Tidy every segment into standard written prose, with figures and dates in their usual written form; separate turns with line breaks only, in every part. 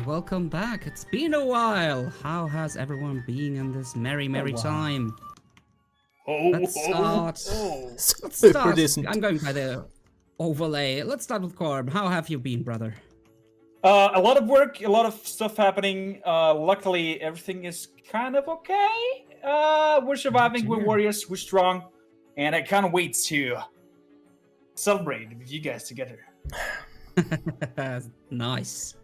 Welcome back. It's been a while. How has everyone been in this merry time? Let's start. Let's start. I'm going by the overlay. Let's start with Korb. How have you been, brother?
A lot of work, a lot of stuff happening. Luckily, everything is kind of okay. We're surviving. We're warriors. We're strong, and I can't wait to celebrate with you guys together.
Nice.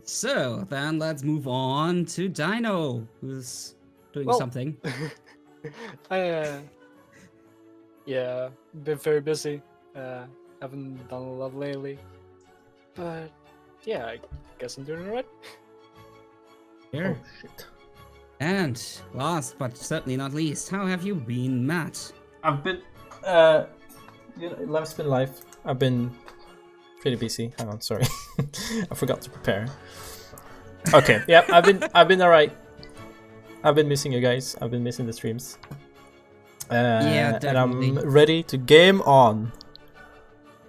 So, then let's move on to Dino, who's doing something.
Yeah, been very busy. Haven't done a lot lately. But, yeah, I guess I'm doing alright.
Here.
Oh, shit.
And, last but certainly not least, how have you been, Matt?
I've been, life's been life. I've been pretty busy. Hang on, sorry. I forgot to prepare. Okay, yeah, I've been alright. I've been missing you guys. I've been missing the streams.
Yeah, definitely.
And I'm ready to game on.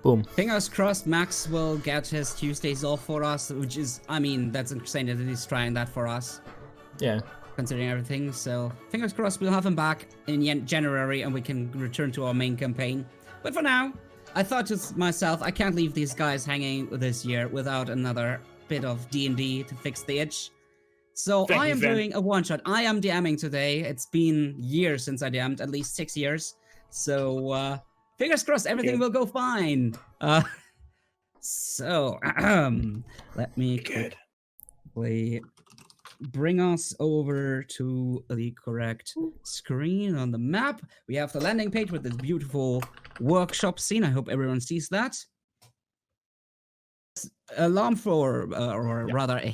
Boom.
Fingers crossed Max will get his Tuesdays off for us, which is, I mean, that's insane that he's trying that for us.
Yeah.
Considering everything, so fingers crossed we'll have him back in January and we can return to our main campaign. But for now, I thought to myself, I can't leave these guys hanging this year without another bit of D&D to fix the itch. So I am doing a one-shot. I am DMing today. It's been years since I DM'd, at least 6 years. So fingers crossed everything will go fine. So let me quickly bring us over to the correct screen on the map. We have the landing page with this beautiful workshop scene. I hope everyone sees that. Alarm for, rather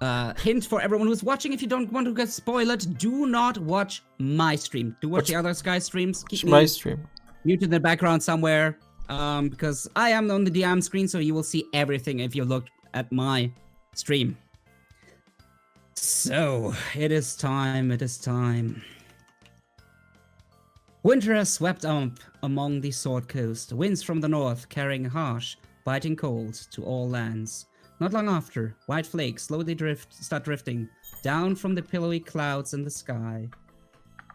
a hint for everyone who's watching. If you don't want to get spoiled, do not watch my stream. Do watch the other guys' streams. Keep
my stream
muted in the background somewhere, because I am on the DM screen, so you will see everything if you look at my stream. So, it is time. Winter has swept up among the Sword Coast, winds from the north carrying harsh, biting cold to all lands. Not long after, white flakes slowly start drifting down from the pillowy clouds in the sky,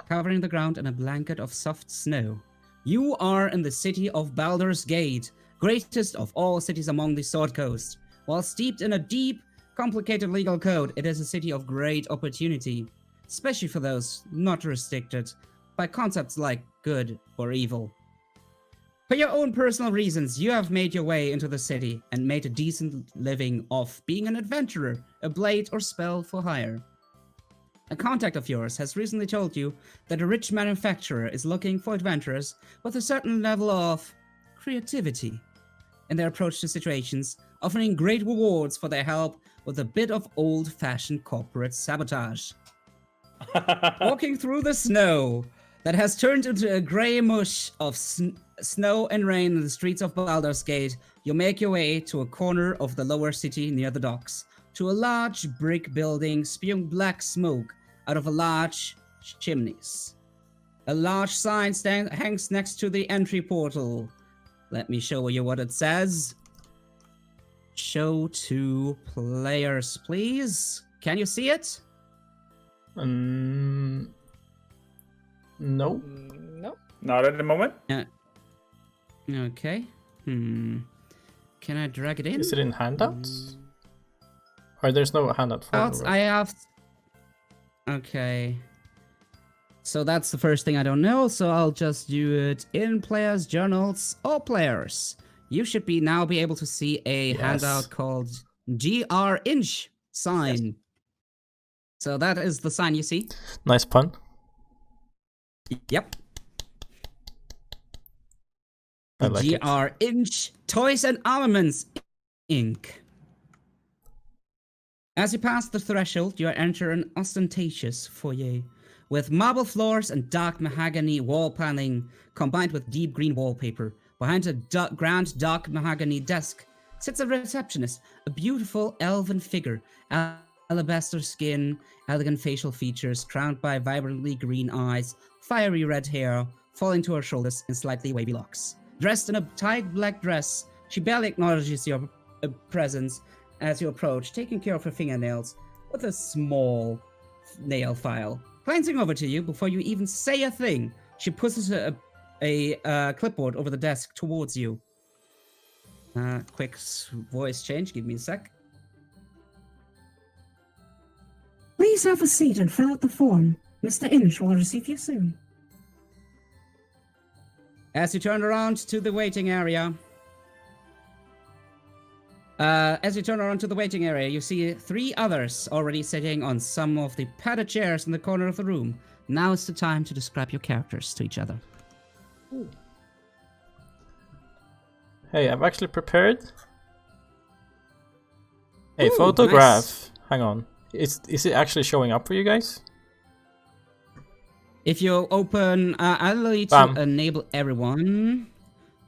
covering the ground in a blanket of soft snow. You are in the city of Baldur's Gate, greatest of all cities among the Sword Coast. While steeped in a deep, complicated legal code, it is a city of great opportunity, especially for those not restricted by concepts like good or evil. For your own personal reasons, you have made your way into the city and made a decent living off being an adventurer, a blade or spell for hire. A contact of yours has recently told you that a rich manufacturer is looking for adventurers with a certain level of creativity in their approach to situations, offering great rewards for their help with a bit of old-fashioned corporate sabotage. Walking through the snow that has turned into a grey mush of snow and rain in the streets of Baldur's Gate, you make your way to a corner of the lower city near the docks, to a large brick building spewing black smoke out of a large chimneys. A large sign hangs next to the entry portal. Let me show you what it says. Show to players, please. Can you see it?
No.
No.
Not at the moment.
Okay. Can I drag it in?
Is it in handouts? Or there's no handout for it?
I have... Okay. So that's the first thing I don't know, so I'll just do it in players' journals. All players, you should now be able to see a handout called GR Inch sign. Yes. So that is the sign you see.
Nice pun.
Yep.
I like it.
GR Inch Toys and Armaments Inc. As you pass the threshold, you enter an ostentatious foyer with marble floors and dark mahogany wall paneling combined with deep green wallpaper. Behind a grand dark mahogany desk sits a receptionist, a beautiful elven figure, alabaster skin, elegant facial features, crowned by vibrantly green eyes, fiery red hair falling to her shoulders in slightly wavy locks. Dressed in a tight black dress, she barely acknowledges your presence as you approach, taking care of her fingernails with a small nail file. Glancing over to you before you even say a thing, she pushes a clipboard over the desk towards you. Quick voice change, give me a sec. Please have a seat and fill out the form. Mr. Inch will receive you soon. As you turn around to the waiting area, you see 3 others already sitting on some of the padded chairs in the corner of the room. Now is the time to describe your characters to each other.
Ooh. Hey, I've actually prepared a photograph.
Nice.
Hang on. Is it actually showing up for you guys?
If you open, I'll allow you to enable everyone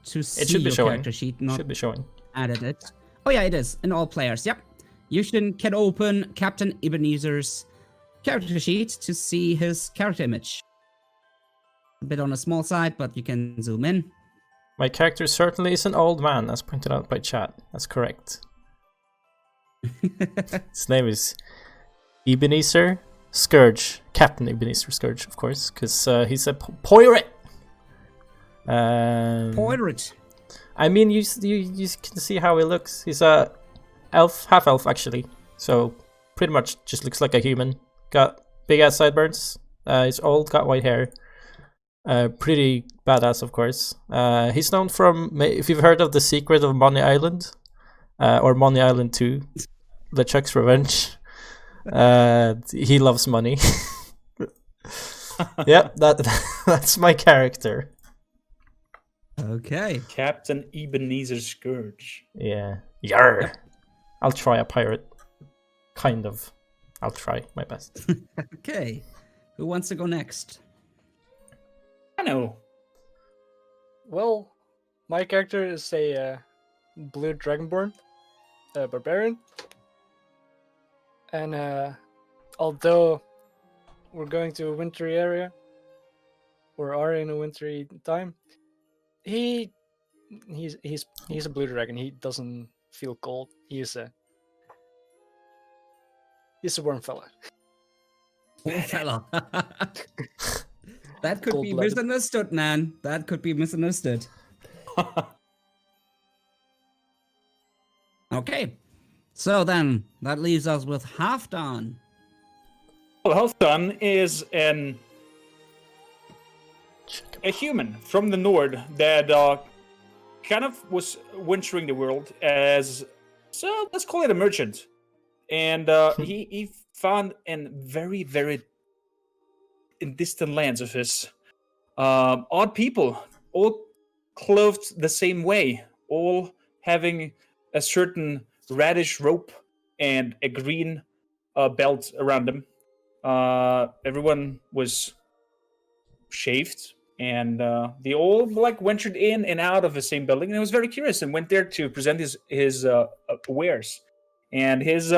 to see
It should be
your
showing.
character sheet. Not
Should be showing.
added it. Oh yeah, it is in all players. Yep. You can open Captain Ebenezer's character sheet to see his character image. A bit on the small side, but you can zoom in.
My character certainly is an old man, as pointed out by chat. That's correct. His name is Ebenezer Scourge. Captain Ebenezer Scourge, of course, because he's a pirate.
Pirate.
I mean, you can see how he looks. He's a elf, half elf actually. So pretty much just looks like a human. Got big ass sideburns. He's old, got white hair. Pretty badass, of course. He's known from, if you've heard of The Secret of Money Island, or Money Island 2, LeChuck's Revenge. He loves money. Yep, that's my character.
Okay.
Captain Ebenezer Scourge.
Yeah. Yarr! I'll try a pirate. Kind of. I'll try my best.
Okay. Who wants to go next?
I know.
Well, my character is a blue dragonborn, a barbarian. And although we're going to a wintry area, or are in a wintry time, he's a blue dragon. He doesn't feel cold. He's a warm fella.
Warm fella. That could be
Cold-blooded.
misunderstood, man. That could be misunderstood. Okay. So then, that leaves us with Halfdan.
Well, Halfdan is a human from the Nord that kind of was wintering the world as, so let's call it a merchant. And he found in very, very in distant lands of his odd people, all clothed the same way, all having a certain reddish rope and a green belt around them. Everyone was shaved, and they all ventured in and out of the same building, and I was very curious and went there to present his wares. And his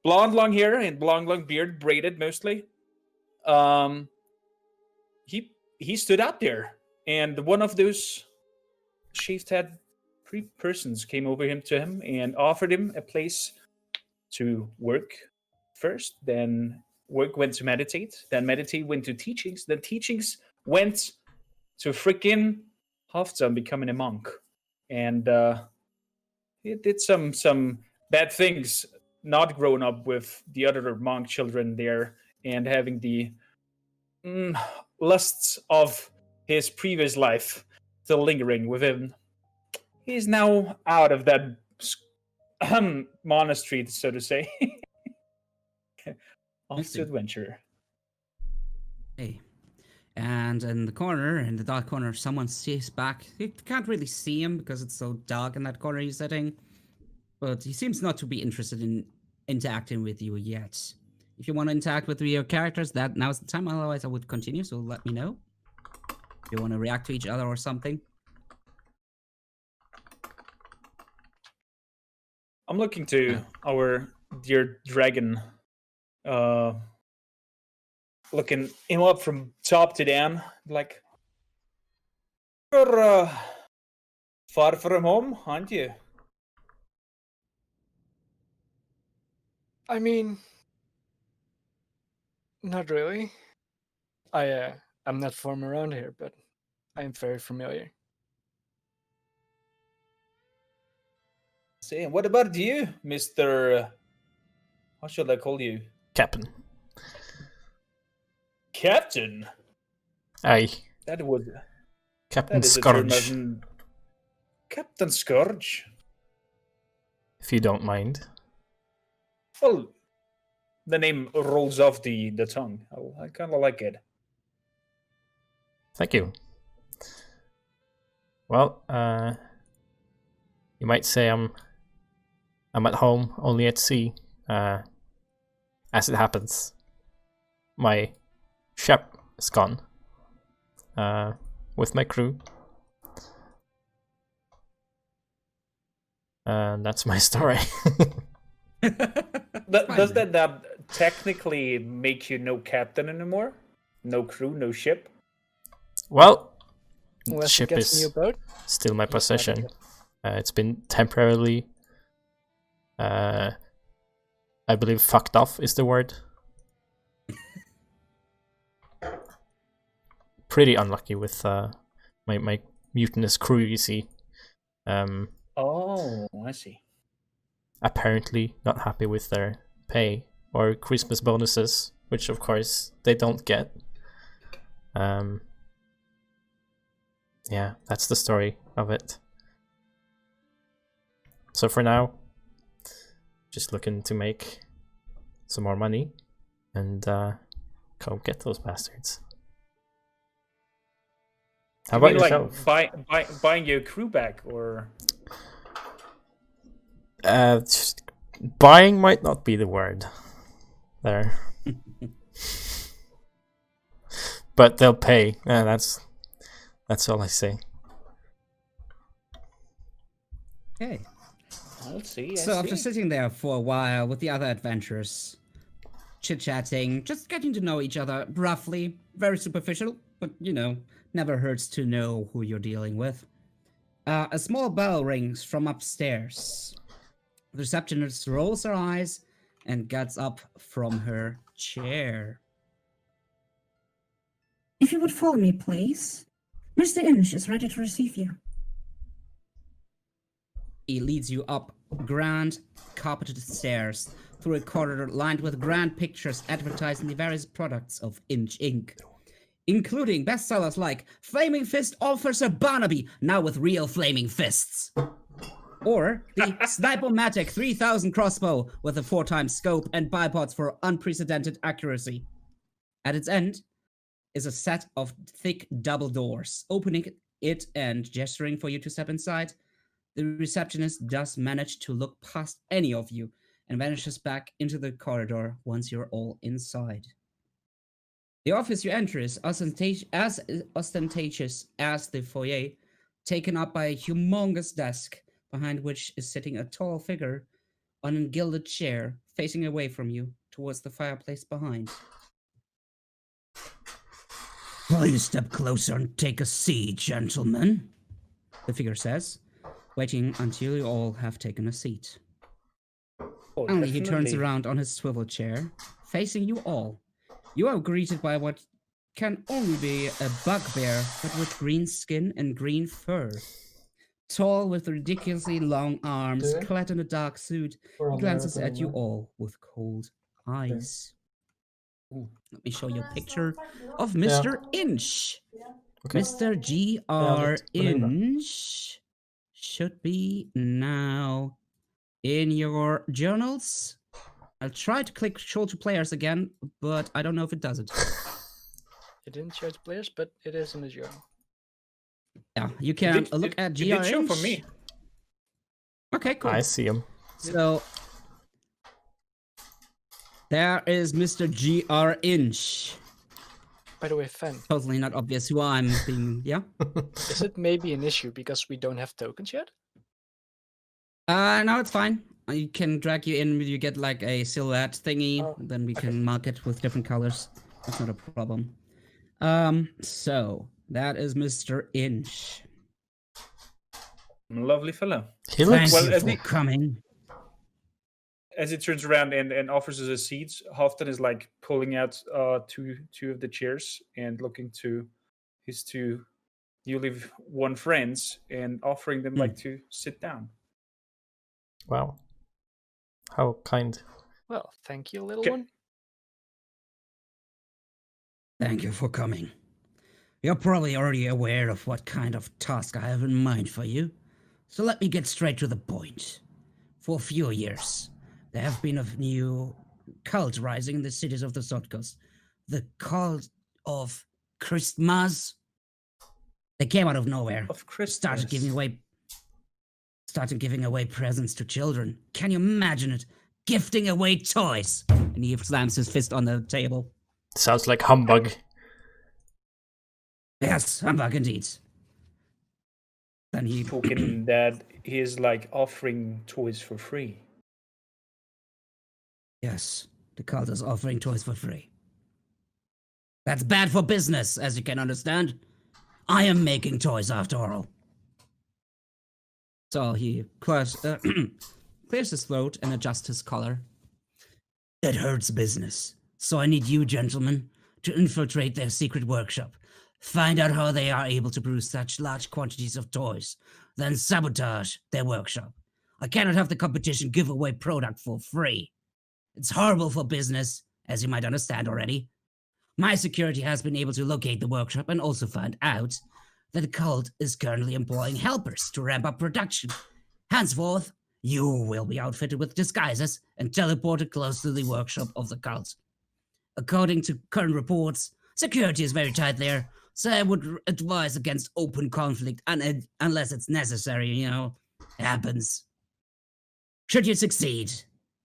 blonde long hair and blonde long beard, braided mostly. He stood out there, and one of those shaved head 3 persons came over to him and offered him a place to work first. Then work went to meditate. Then meditate went to teachings. Then teachings went to freaking Halfdan becoming a monk. And he did some bad things, not growing up with the other monk children there and having the lusts of his previous life still lingering within. He's now out of that monastery, so to say. Off to adventure.
Hey. And in the corner, in the dark corner, someone sees back. You can't really see him because it's so dark in that corner he's sitting. But he seems not to be interested in interacting with you yet. If you want to interact with your characters, now's the time. Otherwise, I would continue, so let me know. If you want to react to each other or something.
I'm looking to our dear dragon, looking him up from top to down, like, you're far from home, aren't you?
I mean, not really. I'm not from around here, but I'm very familiar.
See, what about you, Mr. How should I call you?
Captain.
Captain.
Aye.
That would.
Captain
That is a term
Scourge,
of- Captain Scourge.
if you don't mind.
Well, the name rolls off the tongue. I kind of like it.
Thank you. Well, you might say I'm at home, only at sea. As it happens, my ship is gone. With my crew. And that's my story.
Does that technically make you no captain anymore? No crew, no ship?
Well, the
Unless he
ship
gets a
is
new boat.
still my
he's not
possession.
gonna-
It's been temporarily, I believe, fucked off is the word. Pretty unlucky with my mutinous crew, you see.
Oh, I see.
Apparently not happy with their pay or Christmas bonuses, which of course they don't get. Yeah, that's the story of it. So for now, just looking to make some more money and go get those bastards. How
You
about
mean,
yourself?
like buying your crew back, or
Just buying might not be the word there. But they'll pay. That's all I say.
Okay.
let's see.
So after sitting there for a while with the other adventurers, chit-chatting, just getting to know each other roughly, very superficial, but you know, never hurts to know who you're dealing with. A small bell rings from upstairs. The receptionist rolls her eyes and gets up from her chair.
If you would follow me, please. Mr. Inch is ready to receive you.
He leads you up grand carpeted stairs through a corridor lined with grand pictures advertising the various products of Inch Inc., including bestsellers like Flaming Fist Officer Barnaby, now with real flaming fists. Or the Sniper-Matic 3000 crossbow with a 4x scope and bipods for unprecedented accuracy. At its end is a set of thick double doors. Opening it and gesturing for you to step inside, the receptionist does manage to look past any of you and vanishes back into the corridor once you're all inside. The office you enter is as ostentatious as the foyer, taken up by a humongous desk, behind which is sitting a tall figure on a gilded chair, facing away from you, towards the fireplace behind. Please step closer and take a seat, gentlemen, the figure says, waiting until you all have taken a seat.
Oh,
Finally, he turns
definitely.
around on his swivel chair, facing you all. You are greeted by what can only be a bugbear, but with green skin and green fur. Tall, with ridiculously long arms,
Okay.
clad in a dark suit, he glances at you all with cold eyes. Let me show you a picture of Mr. Inch.
Okay.
Mr. G.R.
let's put it up.
Inch should be now in your journals. I'll try to click show to players again, but I don't know if it does it.
It didn't show to players, but it is in the journal.
Yeah, you can look at
It
G.R.
did show for
Inch.
me.
Okay, cool.
I see him.
So there is Mr. G.R. Inch.
By the way, Fen,
Totally not obvious who I'm being. Yeah.
is it maybe an issue because we don't have tokens yet?
No, it's fine. You can drag you in. You get like a silhouette thingy.
Oh,
Then we
okay.
can mark it with different colors. That's not a problem. So that is Mr. Inch.
Lovely fellow.
He looks.
Thank
Well,
you
as
for
the-
coming.
as he turns around and offers us a seat, Halfdan is like pulling out two of the chairs and looking to his two newly won friends and offering them like to sit down.
Wow. How kind.
Well, thank you, little
Okay.
one.
Thank you for coming. You're probably already aware of what kind of task I have in mind for you, so let me get straight to the point. For a few years, there have been a new cult rising in the cities of the Sword Coast. The cult of Christmas. They came out of nowhere.
Of Christmas.
Started giving away presents to children. Can you imagine it? Gifting away toys. And he slams his fist on the table.
Sounds like humbug.
Yes, humbug indeed. Then he
Talking that he is like offering toys for free.
Yes, the cult is offering toys for free. That's bad for business, as you can understand. I am making toys after all. So he clears his throat and adjusts his collar. It hurts business. So I need you, gentlemen, to infiltrate their secret workshop. Find out how they are able to produce such large quantities of toys, then sabotage their workshop. I cannot have the competition give away product for free. It's horrible for business, as you might understand already. My security has been able to locate the workshop and also find out that the cult is currently employing helpers to ramp up production. Henceforth, you will be outfitted with disguises and teleported close to the workshop of the cult. According to current reports, security is very tight there, so I would advise against open conflict unless it's necessary, you know. It happens. Should you succeed,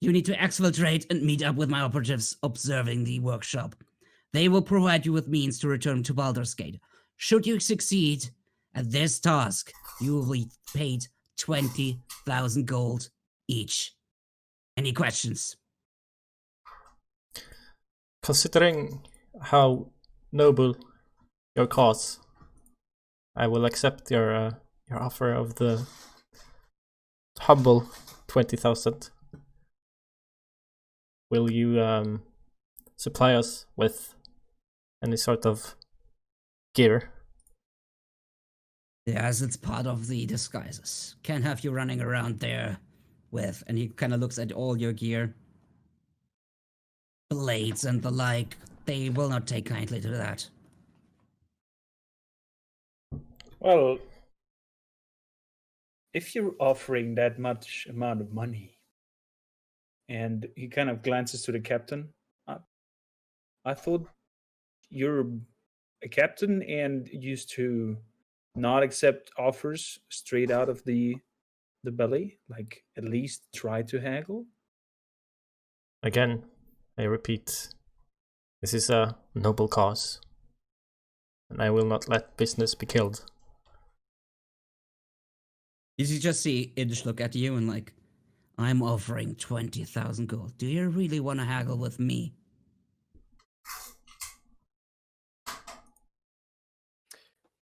you need to exfiltrate and meet up with my operatives observing the workshop. They will provide you with means to return to Baldur's Gate. Should you succeed at this task, you will be paid 20,000 gold each. Any questions?
Considering how noble your cause, I will accept your offer of the humble 20,000. Will you supply us with any sort of gear?
Yes, it's part of the disguises. Can't have you running around there with, and he kind of looks at all your gear. Blades and the like. They will not take kindly to that.
Well, if you're offering that much amount of money, and he kind of glances to the captain, I thought you're a captain and used to not accept offers straight out of the belly, like at least try to haggle.
Again, I repeat, this is a noble cause, and I will not let business be killed.
You just see Idge look at you and like, I'm offering 20,000 gold. Do you really want to haggle with me?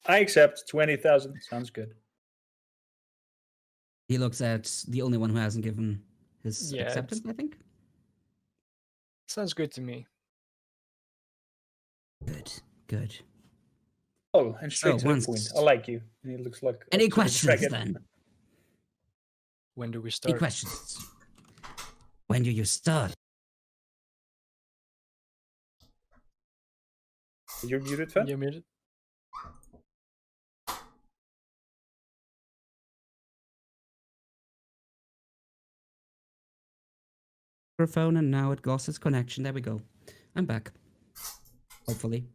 I accept 20,000. Sounds good.
He looks at the only one who hasn't given his
Yeah,
acceptance, I think.
Sounds good to me.
Good, good.
Oh, and straight to
once-
the point. I like you. And he looks like
Any
up to the
questions
dragon.
then?
When do we
Any
start?
questions? When do you start?
You're muted, Fen?
You're muted.
Phone and now it lost its connection. There we go. I'm back. Hopefully.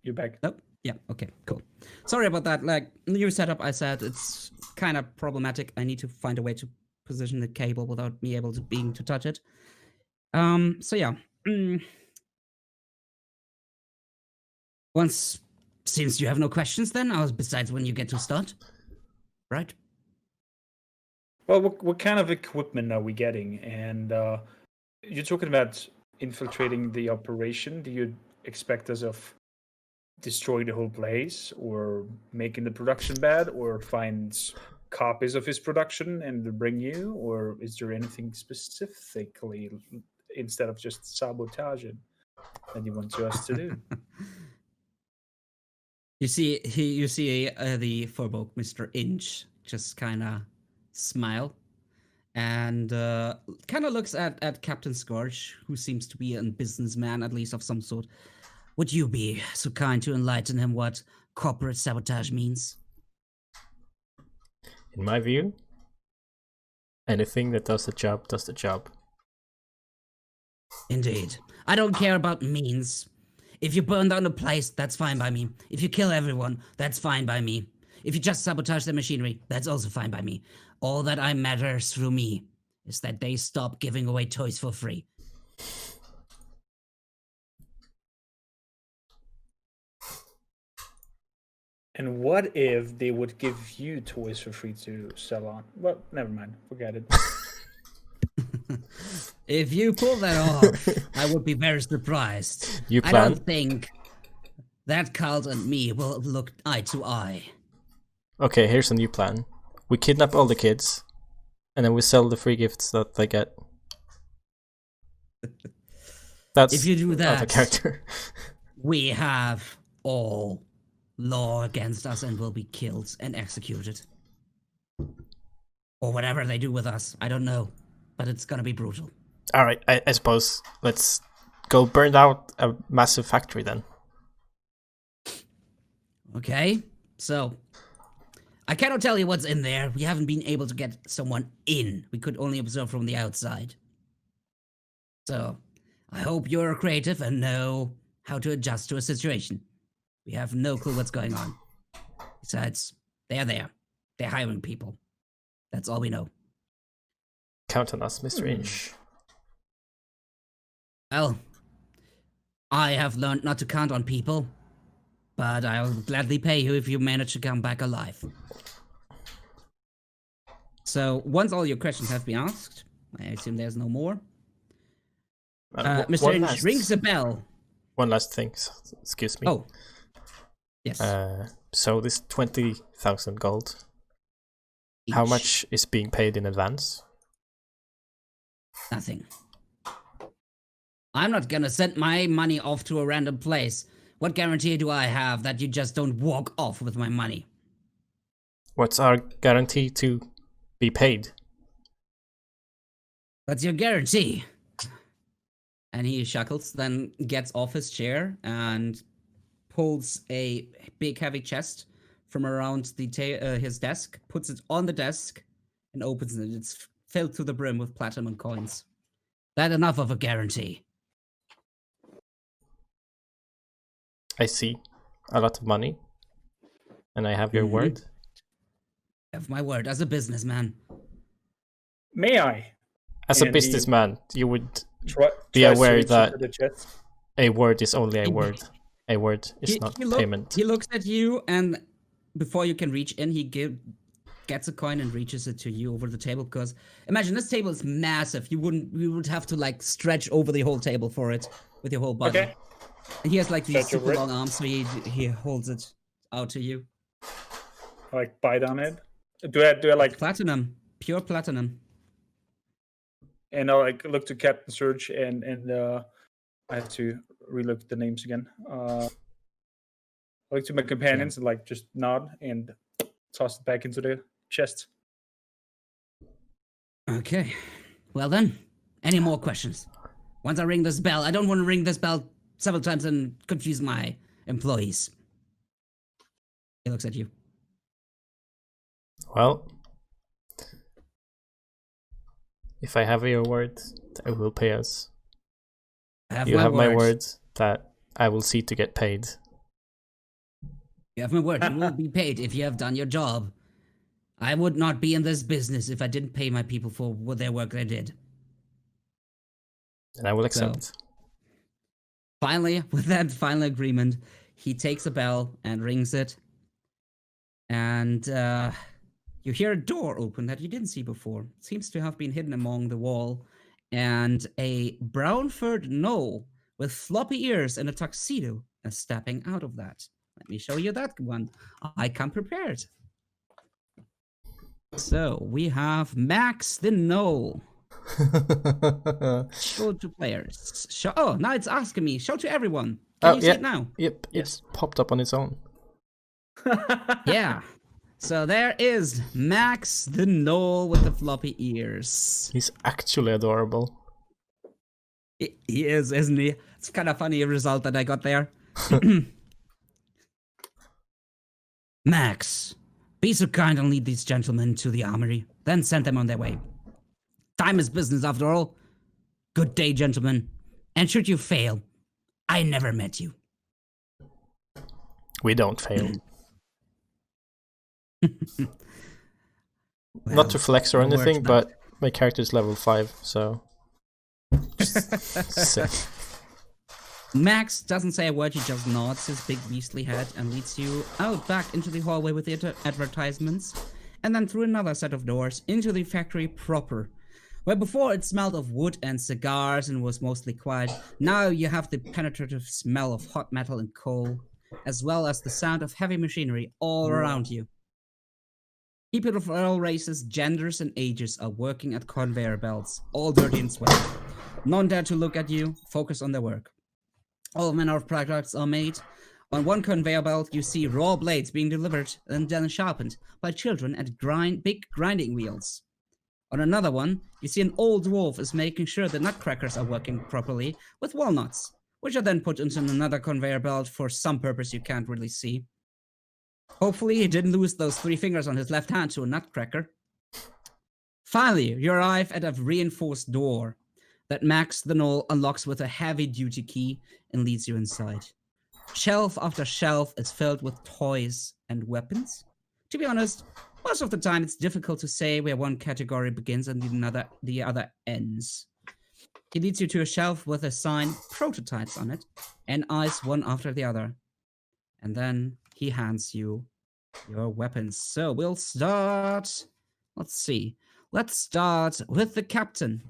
You're back.
Nope. Yeah. Okay. Cool. Sorry about that. Like new setup, I said it's kind of problematic. I need to find a way to position the cable without me able to being to touch it. So yeah. Once, since you have no questions, then besides when you get to start, right?
Well, what kind of equipment are we getting? And you're talking about infiltrating the operation. Do you expect us of destroying the whole place, or making the production bad, or find copies of his production and bring you, or is there anything specifically instead of just sabotaging that you want us to do?
You see, the Forbolg, Mr. Inch, just kind of smile and kind of looks at Captain Scourge, who seems to be a businessman, at least of some sort. Would you be so kind to enlighten him what corporate sabotage means?
In my view, anything that does the job does the job.
Indeed. I don't care about means. If you burn down the place, that's fine by me. If you kill everyone, that's fine by me. If you just sabotage the machinery, that's also fine by me. All that matters through me is that they stop giving away toys for free.
And what if they would give you toys for free to sell on? Well, never mind. Forget it.
If you pull that off, I would be very surprised.
You
I
plan?
don't think that cult and me will look eye to eye.
Okay, here's a new plan. We kidnap all the kids, and then we sell the free gifts that they get. That's
If you do
out of
that,
character.
we have all law against us and will be killed and executed. Or whatever they do with us, I don't know. But it's gonna be brutal.
Alright, I suppose let's go burn out a massive factory then.
Okay, so I cannot tell you what's in there. We haven't been able to get someone in. We could only observe from the outside. So I hope you're creative and know how to adjust to a situation. We have no clue what's going on. Besides, they're there. They're hiring people. That's all we know.
Count on us, Mr. Inch.
Well, I have learned not to count on people, but I'll gladly pay you if you manage to come back alive. So, once all your questions have been asked, I assume there's no more. Mr. Inch rings a bell.
One last thing, excuse me.
Oh. Yes.
So this 20,000 gold, how
Each.
much is being paid in advance?
Nothing. I'm not gonna send my money off to a random place. What guarantee do I have that you just don't walk off with my money?
What's our guarantee to be paid?
What's your guarantee? And he chuckles, then gets off his chair and pulls a big heavy chest from around his desk, puts it on the desk, and opens it. It's filled to the brim with platinum coins. That enough of a guarantee.
I see. A lot of money. And I have your word.
Have my word as a businessman.
May I?
As a
And he
businessman, you would
Try,
be
tries to
aware
reach
that
into the chest.
a word is only a word. A word is not
He
payment.
He looks at you, and before you can reach in, he gets a coin and reaches it to you over the table. Because imagine this table is massive. You would have to like stretch over the whole table for it with your whole body.
Okay.
And he has like these
Stretch over
super
it.
long arms, so he holds it out to you.
Like bite on it. Do I like
Platinum, pure platinum.
and I'll like look to Captain Surge and I have to relook the names again. I look to my companions and like just nod and toss it back into the chest.
Okay. Well then, any more questions? Once I ring this bell, I don't want to ring this bell several times and confuse my employees. He looks at you.
Well, if I have your word, I will pay us. You have my word that I will see to get paid.
You have my word. You will be paid if you have done your job. I would not be in this business if I didn't pay my people for their work they did.
And I will accept.
So, finally, with that final agreement, he takes a bell and rings it. And you hear a door open that you didn't see before. It seems to have been hidden among the wall. And a brown-furred gnoll with floppy ears and a tuxedo is stepping out of that. Let me show you that one. I come prepared. So we have Max the Knoll. Show to players. Show. Oh, now it's asking me. Show to everyone. Can you see it now?
Yep,
Yes.
it's popped up on its own.
Yeah. So there is Max the Knoll with the floppy ears.
He's actually adorable.
He is, isn't he? It's kind of funny result that I got there. Max, be so kind and lead these gentlemen to the armory, then send them on their way. Time is business after all. Good day, gentlemen. And should you fail, I never met you.
We don't fail.
Well,
Not to flex or
no words
anything,
back.
but my character's level 5, so... Sick.
Max doesn't say a word, he just nods his big beastly head and leads you out back into the hallway with the advertisements, and then through another set of doors into the factory proper. Where before it smelled of wood and cigars and was mostly quiet, now you have the penetrative smell of hot metal and coal, as well as the sound of heavy machinery all around you. People of all races, genders, and ages are working at conveyor belts, all dirty and sweaty. None dare to look at you, focus on their work. All manner of products are made. On one conveyor belt, you see raw blades being delivered and then sharpened by children at big grinding wheels. On another one, you see an old dwarf is making sure the nutcrackers are working properly with walnuts, which are then put into another conveyor belt for some purpose you can't really see. Hopefully he didn't lose those 3 fingers on his left hand to a nutcracker. Finally, you arrive at a reinforced door that Max the Knoll unlocks with a heavy-duty key and leads you inside. Shelf after shelf is filled with toys and weapons. To be honest, most of the time it's difficult to say where one category begins and the other ends. He leads you to a shelf with a sign prototypes on it and eyes one after the other. And then he hands you your weapons. So we'll start... Let's see. Let's start with the captain.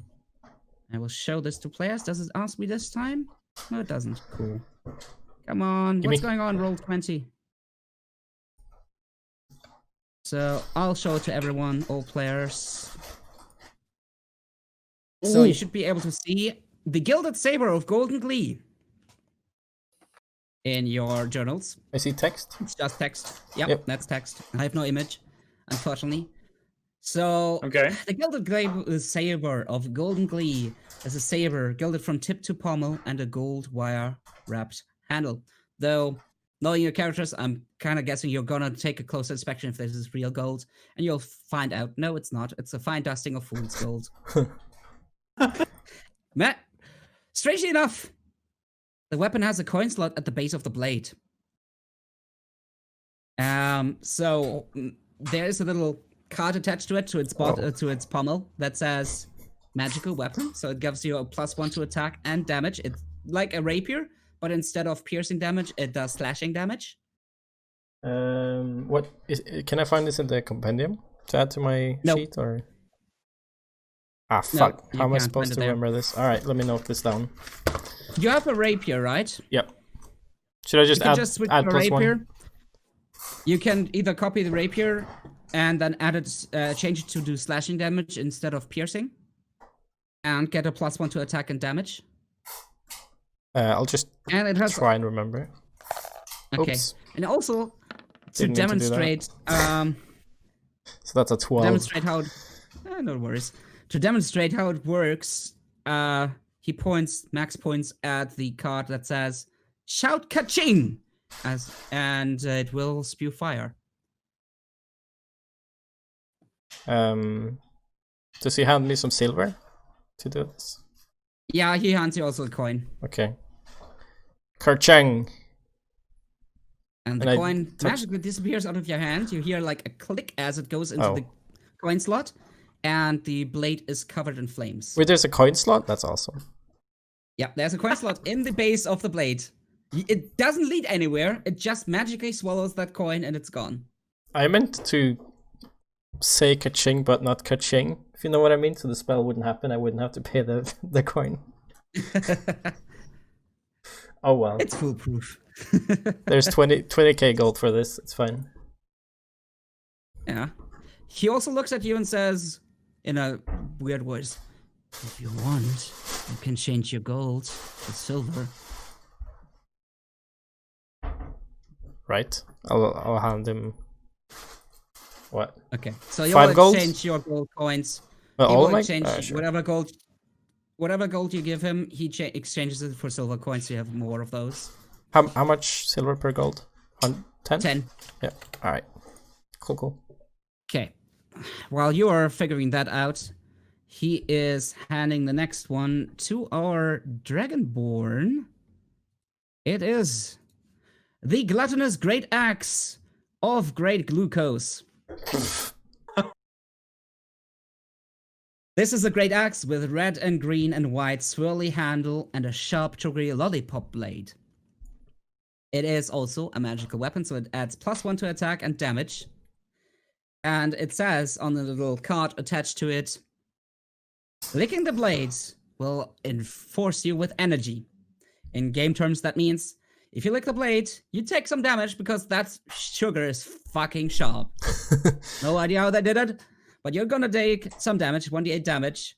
I will show this to players. Does it ask me this time? No, it doesn't. Cool. Come on. What's going on? Roll 20. So I'll show it to everyone, all players. So you should be able to see the Gilded Saber of Golden Glee in your journals.
I see text.
It's just text. Yep,
Yep.
that's text. I have no image, unfortunately. So,
Okay.
the Gilded Saber of Golden Glee is a saber gilded from tip to pommel and a gold wire wrapped handle. Though, knowing your characters, I'm kind of guessing you're gonna take a closer inspection if this is real gold, and you'll find out, no, it's not. It's a fine dusting of fool's gold. Matt, strangely enough, the weapon has a coin slot at the base of the blade. So there is a little card attached to it, to its pommel, that says magical weapon. So it gives you a +1 to attack and damage. It's like a rapier, but instead of piercing damage, it does slashing damage.
What is? Can I find this in the compendium to add to my sheet or? Ah, fuck!
you
How am I
can't
supposed
find
to
it there.
remember this? All right, let me note this down.
You have a rapier, right?
Yep. Should I
You
just
can
add
just switch
add
to a
+1?
rapier. You can either copy the rapier and then add it, change it to do slashing damage instead of piercing, and get a +1 to attack and damage.
I'll just
And it has
try and remember.
okay,
Oops.
and also to
Didn't mean to do that.
demonstrate,
So that's a 12.
demonstrate how. No worries. To demonstrate how it works, Max points at the card that says "Shout Ka-ching!" and it will spew fire.
Does he hand me some silver to do this?
Yeah, he hands you also a coin.
Okay. Kerchang.
And the
And I
coin
touch-
magically disappears out of your hand. You hear like a click as it goes into
Oh.
the coin slot, and the blade is covered in flames.
Wait, there's a coin slot? That's awesome.
Yeah, there's a coin slot in the base of the blade. It doesn't lead anywhere. It just magically swallows that coin and it's gone.
I meant to say ka-ching, but not ka-ching, if you know what I mean. So the spell wouldn't happen. I wouldn't have to pay the coin. Oh well.
It's foolproof.
There's 20k gold for this. It's fine.
Yeah. He also looks at you and says, in a weird voice, "If you want, you can change your gold to silver."
Right. I'll hand him. What?
Okay, so you
5
will
gold?
exchange your gold coins.
Well,
He
all
will
of my.
exchange
Sure.
whatever gold you give him. He exchanges it for silver coins. So you have more of those.
How much silver per gold? 10?
10.
Yeah. All right. Cool.
Okay. While you are figuring that out, he is handing the next one to our Dragonborn. It is the gluttonous great axe of great glucose. This is a great axe with red and green and white swirly handle and a sharp sugary lollipop blade. It is also a magical weapon, so it adds +1 to attack and damage. And it says on the little card attached to it, licking the blades will enforce you with energy. In game terms, that means if you lick the blade, you take some damage because that sugar is fucking sharp. No idea how they did it, but you're gonna take some damage, 1d8 damage.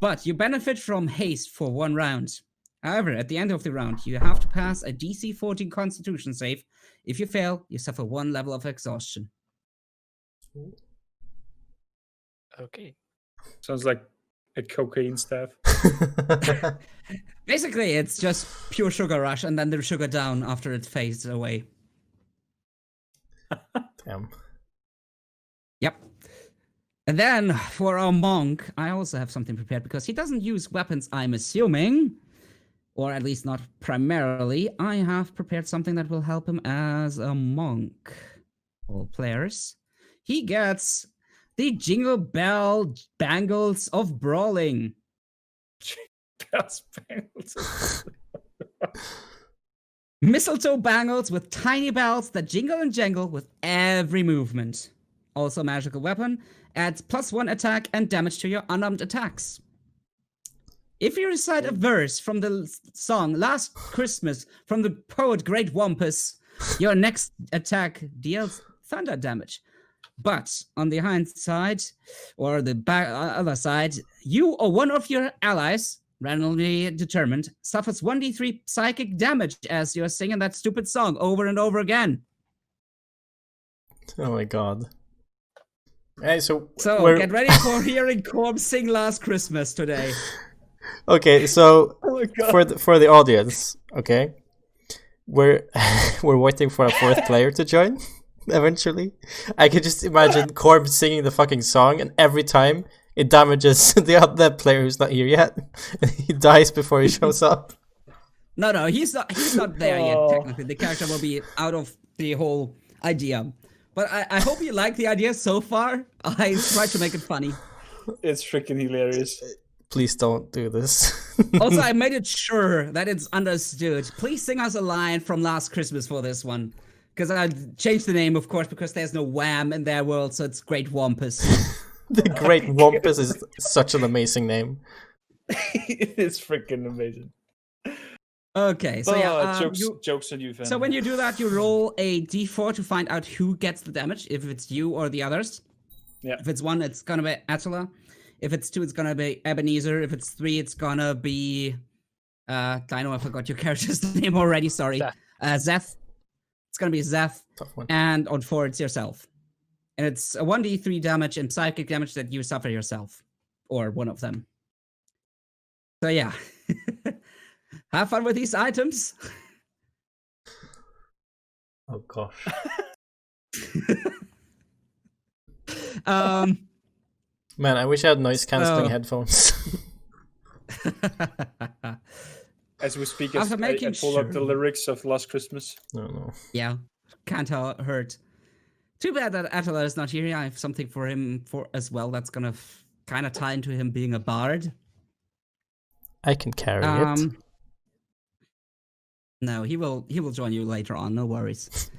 But you benefit from haste for 1 round. However, at the end of the round, you have to pass a DC 14 Constitution save. If you fail, you suffer 1 level of exhaustion.
Okay.
Sounds like a cocaine staff.
Basically, it's just pure sugar rush, and then the sugar down after it fades away.
Damn.
Yep. And then, for our monk, I also have something prepared, because he doesn't use weapons, I'm assuming. Or at least not primarily. I have prepared something that will help him as a monk. All players. He gets the Jingle Bell Bangles of Brawling. Mistletoe bangles with tiny bells that jingle and jangle with every movement. Also a magical weapon. Adds +1 attack and damage to your unarmed attacks. If you recite a verse from the song Last Christmas from the poet Great Wampus, your next attack deals thunder damage. But on the hind side, or the other side, you or one of your allies, randomly determined, suffers 1d3 psychic damage as you're singing that stupid song over and over again.
Oh my god. Hey, so
get ready for hearing Korm sing Last Christmas today.
Okay, so
Oh my God.
for the audience, okay, we're waiting for a 4th player to join. Eventually, I can just imagine Korb singing the fucking song, and every time it damages the other player who's not here yet, and he dies before he shows up.
No, he's not there yet.
Oh.
Technically, the character will be out of the whole idea. But I hope you like the idea so far. I tried to make it funny.
It's freaking hilarious.
Please don't do this.
Also, I made it sure that it's understood. Please sing us a line from Last Christmas for this one. Because I changed the name, of course, because there's no wham in their world, so it's Great Wampus.
The Great Wampus is such an amazing name.
It is freaking amazing.
Okay, so
Jokes on you, fan.
So when you do that, you roll a d4 to find out who gets the damage, if it's you or the others.
Yeah.
If it's 1, it's gonna be Attila. If it's 2, it's gonna be Ebenezer. If it's 3, it's gonna be... Dino, I forgot your character's name already, sorry. Zerth. It's gonna be Zerth.
Tough one.
And on 4, it's yourself. And it's a 1d3 damage and psychic damage that you suffer yourself. Or one of them. So yeah. Have fun with these items.
Oh gosh. Man, I wish I had noise cancelling headphones.
As we speak,
After
I
making
pull up the
sure.
lyrics of Last Christmas.
No.
Yeah, can't hurt. Too bad that Attila is not here. I have something for him as well that's gonna kind of tie into him being a bard.
I can carry it.
No, he will join you later on, no worries.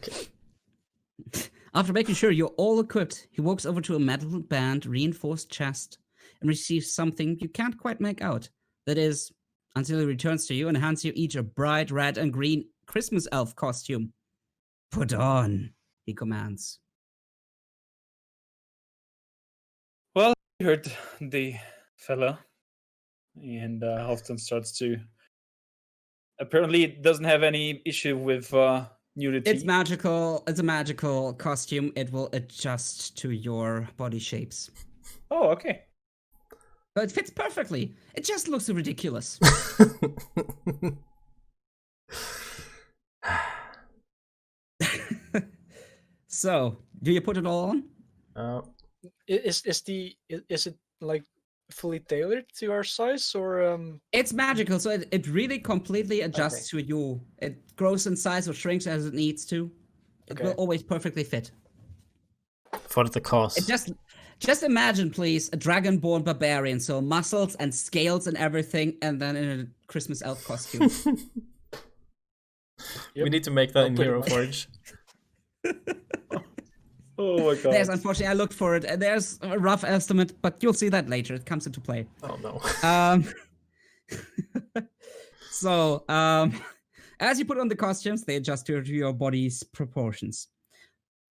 After making sure you're all equipped, he walks over to a metal band reinforced chest and receives something you can't quite make out. That is, until he returns to you and hands you each a bright red and green Christmas elf costume. Put on, he commands.
heard the fella, and Halfdan starts to. Apparently, it doesn't have any issue with nudity.
It's magical. It's a magical costume. It will adjust to your body shapes.
Oh, okay.
But it fits perfectly. It just looks ridiculous. So, do you put it all on?
Is it like fully tailored to our size, or
It's magical, so it really completely adjusts to you. It grows in size or shrinks as it needs to. It will always perfectly fit.
For the cost.
It just imagine, please, a dragonborn barbarian, so muscles and scales and everything, and then in a Christmas elf costume.
We need to make that in
pretty
Hero
much.
Forge.
Oh my god.
There's, unfortunately, I looked for it. There's a rough estimate, but you'll see that later. It comes into play.
Oh no.
So, as you put on the costumes, they adjust to your body's proportions.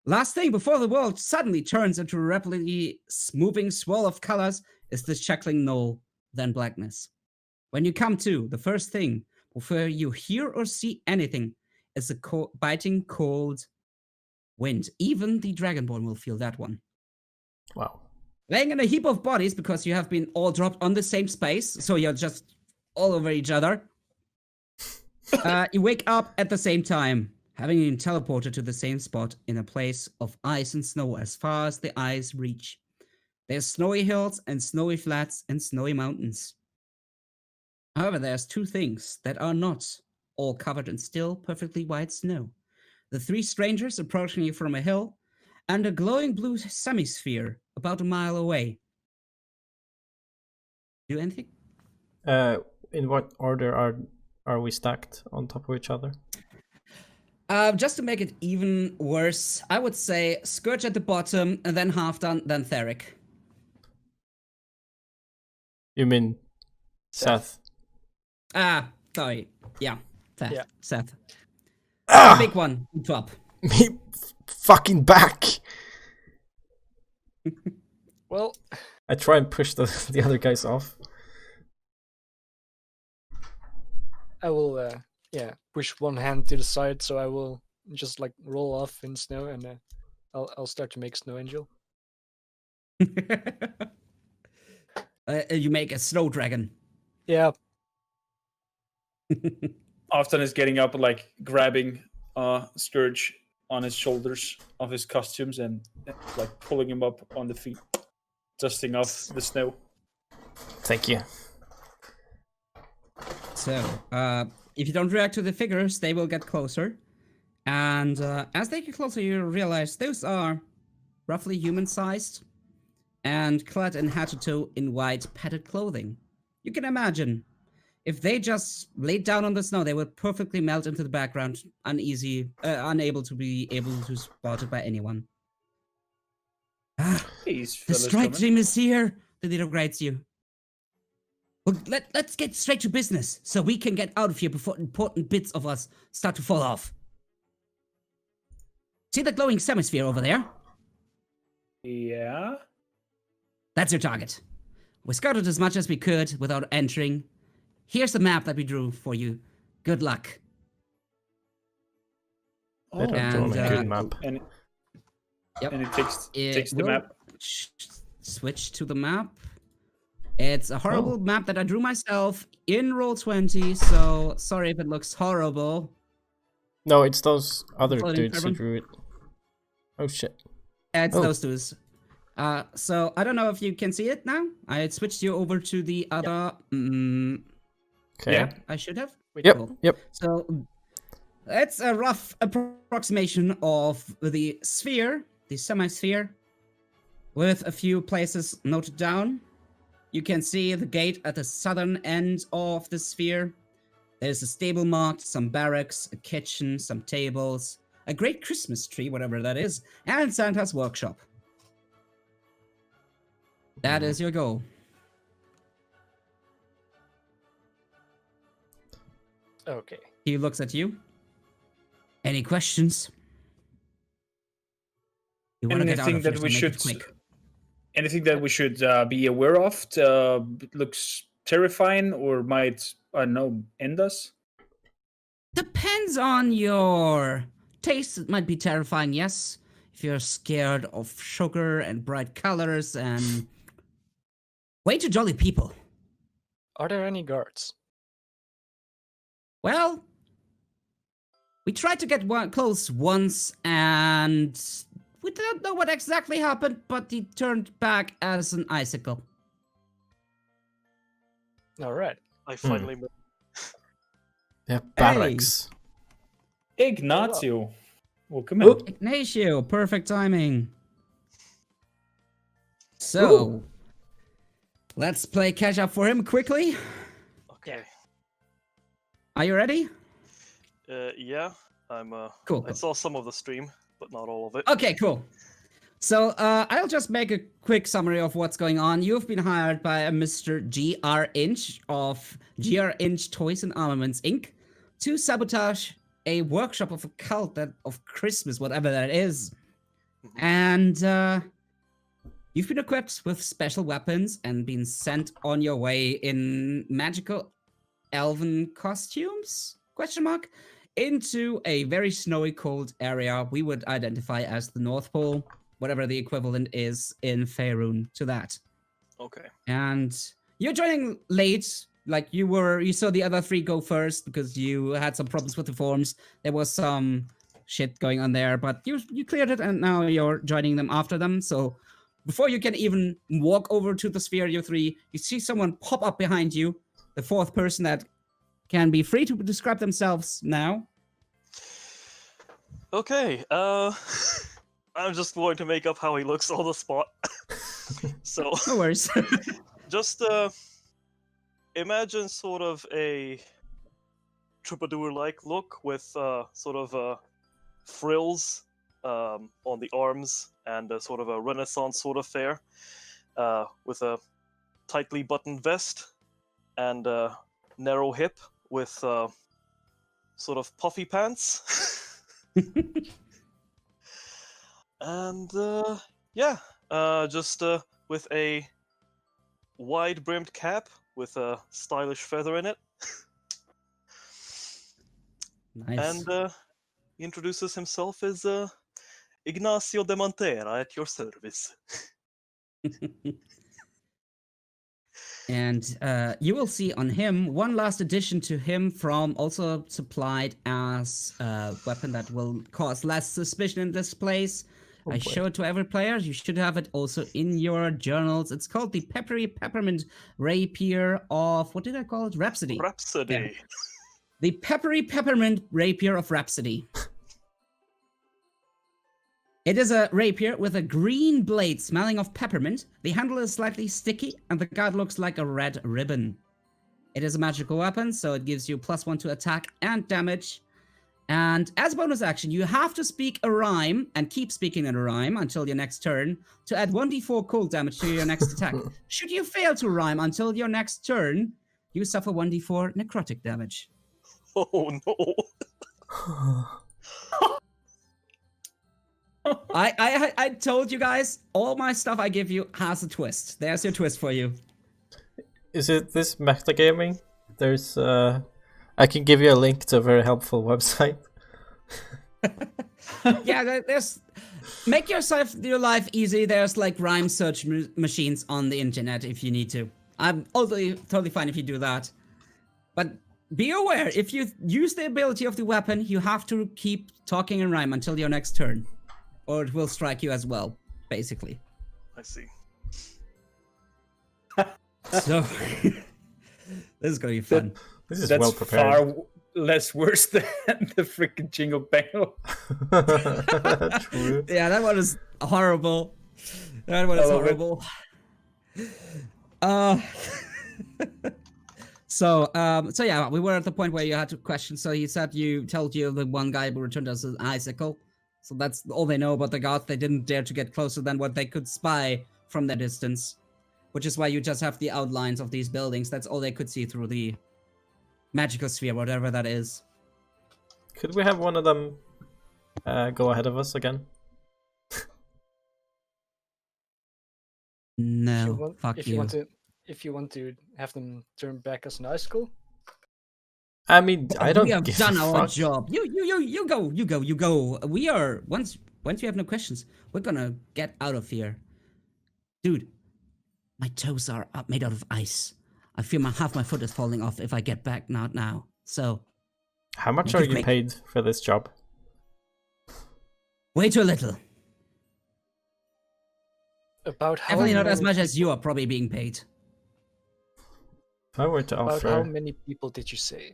Last thing before the world suddenly turns into a rapidly moving swirl of colors is the shackling knoll, then blackness. When you come to, the first thing before you hear or see anything is a biting cold wind. Even the dragonborn will feel that one.
Wow.
Laying in a heap of bodies because you have been all dropped on the same space, so you're just all over each other. You wake up at the same time, having been teleported to the same spot in a place of ice and snow as far as the eyes reach. There's snowy hills and snowy flats and snowy mountains. However, there's two things that are not all covered in still perfectly white snow. The three strangers approaching you from a hill, and a glowing blue semisphere about a mile away. Do anything?
In what order are we stacked on top of each other?
Just to make it even worse, I would say Scourge at the bottom, and then Halfdan, then Theric.
You mean Seth?
Sorry. Yeah, Seth.
Yeah.
Seth.
Ah!
The big one on top.
Me fucking back!
well,
I try and push the other guys off.
I will push one hand to the side, so I will just like roll off in snow, and I'll start to make snow angel.
You make a snow dragon.
Yeah.
Often is getting up, like grabbing Scourge on his shoulders of his costumes and like pulling him up on the feet, dusting off the snow.
Thank you.
So, if you don't react to the figures, they will get closer. And as they get closer, you realize those are roughly human-sized and clad in head to toe in white padded clothing. You can imagine, if they just laid down on the snow, they would perfectly melt into the background, unable to be spotted by anyone.
These
The
fellas
strike
coming.
team is here, the leader greets you. Well, let's get straight to business, so we can get out of here before important bits of us start to fall off. See the glowing semisphere over there?
Yeah.
That's your target. We scouted as much as we could without entering. Here's the map that we drew for you. Good luck.
Oh,
Better
And,
drawn a good map.
and
Yep.
and it takes the
will
map.
Switch to the map. It's a horrible map that I drew myself in Roll20, so sorry if it looks horrible.
No, it's those other
Floating
dudes who
carbon?
drew it. Oh shit.
It's
Oh.
those dudes. So I don't know if you can see it now. I had switched you over to the other.
Okay.
Yeah.
I should have.
Yep.
Cool.
Yep.
So it's a rough approximation of the sphere, the semi-sphere, with a few places noted down. You can see the gate at the southern end of the sphere. There's a stable marked, some barracks, a kitchen, some tables, a great Christmas tree, whatever that is, and Santa's workshop. That is your goal.
Okay.
He looks at you. Any questions? You wanna get out
Anything
of here,
that
so
we
make
should
it quick.
Anything that we should be aware of? Looks terrifying or might, I don't know, end us?
Depends on your taste. It might be terrifying, yes. If you're scared of sugar and bright colors and way too jolly people.
Are there any guards?
Well, we tried to get close once, and we don't know what exactly happened, but he turned back as an icicle.
All right.
I finally
Yeah, barracks.
Ignacio. Welcome in.
Ignacio, perfect timing. So, let's play catch up for him quickly.
Okay.
Are you ready?
Yeah. I'm
Cool.
I saw some of the stream, but not all of it.
Okay, cool. So, I'll just make a quick summary of what's going on. You've been hired by a Mr. G.R. Inch of G.R. Inch Toys and Armaments, Inc. to sabotage a workshop of a cult of Christmas, whatever that is. And, you've been equipped with special weapons and been sent on your way in magical elven costumes? Question mark? Into a very snowy, cold area we would identify as the North Pole, whatever the equivalent is in Faerun to that.
Okay.
And you're joining late. Like you saw the other three go first because you had some problems with the forms. There was some shit going on there, but you cleared it, and now you're joining them after them. So before you can even walk over to the sphere, you three, you see someone pop up behind you. The fourth person that can be free to describe themselves now.
Okay. I'm just going to make up how he looks on the spot. So
No worries.
just imagine sort of a troubadour-like look with sort of frills on the arms and sort of a Renaissance sort of fare, with a tightly buttoned vest and narrow hip with sort of puffy pants. And yeah, just with a wide-brimmed cap with a stylish feather in it.
Nice.
And he introduces himself as Ignacio de Montogia at your service.
And you will see on him one last addition to him from also supplied as a weapon that will cause less suspicion in this place. I show it to every player. You should have it also in your journals. It's called the Peppery Peppermint Rapier of, what did I call it? Rhapsody.
Rhapsody.
Yeah. The Peppery Peppermint Rapier of Rhapsody. It is a rapier with a green blade smelling of peppermint. The handle is slightly sticky, and the guard looks like a red ribbon. It is a magical weapon, so it gives you +1 to attack and damage. And as a bonus action, you have to speak a rhyme and keep speaking in a rhyme until your next turn to add 1d4 cold damage to your next attack. Should you fail to rhyme until your next turn, you suffer 1d4 necrotic damage.
Oh no.
I told you guys, all my stuff I give you has a twist. There's your twist for you.
Is it this metagaming? There's I can give you a link to a very helpful website.
Yeah, there's make your life easy. There's like rhyme search machines on the internet if you need to. I'm totally fine if you do that. But be aware, if you use the ability of the weapon, you have to keep talking in rhyme until your next turn, or it will strike you as well, basically.
I see.
So this is gonna be fun.
This is
That's
well prepared.
far less worse than the freaking jingle bangle.
True.
Yeah, that one is horrible. That one is
I love it.
horrible. So yeah, we were at the point where you had to question. So you told you the one guy who returned as an icicle. So that's all they know about the gods. They didn't dare to get closer than what they could spy from their distance, which is why you just have the outlines of these buildings. That's all they could see through the magical sphere, whatever that is.
Could we have one of them go ahead of us again?
No, fuck
if
you.
you want to have them turn back as an icicle.
I mean, I don't
We have
give
done
a
our
fuck.
job. You go. We are once you have no questions, we're gonna get out of here, dude. My toes are made out of ice. I feel half my foot is falling off if I get back not now. So
How much
make
are
it
you
quick.
paid for this job?
Way too little.
About how
Definitely not as
many
much as
people-
you are probably being paid.
If I were to
About how
offer,
many people did you see?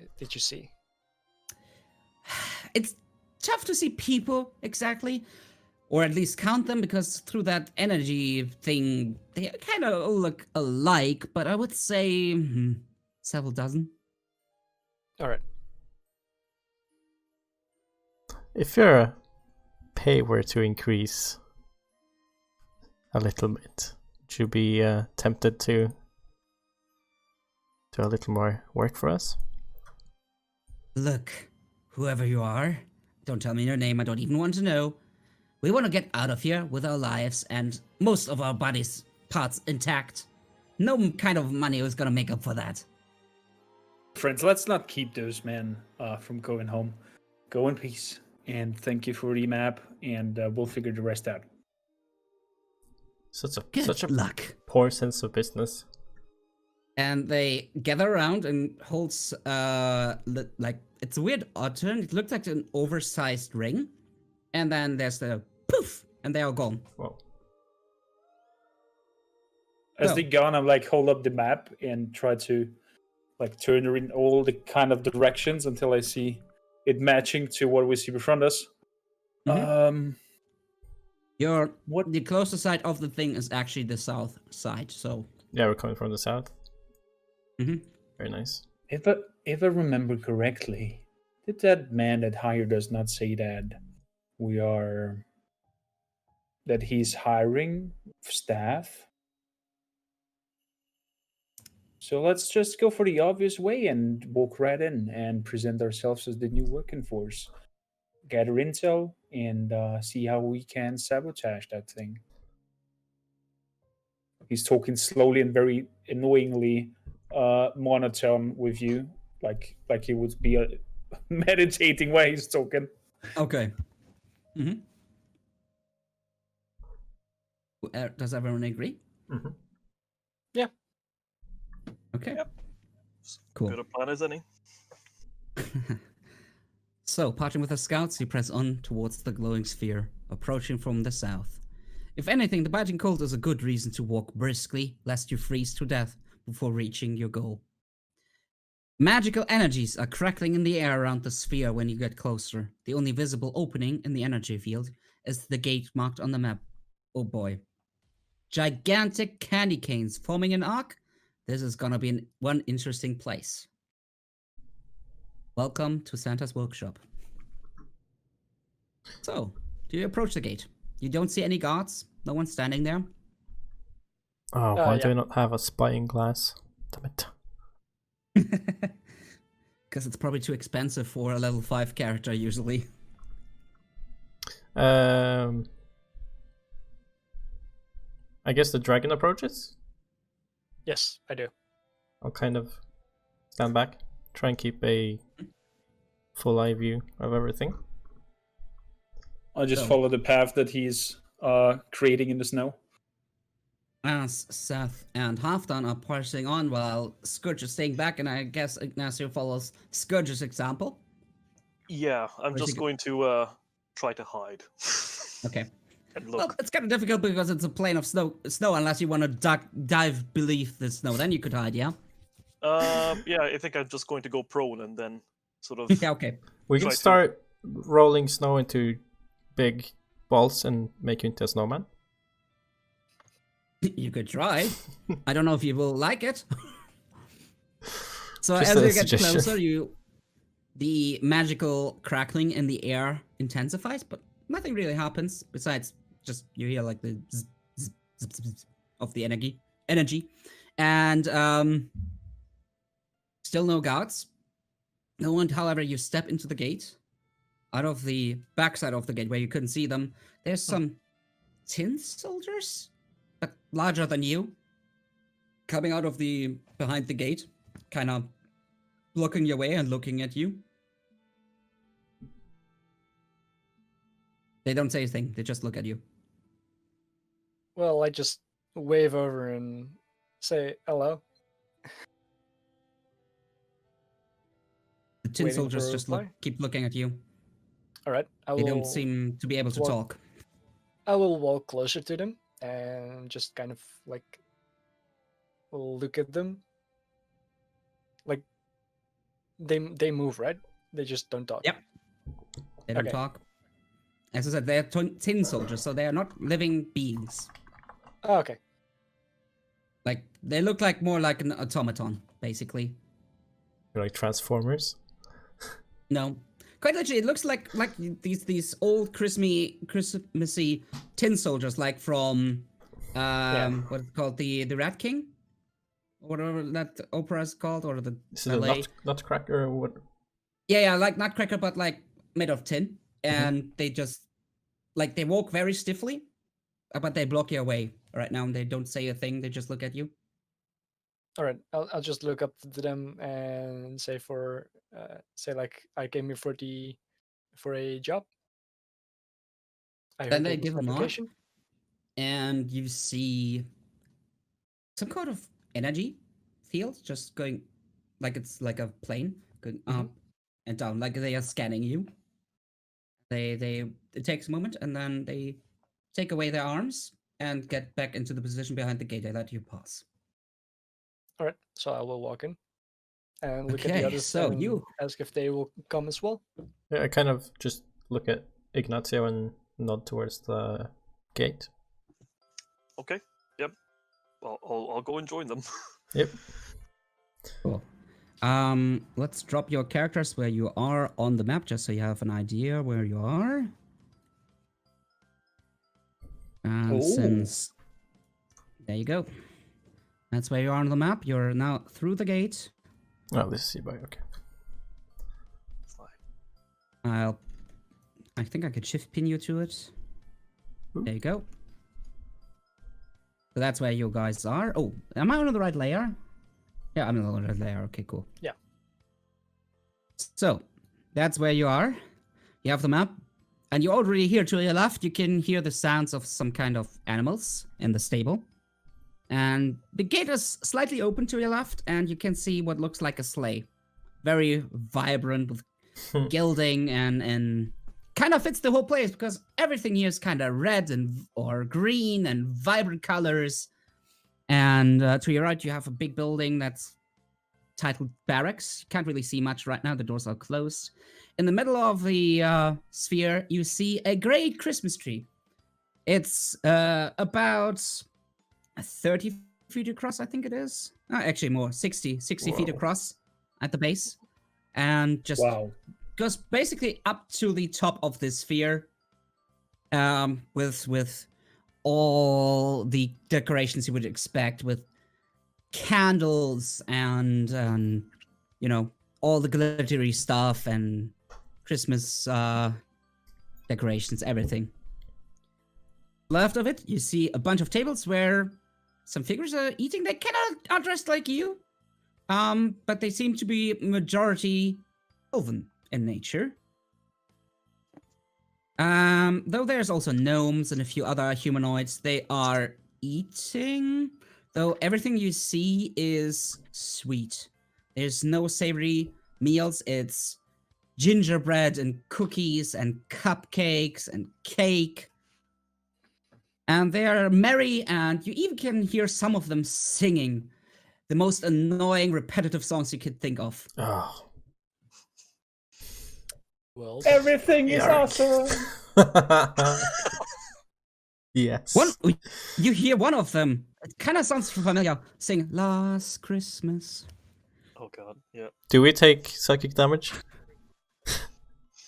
It's tough to see people exactly, or at least count them, because through that energy thing, they kind of all look alike. But I would say several dozen.
All right.
if your pay were to increase a little bit, would you be tempted to do a little more work for us?
Look, whoever you are, don't tell me your name. I don't even want to know. We want to get out of here with our lives and most of our bodies parts intact. No kind of money is gonna make up for that.
Friends, let's not keep those men from going home. Go in peace, and thank you for the map, and we'll figure the rest out.
Such
Good
a
luck.
poor sense of business.
And they gather around and holds like it's a weird odd turn. It looks like an oversized ring, and then there's the poof, and they are gone.
Whoa.
As
No.
they gone, I'm like hold up the map and try to like turn it in all the kind of directions until I see it matching to what we see before us.
Mhm.
What?
The closer side of the thing is actually the south side. So
Yeah, we're coming from the south.
Mhm.
Very nice.
If I remember correctly, did that man that hired us not say that he's hiring staff? So let's just go for the obvious way and walk right in and present ourselves as the new working force. Gather intel and see how we can sabotage that thing. He's talking slowly and very annoyingly monotone with you, like he would be meditating while he's talking.
okay. Mm-hmm. Does everyone agree?
Mm-hmm.
Yeah.
Okay.
Yep.
Cool.
Good a plan as any.
So, parting with the scouts, you press on towards the glowing sphere, approaching from the south. If anything, the biting cold is a good reason to walk briskly, lest you freeze to death before reaching your goal. Magical energies are crackling in the air around the sphere when you get closer. The only visible opening in the energy field is the gate marked on the map. Oh boy. Gigantic candy canes forming an arc? This is gonna be one interesting place. Welcome to Santa's workshop. So, do you approach the gate? You don't see any guards? No one standing there?
Oh, why do
yeah.
I not have a spying glass? Damn it.
Because it's probably too expensive for a level 5 character usually.
I guess the dragon approaches?
Yes, I do.
I'll kind of stand back, try and keep a full eye view of everything.
I'll just
So-
follow the path that he's creating in the snow.
As Zerth and Halfdan are pressing on while Scourge is staying back, and I guess Ignacio follows Scourge's example.
Yeah, I'm
Where's he
just
go-
going to try to hide.
Okay.
And
Well,
look.
it's kind of difficult because it's a plane of snow unless you want to dive beneath the snow. Then you could hide, yeah?
Yeah, I think I'm just going to go prone and then sort of.
Yeah, okay.
We can
Try to-
start rolling snow into big balls and make you into a snowman.
You could try. I don't know if you will like it. So
Just
as
a
you get
suggestion.
closer, the magical crackling in the air intensifies, but nothing really happens besides just you hear like the zzz, zzz, zzz, zzz, zzz of the energy, and still no guards. No one. However, you step into the gate. Out of the backside of the gate where you couldn't see them, there's some tin soldiers but larger than you, coming out of the behind the gate, kind of blocking your way and looking at you. They don't say anything, they just look at you.
Well, I just wave over and say hello.
The tin
Waiting
soldiers
for a
just
reply?
keep looking at you.
All right,
They don't seem to be able to
walk-
talk.
I will walk closer to them and just kind of like look at them. Like they move, right? They just don't talk.
Yep. They don't
Okay.
talk. As I said, they're tin soldiers, so they are not living beings.
Oh, okay.
Like, they look like more like an automaton, basically.
Like Transformers.
No. Quite literally, it looks like these old Christmassy tin soldiers, like from what is it called, the Rat King, or whatever that opera is called, or the
Is it
ballet.
a nutcracker or what?
Yeah, like Nutcracker, but like made of tin, and they just like they walk very stiffly, but they block your way right now, and they don't say a thing. They just look at you.
All right. I'll just look up to them and say like I came here for a job. I
Then
heard
they
there was
give
an
a nod.
application.
And you see some kind of energy field just going, like it's like a plane going up and down, like they are scanning you. It takes a moment, and then they take away their arms and get back into the position behind the gate. They let you pass.
All right. So I will walk in and look at
Okay,
the others
so
and
you-
ask if they will come as well.
Yeah, I kind of just look at Ignacio and nod towards the gate.
Okay. Yep. I'll go and join them.
Yep.
Cool. Let's drop your characters where you are on the map, just so you have an idea where you are. And since there you go, that's where you are on the map. You're now through the gate.
Oh, this is by okay.
I think I could shift pin you to it. There you go. So that's where you guys are. Oh, am I on the right layer? Yeah, I'm on the right layer. Okay, cool.
Yeah.
So, that's where you are. You have the map. And you already hear to your left, you can hear the sounds of some kind of animals in the stable. And the gate is slightly open to your left, and you can see what looks like a sleigh. Very vibrant with gilding and kind of fits the whole place because everything here is kind of red or green and vibrant colors. And to your right, you have a big building that's titled Barracks. You can't really see much right now. The doors are closed. In the middle of the sphere, you see a great Christmas tree. It's about 30 feet across, I think it is. Actually more, 60 feet across at the base. And just goes basically up to the top of the sphere with all the decorations you would expect, with candles and you know, all the glittery stuff and Christmas decorations, everything. Left of it, you see a bunch of tables where some figures are eating. They kind of are dressed like you, but they seem to be majority elven in nature. Though there's also gnomes and a few other humanoids. They are eating, though everything you see is sweet. There's no savory meals. It's gingerbread and cookies and cupcakes and cake. And they are merry, and you even can hear some of them singing the most annoying, repetitive songs you could think of.
Oh.
Well,
Everything is
Yark.
awesome.
Yes.
You hear one of them. It kind of sounds familiar. Sing "Last Christmas."
Oh god, yeah.
Do we take psychic damage?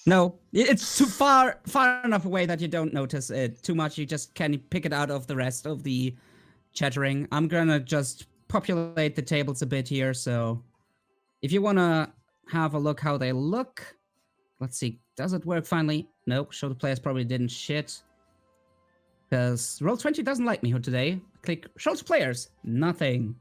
No, it's too far enough away that you don't notice it too much. You just can pick it out of the rest of the chattering. I'm gonna just populate the tables a bit here, so if you wanna have a look how they look, let's see. Does it work finally? Nope. Show the players probably didn't shit. Because Roll20 doesn't like me today. Click show to players. Nothing.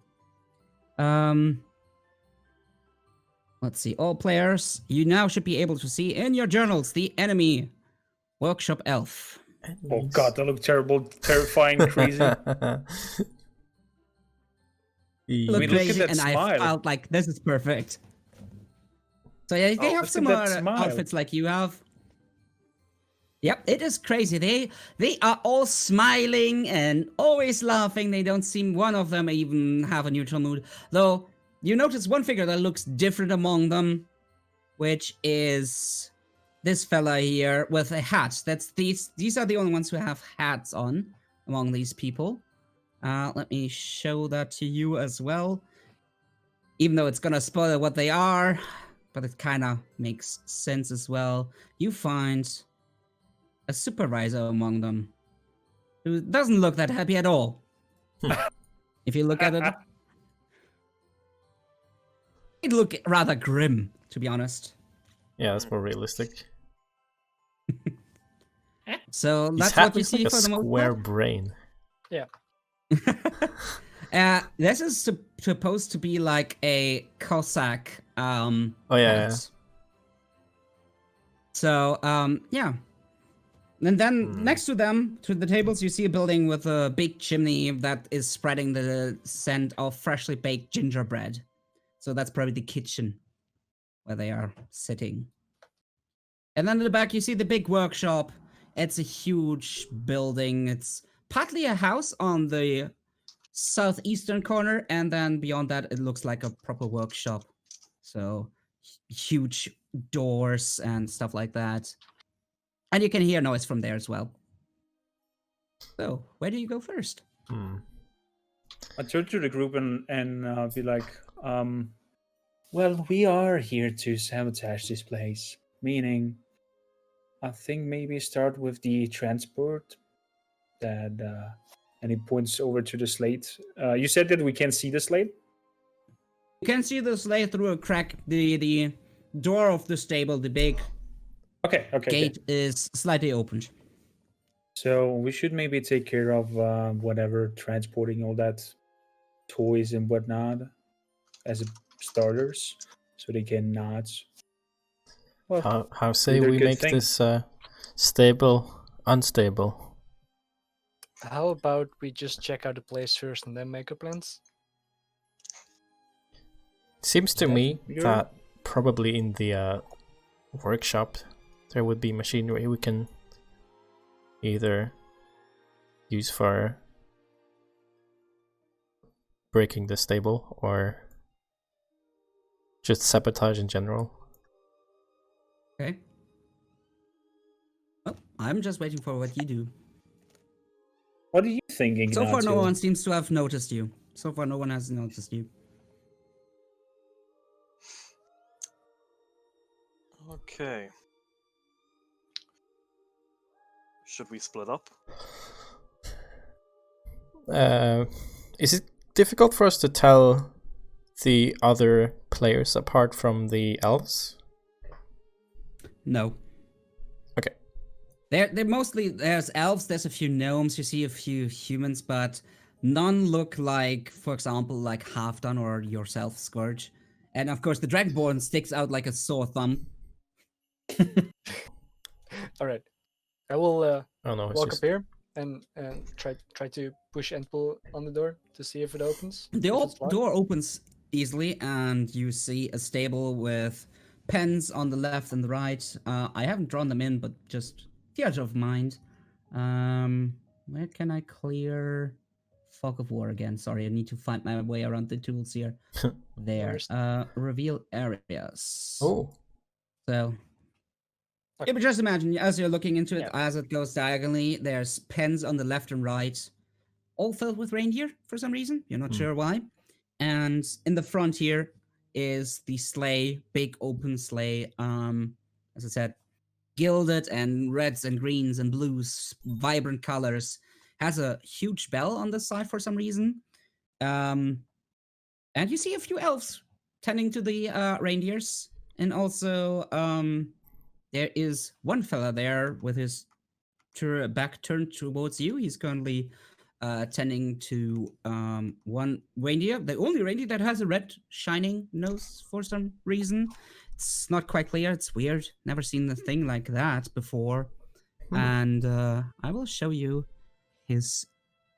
Let's see. All players, you now should be able to see in your journals the enemy workshop elf.
Oh god, that looked terrible, terrifying, crazy.
Look
mean, look at
crazy,
that
and I
smile.
felt like this is perfect. So yeah, they have
look at
some
that smile.
outfits like you have. Yep, it is crazy. They are all smiling and always laughing. They don't seem one of them even have a neutral mood. Though you notice one figure that looks different among them, which is this fella here with a hat. That's these are the only ones who have hats on among these people. Let me show that to you as well. Even though it's gonna spoil what they are, but it kind of makes sense as well. You find a supervisor among them who doesn't look that happy at all. If you look at it, it look rather grim, to be honest.
Yeah, that's more realistic.
So
His
that's
hat
what you
looks
see
like a
for the most
square
part.
brain.
Yeah.
This is supposed to be like a Cossack.
Oh yeah.
hat. So yeah. And then next to them, to the tables, you see a building with a big chimney that is spreading the scent of freshly baked gingerbread. So that's probably the kitchen where they are sitting. And then in the back, you see the big workshop. It's a huge building. It's partly a house on the southeastern corner, and then beyond that, it looks like a proper workshop. So huge doors and stuff like that. And you can hear noise from there as well. So, where do you go first?
I turn to the group and be like, well, we are here to sabotage this place. Meaning, I think maybe start with the transport. And he points over to the slate. You said that we can see the slate?
You can see the sleigh through a crack. The door of the stable, the big
Okay.
gate is slightly opened.
So we should maybe take care of whatever, transporting all that toys and whatnot as starters, so they cannot. Well,
How say
they're
we
good
make
things.
this stable unstable?
How about we just check out the place first and then make our plans?
Seems to
That
me
your-
that probably in the workshop there would be machinery we can either use for breaking the stable or just sabotage in general.
Okay. Well, I'm just waiting for what you do.
What do you think, Ignacio?
So far, no one seems to have noticed you. So far, no one has noticed you.
Okay. Should we split up?
Is it difficult for us to tell the other players apart from the elves?
No.
Okay.
They're mostly, there's elves, there's a few gnomes, you see a few humans, but none look like, for example, like Halfdan or yourself, Scourge. And of course, the Dragonborn sticks out like a sore thumb.
All right. I will
Oh no, it's
walk
just
up here and try to push and pull on the door to see if it opens.
The
if it's locked.
door opens easily, and you see a stable with pens on the left and the right. I haven't drawn them in, but just theater of mind. Where can I clear Fog of War again? Sorry, I need to find my way around the tools here. There.
Where's-
Reveal areas.
Oh.
So.
Okay.
Yeah, but just imagine, as you're looking into it,
Yeah.
as it goes diagonally, there's pens on the left and right, all filled with reindeer for some reason. You're not sure why. And in the front here is the sleigh, big open sleigh. As I said, gilded and reds and greens and blues, vibrant colors. Has a huge bell on the side for some reason. And you see a few elves tending to the reindeers, and also there is one fella there with his back turned towards you. He's currently tending to one reindeer, the only reindeer that has a red shining nose for some reason. It's not quite clear. It's weird. Never seen a thing like that before. And I will show you his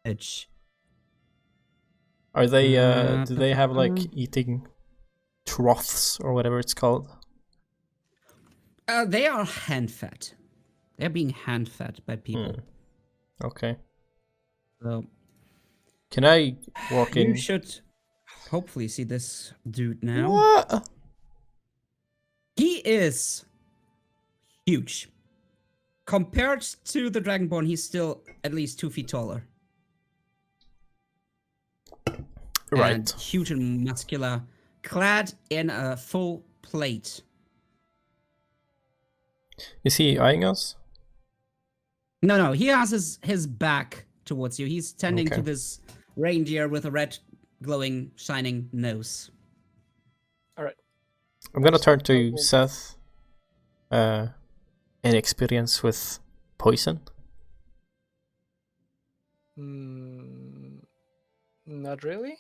edge.
Are they? Do they have like eating troughs or whatever it's called?
They are hand-fed. They're being hand-fed by people.
Okay.
So
Can I walk in?
you should hopefully see this dude now.
What?
He is huge. Compared to the Dragonborn, he's still at least 2 feet taller.
Right.
And huge and muscular, clad in a full plate.
Is he eyeing us?
No, he has his back towards you. He's tending to
Okay.
this reindeer with a red, glowing, shining nose.
I'm gonna turn to Zerth. Any experience with poison?
Not really.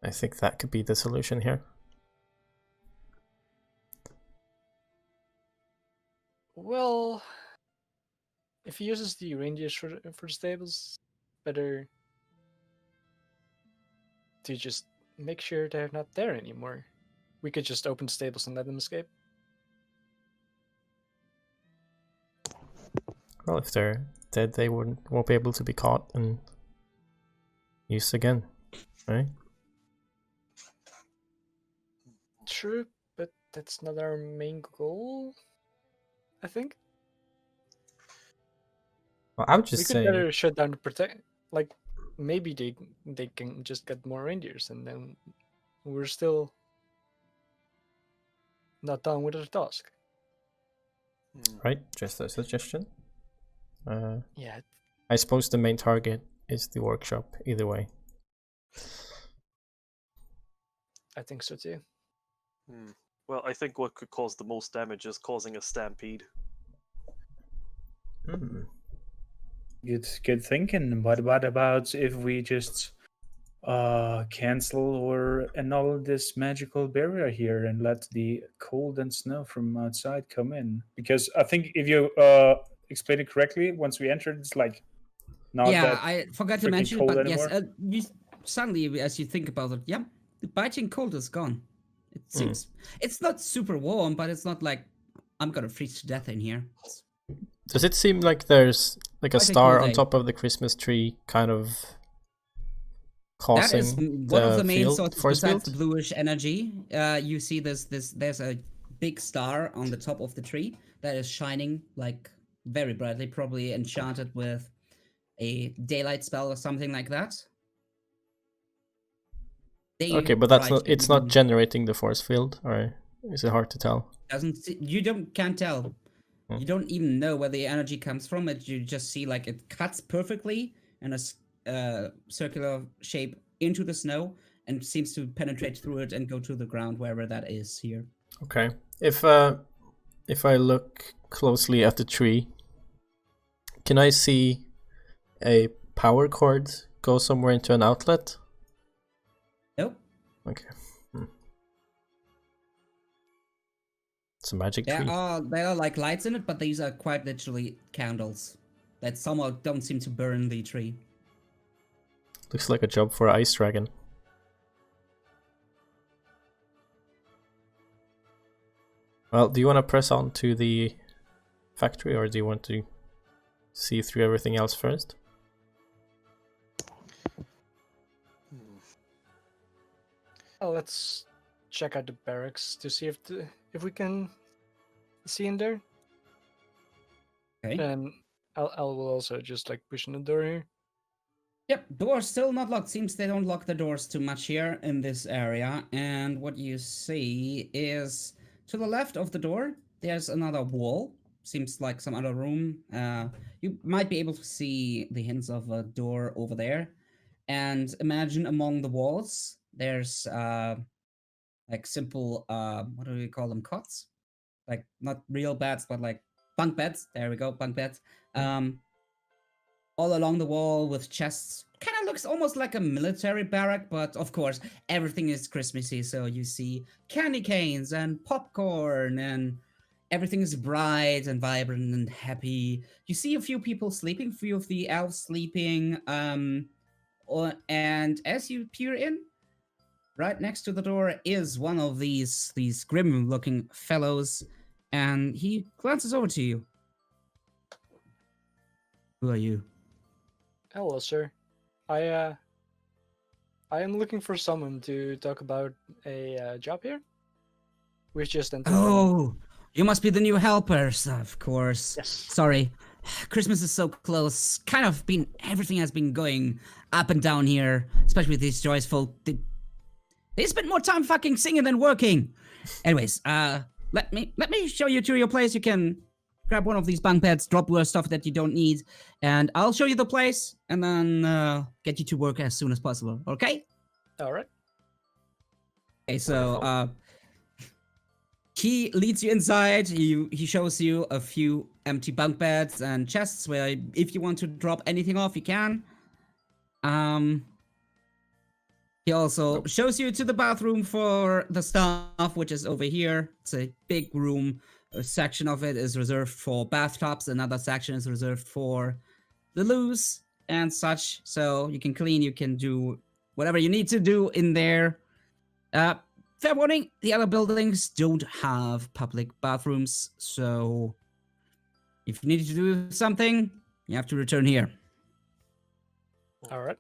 I think that could be the solution here.
Well, if he uses the reindeers for the stables, better to just make sure they're not there anymore. We could just open the stables and let them escape.
Well, if they're dead, they won't be able to be caught and used again, right?
True, but that's not our main goal, I think.
Well, I would
We
just
could
say
better shut down the protect. Like, maybe they can just get more reindeers, and then we're still not done with the task.
right. Just a suggestion.
Yeah,
I suppose the main target is the workshop. Either way.
I think so too.
Well, I think what could cause the most damage is causing a stampede.
Good thinking. But what about if we just cancel or annul this magical barrier here and let the cold and snow from outside come in? Because I think if you explain it correctly, once we entered, it's like not
yeah,
that
I forgot to
freaking
mention,
cold
but
anymore.
yes, you, suddenly as you think about it, yeah, the biting cold is gone. It seems it's not super warm, but it's not like I'm gonna freeze to death in here.
Does it seem like there's like a
Quite a
star
cool
on
day.
top of the Christmas tree, kind of
That is
causing
one of the main
field,
sources
force
besides
field?
the bluish energy. You see there's a big star on the top of the tree that is shining like very brightly, probably enchanted with a daylight spell or something like that.
Okay, but that's
Daybright
not. It's not
even
generating the force field, or is it hard to tell?
can't tell.
Hmm.
You don't even know where the energy comes from. It you just see like it cuts perfectly in a circular shape into the snow and seems to penetrate through it and go to the ground wherever that is here.
Okay. If I look closely at the tree, can I see a power cord go somewhere into an outlet?
Nope.
Okay. It's a magic
There
tree.
are like lights in it, but these are quite literally candles that somehow don't seem to burn the tree.
Looks like a job for an ice dragon. Well, do you want to press on to the factory, or do you want to see through everything else first?
Well, let's check out the barracks to see if we can see in there.
Okay.
And I'll will also just like push on the door here.
Yep, door's still not locked. Seems they don't lock the doors too much here in this area. And what you see is to the left of the door, there's another wall. Seems like some other room. You might be able to see the hints of a door over there. And imagine among the walls, there's like simple, what do we call them, cots? Like not real beds, but like bunk beds. There we go, bunk beds. all along the wall with chests. Kind of looks almost like a military barrack, but of course, everything is Christmassy. So you see candy canes and popcorn, and everything is bright and vibrant and happy. You see a few people sleeping, few of the elves sleeping. And as you peer in, right next to the door is one of these grim-looking fellows, and he glances over to you. Who are you?
Hello, sir. I am looking for someone to talk about a job here. We just entered.
Oh, you must be the new helpers, of course.
Yes.
Sorry, Christmas is so close. Kind of everything has been going up and down here, especially with these joyful. They spend more time fucking singing than working. Anyways, let me show you to your place. You can grab one of these bunk beds, drop your stuff that you don't need, and I'll show you the place, and then get you to work as soon as possible. Okay?
All right.
Okay. So, he leads you inside. He shows you a few empty bunk beds and chests where, if you want to drop anything off, you can. He also shows you to the bathroom for the staff, which is over here. It's a big room. A section of it is reserved for bathtubs. Another section is reserved for the loos and such. So you can clean, you can do whatever you need to do in there. Fair warning, the other buildings don't have public bathrooms. So if you need to do something, you have to return here.
All right.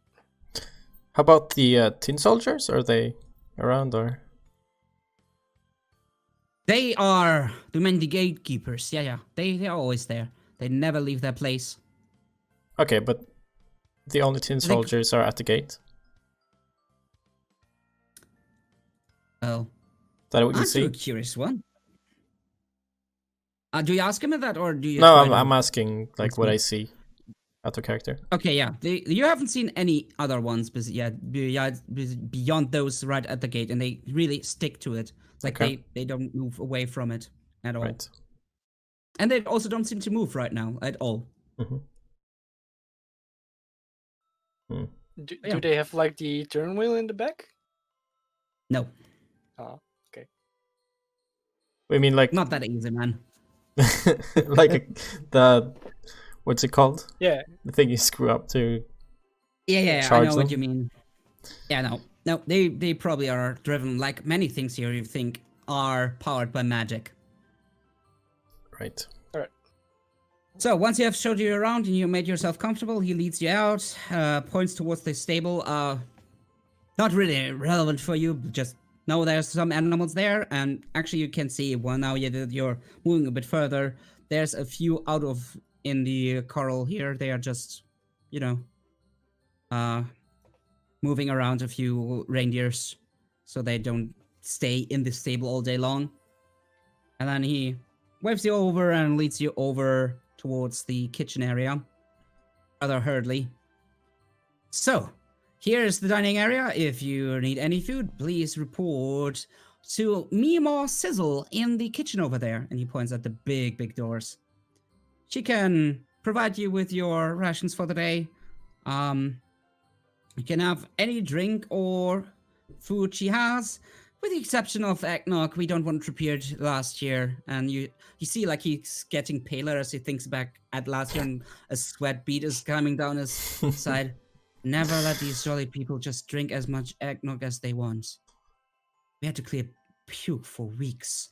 How about the tin soldiers? Are they around or?
They are the gatekeepers. Yeah. They're always there. They never leave their place.
Okay, but the only tin soldiers are at the gate.
Oh.
That what you
Aren't you
see?
a curious one? Do you ask him that, or do you?
No,
try to-
I'm asking like what I see out of character.
Okay, yeah. You haven't seen any other ones, beyond those right at the gate, and they really stick to it. Like
Okay.
they don't move away from it at all.
Right.
And they also don't seem to move right now at all.
Do
Yeah.
they have like the turn wheel in the back?
No,
I mean, like
not that easy, man.
like the what's it called?
Yeah.
The thing you screw up to.
Yeah, I
charge
know
them?
what you mean. Yeah, no, they probably are driven, like many things here you think are powered by magic.
Right.
So once you have showed you around and you made yourself comfortable, he leads you out, points towards the stable. Not really relevant for you, just know there's some animals there, and actually you can see, well, now that you're moving a bit further, there's a few out of in the corral here. They are just, moving around, a few reindeers, so they don't stay in the stable all day long. And then he waves you over and leads you over towards the kitchen area, rather hurriedly. So, here's the dining area. If you need any food, please report to Mima Sizzle in the kitchen over there. And he points at the big doors. She can provide you with your rations for the day. You can have any drink or food she has, with the exception of eggnog. We don't want prepared last year. And you see, like, he's getting paler as he thinks back at last year, and a sweat bead is coming down his side. Never let these jolly people just drink as much eggnog as they want. We had to clear puke for weeks.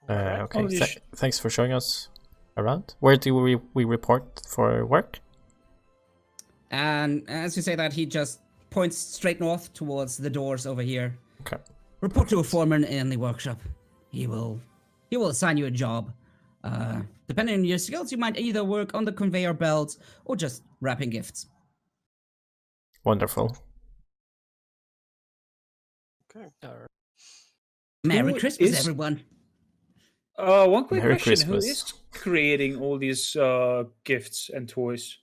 Okay.
Holy
Thanks for showing us around. Where do we report for work?
And as you say that, he just points straight north towards the doors over here.
Okay.
Report to a foreman in the workshop. He will assign you a job. Depending on your skills, you might either work on the conveyor belt or just wrapping gifts.
Wonderful.
Okay.
Merry
Who
Christmas,
is-
everyone.
One quick
Merry
question:
Christmas.
Who is creating all these gifts and toys?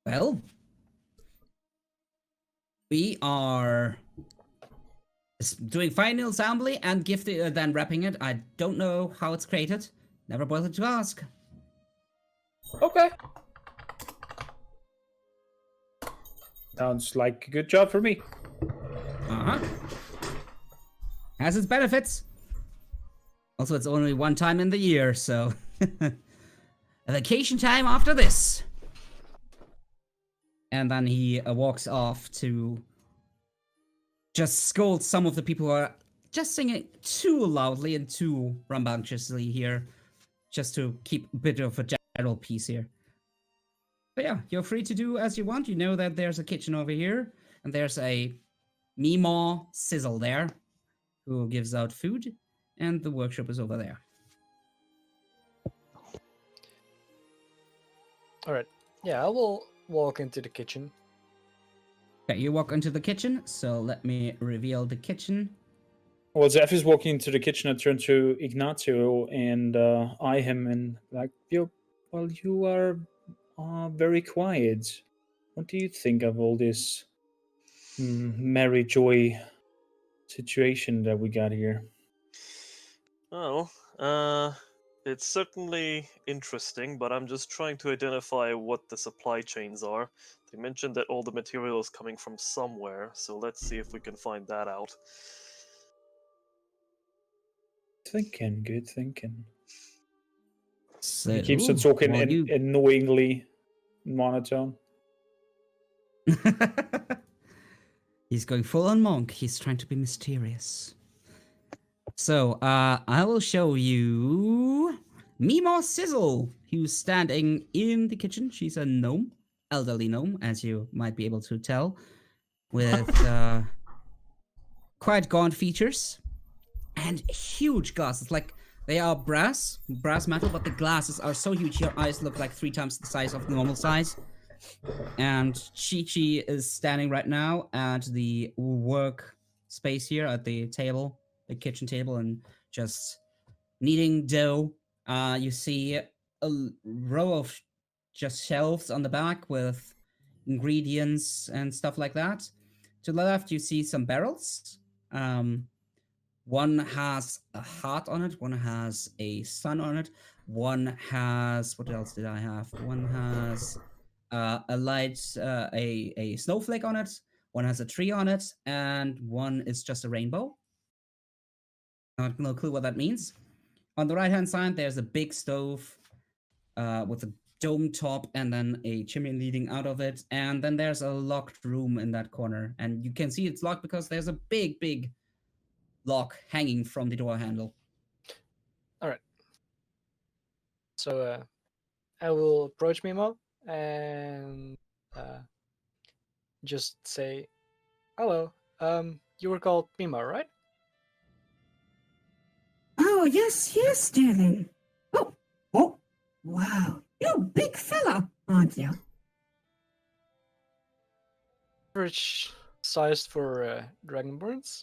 Well, we are It's doing final assembly and then wrapping it. I don't know how it's created. Never bothered to ask.
Okay. Sounds like a good job for me.
Uh-huh. Has its benefits. Also, it's only one time in the year, so... a vacation time after this. And then he walks off to just scold some of the people who are just singing too loudly and too rambunctiously here, just to keep a bit of a general peace here. But yeah, you're free to do as you want. You know that there's a kitchen over here, and there's a Meemaw Sizzle there, who gives out food, and the workshop is over there.
Alright. Yeah, I will walk into the kitchen.
Okay, you walk into the kitchen, so let me reveal the kitchen.
Well, Zeph is walking into the kitchen. I turn to Ignacio and eye him and like, you are very quiet. What do you think of all this merry joy situation that we got here?
Oh, it's certainly interesting, but I'm just trying to identify what the supply chains are. They mentioned that all the material is coming from somewhere, so let's see if we can find that out.
Thinking, good thinking.
So,
He keeps on talking annoyingly monotone.
He's going full on monk. He's trying to be mysterious. So, I will show you Meemaw Sizzle, who's standing in the kitchen. She's a gnome, elderly gnome, as you might be able to tell, with quite gaunt features and huge glasses. Like, they are brass metal, but the glasses are so huge. Your eyes look like 3 times the size of normal size. And Chi-Chi is standing right now at the work space here at the table, the kitchen table, and just kneading dough. You see a row of just shelves on the back with ingredients and stuff like that. To the left, you see some barrels. One has a heart on it. One has a sun on it. One has, what else did I have? One has a light, a snowflake on it. One has a tree on it, and one is just a rainbow. No clue what that means. On the right-hand side, there's a big stove with a dome top and then a chimney leading out of it. And then there's a locked room in that corner. And you can see it's locked because there's a big lock hanging from the door handle.
Alright. So, I will approach Meemaw and just say, hello, you were called Meemaw, right?
Oh, yes, darling. Oh, wow. You're a big fella, aren't you?
Average sized for Dragonborns.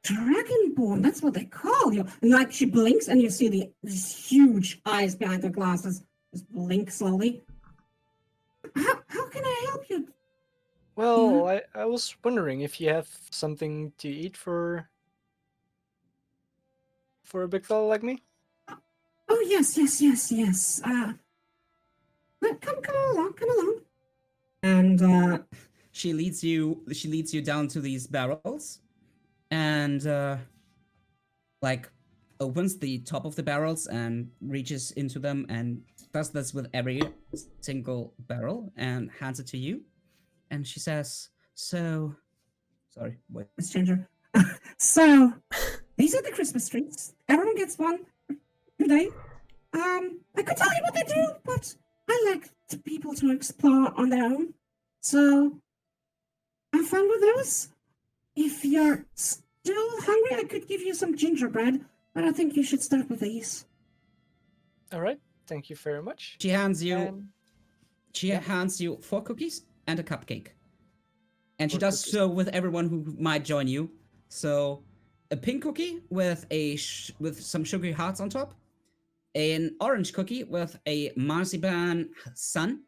Dragonborn, that's what they call you. And like she blinks and you see these huge eyes behind the glasses just blink slowly. How can I help you?
Well, I was wondering if you have something to eat for a big fella like me.
Oh, yes. Well, come along. And
She leads you down to these barrels, and like opens the top of the barrels and reaches into them and does this with every single barrel and hands it to you. And she says, "So, sorry, wait."
Miss Ginger. So, these are the Christmas trees. Everyone gets one today. I could tell you what they do, but I like the people to explore on their own. So, have fun with those. If you're still hungry, I could give you some gingerbread, but I think you should start with these.
All right, thank you very much.
She hands you.
And-
She hands you 4 cookies and a cupcake. And she
4
does
cookies.
so with everyone who might join you. So, a pink cookie with with some sugary hearts on top, an orange cookie with a marzipan sun,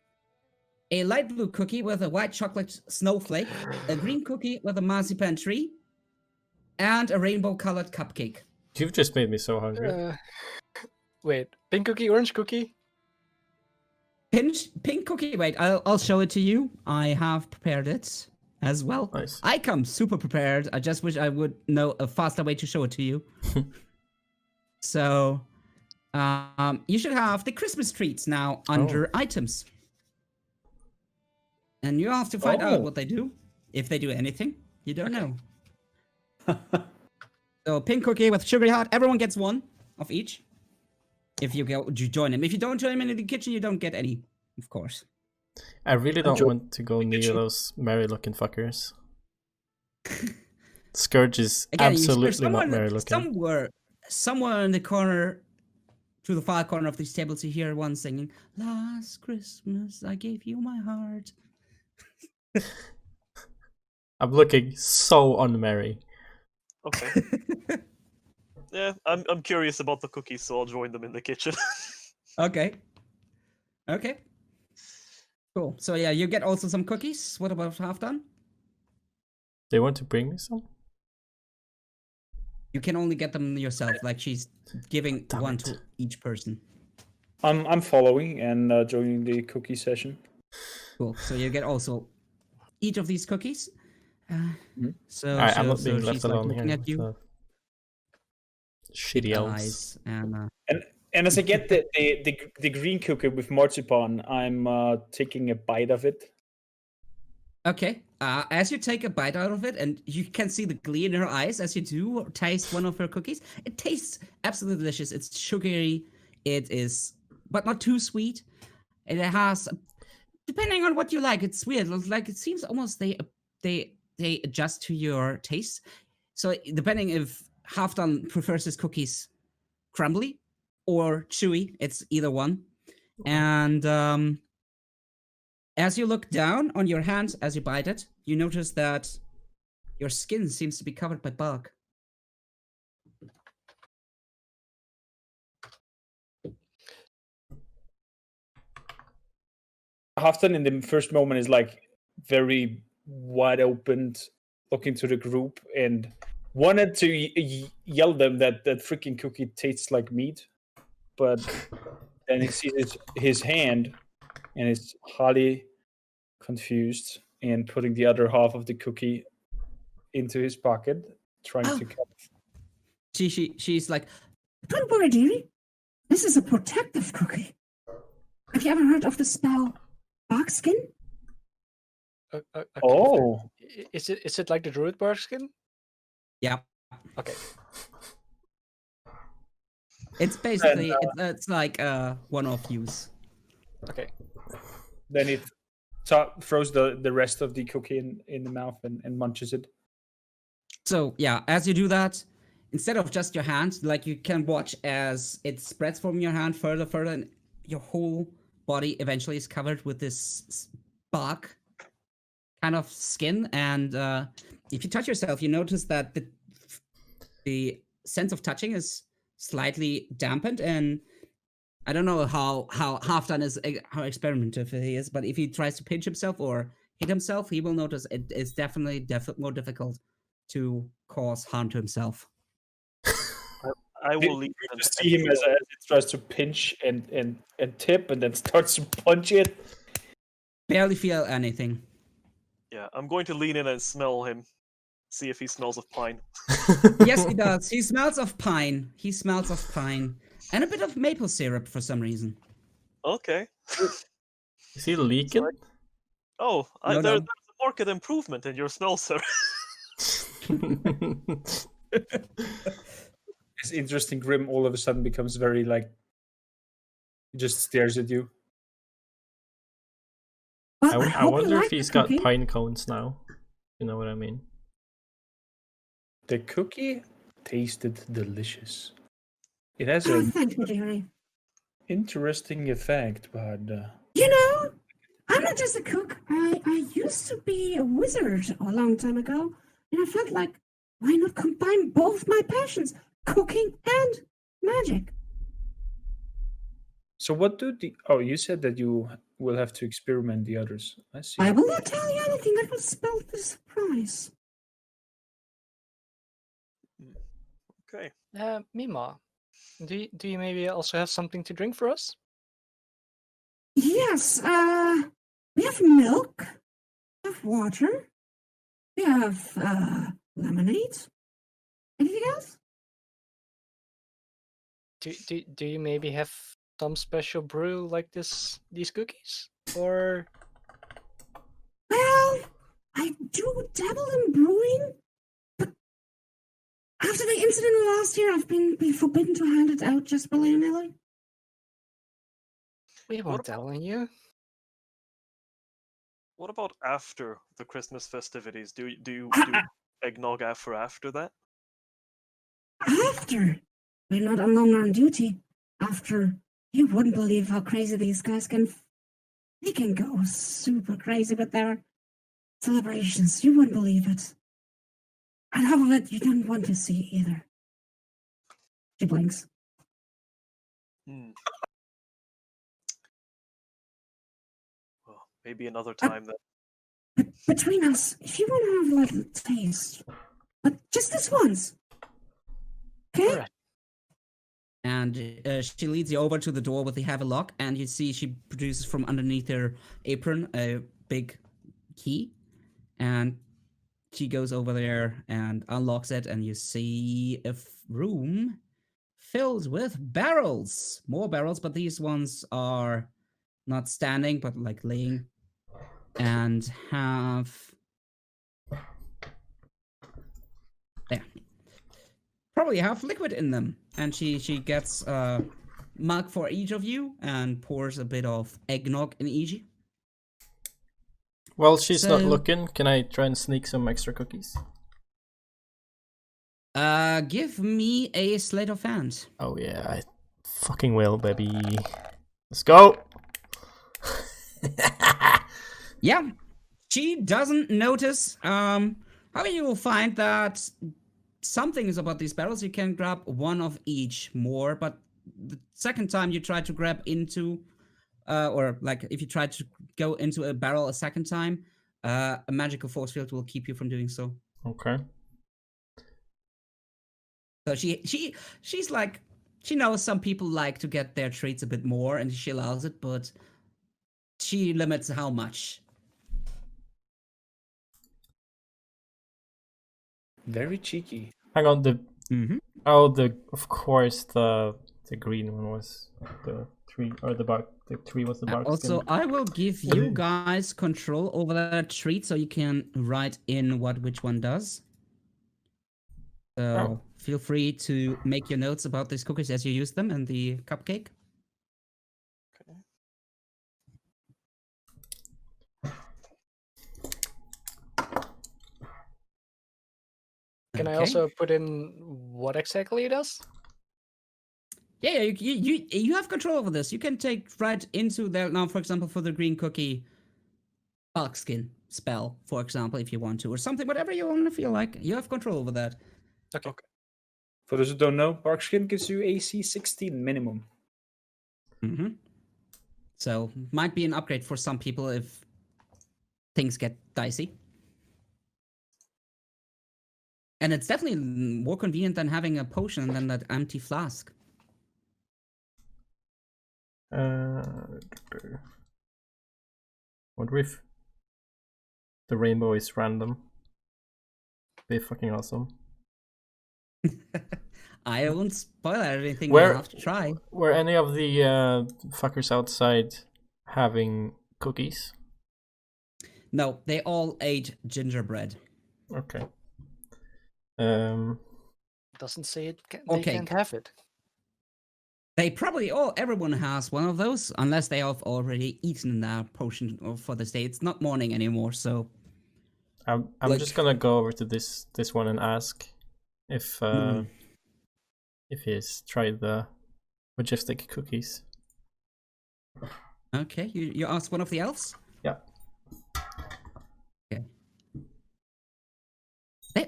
a light blue cookie with a white chocolate snowflake, a green cookie with a marzipan tree, and a rainbow-colored cupcake.
You've just made me so hungry.
Wait, pink cookie, orange cookie?
Pink cookie. Wait, I'll show it to you. I have prepared it as well.
Nice.
I come super prepared. I just wish I would know a faster way to show it to you. So, you should have the Christmas treats now under items. And you have to find out what they do. If they do anything, you don't know. So, pink cookie with sugary heart. Everyone gets one of each. If you join him. If you don't join him in the kitchen, you don't get any, of course.
I really don't want to go near those merry-looking fuckers. Scourge is
Again,
absolutely not merry-looking.
Somewhere in the corner, to the far corner of this table, to hear one singing, "Last Christmas I gave you my heart."
I'm looking so unmerry.
Okay. Yeah, I'm curious about the cookies, so I'll join them in the kitchen.
Okay. Cool. So yeah, you get also some cookies. What about Halfdan?
They want to bring me some?
You can only get them yourself. Like she's giving
Damn
one
it.
to each person.
I'm following and joining the cookie session.
Cool. So you get also each of these cookies. So
I'm not being
she's
left
like
alone
looking
here.
at you.
Shitty elves.
Eyes and
And as I get the green cookie with marzipan, I'm taking a bite of it.
okay. As you take a bite out of it, and you can see the glee in her eyes as you do taste one of her cookies. It tastes absolutely delicious. It's sugary. It is, but not too sweet. And it has, depending on what you like, it's weird. Like it seems almost they adjust to your taste. So depending if Halfdan prefers his cookies crumbly or chewy, it's either one. And as you look down on your hand as you bite it, you notice that your skin seems to be covered by bark.
Halfdan in the first moment is like very wide open, looking to the group, and wanted to yell them that that freaking cookie tastes like meat, but then he sees his hand and is highly confused and putting the other half of the cookie into his pocket, trying to cut.
She's like,
Don't worry, dearie. This is a protective cookie. Have you ever heard of the spell barkskin?
Oh,
Is it like the druid bark skin?
yeah.
Okay.
It's basically it's like one-off use.
Okay.
then it throws the rest of the cookie in the mouth and munches it.
So yeah, as you do that, instead of just your hand, like you can watch as it spreads from your hand further, and your whole body eventually is covered with this bark kind of skin. And if you touch yourself, you notice that the sense of touching is slightly dampened. And I don't know how Halfdan is, how experimentative he is, but if he tries to pinch himself or hit himself, he will notice it is definitely more difficult to cause harm to himself.
I will leave
You
them.
just see him as it tries to pinch and tip, and then starts to punch it.
Barely feel anything.
Yeah, I'm going to lean in and smell him. See if he smells of pine.
Yes, he does. He smells of pine. And a bit of maple syrup for some reason.
Okay.
Is he leaking?
Oh,
No,
there's
no.
a marked improvement in your smell, sir.
This interesting Grim all of a sudden becomes very like, he just stares at you.
Well,
I
hope you
wonder
like
if he's
the
got
cookie.
pine cones now. You know what I mean?
The cookie tasted delicious. It has
Oh,
an
thank you, dearie.
interesting effect, but
You know, I'm not just a cook. I used to be a wizard a long time ago, and I felt like, why not combine both my passions, cooking and magic?
so what do the? Oh, you said that you will have to experiment the others. I see.
I will not tell you anything that will spell the surprise.
Okay.
Mima, do you maybe also have something to drink for us?
Yes, we have milk, we have water, we have lemonade. Anything else?
Do you maybe have some special brew like these cookies? Or
Well, I do dabble in brewing, but after the incident last year, I've been forbidden to hand it out just willy-nilly.
we won't tell on you.
What about after the Christmas festivities? Do you do
Ah,
eggnog after that?
After we're not no longer on duty. After, you wouldn't believe how crazy these guys can. They can go super crazy with their celebrations. You wouldn't believe it. And half of it you don't want to see either. She blinks.
Hmm. Well, maybe another time then.
But between us, if you want to have a little taste, but just this once, okay?
Alright.
And she leads you over to the door with the heavy lock, and you see she produces from underneath her apron a big key, and she goes over there and unlocks it, and you see a room filled with barrels. More barrels, but these ones are not standing, but like laying, and have... there. Probably have liquid in them. And she gets a mug for each of you and pours a bit of eggnog in each.
Well, she's not
So-
looking. Can I try and sneak some extra cookies?
Give me a sleight of hand.
Oh yeah, I fucking will, baby. Let's go.
Yeah, she doesn't notice. However, you will find that something is about these barrels. You can grab one of each more, but the second time you try to grab into, or like if you try to go into a barrel a second time, a magical force field will keep you from doing so.
Okay.
So she's like, she knows some people like to get their treats a bit more, and she allows it, but she limits how much.
Very cheeky.
Hang on.
Mm-hmm.
Of course the green one was the tree, or the bark. The tree was the bark.
Also, I will give you guys control over that treat, so you can write in which one does. So feel free to make your notes about these cookies as you use them and the cupcake.
Can I
Okay.
also put in what exactly it does?
Yeah, you have control over this. You can take right into there now. For example, for the green cookie, bulk skin spell, for example, if you want to, or something, whatever you want to feel like. You have control over that.
Okay.
For those who don't know, Bark Skin gives you AC 16 minimum.
Mm-hmm. So might be an upgrade for some people if things get dicey. And it's definitely more convenient than having a potion than that empty flask.
Wonder if the rainbow is random. Be fucking awesome.
I won't spoil anything.
Where-
We'll have to try.
Were any of the fuckers outside having cookies?
No, they all ate gingerbread.
Okay.
Doesn't say it. They
Okay.
can't have it.
They probably everyone has one of those, unless they have already eaten their potion for this day. It's not morning anymore, so
I'm
Like-
just gonna go over to this one and ask if he's tried the majestic cookies.
okay. You ask one of the elves.
Yeah.
Okay.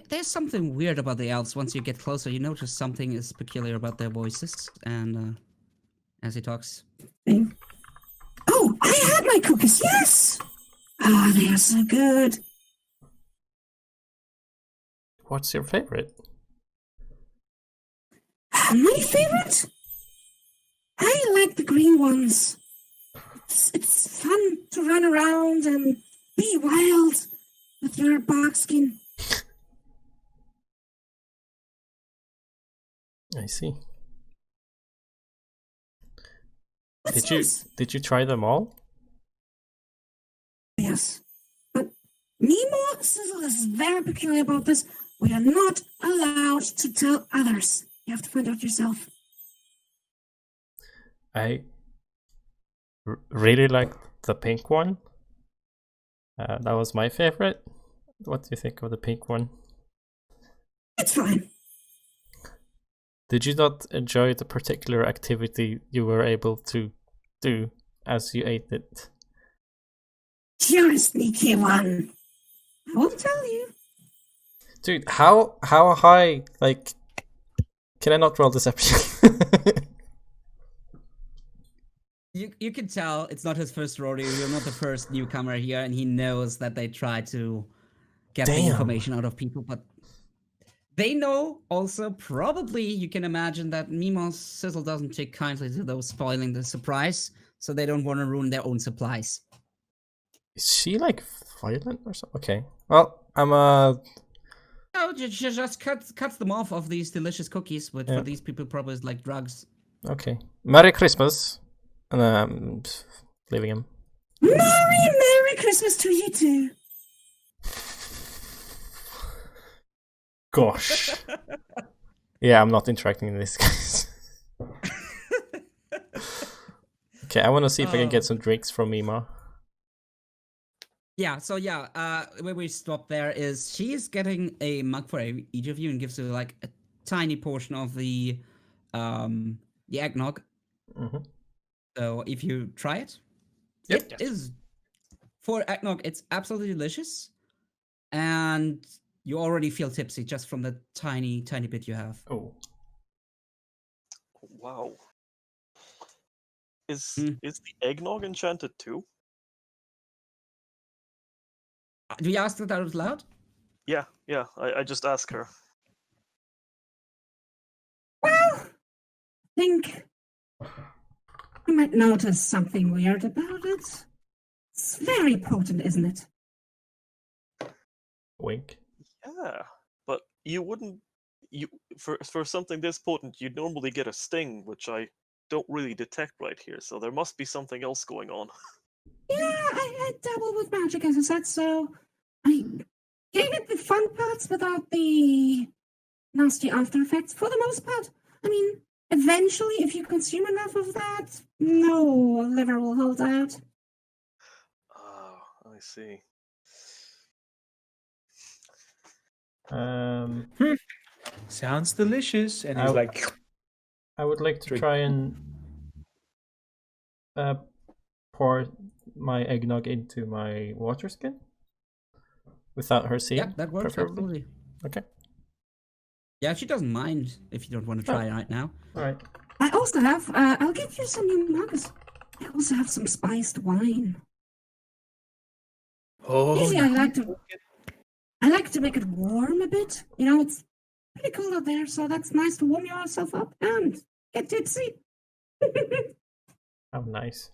There's something weird about the elves. Once you get closer, you notice something is peculiar about their voices, and as he talks.
Oh, I had my cookies, yes! Ah, they are so good.
What's your favorite?
My favorite? I like the green ones. It's fun to run around and be wild with your barkskin.
I see.
What's yours?
Did you try them all?
Yes. But Mimo Sizzle is very peculiar about this. We are not allowed to tell others. You have to find out yourself.
I really like the pink one. That was my favorite. What do you think of the pink one?
It's fine.
Did you not enjoy the particular activity you were able to do as you ate it?
You're a sneaky one. I won't tell you.
Dude, how high? Like, can I not roll this episode?
You can tell it's not his first rodeo. You're not the first newcomer here, and he knows that they try to get the information out of people, but they know also probably you can imagine that Mimo's Sizzle doesn't take kindly to those spoiling the surprise, so they don't want to ruin their own supplies.
Is she like violent or something? Okay. Well, I'm
No, just cuts them off of these delicious cookies, which for these people probably is like drugs.
okay. Merry Christmas. And I'm leaving him.
Merry Christmas to you too.
Gosh. Yeah, I'm not interacting in this, guys. Okay, I want to see if I can get some drinks from Mima.
Yeah, so where we stop there is she's getting a mug for each of you and gives you like a tiny portion of the eggnog.
Mm-hmm.
So if you try it, it is for eggnog. It's absolutely delicious, and you already feel tipsy just from the tiny bit you have.
Oh,
Wow. Is the eggnog enchanted too?
Do you ask that out loud?
Yeah. I just asked her.
Well, I think you might notice something weird about it. It's very potent, isn't it?
wink.
Yeah, but you wouldn't. For something this potent, you'd normally get a sting, which I don't really detect right here. So there must be something else going on.
Yeah, I dabble with magic, as I said, so I gave it the fun parts without the nasty after effects for the most part. I mean, eventually, if you consume enough of that, no liver will hold out.
Oh, I see.
Sounds delicious. And he's
Ow.
like,
I would like to
Drink.
try and pour my eggnog into my water skin without her seeing.
Yeah, that works
preferably.
absolutely.
Okay.
Yeah, she doesn't mind if you don't want to try it right now.
All right.
I also have, I'll give you some new mugs. I also have some spiced wine.
oh,
Usually I like to make it warm a bit. You know, it's pretty cold out there, so that's nice to warm yourself up and get tipsy.
Oh, nice.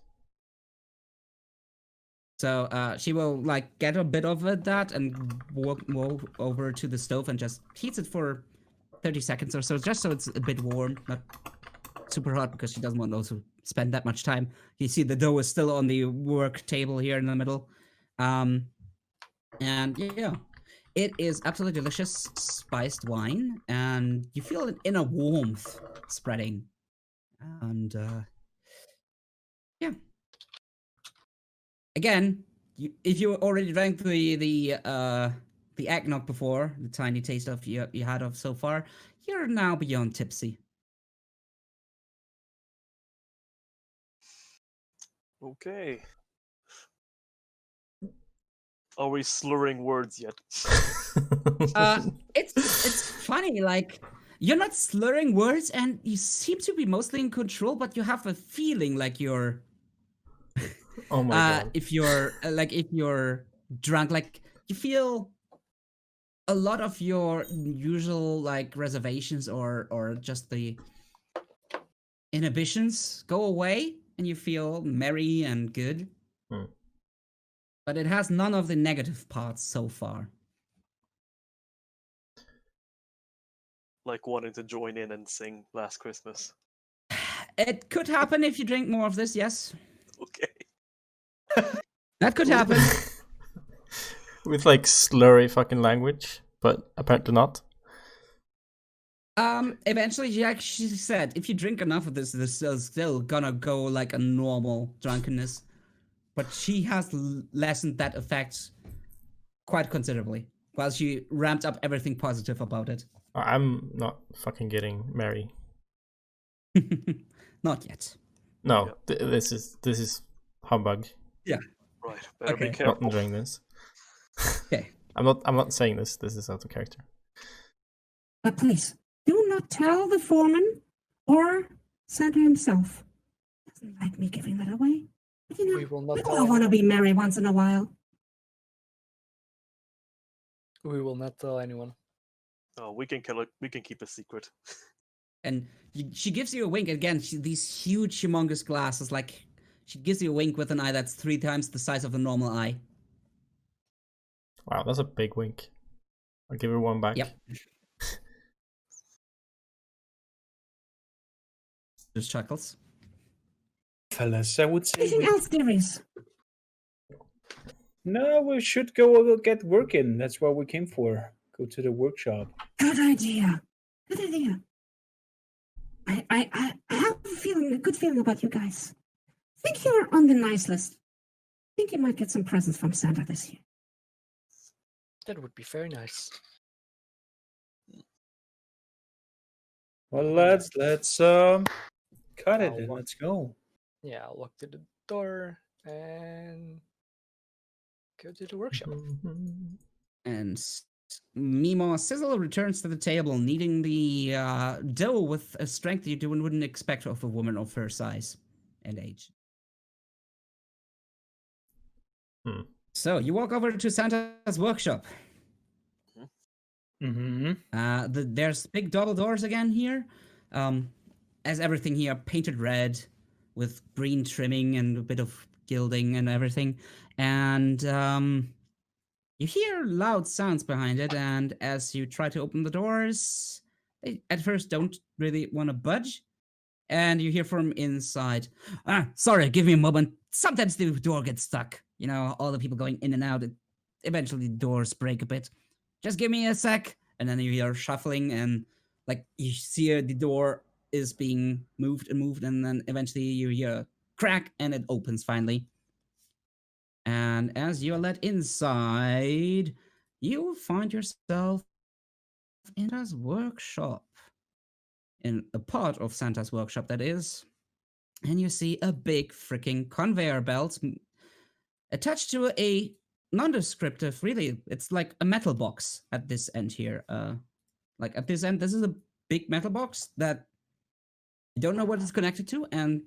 So she will like get a bit of that and walk over to the stove and just heats it for 30 seconds or so, just so it's a bit warm, not super hot, because she doesn't want to also spend that much time. You see the dough is still on the work table here in the middle. And yeah, it is absolutely delicious spiced wine, and you feel an inner warmth spreading. And yeah. Again, if you already drank the eggnog before, the tiny taste of you had of so far, you're now beyond tipsy.
Okay. Are we slurring words yet?
It's funny, like you're not slurring words, and you seem to be mostly in control, but you have a feeling like you're.
Oh my god.
If you're if you're drunk, like you feel a lot of your usual like reservations or just the inhibitions go away and you feel merry and good. But it has none of the negative parts so far.
Like wanting to join in and sing Last Christmas.
It could happen if you drink more of this, yes.
Okay.
That could happen.
With like slurry fucking language, but apparently not.
Eventually, she said, if you drink enough of this is still gonna go like a normal drunkenness. But she has lessened that effect quite considerably, while she ramped up everything positive about it.
I'm not fucking getting merry.
Not yet.
No, this is humbug.
Yeah.
Right. Better be
Okay.
careful.
Not enjoying this.
Okay.
I'm not saying this. This is out of character.
But please, do not tell the foreman or Santa himself. Doesn't like me giving that away. But you know,
We will not
we
tell
all want to be merry once in a while.
We will not tell anyone.
Oh, we can kill it. We can keep a secret.
And she gives you a wink again. These huge, humongous glasses, like she gives you a wink with an eye that's 3 times the size of a normal eye.
Wow, that's a big wink. I'll give her one back.
Yep. Just chuckles.
Fellas, I would say
Anything else, dearies?
no, we should go get working. That's what we came for. Go to the workshop.
Good idea. Good idea. I have a good feeling about you guys. Think you're on the nice list. Think you might get some presents from Santa this year.
That would be very nice.
Well, let's cut it and let's go.
Yeah, I'll walk to the door and go to the workshop.
And Mimo Sizzle returns to the table, kneading the dough with a strength you wouldn't expect of a woman of her size and age. So you walk over to Santa's workshop.
Mm-hmm.
There's big double doors again here. As everything here painted red with green trimming and a bit of gilding and everything. And you hear loud sounds behind it, and as you try to open the doors, they at first don't really want to budge. And you hear from inside, sorry, give me a moment. Sometimes the door gets stuck. You know, all the people going in and out, eventually the doors break a bit. Just give me a sec. And then you hear shuffling, and like you see the door is being moved, and then eventually you hear a crack, and it opens finally. And as you're let inside, you find yourself in Santa's workshop. In a part of Santa's workshop, that is. And you see a big freaking conveyor belt attached to a non-descriptive, really, it's like a metal box at this end here. Like at this end, this is a big metal box that you don't know what it's connected to, and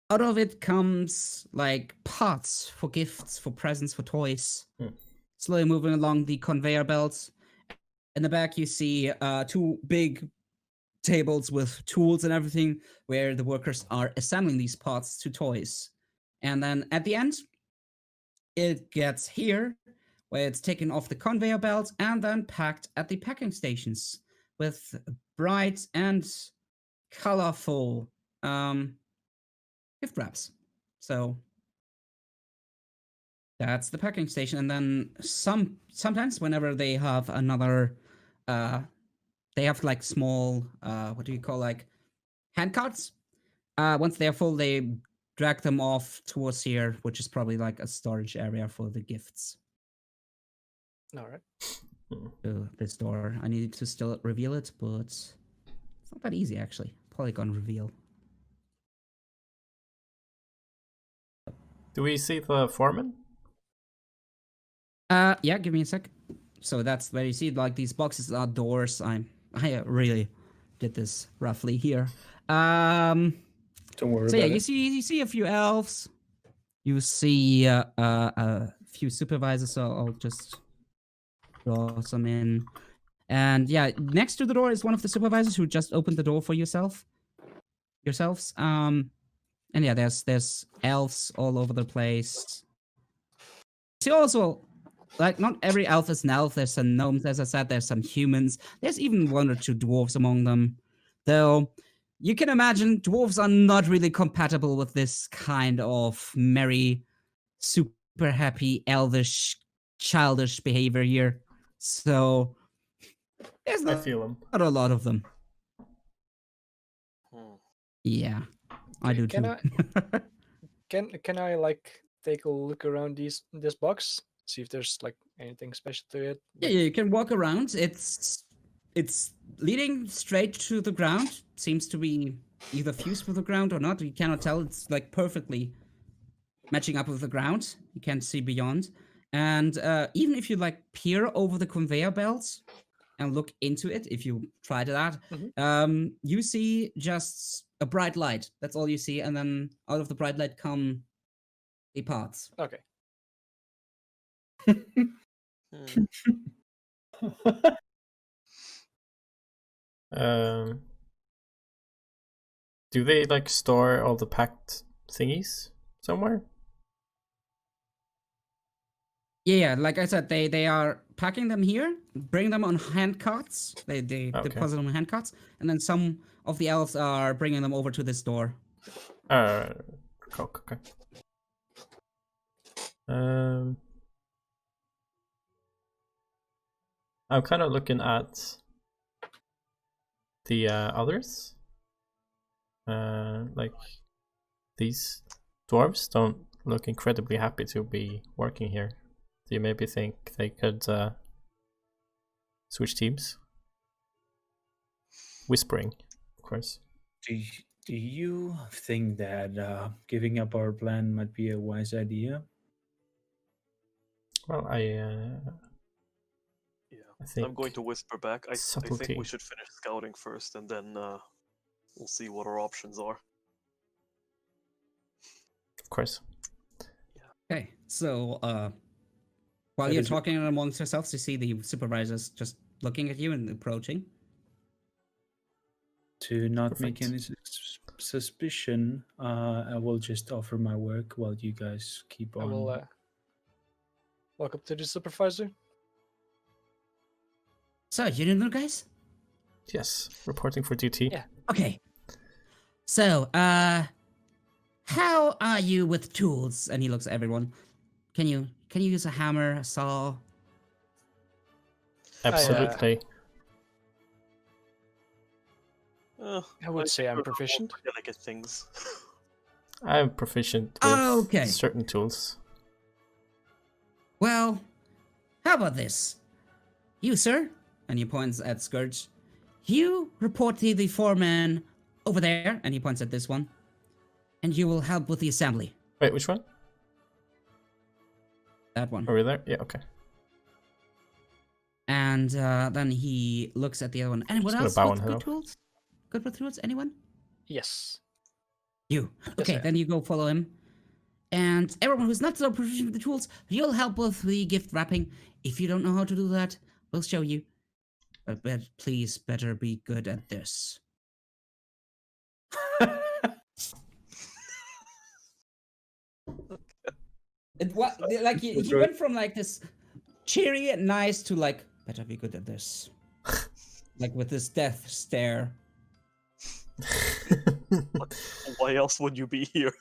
out of it comes like parts for gifts, for presents, for toys. Slowly moving along the conveyor belts. In the back, you see 2 big tables with tools and everything, where the workers are assembling these parts to toys. And then at the end, it gets here, where it's taken off the conveyor belt and then packed at the packing stations with bright and colorful gift wraps. So that's the packing station. And then sometimes whenever they have another, they have like small, what do you call, like hand carts. Once they're full, they drag them off towards here, which is probably like a storage area for the gifts.
All right.
To this door. I needed to still reveal it, but it's not that easy actually. Polygon reveal.
Do we see the foreman?
Yeah, give me a sec. So that's where you see like these boxes are doors. I really did this roughly here.
Don't worry
So
about
yeah,
it.
you see a few elves. You see a few supervisors. So I'll just draw some in. And yeah, next to the door is one of the supervisors who just opened the door for yourself. yourselves. And yeah, there's elves all over the place. See also, like, not every elf is an elf. There's some gnomes, as I said. There's some humans. There's even 1 or 2 dwarves among them. Though, you can imagine dwarves are not really compatible with this kind of merry, super happy, elvish, childish behavior here. So, there's
I
not,
feel him.
not a lot of them.
Hmm.
Yeah, I do
Can
too.
Can I like take a look around this box, see if there's like anything special to it?
Yeah, you can walk around. It's leading straight to the ground. Seems to be either fused with the ground or not. You cannot tell. It's like perfectly matching up with the ground. You can't see beyond. And even if you like peer over the conveyor belts and look into it, if you try that, you see just a bright light. That's all you see. And then out of the bright light come the parts.
Okay.
Hmm.
Do they like store all the packed thingies somewhere?
Yeah, like I said, they are packing them here, bring them on hand carts. They
Okay.
deposit them on hand carts, and then some of the elves are bringing them over to this door.
Okay. I'm kind of looking at the others. Like these dwarves don't look incredibly happy to be working here. Do you maybe think they could switch teams? Whispering, of course.
Do you think that giving up our plan might be a wise idea?
Well,
Yeah,
I think
I'm going to whisper back. I think
subtlety.
we should finish scouting first, and then we'll see what our options are.
Of course.
Okay, so while
That
you're
is-
talking amongst yourselves, you see the supervisors just looking at you and approaching.
To not make
Perfect.
any suspicion, I will just offer my work while you guys keep
I
on.
will walk up to the supervisor.
So, you know, guys?
Yes, reporting for duty.
Yeah.
Okay. So, how are you with tools? And he looks at everyone. Can you use a hammer, a saw?
Absolutely.
I would say I'm
prefer
proficient.
more delicate things.
I'm proficient with
Okay.
certain tools.
Well, how about this? You, sir, and he points at Scourge. You report to the foreman over there, and he points at this one. And you will help with the assembly.
Wait, which one?
That one.
Over there? Yeah, okay.
And then he looks at the other one. Anyone
gonna
else
bow
with
and
good
hello.
tools? Good with tools? Anyone?
Yes.
You. Okay,
sir.
then you go follow him. And everyone who's not so proficient with the tools, you'll help with the gift wrapping. If you don't know how to do that, we'll show you. But please, better be good at this. It was like he went from like this cheery and nice to like better be good at this, like with this death stare.
Why else would you be here?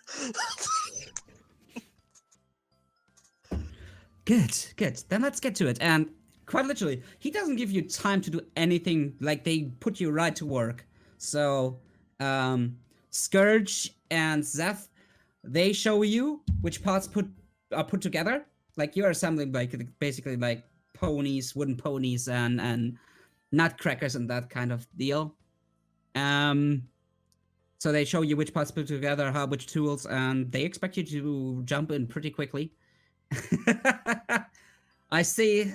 Good. Then let's get to it. And quite literally, he doesn't give you time to do anything. Like they put you right to work. So, Scourge and Zerth, they show you which parts are put together. Like you're assembling like basically like ponies, wooden ponies, and nutcrackers and that kind of deal. So they show you which parts put together, which tools, and they expect you to jump in pretty quickly. I see.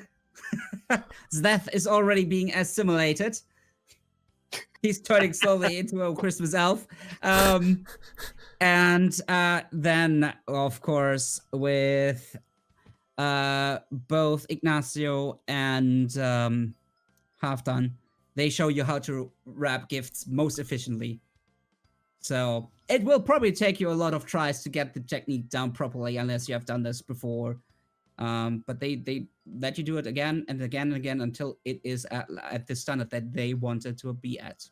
Zeth is already being assimilated. He's turning slowly into a Christmas elf. And then, of course, with both Ignacio and Halfdan, they show you how to wrap gifts most efficiently. So it will probably take you a lot of tries to get the technique down properly, unless you have done this before. But they let you do it again and again and again until it is at the standard that they want it to be at.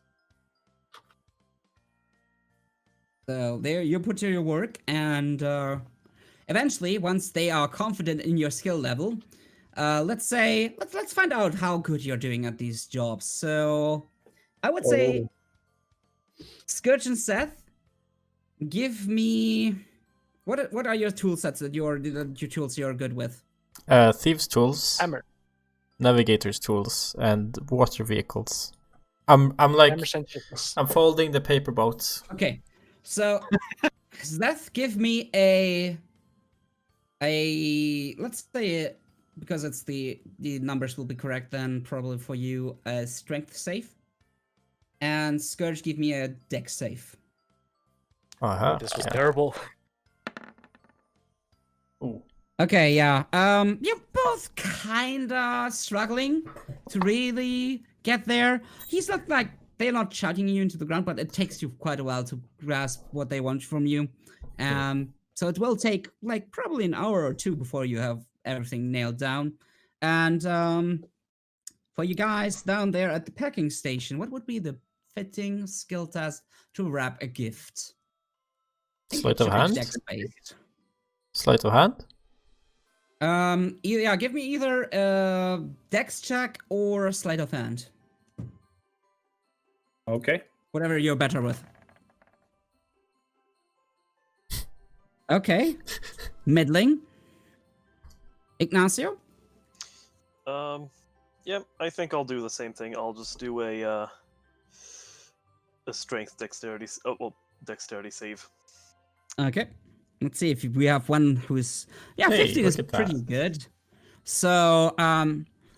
So there you put your work, and eventually, once they are confident in your skill level, let's find out how good you're doing at these jobs. So I would say, Scourge and Zerth, give me what are your tool sets that your tools you're good with?
Thieves' tools,
Hammer.
navigators' tools, and water vehicles. I'm like
Hammer vehicles.
I'm folding the paper boats.
Okay, so Zerth, give me a let's say, because it's the numbers will be correct then probably for you, a strength save, and Scourge, give me a dex save.
Uh-huh.
This was
yeah.
terrible.
Ooh.
Okay, yeah. You're both kinda struggling to really get there. He's not like, they're not shouting you into the ground, but it takes you quite a while to grasp what they want from you. So it will take like probably an hour or two before you have everything nailed down. And for you guys down there at the packing station, what would be the fitting skill test to wrap a gift? I think
Sleight
it
of
should be
hand?
dex-based.
Sleight of hand?
Yeah, give me either a dex check or a sleight of hand.
Okay.
Whatever you're better with. Okay. Middling. Ignacio?
Yeah, I think I'll do the same thing. I'll just do a strength dexterity. Dexterity save.
Okay. Let's see if we have one who's... Yeah,
Hey,
50 is
look at
pretty
that.
good. So,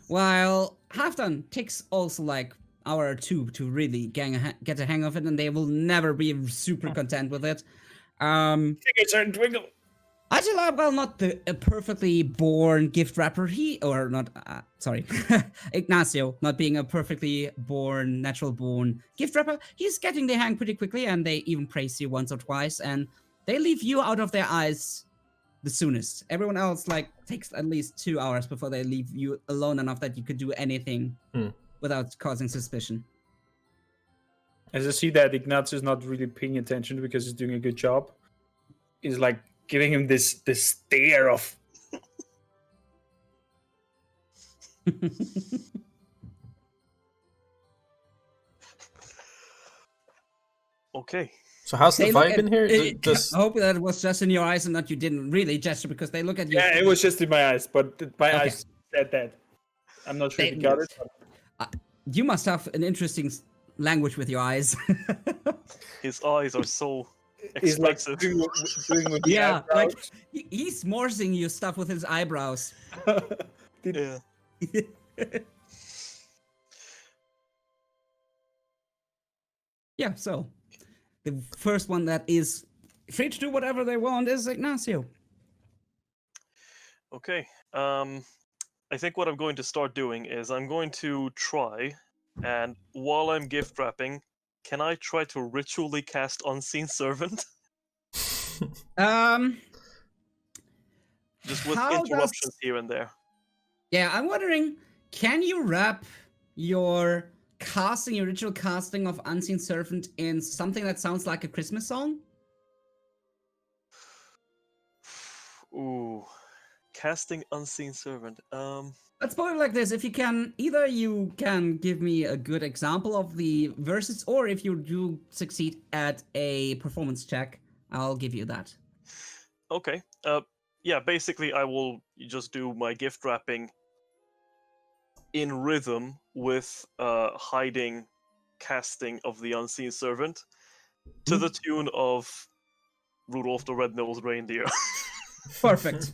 while Halfdan takes also like hour or two to really get a hang of it, and they will never be super content with it.
Fingers are twinkle.
Attila, well, not a perfectly born gift wrapper, Ignacio, not being a perfectly born, natural born gift wrapper, he's getting the hang pretty quickly, and they even praise you once or twice, and they leave you out of their eyes the soonest. Everyone else, like, takes at least 2 hours before they leave you alone enough that you could do anything without causing suspicion.
As I see that Ignatius is not really paying attention because he's doing a good job, he's like giving him this stare of
Okay.
So how's the
They look
vibe
at-
in here?
I hope that was just in your eyes and that you didn't really gesture, because they look at you.
yeah, it was just in my eyes, but my
Okay.
eyes said that. I'm not sure if
They-
you got it. But
You must have an interesting language with your eyes.
His eyes are so
he's like
expressive.
doing with the
Yeah, like
eyebrows.
he's morsing you stuff with his eyebrows.
Yeah.
Yeah, so the first one that is free to do whatever they want is Ignacio.
Okay. I think what I'm going to start doing is I'm going to try, and while I'm gift wrapping, can I try to ritually cast Unseen Servant? Just with
How does-
interruptions here and there.
Yeah, I'm wondering, can you wrap your ritual casting of Unseen Servant in something that sounds like a Christmas song?
Ooh. Casting Unseen Servant.
Let's put it like this: if you can, either you can give me a good example of the verses, or if you do succeed at a performance check, I'll give you that.
Okay. Yeah, basically I will just do my gift wrapping in rhythm with hiding casting of the Unseen Servant to the tune of Rudolph the Red-Nosed Reindeer.
Perfect.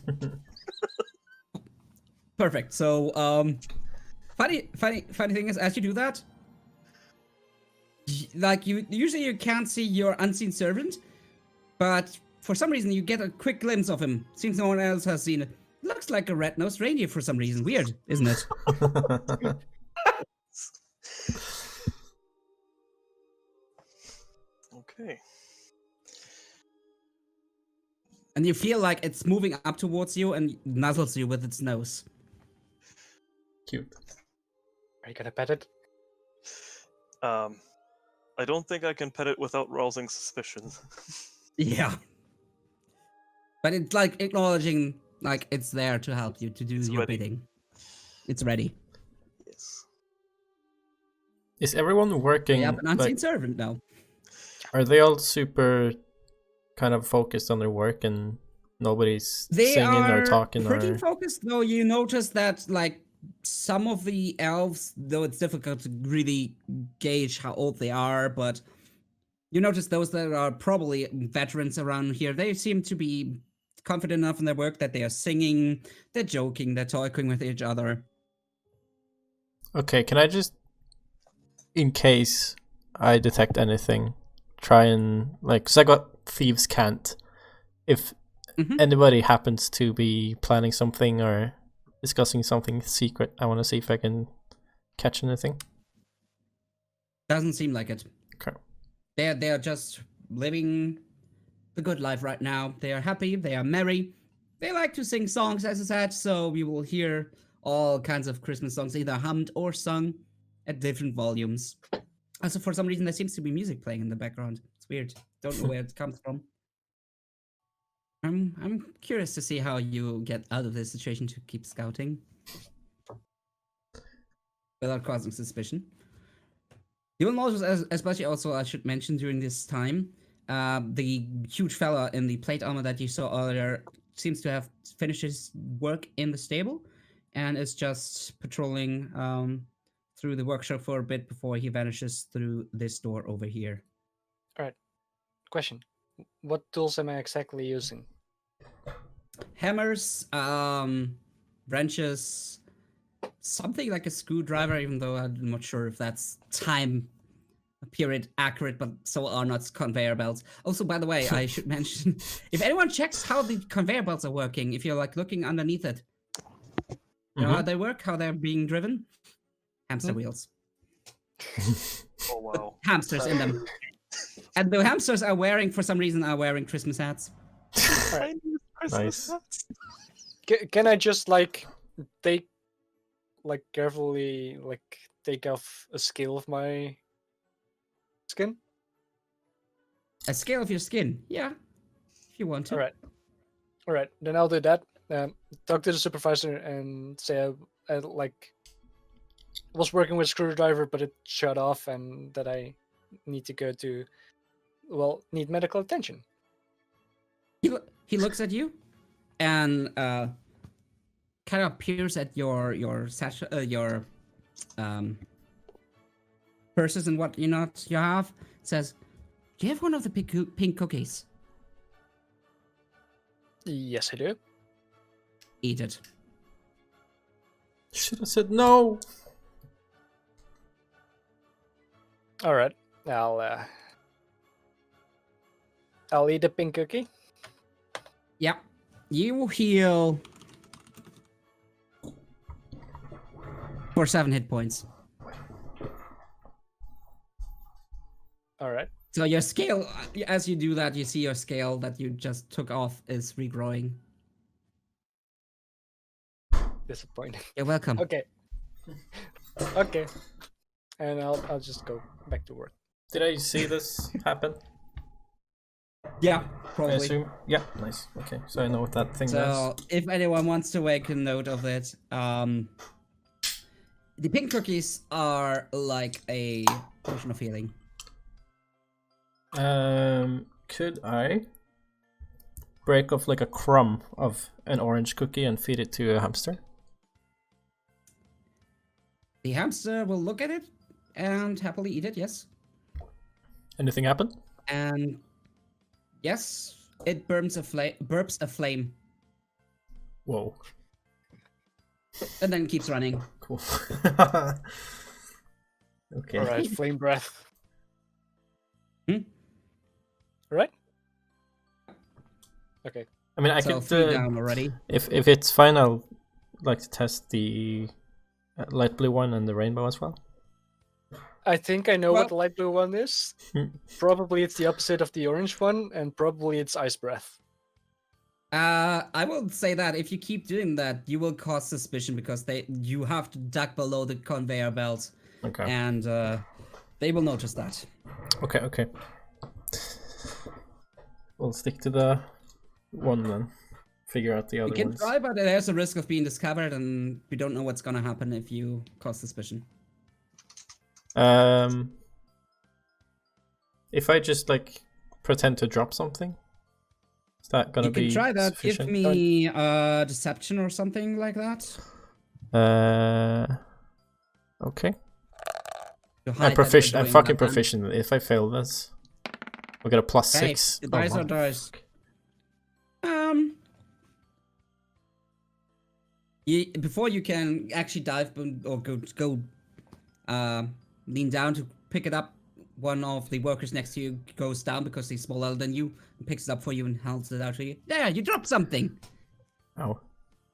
Perfect. So, funny thing is, as you do that, like usually you can't see your Unseen Servant, but for some reason you get a quick glimpse of him. Seems no one else has seen it. Looks like a red-nosed reindeer for some reason. Weird, isn't it?
Okay.
And you feel like it's moving up towards you and nuzzles you with its nose.
Cute.
Are you gonna pet it?
I don't think I can pet it without rousing suspicion.
Yeah. But it's like acknowledging like it's there to help you to do your
ready.
bidding. It's ready.
Yes.
Is everyone working?
You have an unseen
Like,
servant now.
are they all super kind of focused on their work and nobody's
They
singing
are
or talking
pretty
or?
focused, though. You notice that like some of the elves, though it's difficult to really gauge how old they are, but you notice those that are probably veterans around here, they seem to be confident enough in their work that they are singing, they're joking, they're talking with each other.
Okay, can I just, in case I detect anything, try and like, cause I got thieves' cant. If anybody happens to be planning something or discussing something secret, I want to see if I can catch anything.
Doesn't seem like it.
Okay.
They are just living the good life right now. They are happy, they are merry. They like to sing songs, as I said, so we will hear all kinds of Christmas songs, either hummed or sung at different volumes. Also, for some reason, there seems to be music playing in the background. It's weird. Don't know where it comes from. I'm curious to see how you get out of this situation to keep scouting without causing suspicion. You will notice, especially also, I should mention during this time, the huge fella in the plate armor that you saw earlier seems to have finished his work in the stable and is just patrolling through the workshop for a bit before he vanishes through this door over here.
Alright. Question. What tools am I exactly using?
Hammers, wrenches, something like a screwdriver, even though I'm not sure if that's time period accurate, but so are not conveyor belts. Also, by the way, I should mention, if anyone checks how the conveyor belts are working, if you're like looking underneath it, you know how they work, how they're being driven? Hamster wheels.
Oh wow.
Hamsters in them. And the hamsters are wearing, for some reason, are wearing Christmas hats.
I need Christmas
Nice.
hats.
Can I just like take like carefully like take off a scale of my skin?
A scale of your skin, yeah, if you want to.
All right, then I'll do that. Talk to the supervisor and say I like was working with a screwdriver, but it shut off, and that I need to go to, need medical attention.
He looks at you, and kind of peers at your purses and what you have. Says, "Do you have one of the pink cookies?"
Yes, I do.
Eat it.
Should have said no.
All right, I'll eat a pink cookie.
Yeah, you heal for 7 hit points.
All right.
So your scale, as you do that, you see your scale that you just took off is regrowing.
Disappointing.
You're welcome.
Okay. Okay. And I'll just go back to work.
Did I see this happen?
Yeah,
I
probably.
assume. Yeah, nice. Okay, so I know what that thing
So
does.
if anyone wants to make a note of it, the pink cookies are like a potion of healing.
Could I break off like a crumb of an orange cookie and feed it to a hamster?
The hamster will look at it and happily eat it, yes.
Anything happen?
And yes, it burps a flame,
Whoa,
and then keeps running.
cool. Okay.
All right, flame breath.
Hmm?
Right? Okay.
I mean, I
So
could
3 down already.
if it's fine, I'll like to test the light blue one and the rainbow as well.
I think I know
Well-
what the light blue one is. Probably it's the opposite of the orange one, and probably it's ice breath.
I will say that if you keep doing that, you will cause suspicion because you have to duck below the conveyor belt,
Okay.
and they will notice that.
Okay. We'll stick to the one then. Figure out the
You
other
can
ones.
try, but there's a risk of being discovered, and we don't know what's gonna happen if you cause suspicion.
If I just like pretend to drop something, is that gonna
You can
be
try that.
sufficient?
Give me deception or something like that.
Okay.
To
I'm
hide that
proficient.
you're
I'm
doing
fucking
that then.
proficient. If I fail this, we'll get a +6.
Hey, the dice are dice. Before you can actually dive or go lean down to pick it up, one of the workers next to you goes down because he's smaller than you, and picks it up for you and holds it out to you. There, you dropped something.
Oh,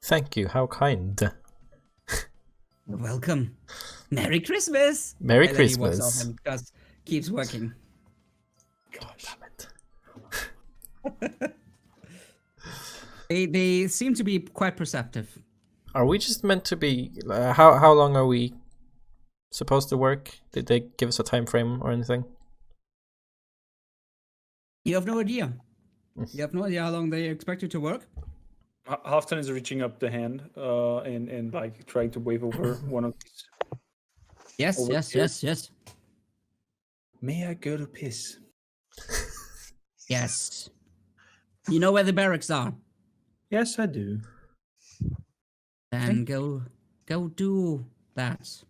thank you. How kind.
You're welcome. Merry Christmas.
Merry
And then he walks off
Christmas.
and just keeps working.
Gosh, damn it.
They seem to be quite perceptive.
Are we just meant to be? How long are we supposed to work? Did they give us a time frame or anything?
You have no idea. You have no idea how long they expect you to work.
Halfdan is reaching up the hand and like trying to wave over one of these.
Yes,
Over
yes,
here.
yes.
May I go to piss?
Yes. You know where the barracks are.
Yes, I do.
Then go do that.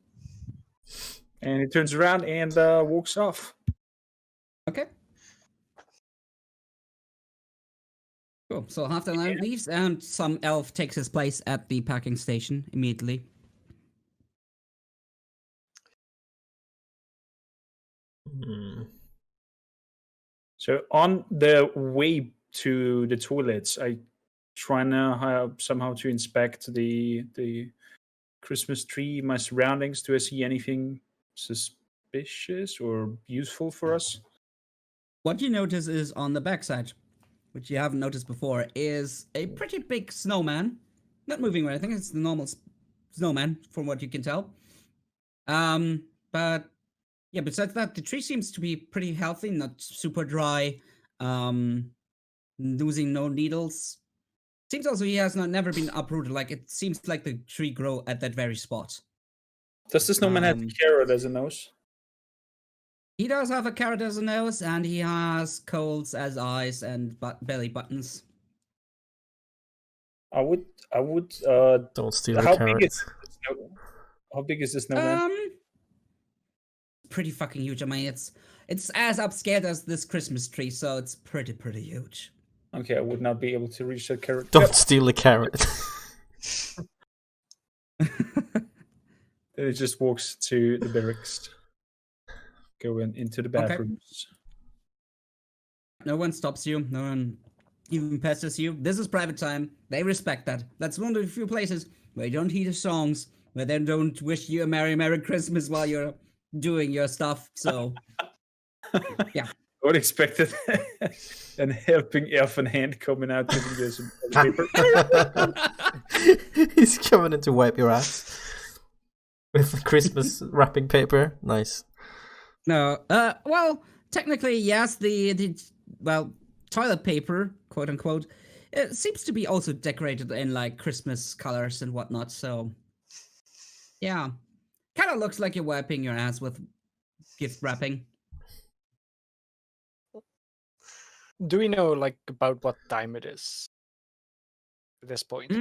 And he turns around and walks off.
Okay. Cool. So Halfdan leaves, and some elf takes his place at the packing station immediately.
So on the way to the toilets, I try now somehow to inspect the Christmas tree, my surroundings. Do I see anything suspicious or useful for us?
What you notice is on the backside, which you haven't noticed before, is a pretty big snowman. Not moving or anything, it's the normal snowman, from what you can tell. But yeah, besides that, the tree seems to be pretty healthy, not super dry, losing no needles. Seems also he has never been uprooted, like it seems like the tree grow at that very spot.
Does the snowman have a carrot as a nose?
He does have a carrot as a nose, and he has coals as eyes and belly buttons.
I would.
Don't steal the
How
carrot.
big is the how big is the snowman?
Pretty fucking huge. I mean, it's as upscaled as this Christmas tree, so it's pretty huge.
Okay, I would not be able to reach that carrot.
Don't steal the carrot.
Then it just walks to the barracks. Going into the bathrooms.
No one stops you. No one even pesters you. This is private time. They respect that. That's one of the few places where you don't hear the songs, where they don't wish you a Merry Christmas while you're doing your stuff. So, yeah.
I would expect an helping elfin hand coming out giving you some paper.
He's coming in to wipe your ass with Christmas wrapping paper. Nice.
No, well, technically, yes, the toilet paper, quote unquote, it seems to be also decorated in like Christmas colors and whatnot, so yeah. Kind of looks like you're wiping your ass with gift wrapping.
Do we know like about what time it is at this point?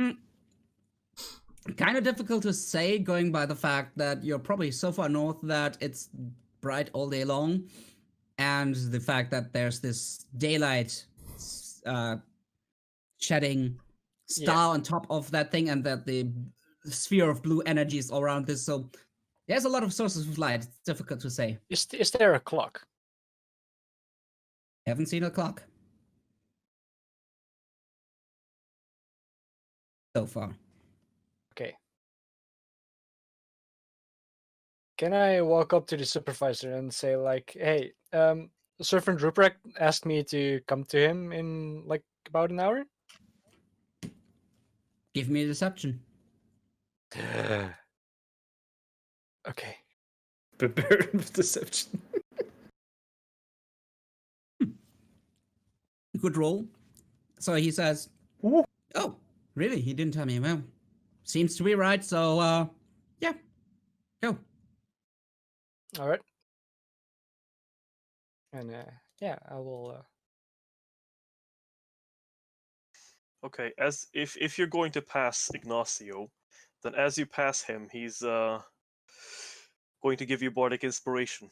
Kind of difficult to say, going by the fact that you're probably so far north that it's bright all day long, and the fact that there's this daylight shedding star on top of that thing, and that the sphere of blue energy is all around this, so there's a lot of sources of light. It's difficult to say.
Is there a clock?
Haven't seen a clock so far.
Okay. Can I walk up to the supervisor and say like, hey, Servant Ruprecht asked me to come to him in like about an hour?
Give me a deception.
Okay.
Prepared with deception.
Good roll. So he says,
Ooh.
"Oh, really? He didn't tell me. Well, seems to be right. So, yeah, go."
All right. And yeah, I will.
Okay, as if you're going to pass Ignacio, then as you pass him, he's going to give you bardic inspiration.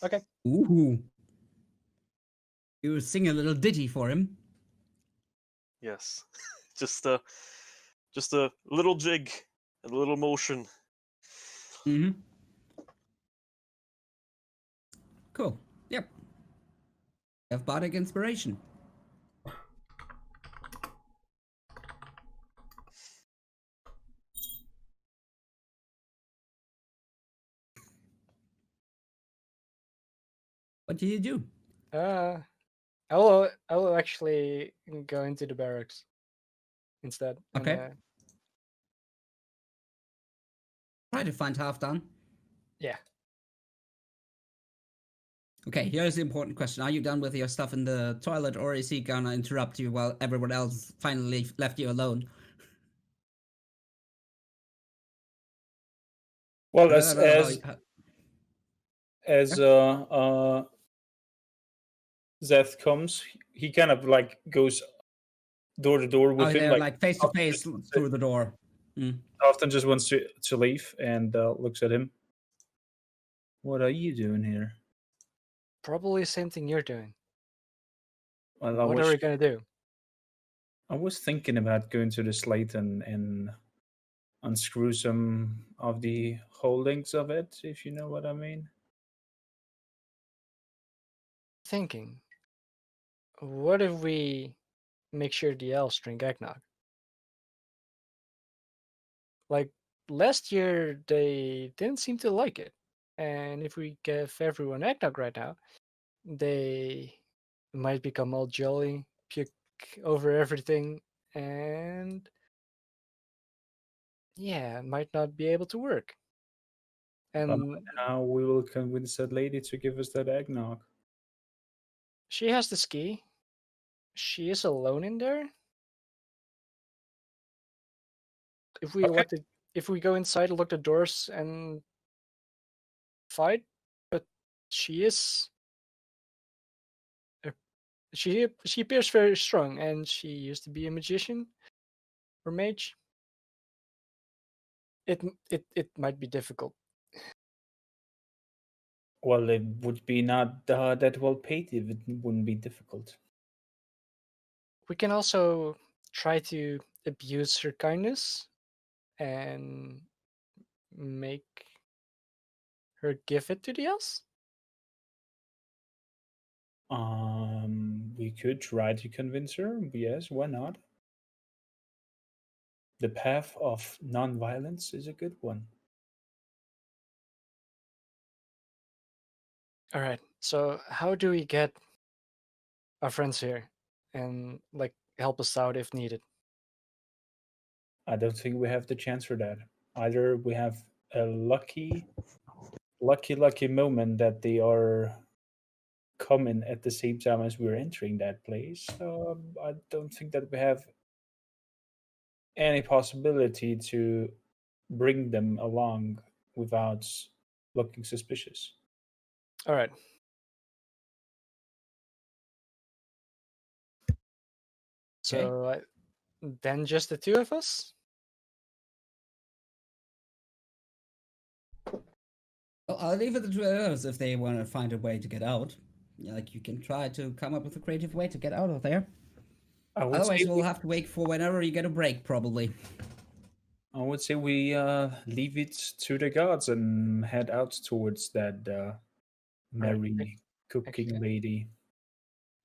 Okay.
Ooh. You sing a little ditty for him.
Yes, just a little jig, a little motion.
Mm-hmm. Cool. Yep. You have bardic inspiration. What do you do?
I will actually go into the barracks instead.
Okay.
And,
Try to find Halfdan.
yeah.
Okay, here's the important question. Are you done with your stuff in the toilet, or is he gonna interrupt you while everyone else finally left you alone?
Well,
I don't know
as Zerth comes, he kind of like goes door to door with
Oh,
him,
they're like face to
Halfdan
face
just-
through the door. Mm.
Halfdan just wants to leave and looks at him. What are you doing here?
Probably the same thing you're doing.
Well,
What are we gonna do?
I was thinking about going to the slate and unscrew some of the holdings of it, if you know what I mean.
Thinking. What if we make sure the elves drink eggnog? Like last year, they didn't seem to like it, and if we give everyone eggnog right now, they might become all jolly, puke over everything, and yeah, might not be able to work. And
Now we will convince that lady to give us that eggnog.
she has the ski. She is alone in there. If we
Okay.
if we go inside, lock the doors, and fight, but she is. She appears very strong, and she used to be a magician or mage. It might be difficult.
Well, it would be not that well paid if it wouldn't be difficult.
We can also try to abuse her kindness and make her give it to the elves.
We could try to convince her. Yes, why not? The path of non-violence is a good one.
All right. So how do we get our friends here and like help us out if needed?
I don't think we have the chance for that. Either we have a lucky moment that they are coming at the same time as we're entering that place. I don't think that we have any possibility to bring them along without looking suspicious.
All right. So then just the two of us?
Well, I'll leave it to the others if they want to find a way to get out. Yeah, like, you can try to come up with a creative way to get out of there.
I would
Otherwise,
say
we'll have to wait for whenever you get a break, probably.
we leave it to the gods and head out towards that merry cooking lady.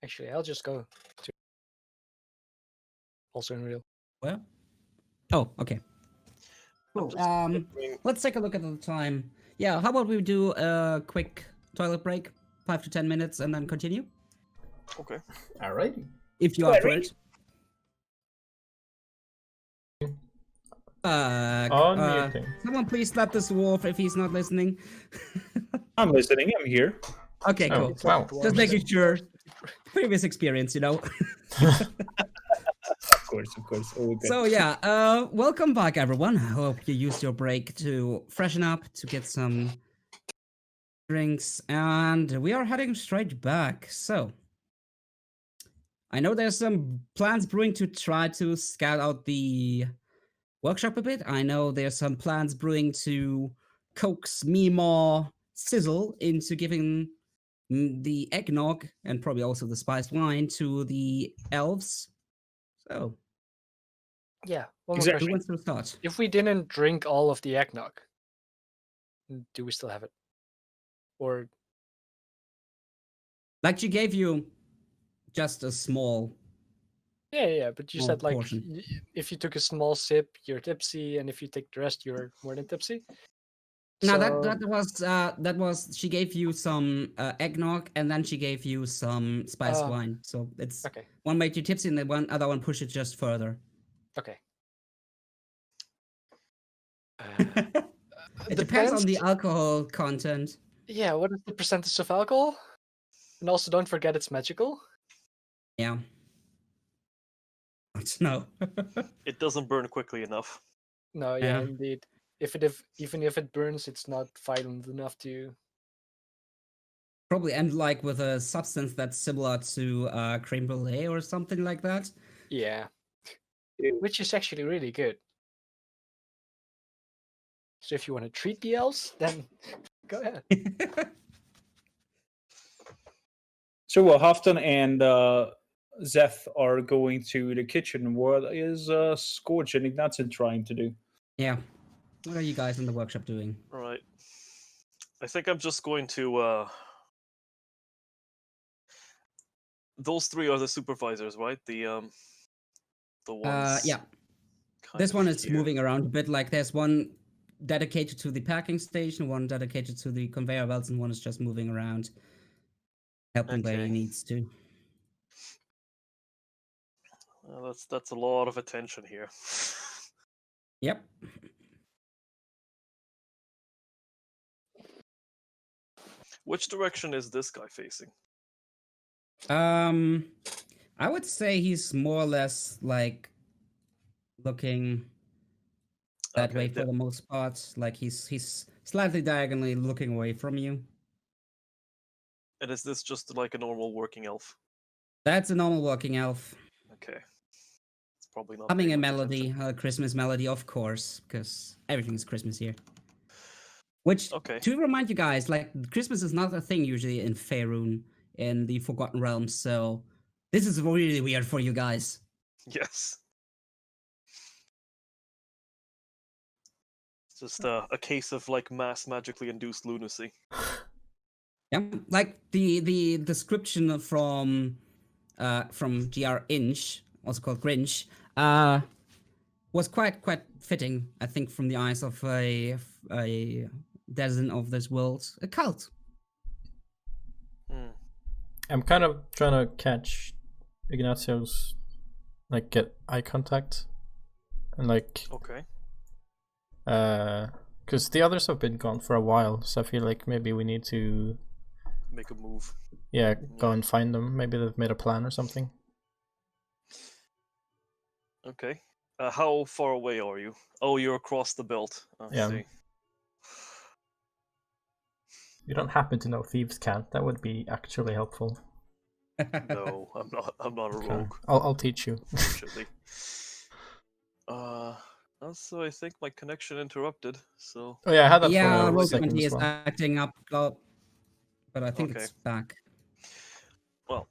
Actually, I'll just go to also in real.
Well. Oh, okay. Cool.
wondering-
Let's take a look at the time. Yeah, how about we do a quick toilet break, 5 to 10 minutes, and then continue?
Okay.
Alrighty.
If you're up for it.
Unmuting.
Someone please slap this dwarf if he's not listening.
I'm listening. I'm here.
Okay,
Oh,
cool.
wow.
Just making sure. Previous experience, you know.
Of course. All good.
So yeah, welcome back, everyone. I hope you used your break to freshen up, to get some drinks, and we are heading straight back. So I know there's some plans brewing to try to scout out the workshop a bit. I know there's some plans brewing to coax Mimar Sizzle into giving the eggnog and probably also the spiced wine to the elves. So,
Yeah, one more
Exactly.
who
question.
wants to start?
If we didn't drink all of the eggnog, do we still have it? Or
Like she gave you just a small.
yeah, but you
Small
said like
portion.
if you took a small sip, you're tipsy, and if you take the rest, you're more than tipsy.
No,
So-
that was she gave you some eggnog and then she gave you some spiced
Oh.
wine. So it's
Okay,
one made you tipsy and the one other one pushed it just further.
okay.
It depends on the
plans-
alcohol content.
Yeah, what is the percentage of alcohol? And also, don't forget it's magical.
Yeah. No.
It doesn't burn quickly enough.
No, yeah,
Yeah.
indeed. Even if it burns, it's not violent enough to.
Probably end like with a substance that's similar to creme brulee or something like that.
Yeah,
Ew.
which is actually really good. So if you want to treat the elves, then go ahead.
So Halfdan and Zeth are going to the kitchen. What is Scourge and Ignacio trying to do?
Yeah. What are you guys in the workshop doing?
Right. I think I'm just going to. Those three are the supervisors, right? The ones.
Yeah.
kind
This
of
one is
here.
moving around a bit. Like there's one dedicated to the packing station, one dedicated to the conveyor belts, and one is just moving around, helping where he
Okay.
needs to.
Well, that's a lot of attention here.
Yep.
Which direction is this guy facing?
I would say he's more or less like looking that
Okay,
way for the most part. Like he's slightly diagonally looking away from you.
And is this just like a normal working elf?
That's a normal working elf.
Okay. It's probably not
Humming
paying
a
much
melody,
attention.
a Christmas melody, of course, because everything is Christmas here. Which,
Okay.
to remind you guys, like Christmas is not a thing usually in Faerun, in the Forgotten Realms. So this is really weird for you guys.
Yes. It's just a case of like mass magically induced lunacy.
Yeah, like the description from GR Inch, also called Grinch, was quite fitting, I think, from the eyes of a denizen of this world, a cult.
Hmm.
I'm kind of trying to catch Ignacio's, like, get eye contact. And, like,
Okay.
because the others have been gone for a while, so I feel like maybe we need to,
Make a move.
yeah, go and find them. Maybe they've made a plan or something.
Okay. How far away are you? Oh, you're across the belt. I
Yeah.
see.
You don't happen to know Thieves' Cant? That would be actually helpful.
No, I'm not a
Okay.
rogue,
I'll teach you.
unfortunately. Also, I think my connection interrupted, so...
Oh yeah, I had that
Yeah,
for a
Roll
second
20
as
is
well.
acting up, but I think
Okay.
it's back.
Well,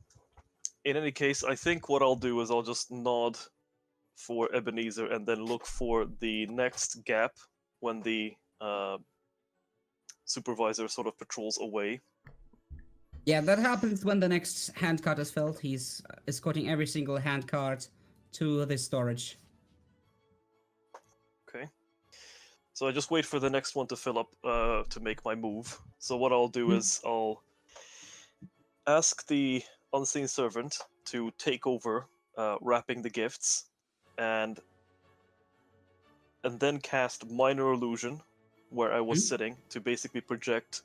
in any case, I think what I'll do is I'll just nod for Ebenezer and then look for the next gap when the supervisor sort of patrols away.
Yeah, that happens when the next handcart is filled. He's escorting every single handcart to the storage.
Okay. So I just wait for the next one to fill up to make my move. So what I'll do is I'll ask the unseen servant to take over wrapping the gifts, and and then cast Minor Illusion, where I was sitting, to basically project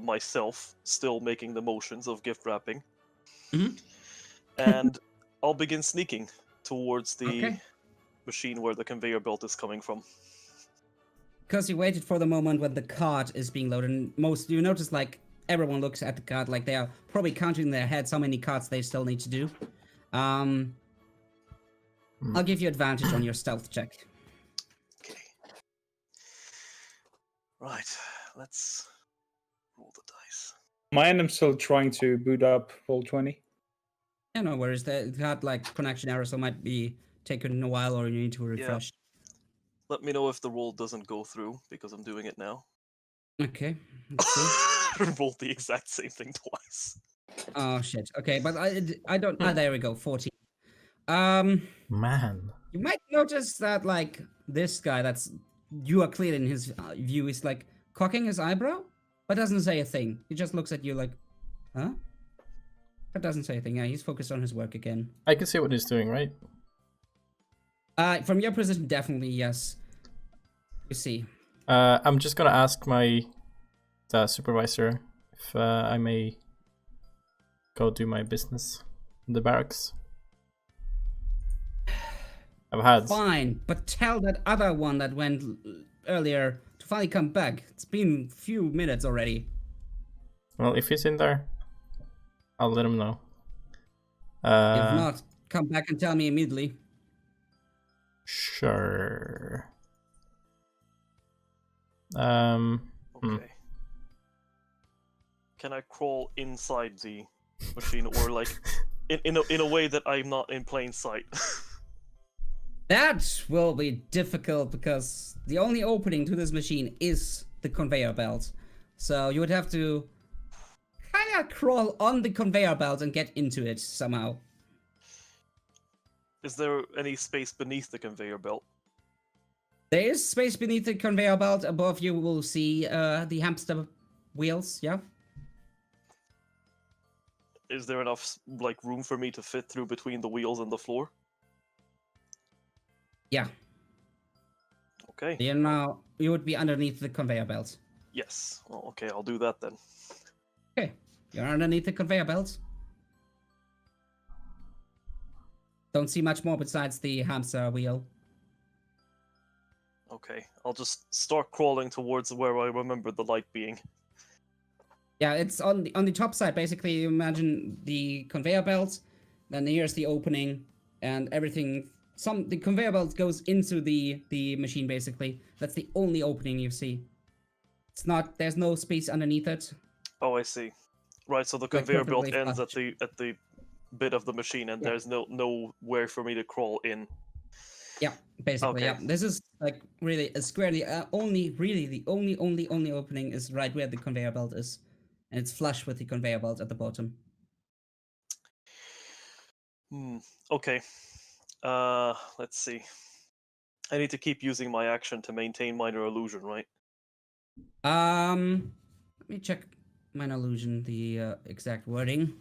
myself still making the motions of gift wrapping. And I'll begin sneaking towards the machine where the conveyor belt is coming from.
Because you waited for the moment when the cart is being loaded, and you notice like everyone looks at the cart like they are probably counting in their heads how many carts they still need to do. I'll give you advantage on your stealth check.
Okay. Right, let's roll the dice.
My end, I'm still trying to boot up Roll20.
Yeah, no worries. It had like connection error, so it might be taking a while, or you need to refresh.
Let me know if the roll doesn't go through, because I'm doing it now.
Okay, let's see.
Rolled the exact same thing twice.
Oh shit. Okay, but I don't. Ah, there we go. 14.
Man.
You might notice that like this guy you are clear in his view is like cocking his eyebrow, but doesn't say a thing. He just looks at you like, huh? But doesn't say a thing. Yeah, he's focused on his work again.
I can see what he's doing, right?
From your position, definitely yes. You see.
I'm just gonna ask my supervisor if I may go do my business in the barracks. I've had.
Fine, but tell that other one that went earlier to finally come back. It's been a few minutes already.
Well, if he's in there, I'll let him know.
If not, come back and tell me immediately.
Sure.
Okay. Can I crawl inside the machine, or like in a way that I'm not in plain sight?
That will be difficult because the only opening to this machine is the conveyor belt. So you would have to kind of crawl on the conveyor belt and get into it somehow.
Is there any space beneath the conveyor belt?
There is space beneath the conveyor belt. Above you will see the hamster wheels, yeah?
Is there enough like room for me to fit through between the wheels and the floor?
Yeah.
Okay.
You would be underneath the conveyor belt.
Yes. Well, okay, I'll do that then.
Okay. You're underneath the conveyor belt. Don't see much more besides the hamster wheel.
Okay, I'll just start crawling towards where I remember the light being.
Yeah, it's on the top side. Basically, you imagine the conveyor belt, then here's the opening, and everything. The conveyor belt goes into the machine. Basically, that's the only opening you see. There's no space underneath it.
Oh, I see. Right, so the conveyor belt ends at the bit of the machine, and there's nowhere for me to crawl in.
Yeah, basically,
Okay.
yeah. This is like really a square. The only opening is right where the conveyor belt is, and it's flush with the conveyor belt at the bottom.
Okay. Let's see. I need to keep using my action to maintain minor illusion, right?
Let me check minor illusion, the exact wording.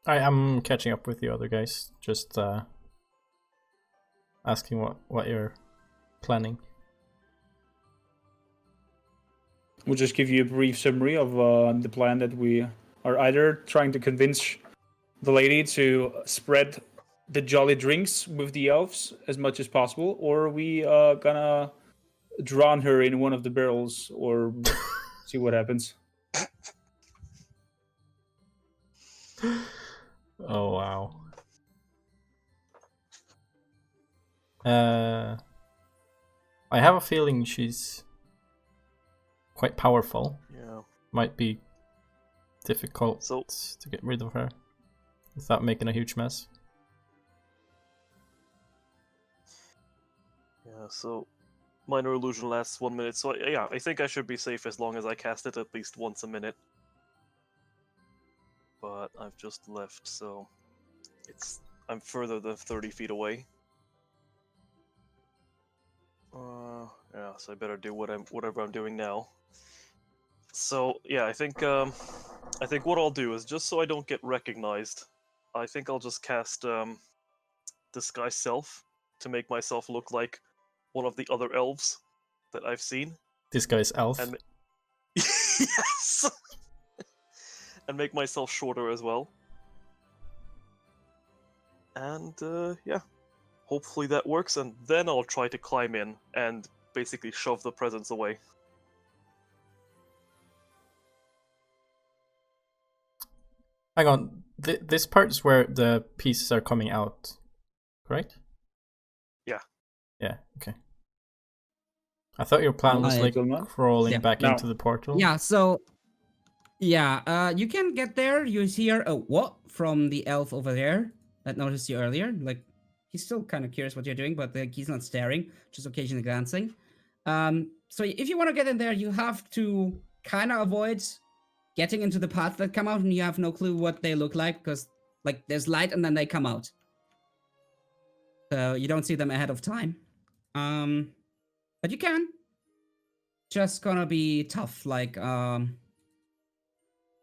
I'm catching up with the other guys. Just asking what you're planning.
We'll just give you a brief summary of the plan that we are either trying to convince the lady to spread the jolly drinks with the elves as much as possible, or we gonna drown her in one of the barrels or see what happens.
Oh wow. I have a feeling she's quite powerful.
Yeah.
Might be difficult
So-
to get rid of her without making a huge mess.
Yeah, so minor illusion lasts 1 minute. So yeah, I think I should be safe as long as I cast it at least once a minute. But I've just left, so I'm further than 30 feet away. Yeah, so I better do whatever I'm doing now. So yeah, I think what I'll do is, just so I don't get recognized, I think I'll just cast Disguise Self to make myself look like one of the other elves that I've seen.
This guy's elf.
And yes, and make myself shorter as well. And yeah, hopefully that works. And then I'll try to climb in and basically shove the presents away.
Hang on, this part is where the pieces are coming out, correct?
Yeah.
Yeah, okay. I thought your plan was like crawling back into the portal.
Yeah, so... Yeah, you can get there. You hear a what from the elf over there that noticed you earlier. Like, he's still kind of curious what you're doing, but like, he's not staring, just occasionally glancing. So if you want to get in there, you have to kind of avoid getting into the paths that come out, and you have no clue what they look like, because like there's light and then they come out. So you don't see them ahead of time. But you can. Just gonna be tough, like,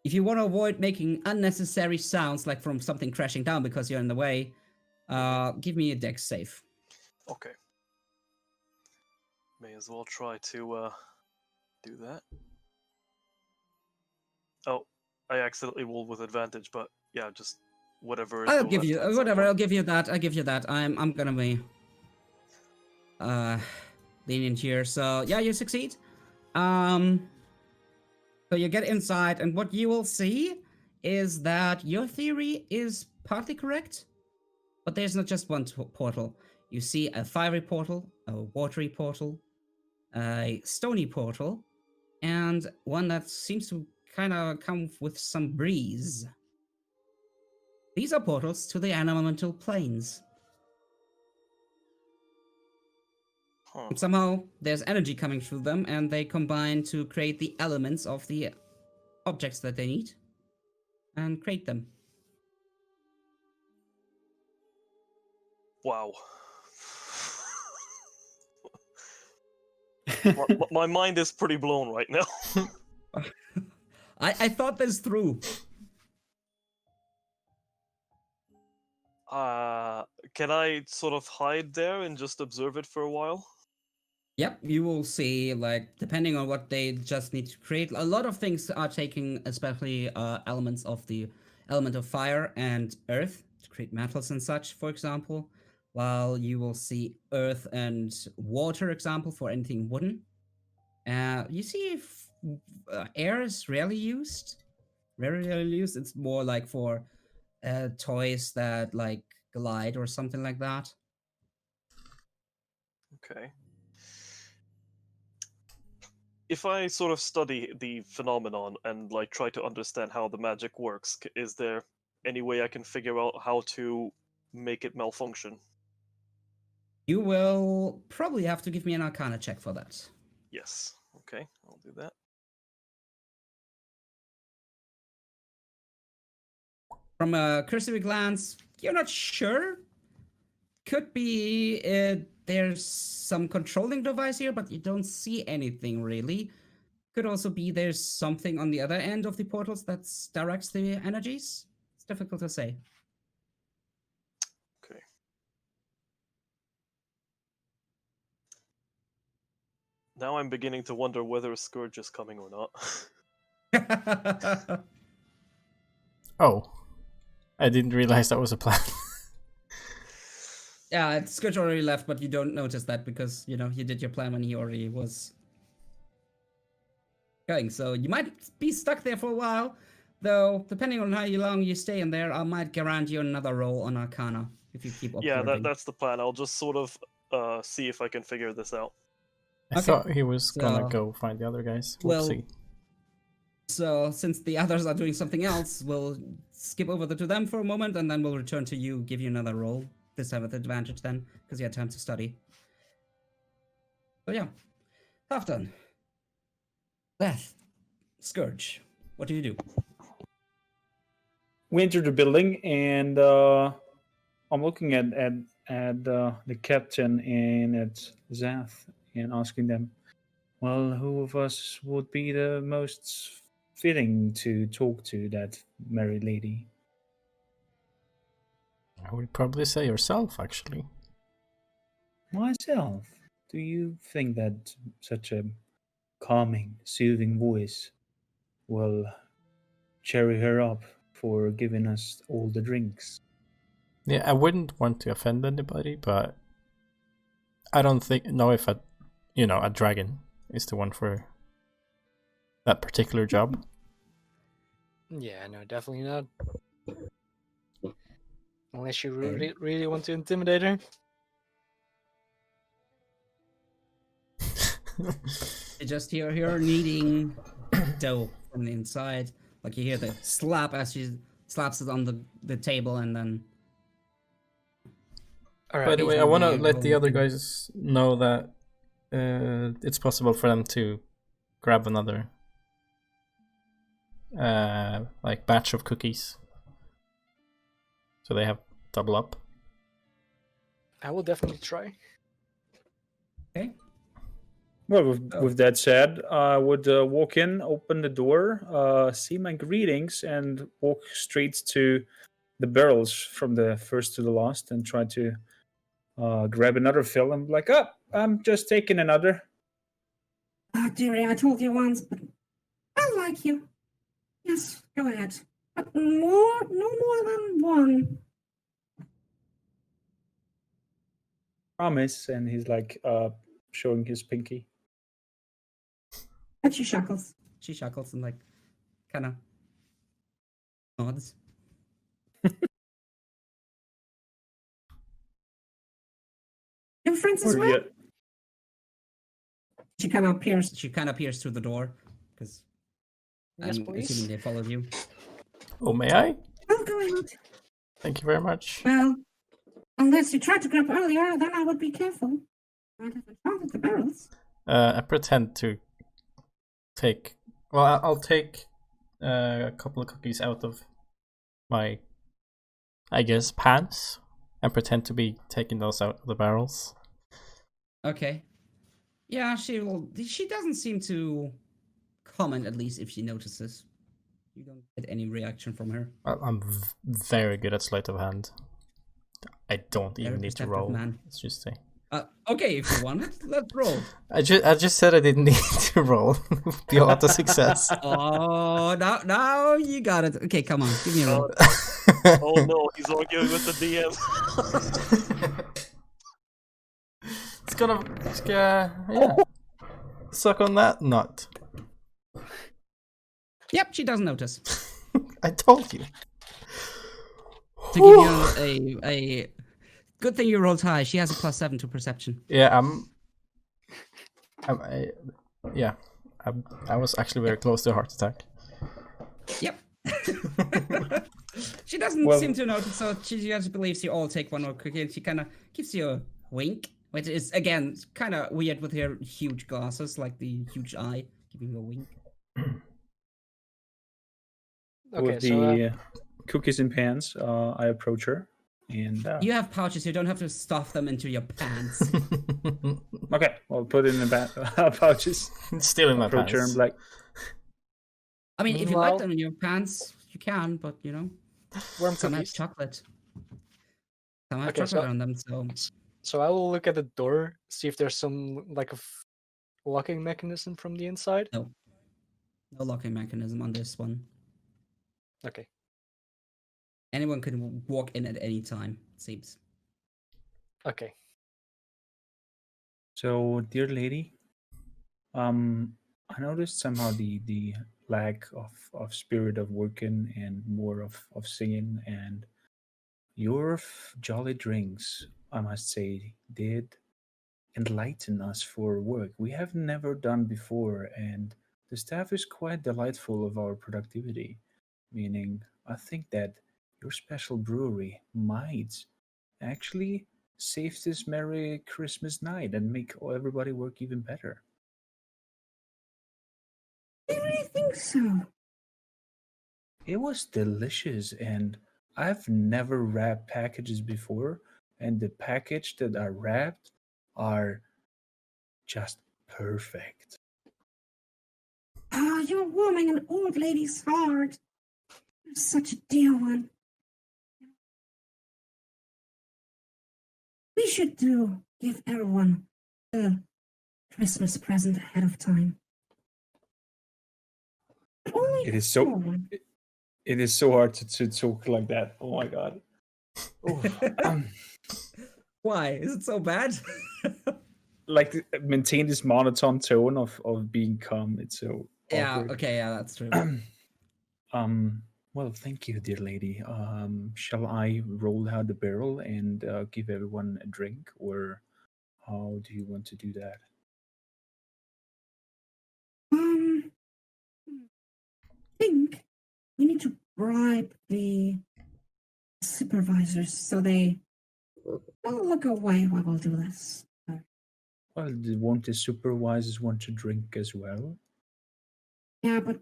if you want to avoid making unnecessary sounds, like from something crashing down because you're in the way, give me a dex save.
Okay. May as well try to do that. Oh, I accidentally rolled with advantage, but yeah, just whatever.
I'll give you whatever. I'll give you that. I'll give you that. I'm gonna be lenient here. So yeah, you succeed. So you get inside, and what you will see is that your theory is partly correct, but there's not just one portal. You see a fiery portal, a watery portal, a stony portal, and one that seems to kind of come with some breeze. These are portals to the elemental planes.
Huh.
Somehow there's energy coming through them, and they combine to create the elements of the objects that they need and create them.
Wow. My mind is pretty blown right now.
I thought this through.
Can I sort of hide there and just observe it for a while?
Yep, you will see, like, depending on what they just need to create, a lot of things are taking, especially elements of the element of fire and earth to create metals and such, for example, while you will see earth and water example for anything wooden. You see air is rarely used. Very rarely used. It's more like for toys that like glide or something like that.
Okay. If I sort of study the phenomenon and like try to understand how the magic works, is there any way I can figure out how to make it malfunction?
You will probably have to give me an Arcana check for that.
Yes. Okay, I'll do that.
From a cursory glance, you're not sure. Could be there's some controlling device here, but you don't see anything really. Could also be there's something on the other end of the portals that directs the energies. It's difficult to say.
Okay. Now I'm beginning to wonder whether a Scourge is coming or not.
Oh. I didn't realize that was a plan.
Yeah, Scourge already left, but you don't notice that because, you know, you did your plan when he already was going. So you might be stuck there for a while, though, depending on how long you stay in there, I might grant you another roll on Arcana if you keep observing.
Yeah, that's the plan. I'll just sort of see if I can figure this out.
I thought he was gonna go find the other guys. We'll see.
So, since the others are doing something else, we'll skip over to them for a moment, and then we'll return to you, give you another roll. This time with advantage then, because you had time to study. So yeah. Halfdan. Beth. Scourge. What do you do?
We enter the building, and I'm looking at the captain and at Zerth and asking them, well, who of us would be the most fitting to talk to that merry lady?
I would probably say yourself, actually.
myself. Do you think that such a calming, soothing voice will cheer her up for giving us all the drinks?
Yeah, I wouldn't want to offend anybody, but I don't know if a dragon is the one for that particular job.
Yeah, no, definitely not. Unless you really want to intimidate her.
You just hear her kneading dough from the inside. Like you hear the slap as she slaps it on the table, and then.
All right.
By the way, I want to
Occasionally
let the other
roll-
guys know that it's possible for them to grab another like batch of cookies, so they have double up.
I will definitely try.
Okay.
Well, with that said, I would walk in, open the door, see my greetings, and walk straight to the barrels from the first to the last, and try to grab another fill. And like, oh, I'm just taking another.
Oh, dearie, I told you once, but I like you. Yes, go ahead. But no more than one.
Promise. And he's like showing his pinky.
And she chuckles.
She chuckles and like, kind of nods.
Your friends as
Or,
well?
yeah,
She kind of peers.
She kind of peers through the door because
Yes,
I'm
please.
assuming they followed you.
Oh, may I?
I'll go ahead.
Thank you very much.
Well, unless you tried to grab earlier, then I would be careful. I'd have found the barrels.
I pretend to take. Well, I'll take a couple of cookies out of my, I guess, pants, and pretend to be taking those out of the barrels.
Okay. Yeah, she will. She doesn't seem to comment, at least if she notices. You don't get any reaction from her.
I'm very good at sleight of hand. I don't even
Very
need to
perceptive
roll.
man.
Let's just say.
Okay, if you want it, let's roll.
I just said I didn't need to roll. The auto success.
Oh, now you got it. Okay, come on, give me a roll.
Oh no, he's arguing with the DM.
It's gonna, yeah. Suck on that nut.
Yep, she doesn't notice.
I told you.
To give you a good thing you rolled high. She has a +7 to perception.
Yeah, I was actually very close to a heart attack.
Yep. She doesn't
Well-
seem to notice, so she just believes you all take one more cookie, and she kind of gives you a wink, which is again kind of weird with her huge glasses, like the huge eye, giving you a wink.
Okay,
with the cookies in pans, I approach her. And
You have pouches. You don't have to stuff them into your pants.
okay, I'll put it in the pouches.
It's still in my
Approach her and
pants.
be like,
I mean, if you
Meanwhile-
like them in your pants, you can, but you know,
Worm
some have
cookies.
chocolate. Some have
Okay,
chocolate
so-
on them, so
So I will look at the door, see if there's some like a locking mechanism from the inside.
no locking mechanism on this one.
Okay.
Anyone can walk in at any time, it seems.
Okay.
so, dear lady, I noticed somehow the lack of spirit of working and more of singing, and your jolly drinks, I must say, did enlighten us for work we have never done before, and the staff is quite delightful of our productivity, meaning I think that your special brewery might actually save this Merry Christmas night and make everybody work even better.
I really think so.
It was delicious, and I've never wrapped packages before, and the package that I wrapped are just perfect.
Ah, you're warming an old lady's heart. You're such a dear one. we should give everyone a Christmas present ahead of time. But only
It
a
is so.
small one.
It is so hard to talk like that. Oh my god.
Why? Is it so bad?
Like maintain this monotone tone of being calm. It's so
Yeah,
awkward.
okay, yeah, that's true.
Well, thank you, dear lady. Shall I roll out the barrel and give everyone a drink, or how do you want to do that?
I think we need to bribe the supervisors so they will look away while we'll do this.
Well, won't the supervisors want to drink as well?
Yeah, but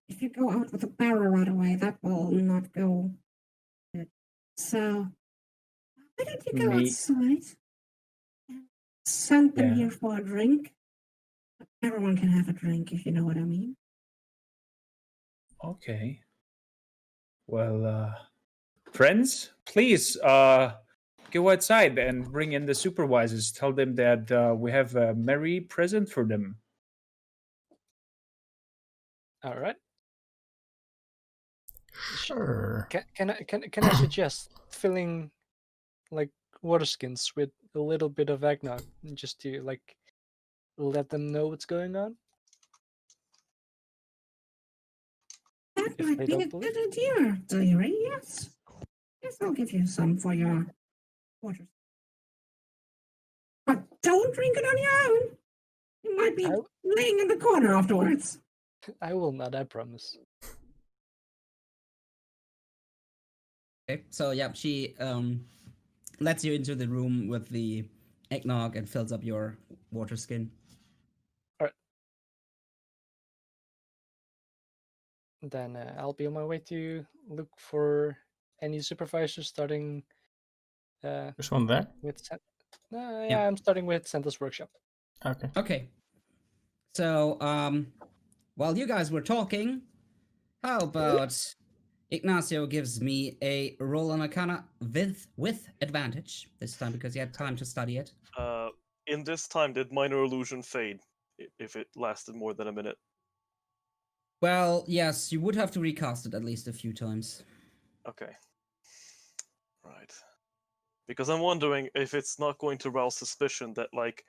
if you go out with a barrel right away, that will not go good. So, why don't you go outside and send them here for a drink? Everyone can have a drink, if you know what I mean.
Okay. Well, friends, please go outside and bring in the supervisors. Tell them that we have a merry present for them.
All right.
Sure.
Can I suggest filling like water skins with a little bit of eggnog just to like let them know what's going on?
That
If
might
they
be a
don't believe.
good idea, dearie. Yes. Yes, I'll give you some for your water. But don't drink it on your own. You might be laying in the corner afterwards.
I will not, I promise.
Okay, so yeah, she lets you into the room with the eggnog and fills up your water skin.
All right. Then I'll be on my way to look for any supervisors starting.
There's one there.
With yeah, I'm starting with Santa's workshop.
Okay.
Okay. So, while you guys were talking, how about Ignacio gives me a roll on Arcana with advantage this time because he had time to study it.
In this time, did minor illusion fade if it lasted more than a minute?
Well, yes, you would have to recast it at least a few times.
Okay. Right. Because I'm wondering if it's not going to rouse suspicion that, like,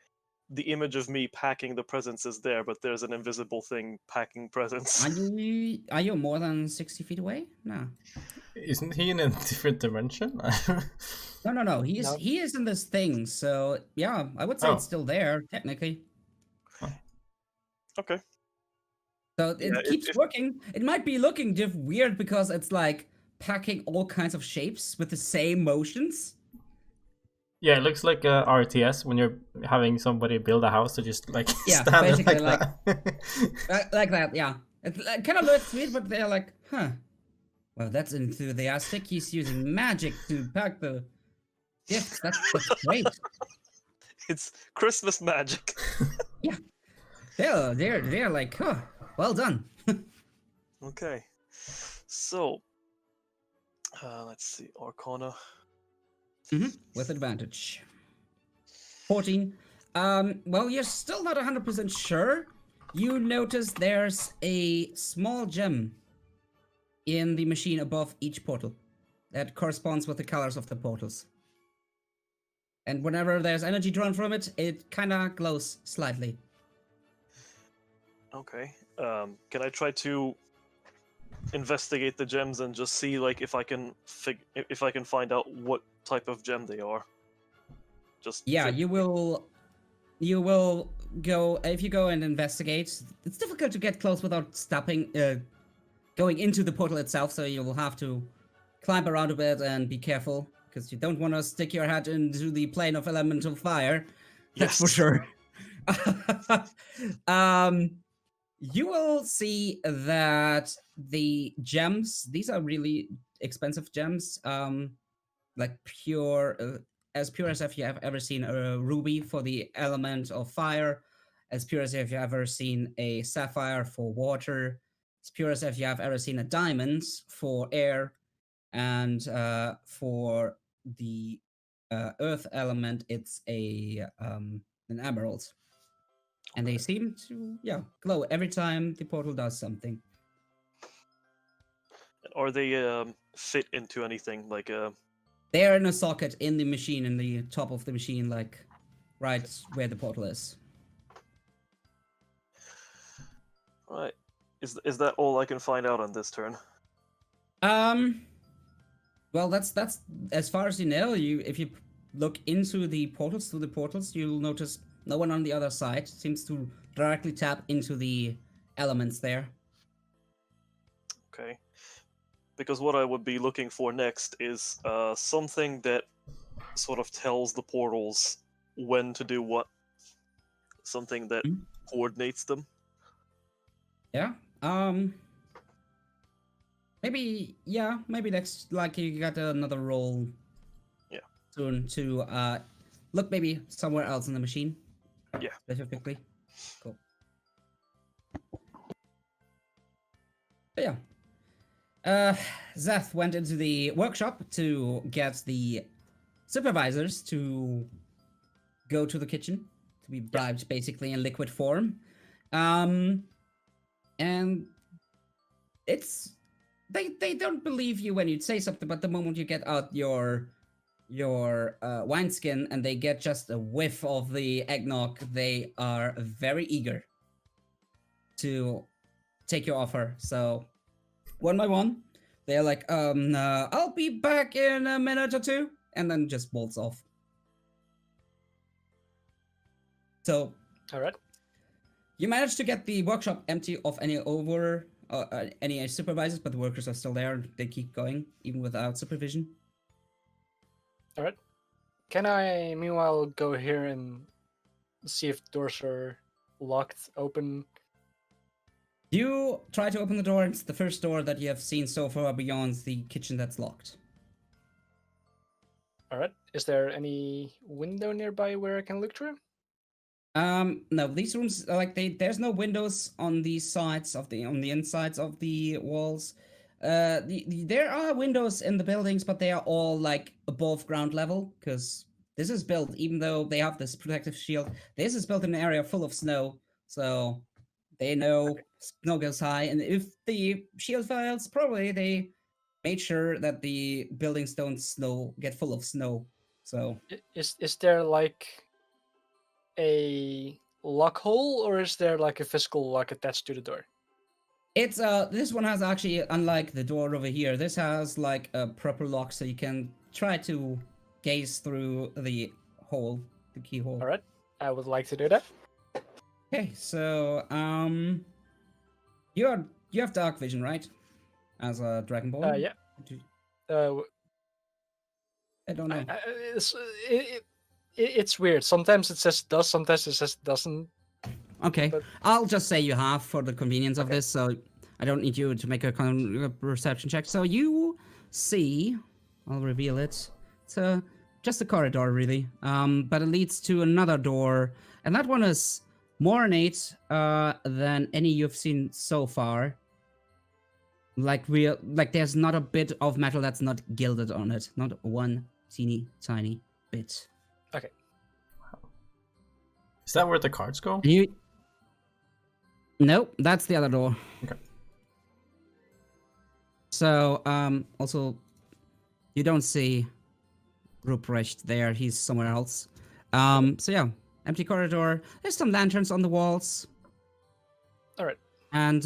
the image of me packing the presents is there, but there's an invisible thing packing presents.
Are you more than 60 feet away? No.
Isn't he in a different dimension?
No. He is in this thing, so yeah, I would say it's still there, technically.
Okay.
So it keeps working. It might be looking weird because it's like packing all kinds of shapes with the same motions.
Yeah, it looks like a RTS when you're having somebody build a house to just like stand
basically
like
that. Like that, yeah. It kind of looks weird, but they're like, huh. Well, that's enthusiastic. He's using magic to pack the gifts. That's great.
It's Christmas magic.
Yeah. They're like, huh, well done.
Okay. So, let's see, Arcana.
With advantage. 14. Well, you're still not 100% sure. You notice there's a small gem in the machine above each portal that corresponds with the colors of the portals. And whenever there's energy drawn from it, it kind of glows slightly.
Okay. Can I try to investigate the gems and just see, like, if I can find out what type of gem they are? Just
you will go if you go and investigate. It's difficult to get close without going into the portal itself, so you will have to climb around a bit and be careful because you don't want to stick your head into the plane of elemental fire. That's for sure. You will see that the gems, these are really expensive gems, like as pure as if you have ever seen a ruby for the element of fire, as pure as if you have ever seen a sapphire for water, as pure as if you have ever seen a diamond for air, and for the earth element, it's an emerald. And they seem to, glow every time the portal does something.
Are they fit into anything like
They are in a socket in the machine, in the top of the machine, like right where the portal is.
Right. Is that all I can find out on this turn?
Well, that's as far as you know. If you look into the portals, through the portals, you'll notice no one on the other side seems to directly tap into the elements there.
Okay. Because what I would be looking for next is something that sort of tells the portals when to do what. Something that coordinates them.
Yeah. Maybe next, like, you got another roll.
Yeah.
Soon to look maybe somewhere else in the machine.
Yeah.
Specifically. Cool. But yeah. Zerth went into the workshop to get the supervisors to go to the kitchen to be bribed, basically, in liquid form. And it's they don't believe you when you say something, but the moment you get out your wineskin and they get just a whiff of the eggnog, they are very eager to take your offer. So one by one, they're like, I'll be back in a minute or two, and then just bolts off. So,
All right.
you managed to get the workshop empty of any supervisors, but the workers are still there. They keep going even without supervision.
All right. Can I, meanwhile, go here and see if doors are locked, open?
You try to open the door. It's the first door that you have seen so far beyond the kitchen that's locked.
All right. Is there any window nearby where I can look through?
No, these rooms are like there's no windows on the sides of on the insides of the walls. There are windows in the buildings, but they are all like above ground level, because this is built, even though they have this protective shield, this is built in an area full of snow, so they know snow goes high, and if the shield fails, probably they made sure that the buildings don't get full of snow. So
Is there like a lock hole, or is there like a physical lock attached to the door?
it's this one has actually, unlike the door over here, this has like a proper lock, so you can try to gaze through the hole, the keyhole.
All right. I would like to do that.
Okay, so you have dark vision, right? As a dragonborn.
Yeah.
I don't know.
It's weird. Sometimes it says does, sometimes it says doesn't.
Okay,
but-
I'll just say you have for the convenience of
Okay.
this, so I don't need you to make a perception check. So you see, I'll reveal it. It's just a corridor, really, but it leads to another door, and that one is more ornate than any you've seen so far. Like there's not a bit of metal that's not gilded on it, not one teeny tiny bit.
Okay.
Is that where the cards go?
Nope, that's the other door.
Okay.
So, also, you don't see Ruprecht there. He's somewhere else. So yeah, empty corridor. There's some lanterns on the walls.
All right.
And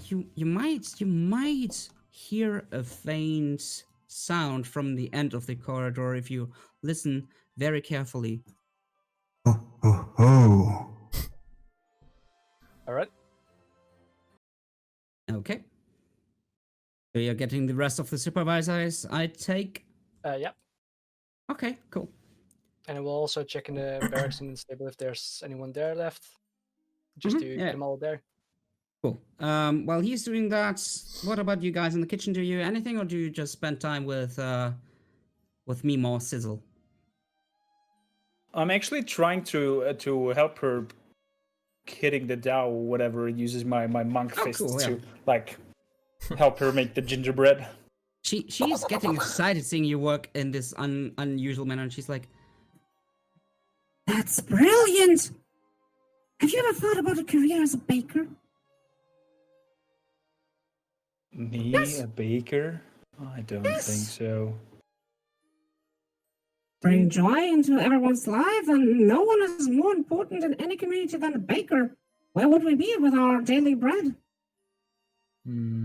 you might hear a faint sound from the end of the corridor if you listen very carefully.
Oh, oh, oh.
All right.
Okay. So you're getting the rest of the supervisors, I take.
Yeah.
Okay, cool.
And we'll also check in the barracks and stable if there's anyone there left. Just to
yeah.
get them all there.
Cool. While he's doing that, what about you guys in the kitchen? Do you anything, or do you just spend time with Mimo Sizzle?
I'm actually trying to help her hitting the Tao, whatever, uses my monk fists
cool, yeah.
to like help her make the gingerbread.
She's getting excited seeing you work in this unusual manner, and she's like,
That's brilliant! Have you ever thought about a career as a baker?
Me,
Yes.
a baker? I don't
Yes.
think so.
Bring joy into everyone's life, and no one is more important in any community than a baker. Where would we be with our daily bread?
Hmm.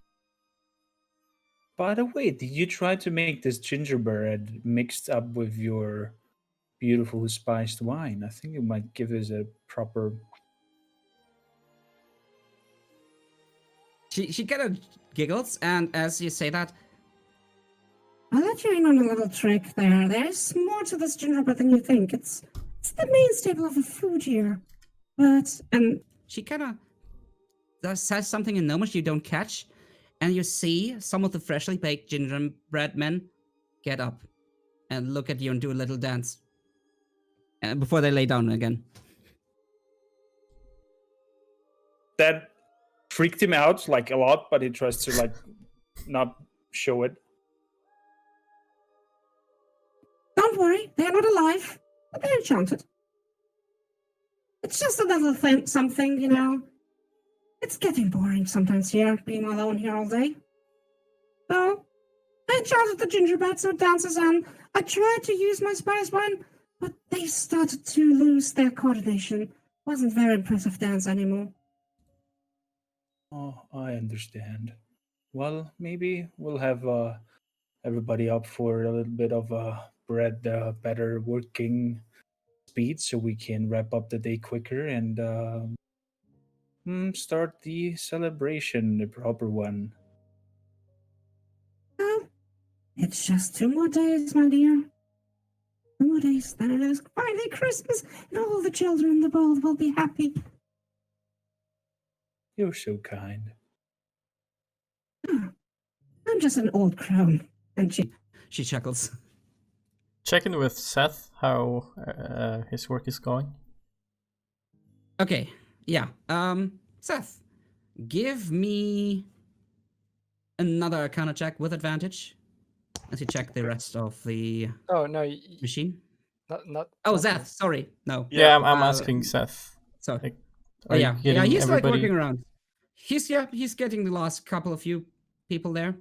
By the way, did you try to make this gingerbread mixed up with your beautiful spiced wine? I think it might give us a proper.
she kind of giggles, and as you say that,
I'll let you in on a little trick there. There's more to this gingerbread than you think. It's the main staple of the food here. But,
she kind of says something in Gnomish you don't catch, and you see some of the freshly baked gingerbread men get up and look at you and do a little dance before they lay down again.
That freaked him out like a lot, but he tries to like not show it.
don't worry, they're not alive, but they're enchanted. It's just a little thing, something, you know. It's getting boring sometimes here, being alone here all day. So, I enchanted the gingerbread so dances, and I tried to use my spice wine, but they started to lose their coordination. Wasn't very impressive dance anymore.
Oh, I understand. Well, maybe we'll have everybody up for a little bit of bread, better working speed, so we can wrap up the day quicker and start the celebration, the proper one.
Well, it's just 2 more days, my dear. 2 more days, then it is finally Christmas, and all the children in the world will be happy.
You're so kind.
I'm just an old crone, and
She chuckles.
Check in with Seth how his work is going.
Okay, yeah. Seth, give me another Arcana check with advantage as you check the rest of the
Oh no,
machine.
not.
Oh,
not
Zeth, sorry, no.
Yeah, I'm
Uh,
asking Seth.
So,
Like, are you
yeah,
getting
he's like
everybody?
working around. He's getting the last couple of few people there.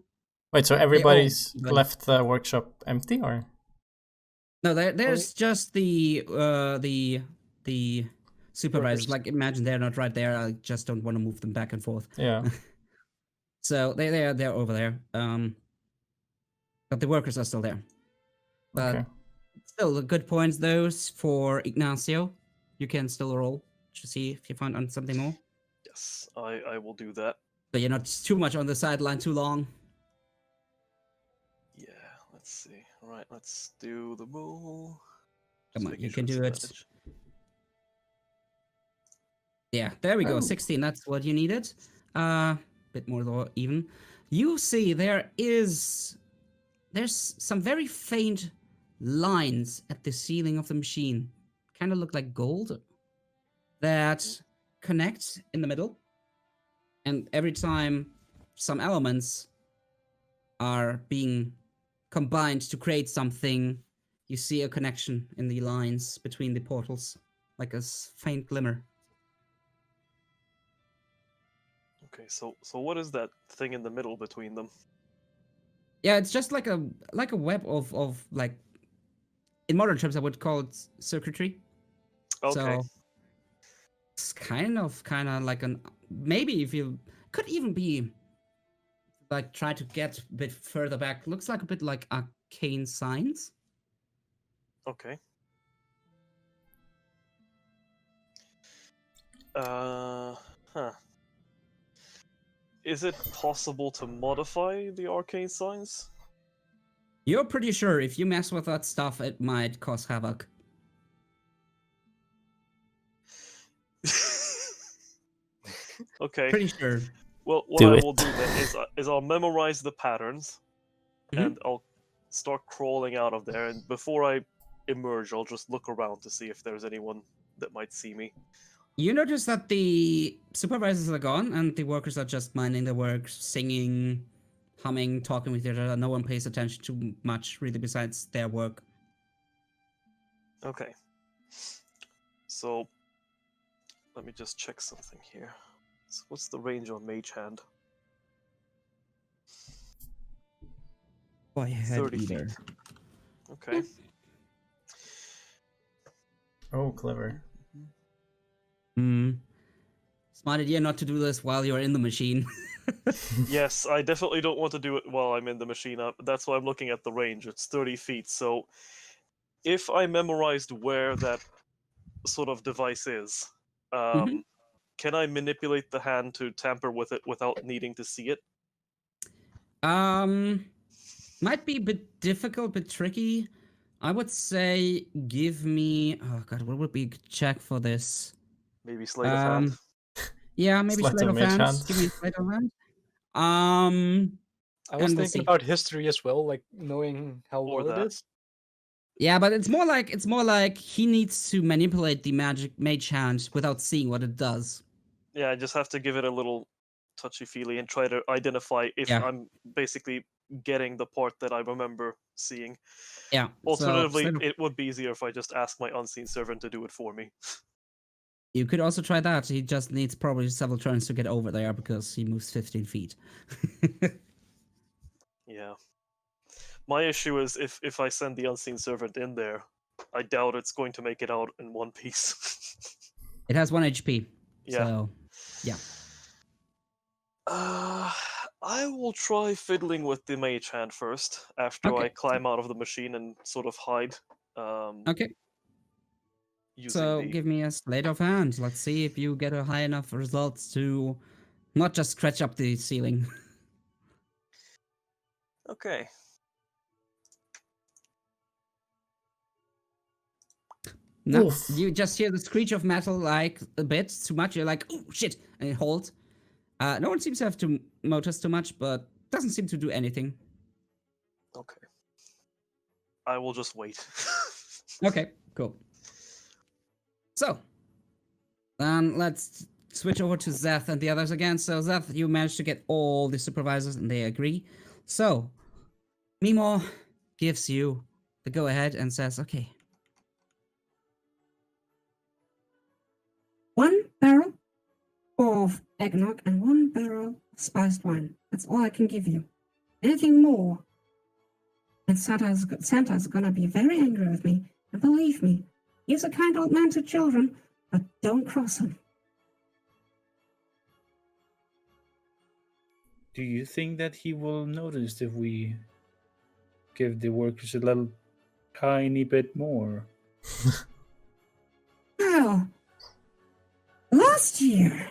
Wait, so everybody's
but-
left the workshop empty, or?
No, there's just the supervisors.
Workers.
Like, imagine they're not right there. I just don't want to move them back and forth.
Yeah.
So they're over there. But the workers are still there. But
Okay.
still, good points those for Ignacio. You can still roll to see if you find on something more.
Yes, I will do that.
But you're not too much on the sideline too long.
Yeah, let's see. All right, let's do the roll.
Come
Just
on,
making
you
sure
can
it's
do it.
advantage.
Yeah, there we go.
Oh.
16, that's what you needed. Bit more though, even. You see there's some very faint lines at the ceiling of the machine. Kind of look like gold that connect in the middle. And every time some elements are being combined to create something, you see a connection in the lines between the portals, like a faint glimmer.
Okay, so what is that thing in the middle between them?
Yeah, it's just like a web of like, in modern terms I would call it circuitry.
Okay.
So it's kind of like an, maybe if you could even be like try to get a bit further back, looks like a bit like arcane signs.
Okay. Huh. Is it possible to modify the arcane signs?
You're pretty sure if you mess with that stuff, it might cause havoc.
Okay.
Pretty sure.
Well, what
Do
I
it.
will do then is I'll memorize the patterns,
Mhm.
and I'll start crawling out of there. And before I emerge, I'll just look around to see if there's anyone that might see me.
You notice that the supervisors are gone and the workers are just minding their work, singing, humming, talking with each other. No one pays attention to much, really, besides their work.
Okay. So, let me just check something here. So what's the range on Mage Hand?
Boy, head
30
eater.
feet. Okay.
Oh, clever.
Hmm. Smart idea not to do this while you're in the machine.
Yes, I definitely don't want to do it while I'm in the machine. That's why I'm looking at the range. It's 30 feet. So if I memorized where that sort of device is,
Mhm.
can I manipulate the hand to tamper with it without needing to see it?
Might be a bit difficult, bit tricky. I would say give me. Oh god, what would be a good check for this?
Maybe sleight of hand?
Yeah, maybe
Sleight
sleight
of
of
mage
hand.
hand.
Give me sleight of hand.
I was
And we'll
thinking
see.
about history as well, like knowing how
Or
well it
that.
is.
Yeah, but it's more like he needs to manipulate the magic mage hand without seeing what it does.
Yeah, I just have to give it a little touchy-feely and try to identify if
Yeah.
I'm basically getting the part that I remember seeing.
Yeah.
Alternatively,
So
it would be easier if I just asked my unseen servant to do it for me.
you could also try that. He just needs probably several turns to get over there because he moves 15 feet.
Yeah. My issue is if I send the unseen servant in there, I doubt it's going to make it out in one piece.
It has 1 HP.
Yeah.
So, yeah.
I will try fiddling with the mage hand first after I
Okay.
climb out of the machine and sort of hide.
Okay.
Using
So
the
give me a sleight of hand. Let's see if you get a high enough result to not just scratch up the ceiling.
Okay.
No,
Oof.
you just hear the screech of metal like a bit too much. You're like, oh shit, and it holds. No one seems to have to notice too much, but doesn't seem to do anything.
Okay. I will just wait.
Okay, cool. So, then let's switch over to Zerth and the others again. So, Zerth, you managed to get all the supervisors and they agree. So, Mimo gives you the go ahead and says, okay,
1 barrel of eggnog and 1 barrel of spiced wine. That's all I can give you. Anything more, and Santa's gonna be very angry with me. And believe me, he's a kind old man to children, but don't cross him.
Do you think that he will notice if we give the workers a little tiny bit more?
Well, last year.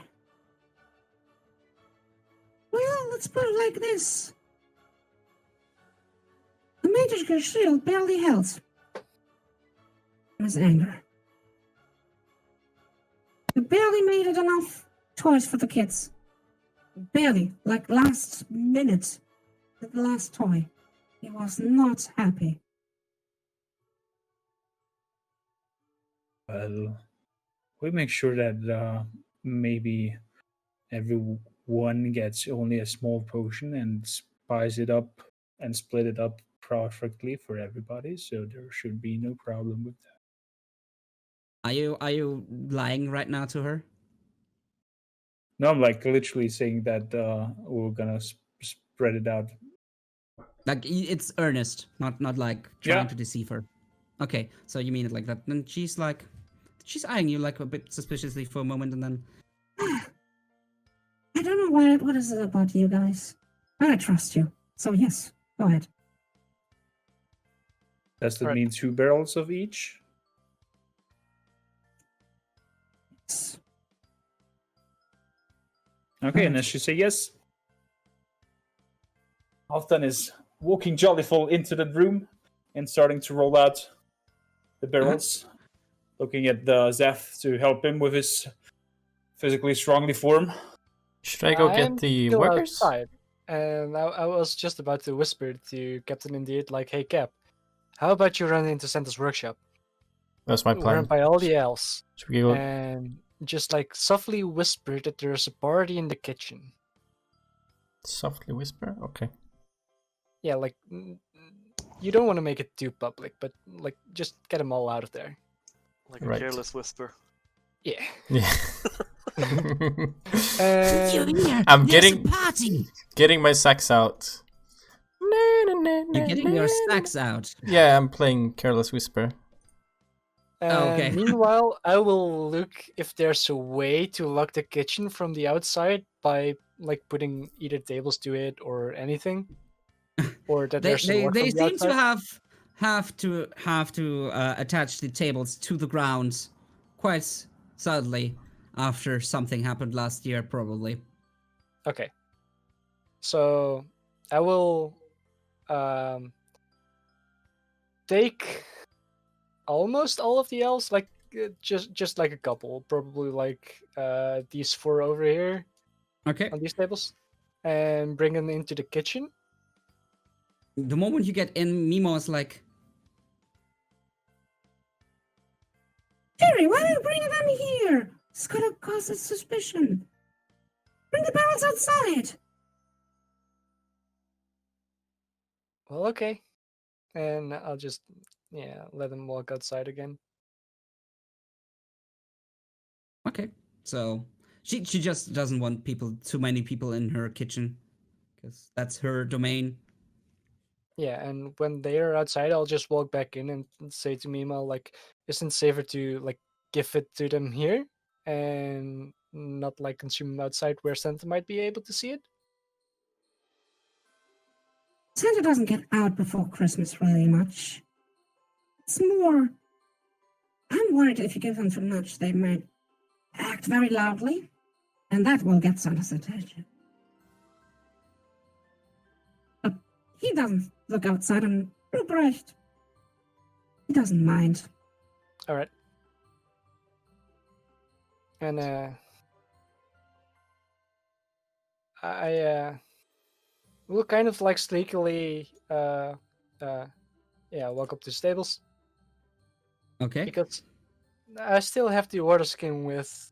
Well, let's put it like this. The magical shield barely held his anger. It barely made it enough toys for the kids. Barely, like last minute, the last toy. He was not happy.
Well, we make sure that maybe everyone gets only a small potion and spice it up and split it up perfectly for everybody, so there should be no problem with that.
are you lying right now to her?
No, I'm like literally saying that we're gonna spread it out.
Like it's earnest, not like trying
Yeah.
to deceive her. Okay, so you mean it like that? Then she's eyeing you like a bit suspiciously for a moment, and then
I don't know what is it about you guys. I trust you. So yes, go ahead.
Does that
Right.
mean 2 barrels of each? Okay, and as she say yes, Halfdan is walking jollyful into the room and starting to roll out the barrels, looking at the Zeth to help him with his physically strongly form.
Should I go
I'm
get the
still
workers?
outside, and I was just about to whisper to Captain Indeed, like, "Hey, Cap, how about you run into Santa's workshop?
That's my
Run
plan.
by all the elves,
Should we go?
and just like softly whisper that there's a party in the kitchen."
Softly whisper? Okay.
yeah, like you don't want to make it too public, but like just get them all out of there.
Like a
Right.
careless whisper.
Yeah.
Yeah.
And
I'm
There's a party.
getting my sax out.
You're getting your stacks out.
Yeah, I'm playing Careless Whisper.
Okay.
Meanwhile, I will look if there's a way to lock the kitchen from the outside by like putting either tables to it or anything, or that
They
there's a lock
they
from the
seem to
outside.
have to attach the tables to the ground quite suddenly after something happened last year, probably.
Okay. So I will take almost all of the elves, like just like a couple, probably like these 4 over here
Okay.
on these tables, and bring them into the kitchen.
The moment you get in, Mimo is like,
Jerry, why are you bringing them here? It's gonna cause a suspicion. Bring the barrels outside.
Well, okay. And I'll just let them walk outside again.
okay. So she just doesn't want too many people in her kitchen, because that's her domain.
Yeah, and when they are outside, I'll just walk back in and say to Mima, like, isn't safer to like give it to them here and not like consume them outside where Santa might be able to see it?
Santa doesn't get out before Christmas really much. It's more. I'm worried if you give them too much, they might act very loudly, and that will get Santa's attention. But he doesn't look outside, and Ruprecht, he doesn't mind.
All right. And I will kind of like sneakily walk up to the stables,
Okay.
because I still have the water skin with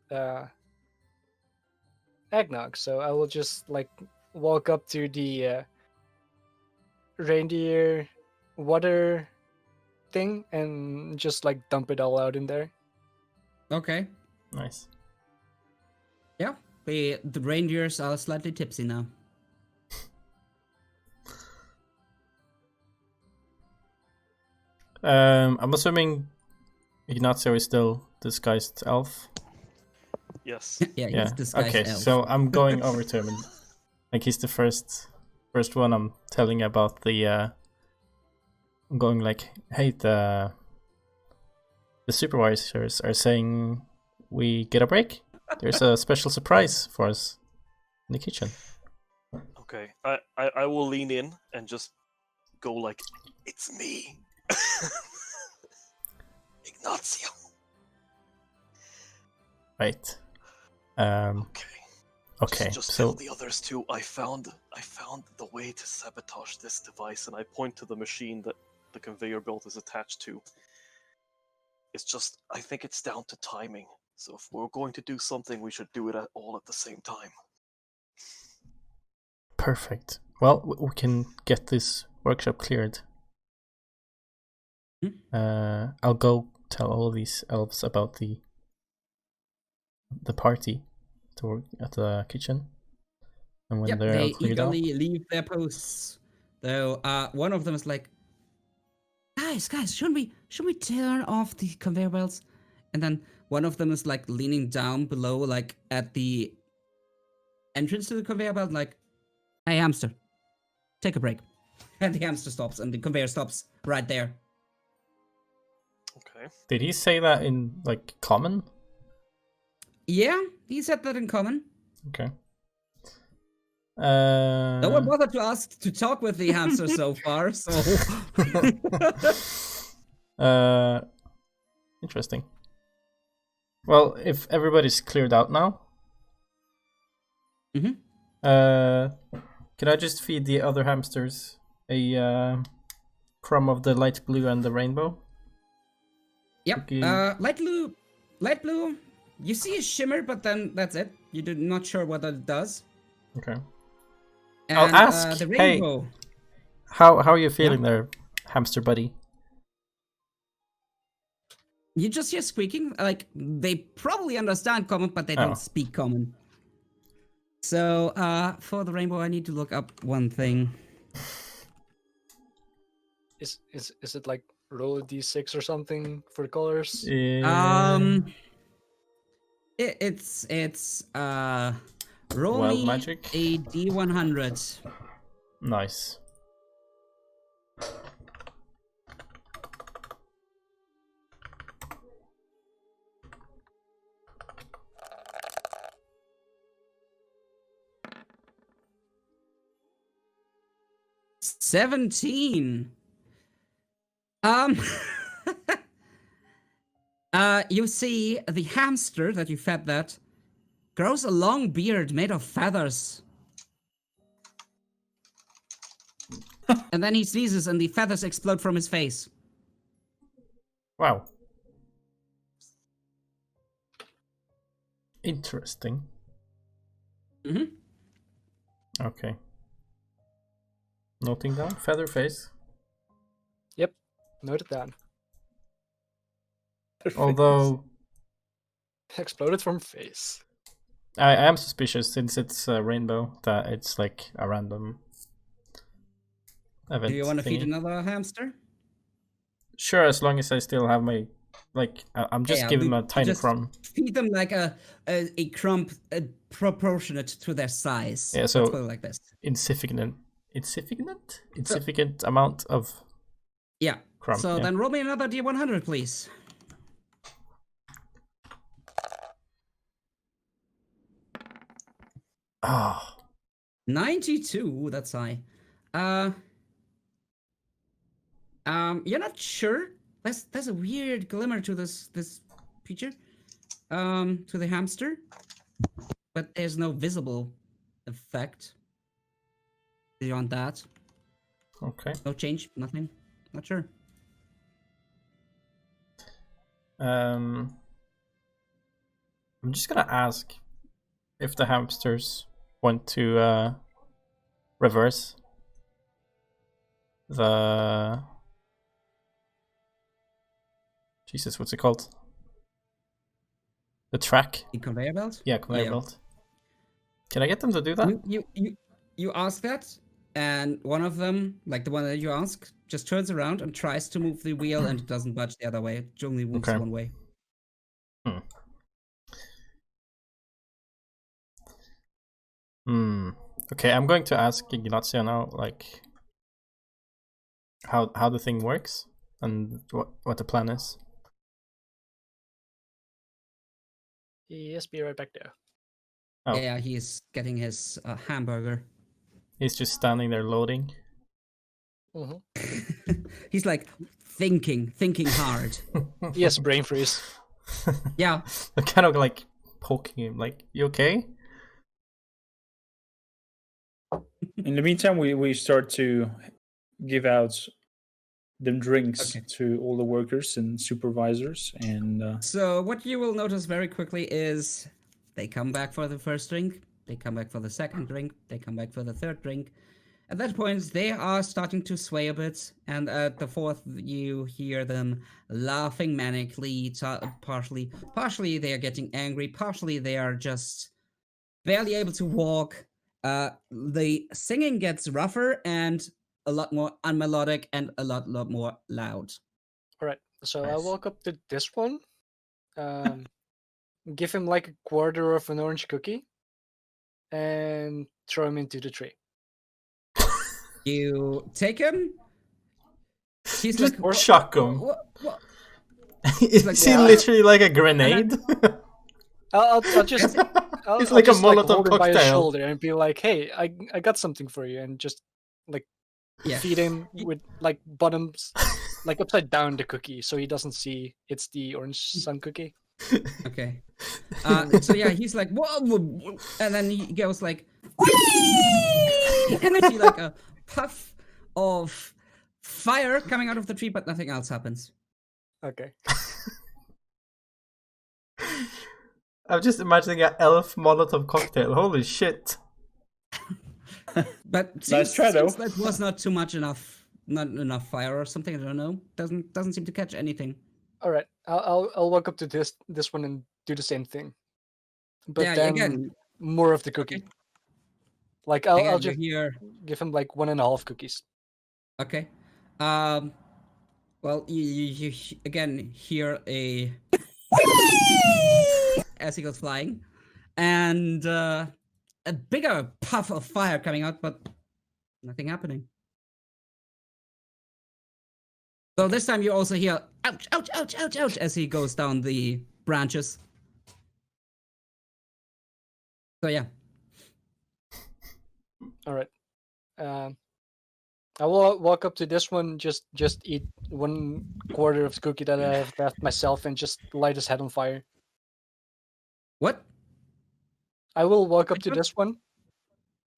eggnog, so I will just like walk up to the reindeer water thing and just like dump it all out in there.
Okay.
Nice.
Yeah. The reindeers are slightly tipsy now.
I'm assuming Ignacio is still disguised elf.
Yes.
Yeah.
Yeah.
He's disguised
Okay,
elf.
so I'm going over to him, and like he's the first one I'm telling about the. I'm going like, hey, the supervisors are saying we get a break. There's a special surprise for us in the kitchen.
Okay. I will lean in and just go like, it's me. Ignacio.
Right.
Okay.
Okay.
Just
So
tell the others too. I found the way to sabotage this device, and I point to the machine that the conveyor belt is attached to. It's just, I think it's down to timing. So if we're going to do something, we should do it all at the same time.
perfect. Well, we can get this workshop cleared. I'll go tell all these elves about the party to work at the kitchen, and when
Yep,
they're
they
cleared out.
eagerly leave their posts. Though one of them is like, guys, shouldn't we turn off the conveyor belts? And then one of them is like leaning down below, like at the entrance to the conveyor belt, like, hey hamster, take a break. And the hamster stops, and the conveyor stops right there.
Okay.
Did he say that in like common?
Yeah, he said that in common.
Okay.
No one bothered to ask to talk with the hamster so far, so.
Interesting. Well, if everybody's cleared out now,
Mhm.
can I just feed the other hamsters a crumb of the light blue and the rainbow?
Yep.
Okay.
Light blue. You see a shimmer, but then that's it. You're not sure what it does.
Okay.
And,
I'll ask.
the
Hey,
rainbow.
How are you feeling there, hamster buddy?
You just hear squeaking. Like, they probably understand common, but they don't speak common. So, for the rainbow, I need to look up one thing.
Is it like roll a d6 or something for the colors?
It's roll
Wild
me
magic?
a d100.
Nice.
$17. You see the hamster that you fed that grows a long beard made of feathers. And then he sneezes and the feathers explode from his face.
Wow. Interesting. Okay. Noting down. Feather face.
Yep. Note it down.
Although
Exploded from face.
I am suspicious since it's a rainbow that it's like a random event.
Do you want to feed
thingy.
another hamster?
Sure, as long as I still have my I'm just giving them a tiny
just
crumb.
Feed them like a crumb proportionate to their size.
Yeah, so
let's put it like this.
Insignificant amount of crumb.
So then roll me another d100, please.
Oh.
92. That's high. You're not sure? There's a weird glimmer to this creature. To the hamster, but there's no visible effect beyond that.
Okay.
No change. Nothing. Not sure.
I'm just gonna ask if the hamsters want to reverse the Jesus, what's it called? The track?
The conveyor belt?
Yeah, conveyor belt. Can I get them to do that?
You ask that, and one of them, like the one that you ask, just turns around and tries to move the wheel, and it doesn't budge the other way. It only moves one way.
Okay, I'm going to ask Ignacio now, like how the thing works and what the plan is.
Yes, be right back there.
Oh.
Yeah, he's getting his hamburger.
He's just standing there loading.
He's like thinking hard.
Yes, brain freeze.
Yeah.
I'm kind of like poking him, like, you okay?
In the meantime, we start to give out them drinks to all the workers and supervisors, and
so what you will notice very quickly is they come back for the first drink, they come back for the second drink, they come back for the third drink. At that point, they are starting to sway a bit, and at the fourth, you hear them laughing manically. Partially they are getting angry, partially they are just barely able to walk. The singing gets rougher and a lot more unmelodic and a lot more loud.
All right, so
Nice.
I walk up to this one, give him like a quarter of an orange cookie, and throw him into the tree.
You take him. He's
Just
like,
chuck him.
What?
Is
like,
he
yeah.
literally like a grenade?
I'll just
It's like a Molotov
hold him by his
cocktail.
shoulder and be like, "Hey, I got something for you," and just like feed him with like bottoms, like upside down the cookie, so he doesn't see it's the orange sun cookie.
Okay. So yeah, he's like, whoa, and then he goes like, and then see like a puff of fire coming out of the tree, but nothing else happens.
Okay.
I'm just imagining an elf Molotov cocktail. Holy shit.
But
Nice try, though.
seems that was not too much enough, not enough fire or something. I don't know. Doesn't seem to catch anything.
All right, I'll walk up to this one and do the same thing, but
Yeah,
then
again.
more of the cookie.
Okay.
Like I'll
Again,
just
you hear.
give him like 1.5 cookies.
Okay. Well, you again hear a as he goes flying, and a bigger puff of fire coming out, but nothing happening. So this time you also hear ouch, ouch, ouch, ouch, ouch as he goes down the branches. So yeah.
All right. I will walk up to this one, just eat 1/4 of the cookie that I have left myself, and just light his head on fire.
What?
I will walk up
Which
to
one?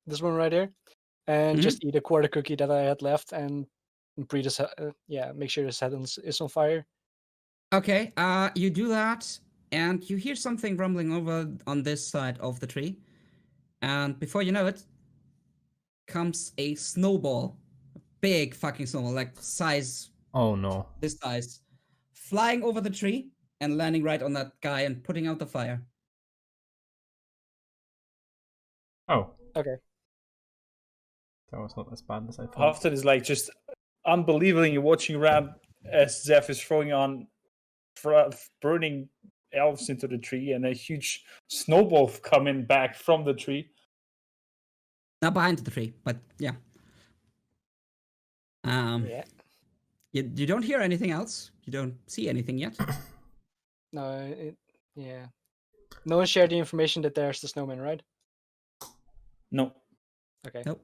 this one right here, and
Mhm.
just eat a 1/4 cookie that I had left, and breathe his make sure his head is on fire.
Okay, you do that, and you hear something rumbling over on this side of the tree. And before you know it, comes a snowball. A big fucking snowball, like size,
Oh no.
this size. Flying over the tree and landing right on that guy and putting out the fire.
Oh,
Okay.
that was not as bad as I thought.
Halfdan is like just unbelievably watching around as Zeph is throwing on burning elves into the tree, and a huge snowball coming back from the tree.
Not behind the tree, but yeah.
Yeah.
You don't hear anything else. You don't see anything yet.
No. Yeah. No one shared the information that there's the snowman, right?
No.
Okay.
Nope.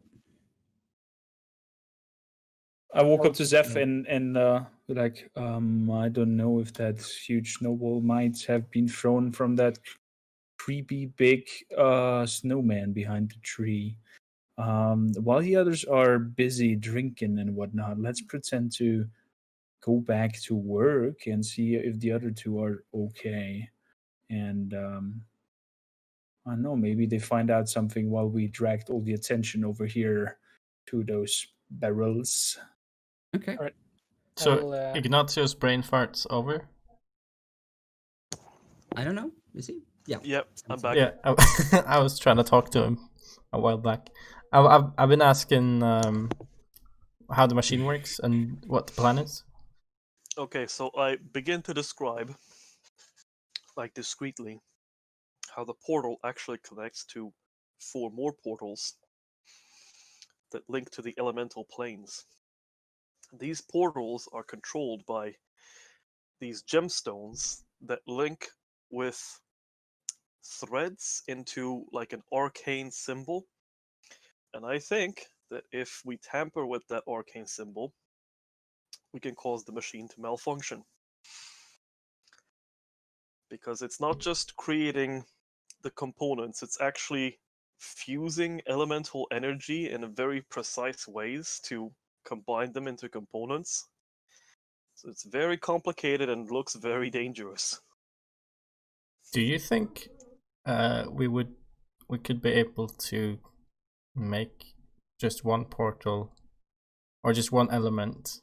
I woke
Oh,
up to Zeph
no.
and like, I don't know if that huge snowball might have been thrown from that creepy big snowman behind the tree. While the others are busy drinking and whatnot, let's pretend to go back to work and see if the other two are okay. And I don't know, maybe they find out something while we dragged all the attention over here to those barrels.
Okay.
Alright.
So
will,
Ignacio's brain farts over.
I don't know. Is he? Yeah.
Yep, I'm back.
Yeah, I was trying to talk to him a while back. I've been asking how the machine works and what the plan is.
Okay, so I begin to describe, like discreetly, how the portal actually connects to 4 more portals that link to the elemental planes. These portals are controlled by these gemstones that link with threads into like an arcane symbol. And I think that if we tamper with that arcane symbol, we can cause the machine to malfunction. Because it's not just creating the components, it's actually fusing elemental energy in very precise ways to combine them into components. So it's very complicated and looks very dangerous.
Do you think we could be able to make just one portal or just one element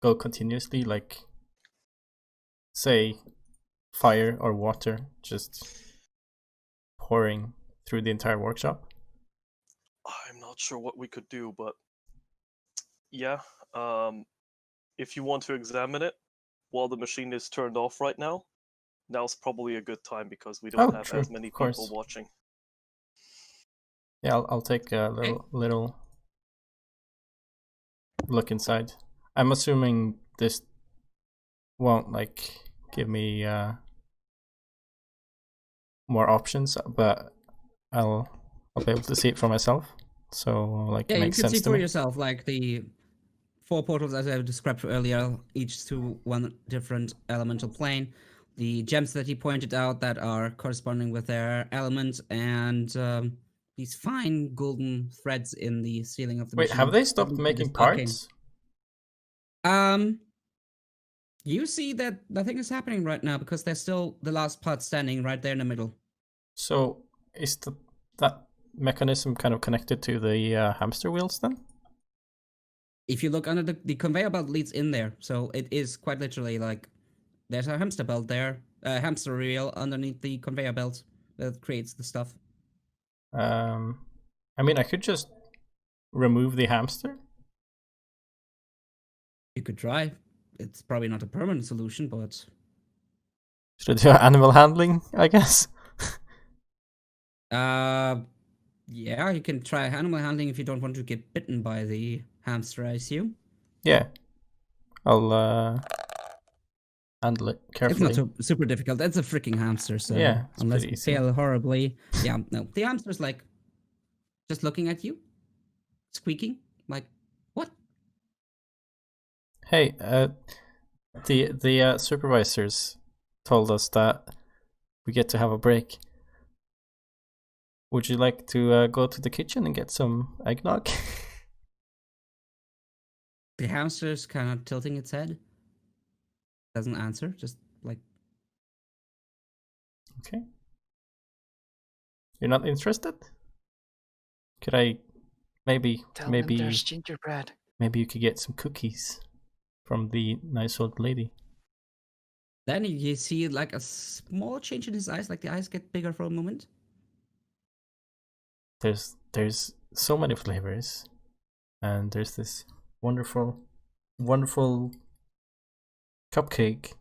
go continuously, like say fire or water just pouring through the entire workshop?
I'm not sure what we could do, but yeah, if you want to examine it while the machine is turned off right now, now's probably a good time because we don't have
true,
as many
of course.
people watching.
Yeah, I'll take a little look inside. I'm assuming this won't like give me more options, but I'll be able to see it for myself. So like
Yeah,
it
you
makes
can
sense
see
to
for
me.
yourself, like the 4 portals as I described earlier, each to one different elemental plane. The gems that he pointed out that are corresponding with their element, and these fine golden threads in the ceiling of the
Wait,
machine.
have they stopped
Probably
making
this arcane.
parts?
You see that nothing is happening right now because there's still the last part standing right there in the middle.
So is that mechanism kind of connected to the hamster wheels then?
If you look under the conveyor belt leads in there, so it is quite literally like there's a hamster belt there, a hamster wheel underneath the conveyor belt that creates the stuff.
I mean, I could just remove the hamster.
You could try. It's probably not a permanent solution, but
Should I do animal handling, I guess?
yeah, you can try animal handling if you don't want to get bitten by the hamster, I assume.
Yeah. I'll handle it carefully.
It's not super difficult. It's a freaking hamster, so
Yeah, it's
unless
pretty
you
easy.
fail horribly. Yeah, no. The hamster's like just looking at you, squeaking, like, what?
Hey, the supervisors told us that we get to have a break. Would you like to go to the kitchen and get some eggnog?
The hamster's kind of tilting its head. Doesn't answer, just like,
Okay. You're not interested? Could I maybe
Tell them there's gingerbread.
maybe you could get some cookies from the nice old lady?
then you see like a small change in his eyes, like the eyes get bigger for a moment.
There's so many flavors, and there's this wonderful cupcake.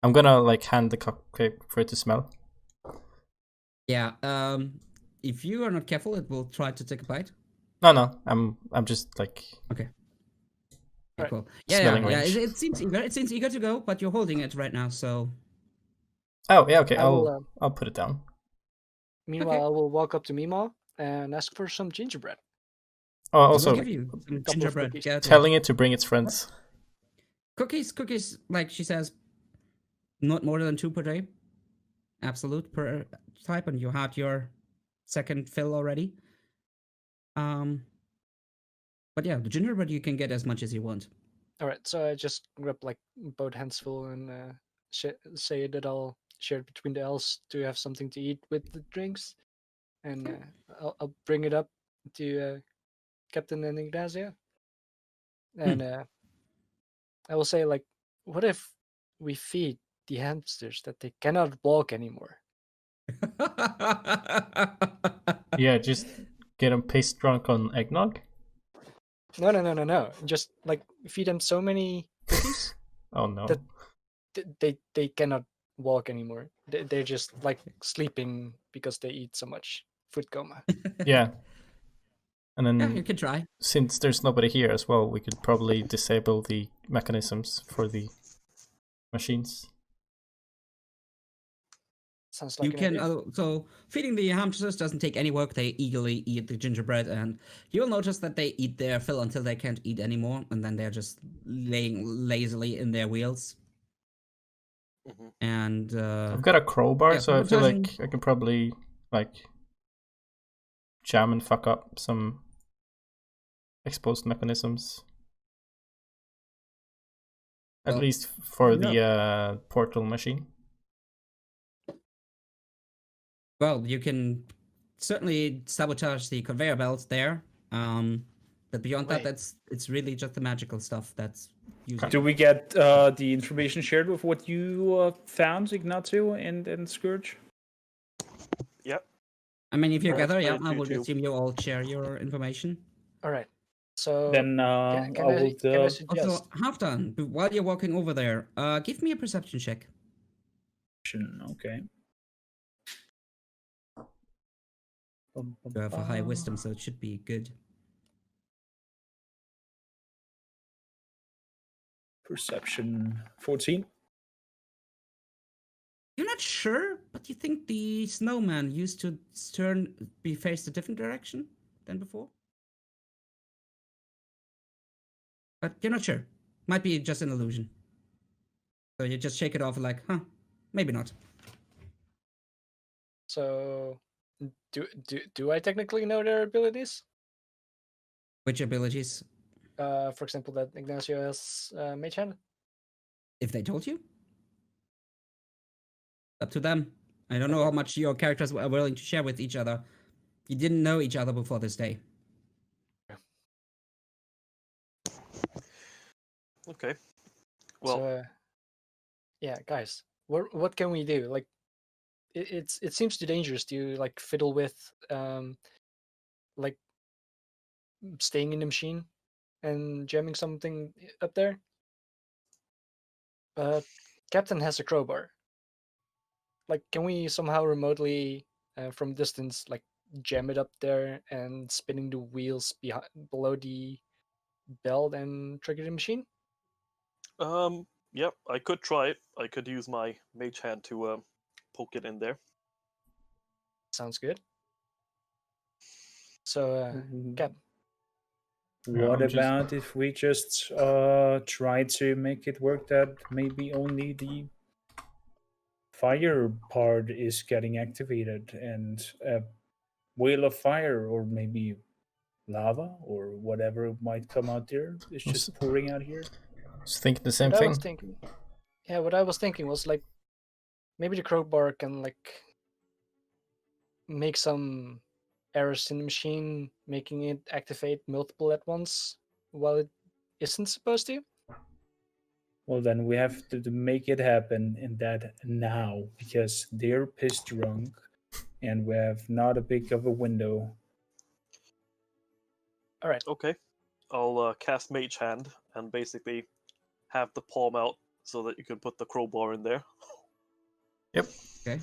I'm gonna like hand the cupcake for it to smell.
Yeah, if you are not careful, it will try to take a bite.
No, I'm just like
Okay. Yeah,
Right.
cool. Yeah,
Smelling
yeah.
range.
It seems eager. It seems eager to go, but you're holding it right now, so
Oh yeah, okay.
I will,
I'll put it down.
Meanwhile,
Okay.
I will walk up to Mima and ask for some gingerbread.
Oh,
I will
also
give you some
couple of
gingerbread.
cookies.
Yeah,
telling it to bring its friends.
cookies. Like she says, not more than 2 per day, absolute per type, and you had your second fill already. But yeah, the gingerbread you can get as much as you want.
All right, so I just grab like both hands full and say that I'll share it between the elves to have something to eat with the drinks, and I'll bring it up to Captain and Ignacio, and I will say like, what if we feed the hamsters that they cannot walk anymore?
Yeah, just get them pissed drunk on eggnog.
No. Just like feed them so many cookies
Oh no.
That- they cannot walk anymore. They're just like sleeping because they eat so much food coma.
Yeah. And then
Yeah, you can try.
since there's nobody here as well, we could probably disable the mechanisms for the machines.
Sounds like
You
an
can
idea.
so feeding the hamsters doesn't take any work. They eagerly eat the gingerbread, and you'll notice that they eat their fill until they can't eat anymore, and then they're just laying lazily in their wheels.
Mhm.
And
I've got a crowbar,
yeah,
so I feel like
advertising-
I can probably like jam and fuck up some exposed mechanisms. At
Well,
least for
yeah.
the portal machine.
well, you can certainly sabotage the conveyor belt there. But beyond that,
Wait.
it's really just the magical stuff that's using.
Do we get the information shared with what you found, Ignacio and Scourge?
Yep.
I mean, if you
Alright,
gather, yeah,
spread it
I
to
would
YouTube.
assume you all share your information.
All right. So
Then
can
I will.
I suggest?
Also, Halfdan, while you're walking over there, give me a perception check.
Okay.
You have a high wisdom, so it should be good.
Perception 14.
You're not sure, but you think the snowman used to be faced a different direction than before? But you're not sure. Might be just an illusion. So you just shake it off like, huh, maybe not.
So do I technically know their abilities?
Which abilities,
For example, that Ignacio has mage hand.
if they told you? Up to them. I don't know how much your characters are willing to share with each other. You didn't know each other before this day.
Okay. Well,
So, yeah, guys, what can we do? Like, it seems too dangerous to like fiddle with, like staying in the machine and jamming something up there. But Captain has a crowbar. Like, can we somehow remotely, from distance, like jam it up there and spinning the wheels below the belt and trigger the machine?
yep, I could try it. I could use my mage hand to poke it in there.
Sounds good. So, Cap,
What
I'm just-
about if we just try to make it work that maybe only the fire part is getting activated and a wheel of fire or maybe lava or whatever might come out there is just pouring out here?
Just thinking the same
what I
thing.
was thinking, yeah, what I was thinking was like maybe the crowbar can like make some errors in the machine, making it activate multiple at once while it isn't supposed to.
Well, then we have to make it happen in that now because they're pissed drunk and we have not a big of a window.
All right.
Okay. I'll cast mage hand and basically have the palm out so that you can put the crowbar in there.
Yep.
Okay.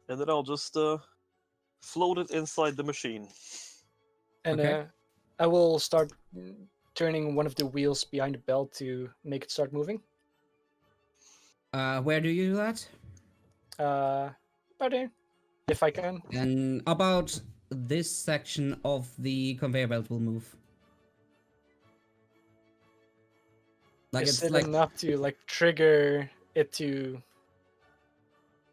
And then I'll just float it inside the machine.
And
Okay.
I will start turning one of the wheels behind the belt to make it start moving.
Where do you do that?
Right there, if I can.
And about this section of the conveyor belt will move. Like
Is
it's
it
like
enough to like trigger it to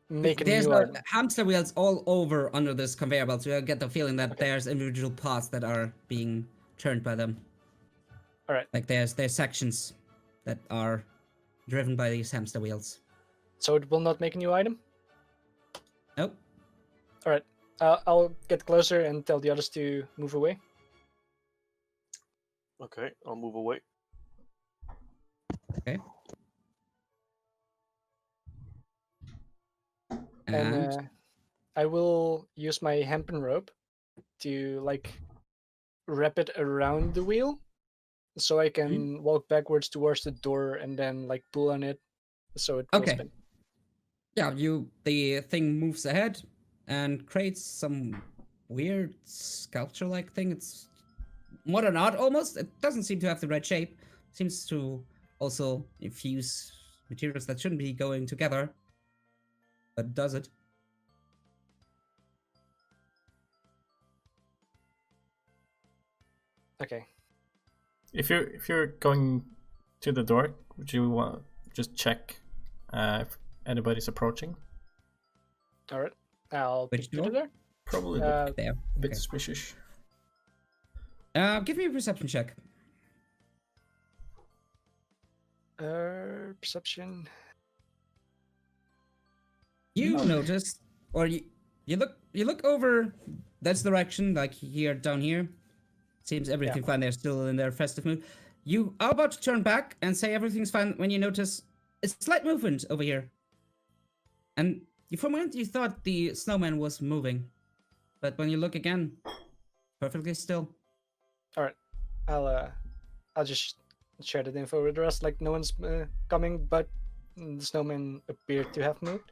make a
there's
new item?
hamster wheels all over under this conveyor belt, so I get the feeling that
Okay.
there's individual parts that are being turned by them.
All right.
Like there's sections that are driven by these hamster wheels.
So it will not make a new item.
Nope.
All right. I'll get closer and tell the others to move away.
Okay, I'll move away.
Okay.
And I will use my hempen rope to like wrap it around the wheel, so I can walk backwards towards the door and then like pull on it, so it will
Okay.
spin.
Yeah, the thing moves ahead and creates some weird sculpture-like thing. It's modern art almost. It doesn't seem to have the right shape. Seems to also infuse materials that shouldn't be going together, but does it?
Okay.
If you're going to the door, would you want just check if anybody's approaching?
All right. I'll
Which
pick to the
door?
door.
Probably
Uh,
look
There.
a bit
Okay.
suspicious.
Give me a perception check.
Perception.
You
Okay.
notice, or you look over that direction, like here, down here. Seems everything fine. They're still in their festive mood. You are about to turn back and say everything's fine when you notice a slight movement over here. And for a moment you thought the snowman was moving, but when you look again, perfectly still.
All right. I'll just share that info with the rest. Like no one's coming, but the snowman appeared to have moved.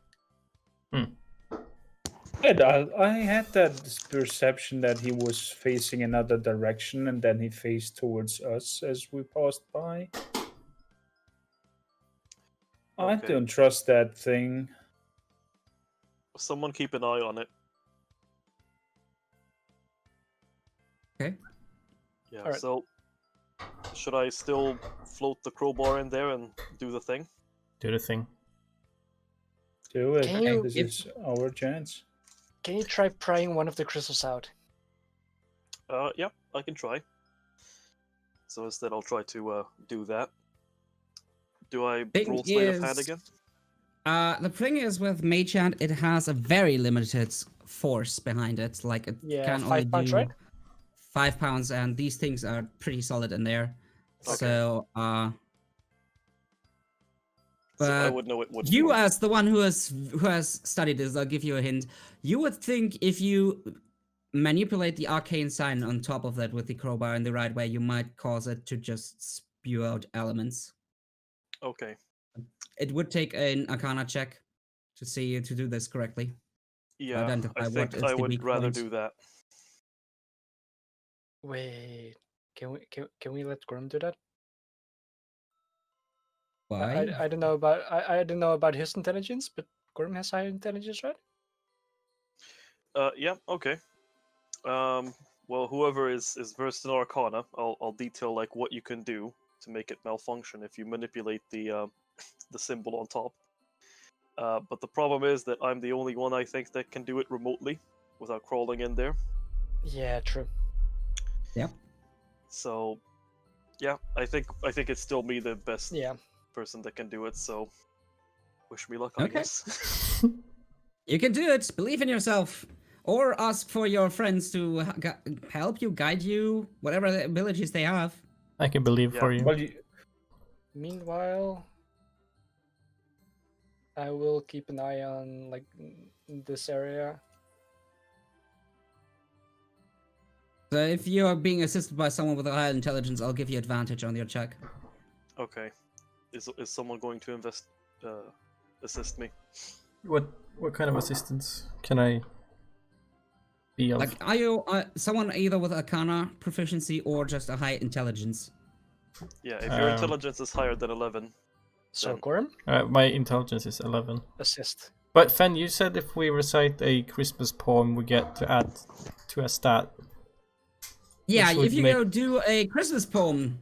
Yeah, I had that perception that he was facing another direction and then he faced towards us as we passed by. I
Okay.
don't trust that thing.
Someone keep an eye on it.
Okay.
Yeah,
Alright.
so should I still float the crowbar in there and do the thing?
Do the thing.
Do it.
Can you-
This is our chance.
Can you try prying one of the crystals out?
Yeah, I can try. So instead I'll try to do that. Do I
Thing
roll sleight of hand
is-
again?
The thing is with Mage Hand, it has a very limited force behind it. Like it
Yeah,
can
5
only
pounds,
do
right?
5 pounds, and these things are pretty solid in there.
Okay.
So,
So I
but
would know it wouldn't
you,
work.
as the one who has studied this, I'll give you a hint. You would think if you manipulate the arcane sign on top of that with the crowbar in the right way, you might cause it to just spew out elements.
Okay.
It would take an Arcana check to see to do this correctly.
Yeah,
Identify
I
what
think
is
I
the
would
weak
rather
point.
do that.
Wait, can we let Grim do that?
Why?
I don't know about I don't know about his intelligence, but Grim has higher intelligence, right?
Yeah, okay. Well, whoever is versed in Arcana, I'll detail like what you can do to make it malfunction if you manipulate the the symbol on top. But the problem is that I'm the only one I think that can do it remotely without crawling in there.
Yeah, true.
Yep.
So, yeah, I think it's still me the best
Yeah.
person that can do it. So, wish me luck, I
Okay.
guess.
You can do it. Believe in yourself. Or ask for your friends to help you, guide you, whatever the abilities they have.
I can believe
Yeah.
for you.
Well,
Meanwhile, I will keep an eye on like this area.
So if you are being assisted by someone with a higher intelligence, I'll give you advantage on your check.
Okay. Is someone going to assist me?
What kind of assistance can I be of?
Like, are you someone either with Arcana proficiency or just a high intelligence?
Yeah, if your intelligence is higher than 11.
So
Then-
Grim,
My intelligence is 11.
assist.
But Fen, you said if we recite a Christmas poem, we get to add to a stat.
Yeah,
Which would
if you
make-
go do a Christmas poem,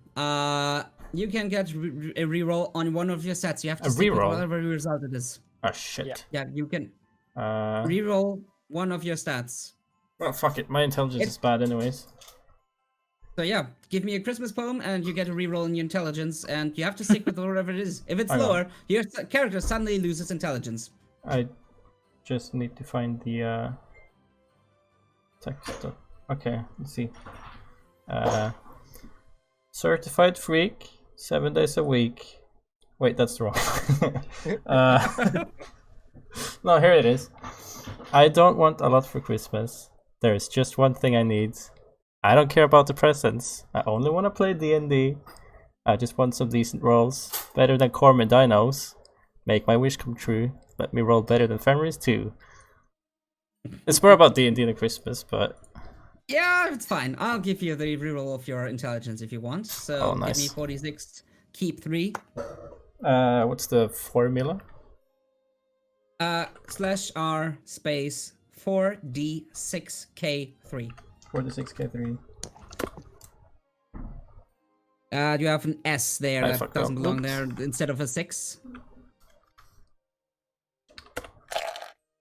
you can get a reroll on one of your sets. You have to
A
stick with
reroll?
whatever result it is.
Oh shit.
Yeah, you can
Uh,
reroll one of your stats.
well, fuck it. My intelligence is bad anyways.
So yeah, give me a Christmas poem and you get a reroll in your intelligence, and you have to stick with whatever it is. If it's
I know.
lower, your character suddenly loses intelligence.
I just need to find the text. Okay, let's see. Certified freak, 7 days a week. Wait, that's wrong. No, here it is. I don't want a lot for Christmas. There is just one thing I need. I don't care about the presents. I only want to play D&D. I just want some decent rolls. Better than Corm and Dinos. Make my wish come true. Let me roll better than Fenris too. It's more about D&D than Christmas, but...
Yeah, it's fine. I'll give you the reroll of your intelligence if you want. So
Oh,
give me
nice.
46, keep 3.
What's the formula?
/r space 4d6k3.
46k3.
You have an S there
I
that
fucked
doesn't
up.
belong
Oops.
there instead of a 6.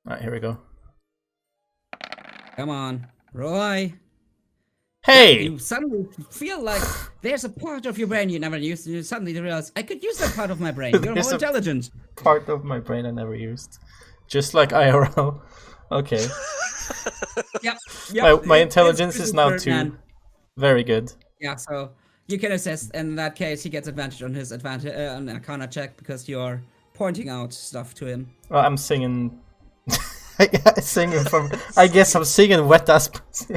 Alright, here we go.
Come on, Roy.
Hey!
You suddenly feel like there's a part of your brain you never used, and you suddenly realize, I could use that part of my brain. You're
There's
more
a-
intelligent.
Part of my brain I never used. Just like IRL. Okay.
Yep.
My intelligence is now 2. Very good.
Yeah, so you can assist. In that case, he gets advantage on his on Arcana check because you're pointing out stuff to him.
Well, I'm singing... singing from... I guess I'm singing Wet Ass Pussy.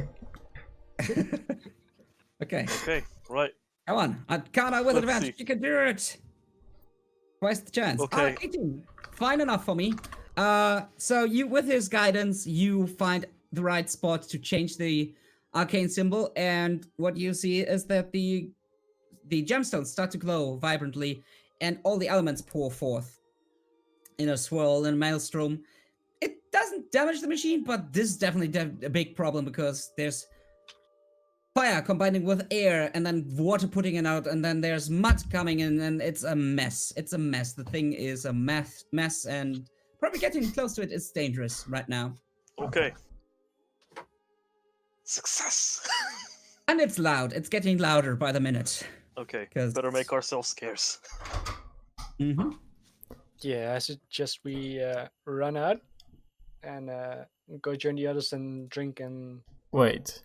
Okay,
Okay, right.
come on. Arcana with
Let's
advantage.
see.
You can do it. Twice the chance.
Okay.
18. Fine enough for me. So you, with his guidance, you find the right spot to change the arcane symbol, and what you see is that the gemstones start to glow vibrantly, and all the elements pour forth in a swirl and maelstrom. It doesn't damage the machine, but this is definitely a big problem because there's fire combining with air and then water putting it out, and then there's mud coming in, and it's a mess. It's a mess. The thing is a mess, and probably getting close to it is dangerous right now.
Okay. Success!
And it's loud. It's getting louder by the minute.
Okay,
'Cause-
better make ourselves scarce.
Mm-hmm.
Yeah, I suggest we run out and go join the others and drink and.
Wait.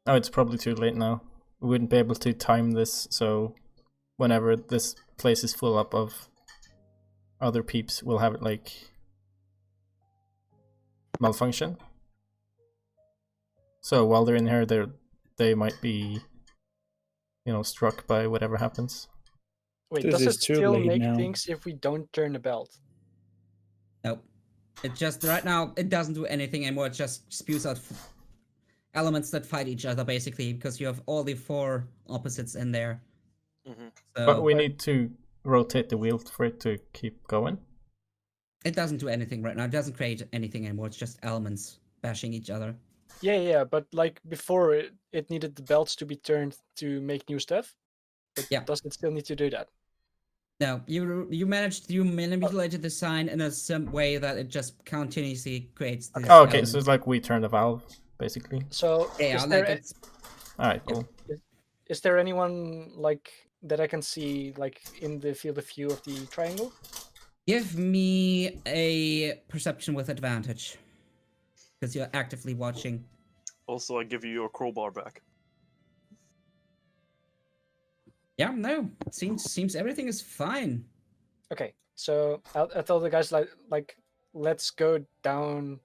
Oh, it's probably too late now. We wouldn't be able to time this, so whenever this place is full up of other peeps, we'll have it like malfunction. So while they're in here, they might be, struck by whatever happens.
Wait,
This
does
is
it
too
still
late
make
now.
things if we don't turn the belt?
Nope. It just right now it doesn't do anything anymore. It just spews out elements that fight each other basically because you have all the 4 opposites in there.
Mm-hmm.
So
But we need to rotate the wheel for it to keep going.
it doesn't do anything right now. It doesn't create anything anymore. It's just elements bashing each other.
Yeah, but like before, it needed the belts to be turned to make new stuff. But
Yeah.
does it still need to do that?
No, you manipulated the sign in a some way that it just continuously creates this.
Oh, okay, so it's like we turn the valve, basically.
So
yeah,
is,
like
there,
it's
Alright, cool.
is there anyone like that I can see like in the field of view of the triangle?
give me a perception with advantage because you're actively watching.
Also, I give you your crowbar back.
Yeah, no, it seems everything is fine.
Okay, so I'll tell the guys like let's go down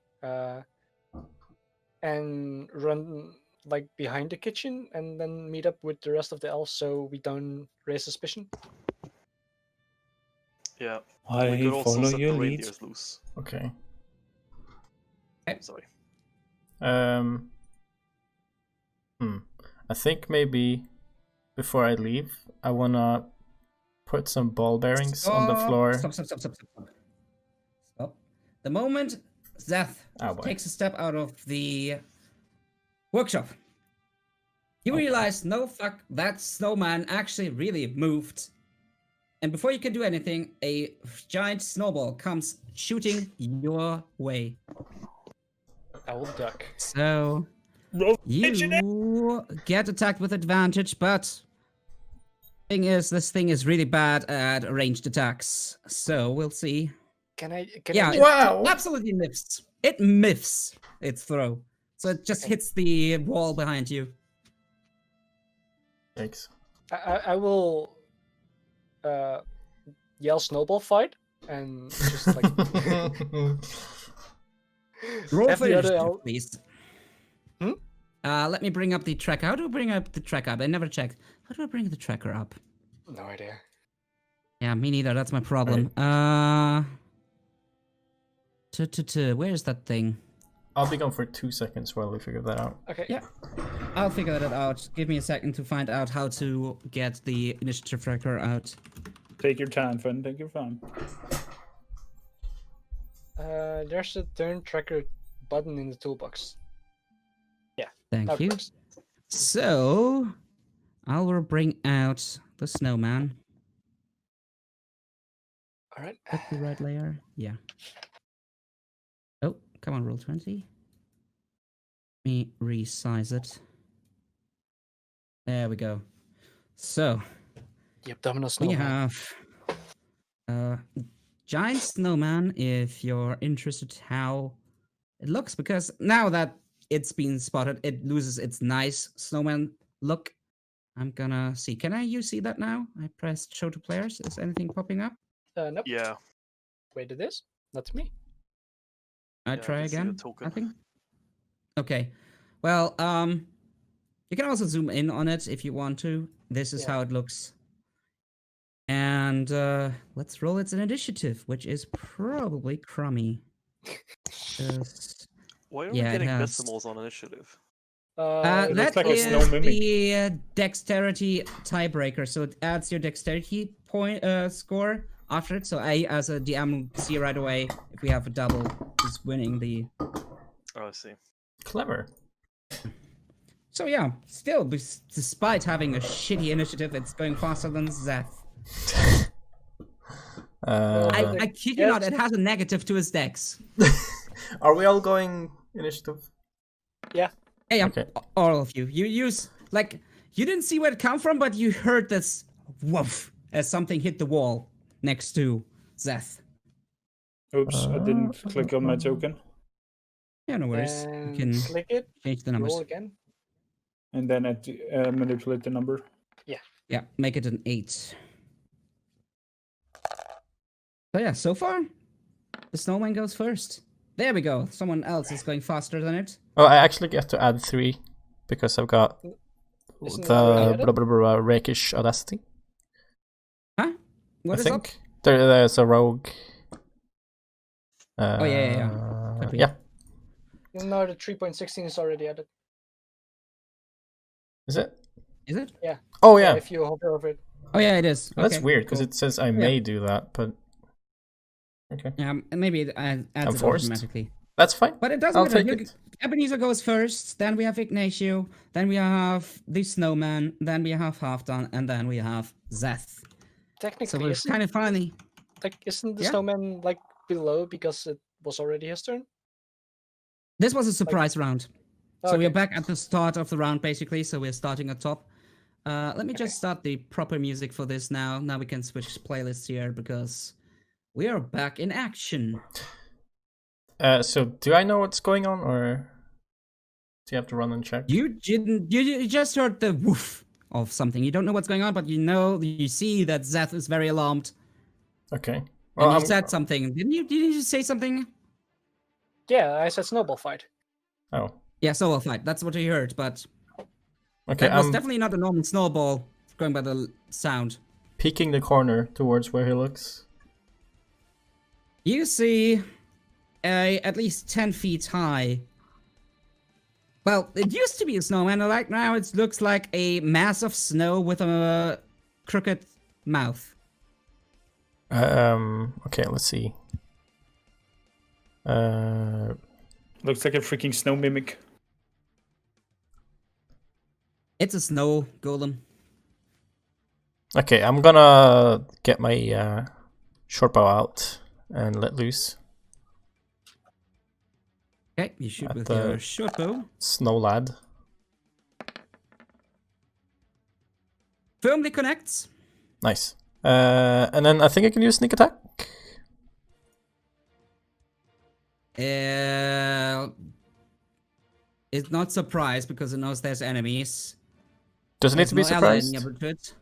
and run like behind the kitchen and then meet up with the rest of the elves so we don't raise suspicion.
Yeah.
I
We could also
follow
set
your
the
lead.
reindeers loose.
Okay.
Sorry.
I think maybe before I leave, I wanna put some ball bearings on the floor.
Stop. The moment Zerth
Oh, boy.
takes a step out of the workshop, you realize, no fuck, that snowman actually really moved. And before you can do anything, a giant snowball comes shooting your way.
I will duck.
So you get attacked with advantage, but thing is, this thing is really bad at ranged attacks. So we'll see.
Can I
It
Wow!
absolutely miffs. It miffs its throw. So it just hits the wall behind you.
Thanks.
I will yell snowball fight and just like
Roll
have
for
the other
initiative,
elf-
please.
Hmm?
Let me bring up the tracker. How do I bring up the tracker up? I never checked. How do I bring the tracker up?
No idea.
Yeah, me neither. That's my problem. Where's that thing?
I'll be gone for 2 seconds while we figure that out.
Okay.
Yeah. I'll figure that out. Give me a second to find out how to get the initiative tracker out.
Take your time, Fun. Take your time.
There's a turn tracker button in the toolbox.
Thank
That
you.
works.
So, I will bring out the snowman.
All right.
Pick the right layer. Yeah. Oh, come on, roll 20. Let me resize it. There we go. So,
The abdominal
we
snowman.
have giant snowman, if you're interested how it looks, because now that it's been spotted, it loses its nice snowman look. I'm gonna see. Can you see that now? I pressed show to players. Is anything popping up?
Nope.
Yeah.
Wait, it is? Not me.
I
Yeah, I
try
can see the
again.
token.
Nothing. Okay. Well, you can also zoom in on it if you want to. This is
Yeah.
how it looks. And let's roll its initiative, which is probably crummy. 'Cause-
Why are we
Yeah, it
getting
has.
decimals on initiative?
It looks
that
like a
is
snow mimic.
the dexterity tiebreaker, so it adds your dexterity point score after it. So I, as a DM, see right away if we have a double, who's winning the.
Oh, I see.
Clever.
So yeah, still, despite having a shitty initiative, it's going faster than Zeth. I kid you not, it has a negative to his dex.
Are we all going initiative?
Yeah.
Hey,
Okay.
all of you. You use, like, you didn't see where it come from, but you heard this woof as something hit the wall. next to Zeth.
Oops, I didn't click on my token.
Yeah, no worries. You
And
can
click it.
change the numbers.
Roll again.
And then manipulate the number.
Yeah, make it an 8. So yeah, so far, the snowman goes first. There we go. Someone else is going faster than it.
Well, I actually get to add 3 because I've got
Isn't it
the
already
blah, blah, blah, rakish audacity.
Huh? What
I
is
think
up?
there's a rogue.
Oh, yeah. Copy.
Yeah.
No, the 3.16 is already added.
Is it?
Is it?
Oh yeah.
If you hover over it.
Oh yeah, it is.
That's
Okay,
weird because
cool.
it says I may do that, but okay,
Yeah, maybe it adds
I'm
it
forced.
automatically.
that's fine.
But it doesn't
I'll
matter.
take it.
Ebenezer goes first, then we have Ignacio, then we have the snowman, then we have Halfdan, and then we have Zeth.
Technically,
So we're
isn't,
kind of finally.
isn't the
Yeah.
snowman like below because it was already his turn?
This was a surprise round. So we're
Okay.
back at the start of the round, basically. So we're starting at top. Let me just start the proper music for this now. Now we can switch playlists here because we are back in action.
So do I know what's going on, or do you have to run and check?
You didn't. You just heard the woof of something. You don't know what's going on, but you see that Zeth is very alarmed.
Okay.
And
Well,
you said something, didn't you? Didn't you say something?
Yeah, I said snowball fight.
Oh.
Yeah, snowball fight. That's what you heard, but
Okay.
that was
I'm
definitely not a normal snowball. Going by the sound.
peeking the corner towards where he looks.
You see a at least 10 feet high. Well, it used to be a snowman, and right now it looks like a mass of snow with a crooked mouth.
Okay. Let's see.
Looks like a freaking snow mimic.
It's a snow golem.
Okay. I'm gonna get my short bow out and let loose.
Okay, you shoot
At
with
the-
your short bow.
Snow lad.
Firmly connects.
Nice. And then I think I can use sneak attack.
It's not surprised because it knows there's enemies.
Does it need to be
There's no ally in
surprised?
near it.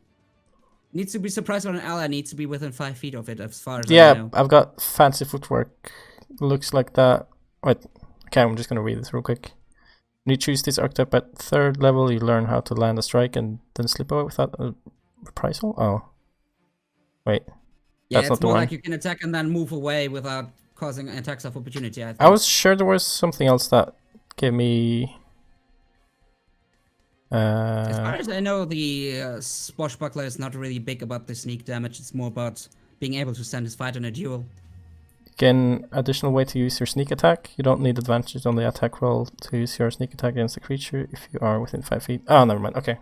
Needs to be surprised, or an ally needs to be within 5 feet of it, as far as I
Yeah,
know.
I've got fancy footwork. Looks like that. Wait, okay, I'm just gonna read this real quick. When you choose this archetype at 3rd level, you learn how to land a strike and then slip away without a reprisal. Oh, wait,
Yeah,
that's
it's
not the
more
one.
like you can attack and then move away without causing attacks of opportunity, I think.
I was sure there was something else that gave me.
As far as I know, the swashbuckler is not really big about the sneak damage. It's more about being able to stand his fight in a duel.
Again, additional way to use your sneak attack. You don't need advantage on the attack roll to use your sneak attack against the creature if you are within 5 feet. Oh, never mind. Okay,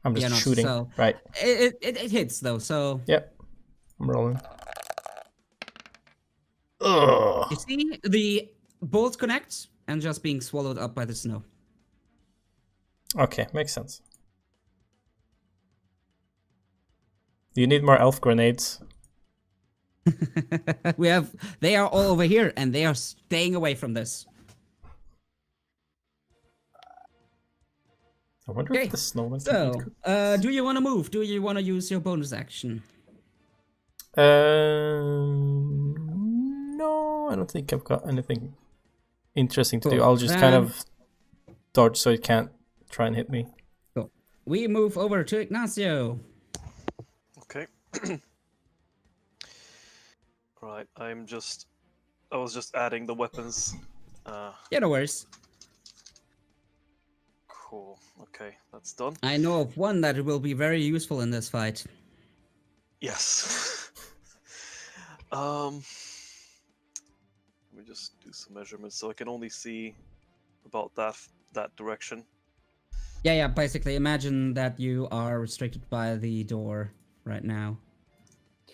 I'm just
Yeah, no,
shooting.
so-
Right.
It hits, though, so...
Yep. I'm rolling. Ugh.
You see the bolt connect and just being swallowed up by the snow.
Okay, makes sense. Do you need more elf grenades?
They are all over here, and they are staying away from this.
I wonder
Okay,
if the snowman can
So,
eat cookies.
do you want to move? Do you want to use your bonus action?
No, I don't think I've got anything interesting to do.
Cool.
I'll just kind of dodge so it can't try and hit me.
Cool. We move over to Ignacio.
Okay. Right, I was just adding the weapons.
Yeah, no worries.
Cool. Okay, that's done.
I know of one that will be very useful in this fight.
Yes. Let me just do some measurements so I can only see about that direction.
Yeah, basically, imagine that you are restricted by the door right now.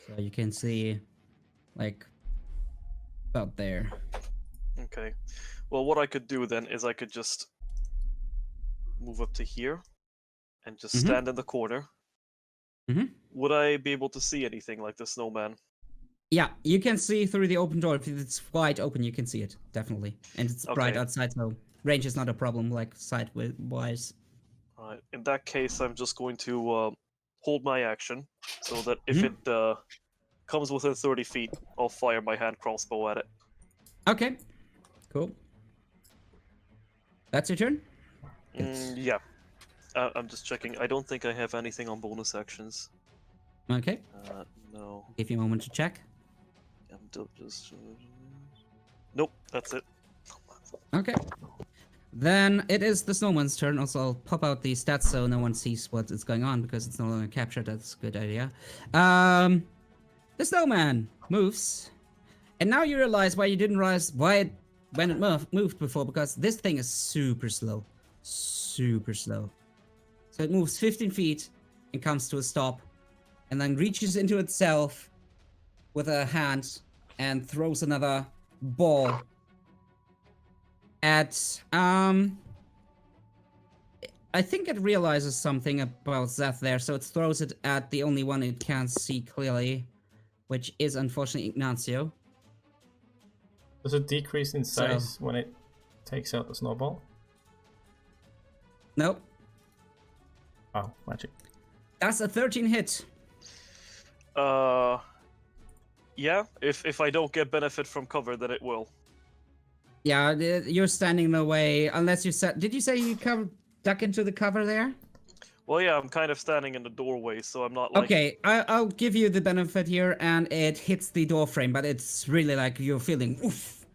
So you can see, like, about there.
Okay. Well, what I could do then is I could just move up to here and just stand in the corner.
Mhm.
Would I be able to see anything like the snowman
Yeah, you can see through the open door. If it's wide open, you can see it, definitely. And it's bright
Okay.
outside, so range is not a problem, like, sight-wise.
Right. In that case, I'm just going to hold my action so that if
Mhm.
it comes within 30 feet, I'll fire my hand crossbow at it.
Okay, cool. That's your turn?
Yeah. I'm just checking. I don't think I have anything on bonus actions.
Okay,
No.
give you a moment to check.
I'm just. Nope, that's it.
Okay. Then it is the snowman's turn. Also, I'll pop out the stats so no one sees what is going on because it's no longer captured. That's a good idea. The snowman moves, and now you realize why you didn't realize when it moved before, because this thing is super slow, super slow. So it moves 15 feet and comes to a stop, and then reaches into itself with a hand and throws another ball at I think it realizes something about Zerth there, so it throws it at the only one it can see clearly, which is unfortunately Ignacio.
Does it decrease in
So-
size when it takes out the snowball?
Nope,
Oh, magic.
that's a 13 hit.
Yeah. If I don't get benefit from cover, then it will.
Yeah, you're standing in the way, unless you said. Did you say you duck into the cover there?
Well, yeah, I'm kind of standing in the doorway, so I'm not like.
Okay, I'll give you the benefit here, and it hits the door frame, but it's really like you're feeling oof.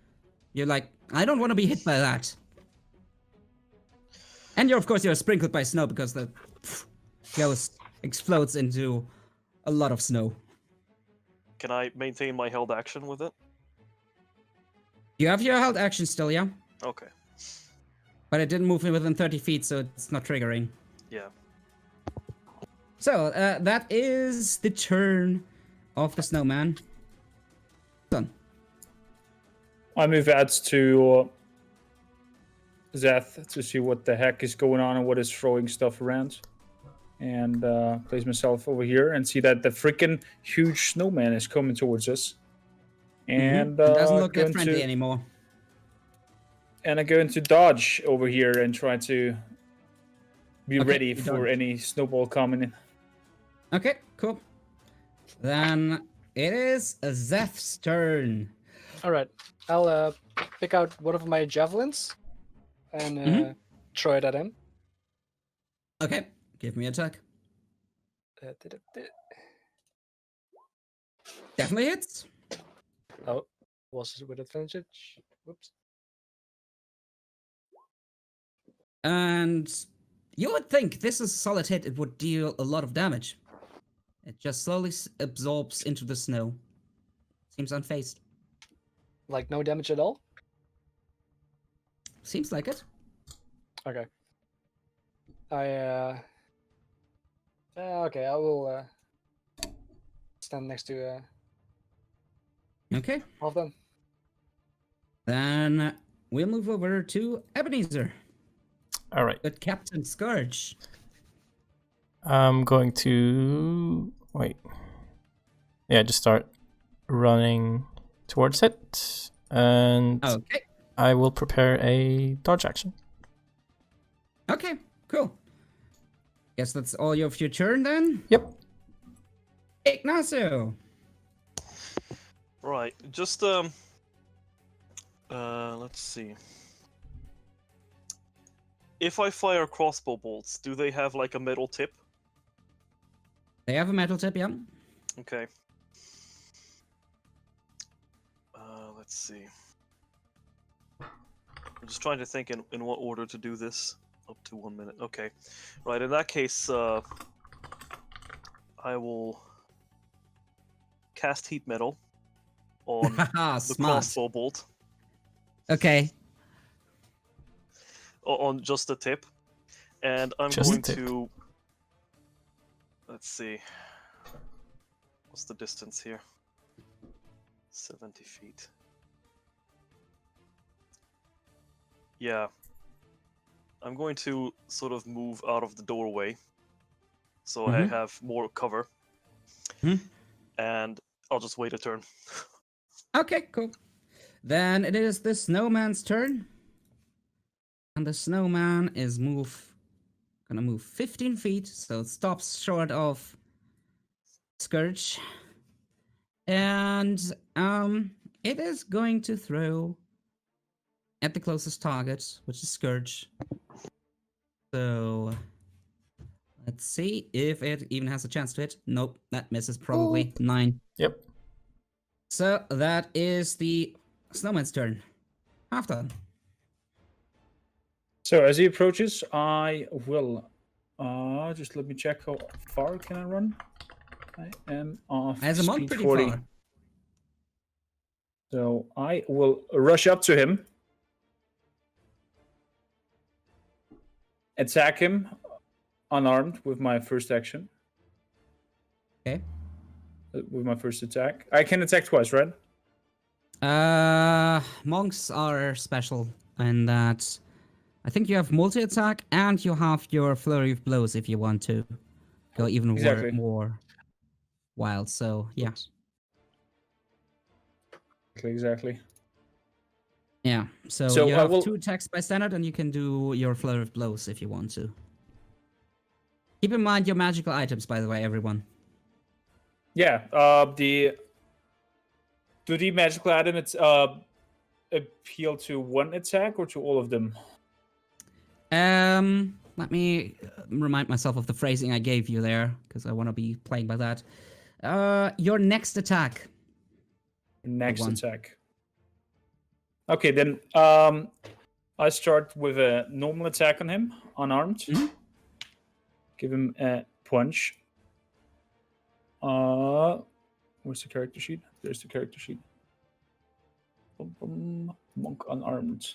You're like, I don't want to be hit by that. And of course you're sprinkled by snow because the ghost explodes into a lot of snow.
Can I maintain my held action with it?
You have your held action still, yeah?
Okay.
But it didn't move within 30 feet, so it's not triggering.
Yeah.
So, that is the turn of the snowman. Done.
I move out to Zeth to see what the heck is going on and what is throwing stuff around. And place myself over here and see that the freaking huge snowman is coming towards us. And
It doesn't look that
going
friendly
to,
anymore.
and I'm going to dodge over here and try to be
Okay,
ready
you
for
dodge.
any snowball coming in.
Okay, cool. Then it is Zeth's turn.
All right, I'll pick out one of my javelins and throw it at him.
Okay, give me a attack. Definitely hits.
Oh, was it with advantage? Whoops.
And you would think this is a solid hit, it would deal a lot of damage. It just slowly absorbs into the snow. Seems unfazed.
Like no damage at all?
Seems like it.
Okay. Okay, I will stand next to
Okay.
Halfdan.
Then we'll move over to Ebenezer
All right.
with Captain Scourge.
I'm going to wait. Yeah, just start running towards it, and
Okay.
I will prepare a dodge action.
Okay, cool. Guess that's all of your turn then?
Yep.
Ignacio.
Right. Just let's see. If I fire crossbow bolts, do they have like a metal tip?
They have a metal tip, yeah?
Okay. Let's see. I'm just trying to think in what order to do this. Up to 1 minute. Okay. Right, in that case, I will cast heat metal on
Haha,
the
smart.
crossbow bolt.
Okay.
On just the tip. And I'm
Just
going
the tip.
to... Let's see. What's the distance here? 70 feet. Yeah. I'm going to sort of move out of the doorway so I
Mhm.
have more cover.
Mhm.
And I'll just wait a turn.
Okay, cool. Then it is the snowman's turn. And the snowman is gonna move 15 feet, so it stops short of Scourge. And it is going to throw at the closest target, which is Scourge. So let's see if it even has a chance to hit. Nope, that misses probably. 9.
Yep.
So that is the snowman's turn. Halfdan.
So as he approaches, I will just let me check how far can I run. I am off
As a monk,
speed
pretty
40.
far.
So I will rush up to him, attack him unarmed with my first action.
Okay.
With my first attack. I can attack twice, right?
Monks are special in that I think you have multi-attack and you have your flurry of blows if you want to go even
Exactly.
more wild. So yeah,
Exactly.
yeah. So,
So
you
I
have
will-
2 attacks by standard, and you can do your flurry of blows if you want to. Keep in mind your magical items, by the way, everyone.
Yeah. Do the magical item appeal to one attack or to all of them?
Let me remind myself of the phrasing I gave you there, because I want to be playing by that. Your next attack.
Next
one.
attack. Okay, then I start with a normal attack on him, unarmed.
Mhm.
Give him a punch. Where's the character sheet? There's the character sheet. Bum, bum. Monk unarmed.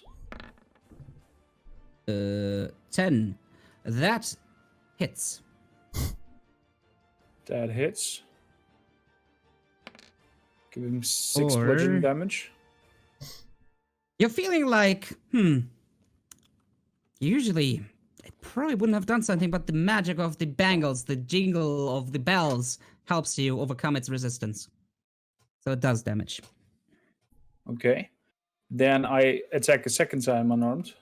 10. That hits.
That hits. Give him 6
Or-
bludgeoning damage.
You're feeling like, usually I probably wouldn't have done something, but the magic of the bangles, the jingle of the bells helps you overcome its resistance. So it does damage.
Okay. Then I attack a second time unarmed.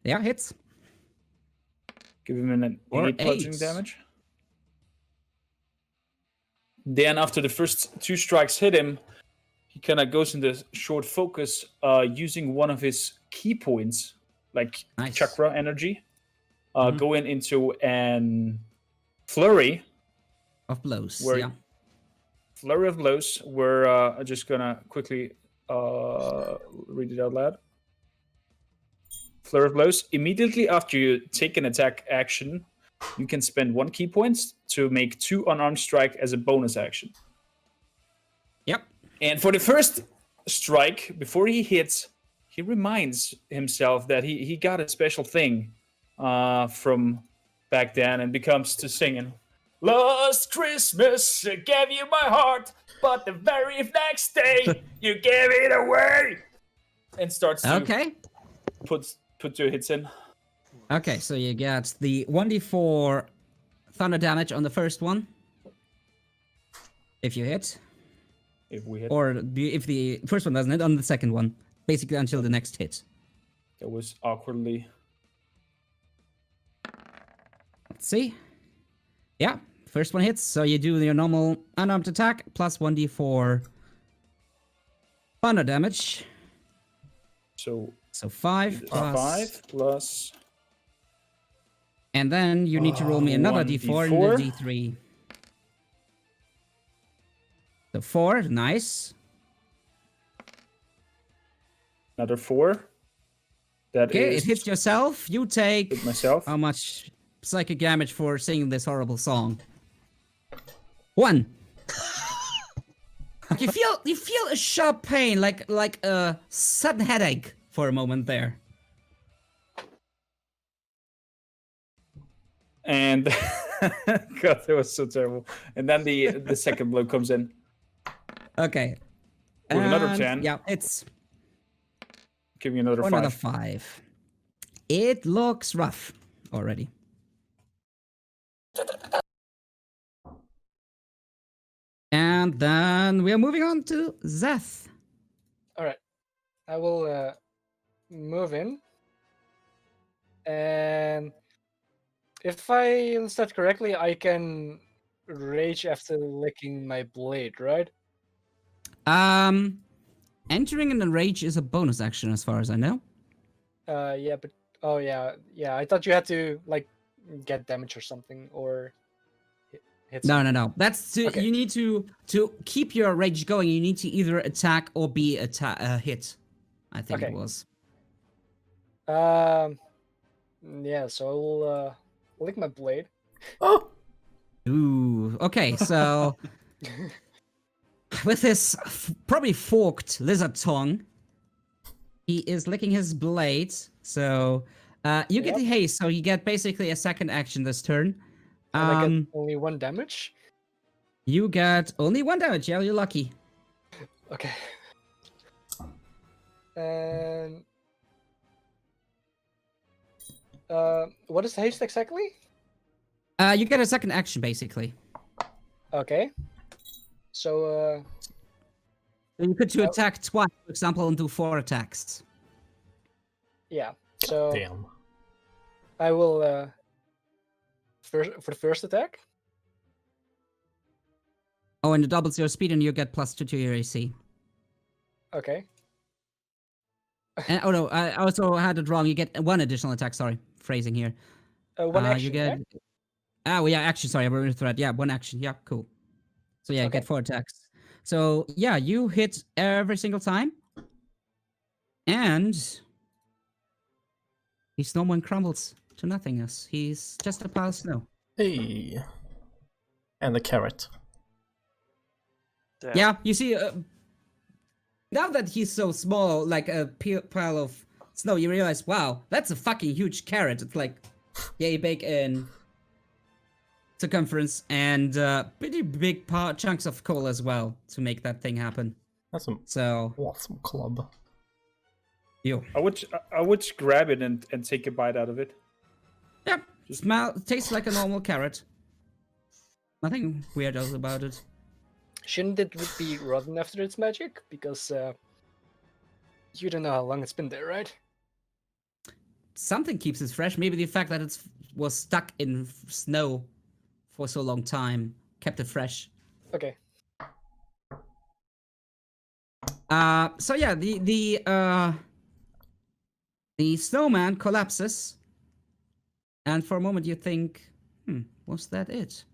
Yeah, hits.
Give him an
Or
8 bludgeoning
8.
damage. Then after the first 2 strikes hit him, he kind of goes into short focus using one of his key points, like
Nice.
chakra energy,
Mhm.
going into an flurry.
Of blows.
Where-
Yeah.
Flurry of blows. We're just gonna quickly read it out loud. Flurry of blows. Immediately after you take an attack action, you can spend 1 key point to make 2 unarmed strike as a bonus action.
Yep.
And for the first strike, before he hits, he reminds himself that he got a special thing from back then and becomes to singing. Last Christmas, I gave you my heart, but the very next day, you gave it away. And starts to
Okay.
put 2 hits in.
Okay, so you get the 1d4 thunder damage on the first one. If you hit.
If we hit,
Or if the first one doesn't hit, on the second one. Basically until the next hit.
that was awkwardly.
Let's see. Yeah, first one hits, so you do your normal unarmed attack plus 1d4 thunder damage.
So
So 5 plus
5 plus.
And then you need to roll me another
1
d4
D4.
and a d3. So 4, nice.
Another 4. That
Okay,
is
it hits yourself. You take
hit myself.
how much psychic damage for singing this horrible song? 1. you feel a sharp pain, like a sudden headache for a moment there.
And God, that was so terrible. And then the second blow comes in.
Okay.
With another
And,
10.
Yeah, it's
Give me another 5.
another 5. It looks rough already. And then we are moving on to Zeth.
All right, I will move in, and if I understand correctly, I can rage after licking my blade, right?
Entering in a rage is a bonus action as far as I know.
Yeah, but oh yeah. I thought you had to like get damage or something or hit.
No,
Something.
no, no. That's to,
Okay.
you need to keep your rage going. You need to either attack or be hit. I think
Okay.
it was.
Yeah. So I'll lick my blade.
Oh,
Ooh. Okay. So with his probably forked lizard tongue, he is licking his blade. So you get
Yep.
the haste. So you get basically a second action this turn.
And I get only 1 damage.
You get only 1 damage. Yeah, you're lucky.
Okay. And what is haste exactly?
You get a second action basically.
Okay. So
So you could to attack twice, for example, and do 4 attacks.
yeah. So
damn.
I will for the first attack.
Oh, and it doubles your speed, and you get +2 to your AC.
Okay.
And, oh no, I also had it wrong. You get 1 additional attack. Sorry, phrasing here.
1 action.
You get.
right?
Oh yeah, action. Sorry, I wrote a threat. Yeah, 1 action. Yeah, cool. So yeah, you
Okay.
get 4 attacks. So yeah, you hit every single time, and his snowman crumbles to nothingness. He's just a pile of snow.
Hey. And the carrot.
Damn.
Yeah, you see, now that he's so small, like a pile of snow, you realize, wow, that's a fucking huge carrot. It's like yay big in circumference and pretty big chunks of coal as well to make that thing happen.
That's some
So,
awesome club.
you.
I would grab it and take a bite out of it.
Yep, tastes like a normal carrot. Nothing weird about it.
Shouldn't it be rotten after its magic? Because you don't know how long it's been there, right?
Something keeps it fresh. Maybe the fact that it was stuck in snow for so long time kept it fresh.
Okay.
So yeah, the snowman collapses, and for a moment you think, was that it?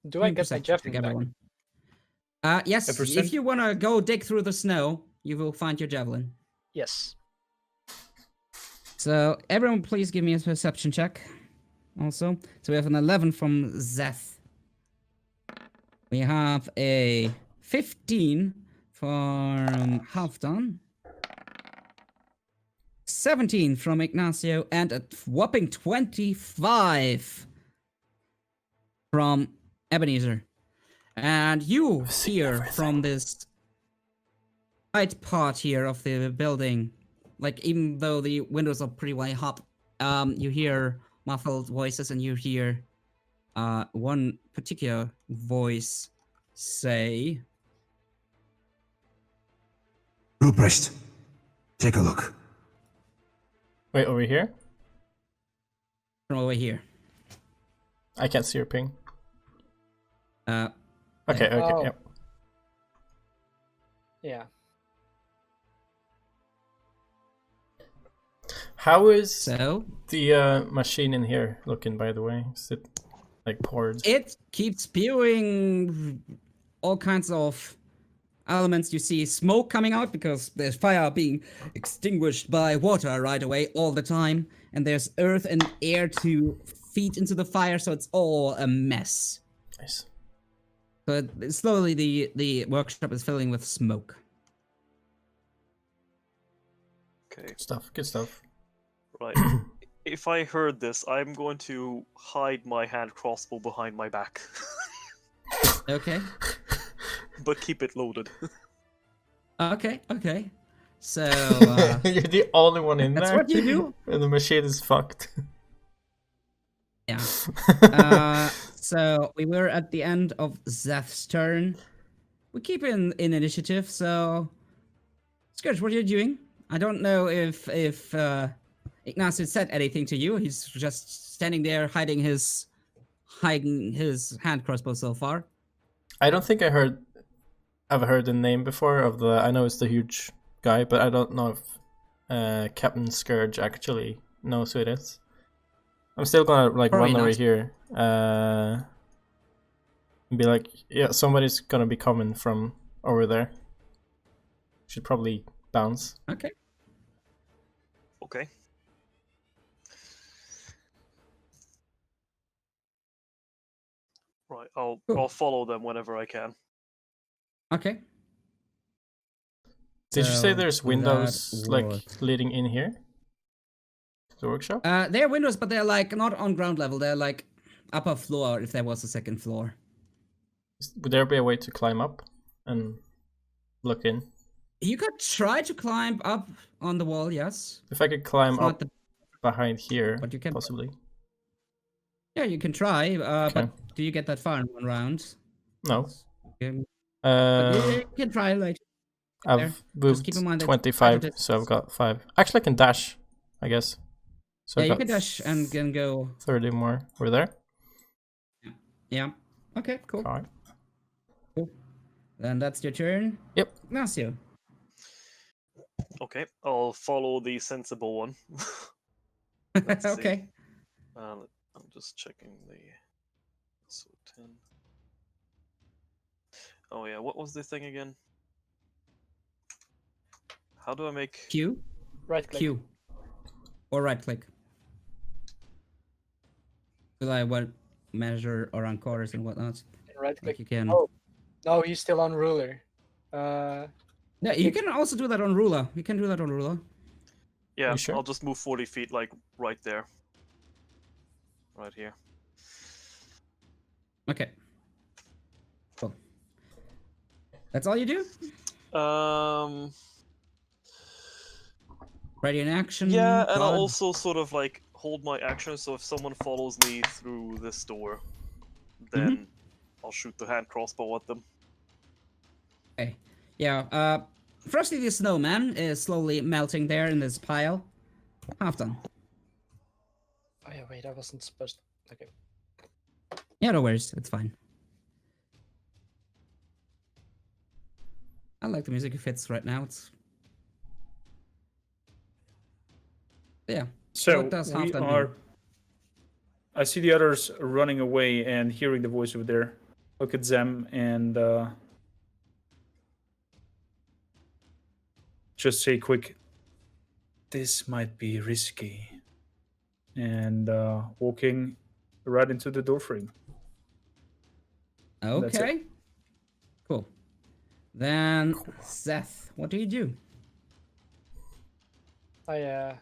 Do I get my
Perception check,
javelin back?
everyone. Yes,
A
if
percent-
you wanna go dig through the snow, you will find your javelin.
Yes.
So everyone please give me a perception check also. So we have an 11 from Zeth. We have a 15 from Halfdan. 17 from Ignacio, and a whopping 25 from Ebenezer. And you hear from this right part here of the building, like even though the windows are pretty way up, you hear muffled voices, and you hear one particular voice say,
Ruprecht, take a look.
Wait, over here?
from over here.
I can't see your ping.
Uh,
Okay, okay,
Oh.
yep.
Yeah.
How is
so
the machine in here looking, by the way? Is it like poured?
it keeps spewing all kinds of elements. You see smoke coming out because there's fire being extinguished by water right away all the time, and there's earth and air to feed into the fire, so it's all a mess.
Nice.
But slowly the workshop is filling with smoke.
Okay,
Stuff, good stuff.
right. If I heard this, I'm going to hide my hand crossbow behind my back,
Okay.
but keep it loaded.
Okay. So
You're the only one in
that's
there.
what you do.
And the machine is fucked.
Yeah. So we were at the end of Zeth's turn. we keep in initiative. So, Scourge, what are you doing? I don't know if Ignacio said anything to you. He's just standing there hiding his hand crossbow so far.
I don't think I've heard the name before of the. I know it's the huge guy, but I don't know if Captain Scourge actually knows who it is. I'm still gonna like
Probably
run over
not.
here and be like, yeah, somebody's gonna be coming from over there. Should probably bounce.
Okay.
Okay. Right,
Cool.
I'll follow them whenever I can.
Okay.
Did you say
So
there's windows
that
like
was-
leading in here? To the workshop?
They're windows, but they're like not on ground level. They're like upper floor if there was a second floor.
Would there be a way to climb up and look in?
You could try to climb up on the wall, yes.
If I could climb
It's not
up
the-
behind here,
But you can-
possibly.
Yeah, you can try,
Okay.
but do you get that far in one round?
No.
But you
Uh,
can try later. there.
I've moved
keep in mind that
25,
distance.
so I've got 5. Actually, I can dash, I guess. So
Yeah,
I've
you
got
can dash and can go.
30 more. We're there?
Yeah. Okay, cool.
Alright.
Then that's your turn.
Yep.
Ignacio.
Okay, I'll follow the sensible one. Let's see.
Okay.
I'm just checking the. So 10. Oh yeah, what was the thing again? How do I make?
Q.
Right click.
Q. Or right click. Will I what measure around corners and whatnot?
Right
Like
click.
you can.
Oh. No, he's still on ruler.
Yeah, you can also do that on ruler. You can do that on ruler.
Yeah,
You sure?
I'll just move 40 feet, like right there. Right here.
Okay. Cool. That's all you do? Ready in action?
Yeah, and I'll
dodge?
also sort of like hold my action, so if someone follows me through this door, then I'll shoot the hand crossbow at them.
Okay. Yeah, Frosty the Snowman is slowly melting there in this pile. Halfdan.
Oh yeah, wait, I wasn't supposed to. Okay.
Yeah, no worries. It's fine. I like the music it fits right now. It's... Yeah.
So
What does
we
Halfdan do?
are. I see the others running away and hearing the voice over there. Look at them and just say quick. This might be risky. And walking right into the doorframe. That's it.
Okay. Cool. Then, Zerth, what do you do?
I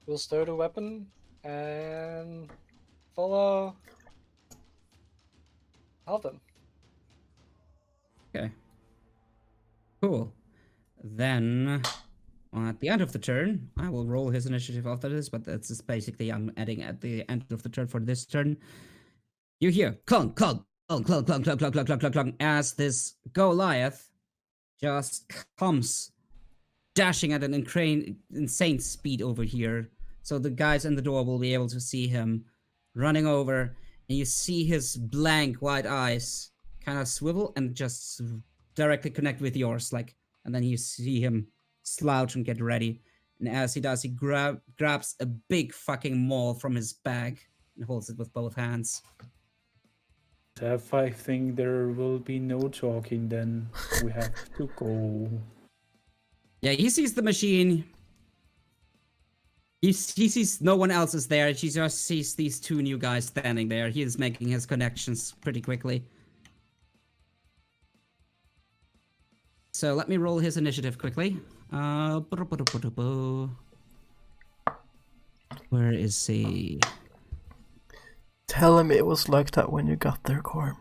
will stow the weapon and follow Halfdan.
Okay. Cool. Then, at the end of the turn, I will roll his initiative after this, but that's just basically I'm adding at the end of the turn for this turn. You hear clunk, clunk, clunk, clunk, clunk, clunk, clunk, clunk, clunk, clunk, clunk, as this Goliath just comes dashing at an insane speed over here. So the guys in the door will be able to see him running over, and you see his blank white eyes kind of swivel and just directly connect with yours, like, and then you see him slouch and get ready. And as he does, he grabs a big fucking maul from his bag and holds it with both hands.
If I think there will be no talking, then we have to go.
Yeah, he sees the machine. He sees no one else is there. He just sees these two new guys standing there. He is making his connections pretty quickly. So let me roll his initiative quickly. Where is he?
Tell him it was like that when you got there, Korm.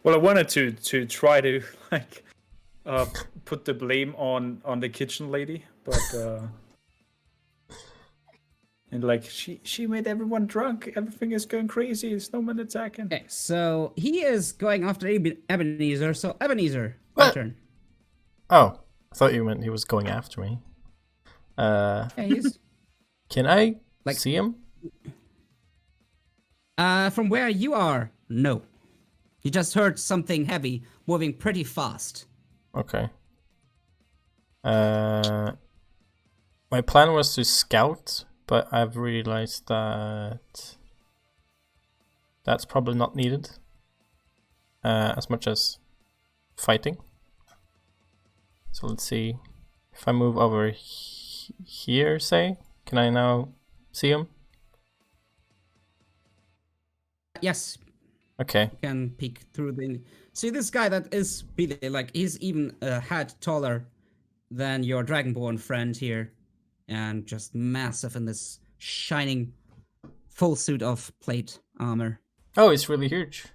Well, I wanted to try to like put the blame on the kitchen lady, but And like she made everyone drunk. Everything is going crazy. There's no one attacking.
Okay, so he is going after Ebenezer. So Ebenezer, your
What?
turn.
Oh, I thought you meant he was going after me.
Yeah, he's
Can I
Like-
see him?
from where you are. No, you just heard something heavy moving pretty fast.
Okay. My plan was to scout, but I've realized that that's probably not needed as much as fighting. So let's see. If I move over here, say, can I now see him?
Yes,
Okay.
you can peek through the. See this guy that is really like he's even a head taller than your dragonborn friend here, and just massive in this shining full suit of plate armor.
Oh, it's really huge.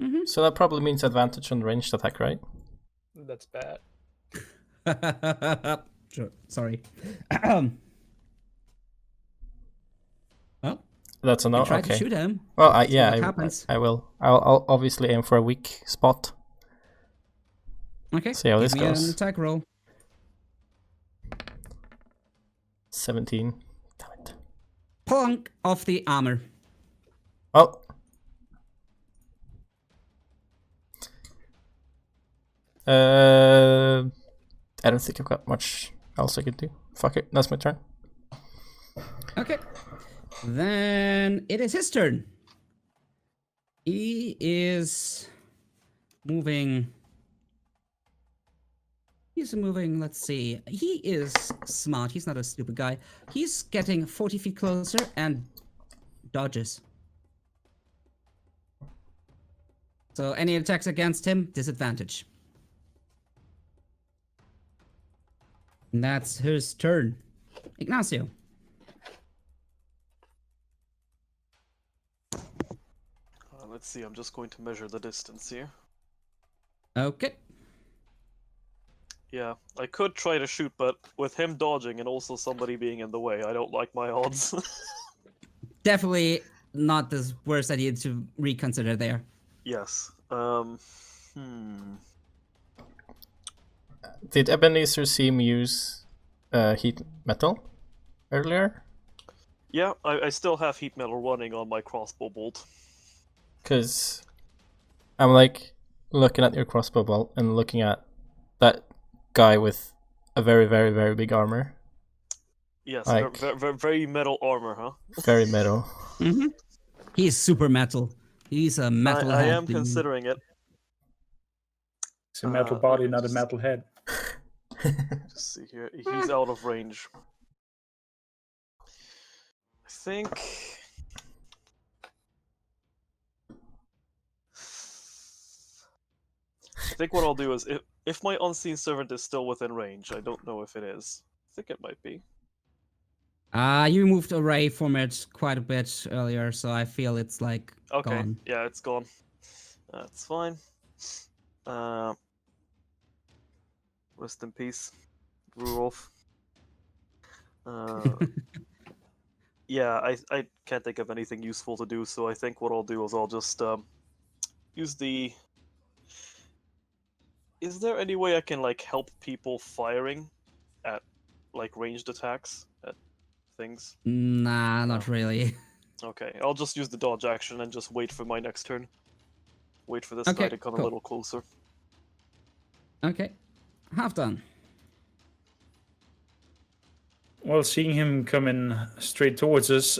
Mm-hmm.
So that probably means advantage on ranged attack, right?
That's bad.
Sure, sorry. Well,
That's a
you
no.
try to
Okay.
shoot him.
Well,
what
I
happens.
will. I'll obviously aim for a weak spot.
Okay.
See how
give
this
me
goes.
an attack roll.
17. Damn it.
Plunk off the armor.
Oh. I don't think I've got much else I could do. Fuck it, that's my turn.
Okay. Then it is his turn. He is moving. He's moving, let's see. He is smart. He's not a stupid guy. He's getting 40 feet closer and dodges. So any attacks against him, disadvantage. And that's his turn. Ignacio.
Let's see, I'm just going to measure the distance here.
Okay.
Yeah, I could try to shoot, but with him dodging and also somebody being in the way, I don't like my odds.
Definitely not the worst idea to reconsider there.
Yes.
Did Ebenezer see me use heat metal earlier?
Yeah, I still have heat metal running on my crossbow bolt.
Because I'm like looking at your crossbow bolt and looking at that guy with a very, very, very big armor.
Yes,
Like-
very metal armor, huh?
Very metal.
Mm-hmm. He's super metal. He's a metal
I
head
am
dude.
considering it.
It's a metal body, not a metal head.
Just see here. He's out of range. I think what I'll do is if my unseen servant is still within range, I don't know if it is. I think it might be.
You moved away from it quite a bit earlier, so I feel it's like
Okay,
gone.
yeah, it's gone. That's fine. Rest in peace, Rudolph. Yeah, I can't think of anything useful to do, so I think what I'll do is I'll just use the. Is there any way I can like help people firing at like ranged attacks at things?
Nah, not really.
Okay, I'll just use the dodge action and just wait for my next turn. Wait for this
Okay,
guy to come
cool.
a little closer.
Okay. Halfdan.
Well, seeing him coming straight towards us,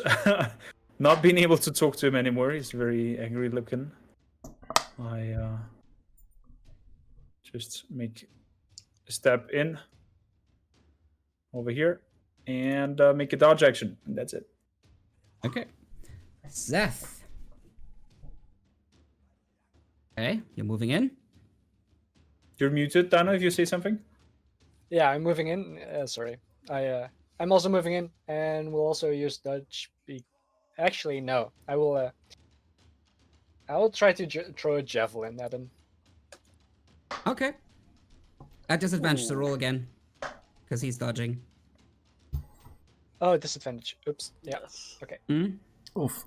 not being able to talk to him anymore, he's very angry looking. I just make a step in over here and make a dodge action. And that's it.
Okay. Zerth. Okay, you're moving in.
You're muted, Dana, if you say something.
Yeah, I'm moving in. Sorry, I'm also moving in, and we'll also use dodge. Actually, no, I will. I will try to throw a javelin at him.
Okay. At disadvantage to roll again. Because he's dodging.
Oh, disadvantage. Oops. Yeah.
Yes.
Okay.
Hmm?
Oof.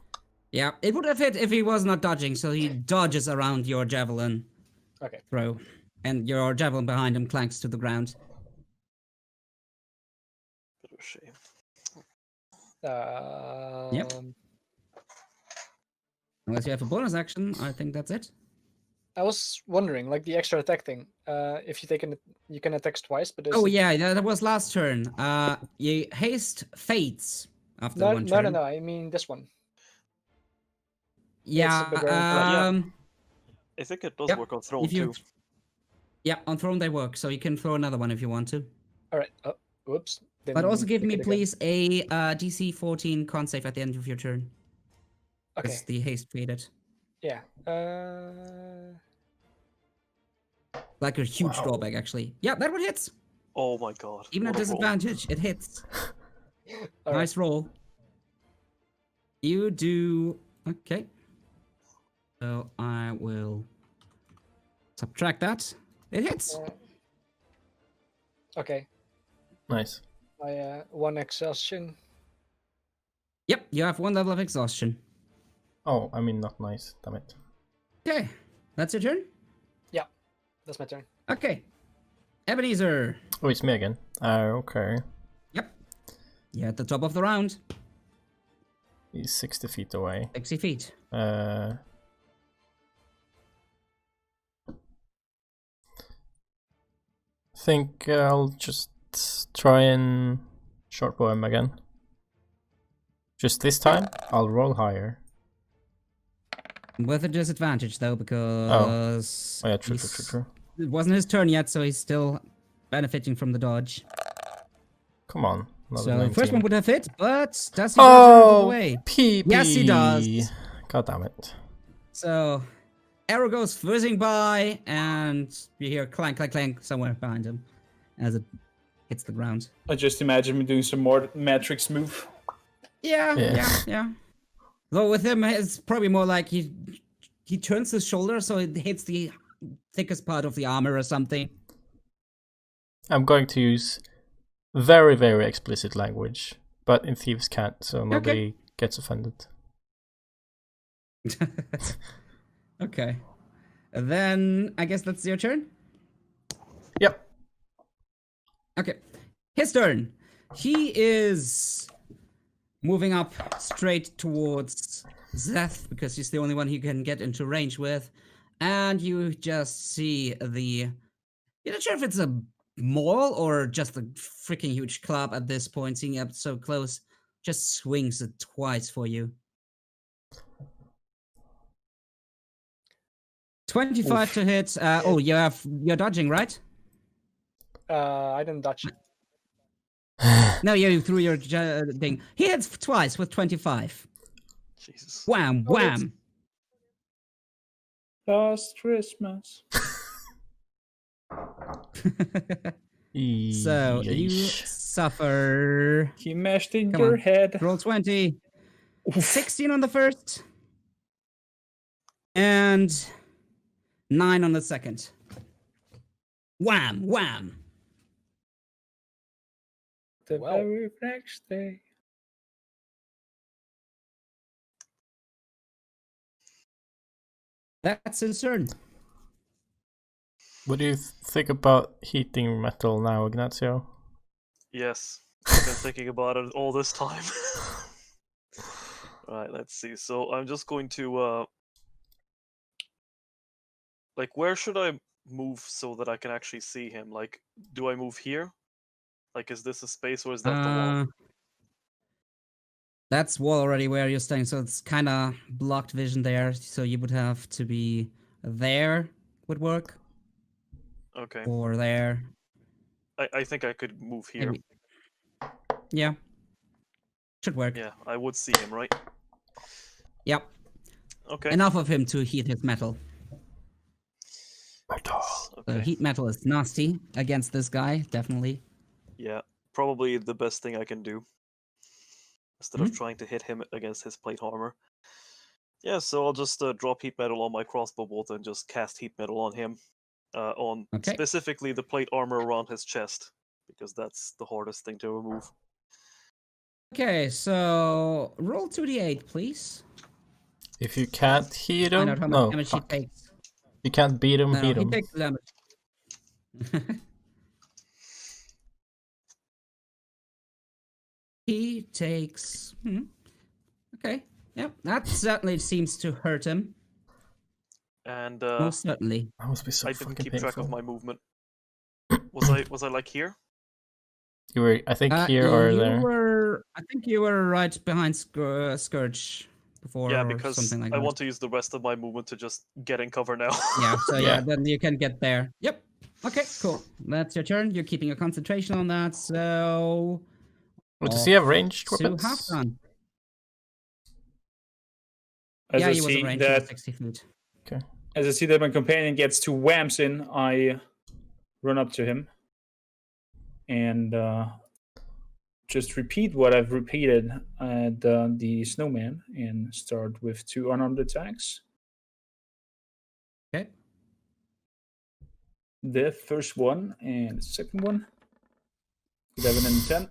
Yeah, it would have hit if he was not dodging, so he dodges around your javelin
Okay.
throw. And your javelin behind him clanks to the ground.
Bit of a shame.
Unless you have a bonus action, I think that's it.
I was wondering, like the extra attack thing. If you take you can attack twice, but
Oh yeah, that was last turn. You haste fades after
no,
one
no,
turn.
no. I mean this one.
Yeah,
It's a barbarian
I think it does
Yep,
work on throne
if you-
too.
yeah, on throne they work, so you can throw another one if you want to.
All right. Oh, whoops.
But also give
Didn't
me
pick it again.
please a DC 14 con save at the end of your turn.
Okay.
Because the haste faded.
Yeah.
Like a huge drawback actually. Yeah, that one hits.
Oh my god.
Even at
what a roll.
disadvantage, it hits.
All right.
Nice roll. You do okay. So I will subtract that. It hits.
Okay.
Nice.
I 1 exhaustion.
Yep, you have 1 level of exhaustion.
Oh, I mean not nice. Damn it.
Okay, that's your turn.
Yeah, that's my turn.
Okay, Ebenezer.
Oh, it's me again. Okay.
Yep, you're at the top of the round.
He's 60 feet away.
60 feet.
Think I'll just try and shortbow him again. Just this time, I'll roll higher.
With a disadvantage though, because
Oh yeah, true.
it wasn't his turn yet, so he's still benefiting from the dodge.
Come on. Another
So
19.
first one would have hit, but does he dodge out of the
Oh,
way?
PP.
Yes, he does.
God damn it.
So arrow goes whizzing by, and you hear clank, clank, clank somewhere behind him as it hits the ground.
I just imagine me doing some more Matrix move.
Yeah. Though with him, it's probably more like he turns his shoulder so it hits the thickest part of the armor or something.
I'm going to use very, very explicit language, but in Thieves' Cant, so nobody gets offended.
Okay. Then I guess that's your turn?
Yep.
Okay. His turn. He is moving up straight towards Zerth because he's the only one he can get into range with. And you just see the... You're not sure if it's a maul or just a freaking huge club at this point, seeing it up so close. Just swings it twice for you. 25 to hit. You're dodging, right?
I didn't dodge it.
No, you threw your thing. He hits twice with 25.
Jesus.
Wham, wham.
Last Christmas.
So you
Yeesh.
suffer.
He mashed in
Come
your
on.
head.
Roll 20. 16 on the first. And 9 on the second. Wham, wham.
The
Wow.
very next day.
That's his turn.
What do you think about heating metal now, Ignacio?
Yes. I've been thinking about it all this time. Right, let's see. So I'm just going to like, where should I move so that I can actually see him? Like, do I move here? Like, is this a space or is that the wall?
That's wall already where you're staying, so it's kind of blocked vision there. So you would have to be there, would work,
Okay.
or there.
I think I could move here.
Maybe. Yeah, should work.
Yeah, I would see him, right?
Yep.
Okay.
Enough of him to heat his metal.
Metal.
So
Okay.
heat metal is nasty against this guy, definitely.
Yeah, probably the best thing I can do. Instead of trying to hit him against his plate armor. Yeah, so I'll just drop heat metal on my crossbow bolt and just cast heat metal on him. On
Okay.
specifically the plate armor around his chest. Because that's the hardest thing to remove.
Okay, so roll 2d8, please.
If you can't hit
Find
him,
out how much
no,
damage
fuck.
he takes.
You can't beat him,
No,
beat
he
him.
takes the damage. He takes. Okay. Yep. That certainly seems to hurt him.
And
Most certainly.
That must be so
I didn't
fucking
keep
painful.
track of my movement. Was I like here?
You were, I think, here or
you
there.
were. I think you were right behind Scourge before.
Yeah,
or
because
something like
I
that.
want to use the rest of my movement to just get in cover now.
Yeah. So yeah,
Yeah.
then you can get there. Yep. Okay. Cool. That's your turn. You're keeping your concentration on that. So.
Wait, does he have ranged
To
weapons?
Halfdan.
As
Yeah,
I
he was
see
in range
that,
of 60 feet.
as I see that my companion gets 2 whamps in, I run up to him and just repeat what I've repeated at the snowman and start with 2 unarmed attacks.
Okay.
The first one and the second one. 11 and 10.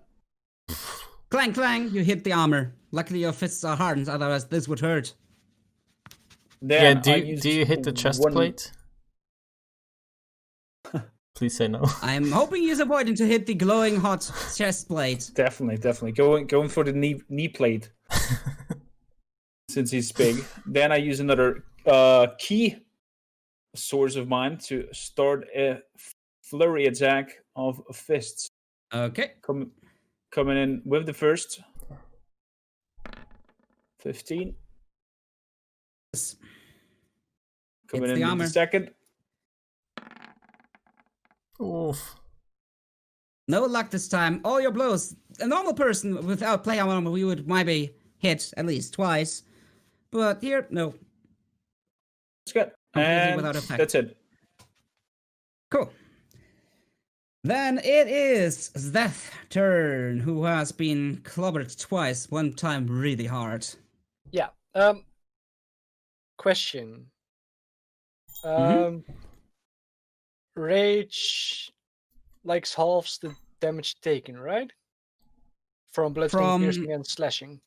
Clang, clang, you hit the armor. Luckily your fists are hardened, otherwise this would hurt.
Then
Yeah,
I
do you hit the chest
one-
plate? Please say no.
I'm hoping he's avoiding to hit the glowing hot chest plate.
Definitely. Going for the knee plate. Since he's big. Then I use another key source of mine to start a flurry attack of fists.
Okay.
Coming in with the first. 15. Coming
Hits
in
the
with
armor.
the second.
Oof.
No luck this time. All your blows. A normal person without play armor, we would maybe hit at least twice. But here, no.
That's good.
Completely
And
without effect.
that's it.
Cool. Then it is Zerth's turn, who has been clobbered twice, one time really hard.
Yeah. Question. Rage likes halves the damage taken, right? From bludgeoning, piercing, and slashing.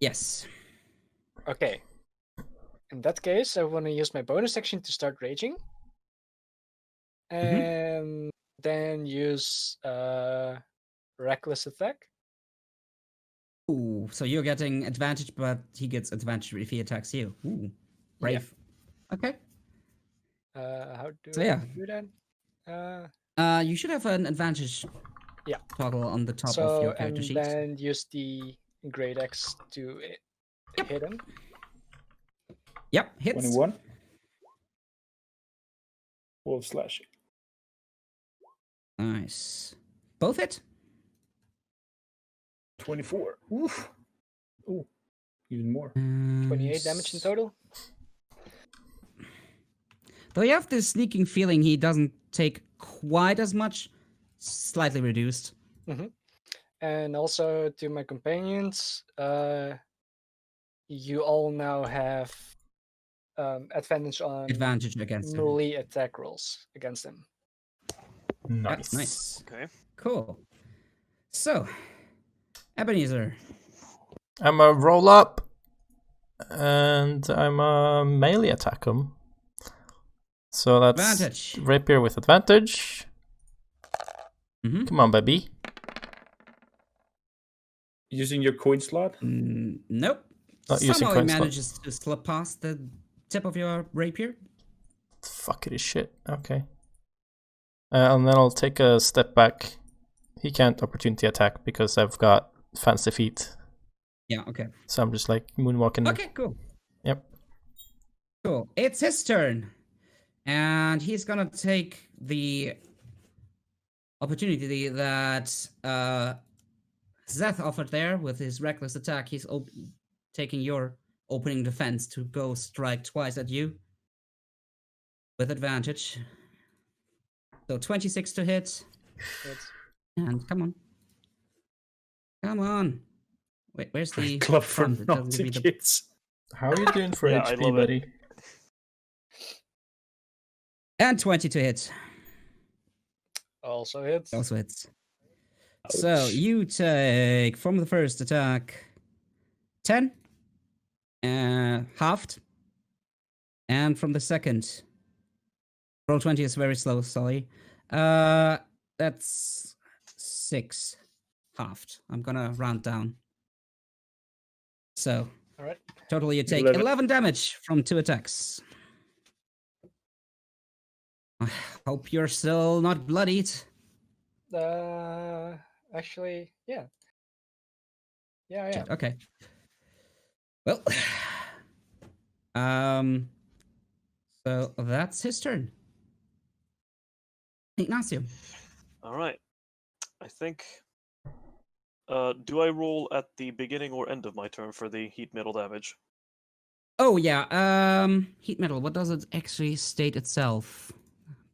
Yes.
Okay. In that case, I want to use my bonus action to start raging. And then use reckless attack.
Ooh, so you're getting advantage, but he gets advantage if he attacks you. Ooh, brave. Okay.
How do
So
I
yeah.
do that?
You should have an advantage toggle on the top of your character sheet.
And then use the great axe to hit him.
Yep, hits.
21. Wolf slashing.
Nice. Both hit?
24. Oof. Ooh. Even more.
28 damage in total.
Though you have this sneaking feeling he doesn't take quite as much, slightly reduced.
And also to my companions, you all now have advantage on
Advantage against him.
melee attack rolls against him.
Nice.
Nice.
Okay.
Cool. So, Ebenezer.
I'm a roll up, and I'm a melee attack him. So that's
Advantage.
rapier with advantage. Come on, baby.
Using your coin slot?
Nope.
Not using
Somehow he
coin slot.
manages to slip past the tip of your rapier.
Fuck it is shit. Okay. And then I'll take a step back. He can't opportunity attack because I've got fancy feet.
Yeah, okay.
So I'm just like moonwalking.
Okay, cool.
Yep.
Cool. It's his turn. And he's gonna take the opportunity that Zerth offered there with his reckless attack. He's taking your opening defense to go strike twice at you with advantage. So 26 to hit. And come on. Come on. Wait, where's the
Club for
font? It doesn't
naughty
give me the-
kids.
How are you doing for
Yeah, I
HP,
love it.
buddy?
And 20 to hit.
Also hits.
Also hits. So
Ouch.
you take from the first attack 10, halved, and from the second, roll 20 is very slow. Sorry, that's 6 halved. I'm gonna round down. So
All right.
total you take 11 damage from 2 attacks. I hope you're still not bloodied.
Actually, yeah. Yeah, I am.
Shit, okay. Well, so that's his turn. Ignacio.
All right. I think. Do I roll at the beginning or end of my turn for the heat metal damage?
Oh yeah, heat metal. What does it actually state itself?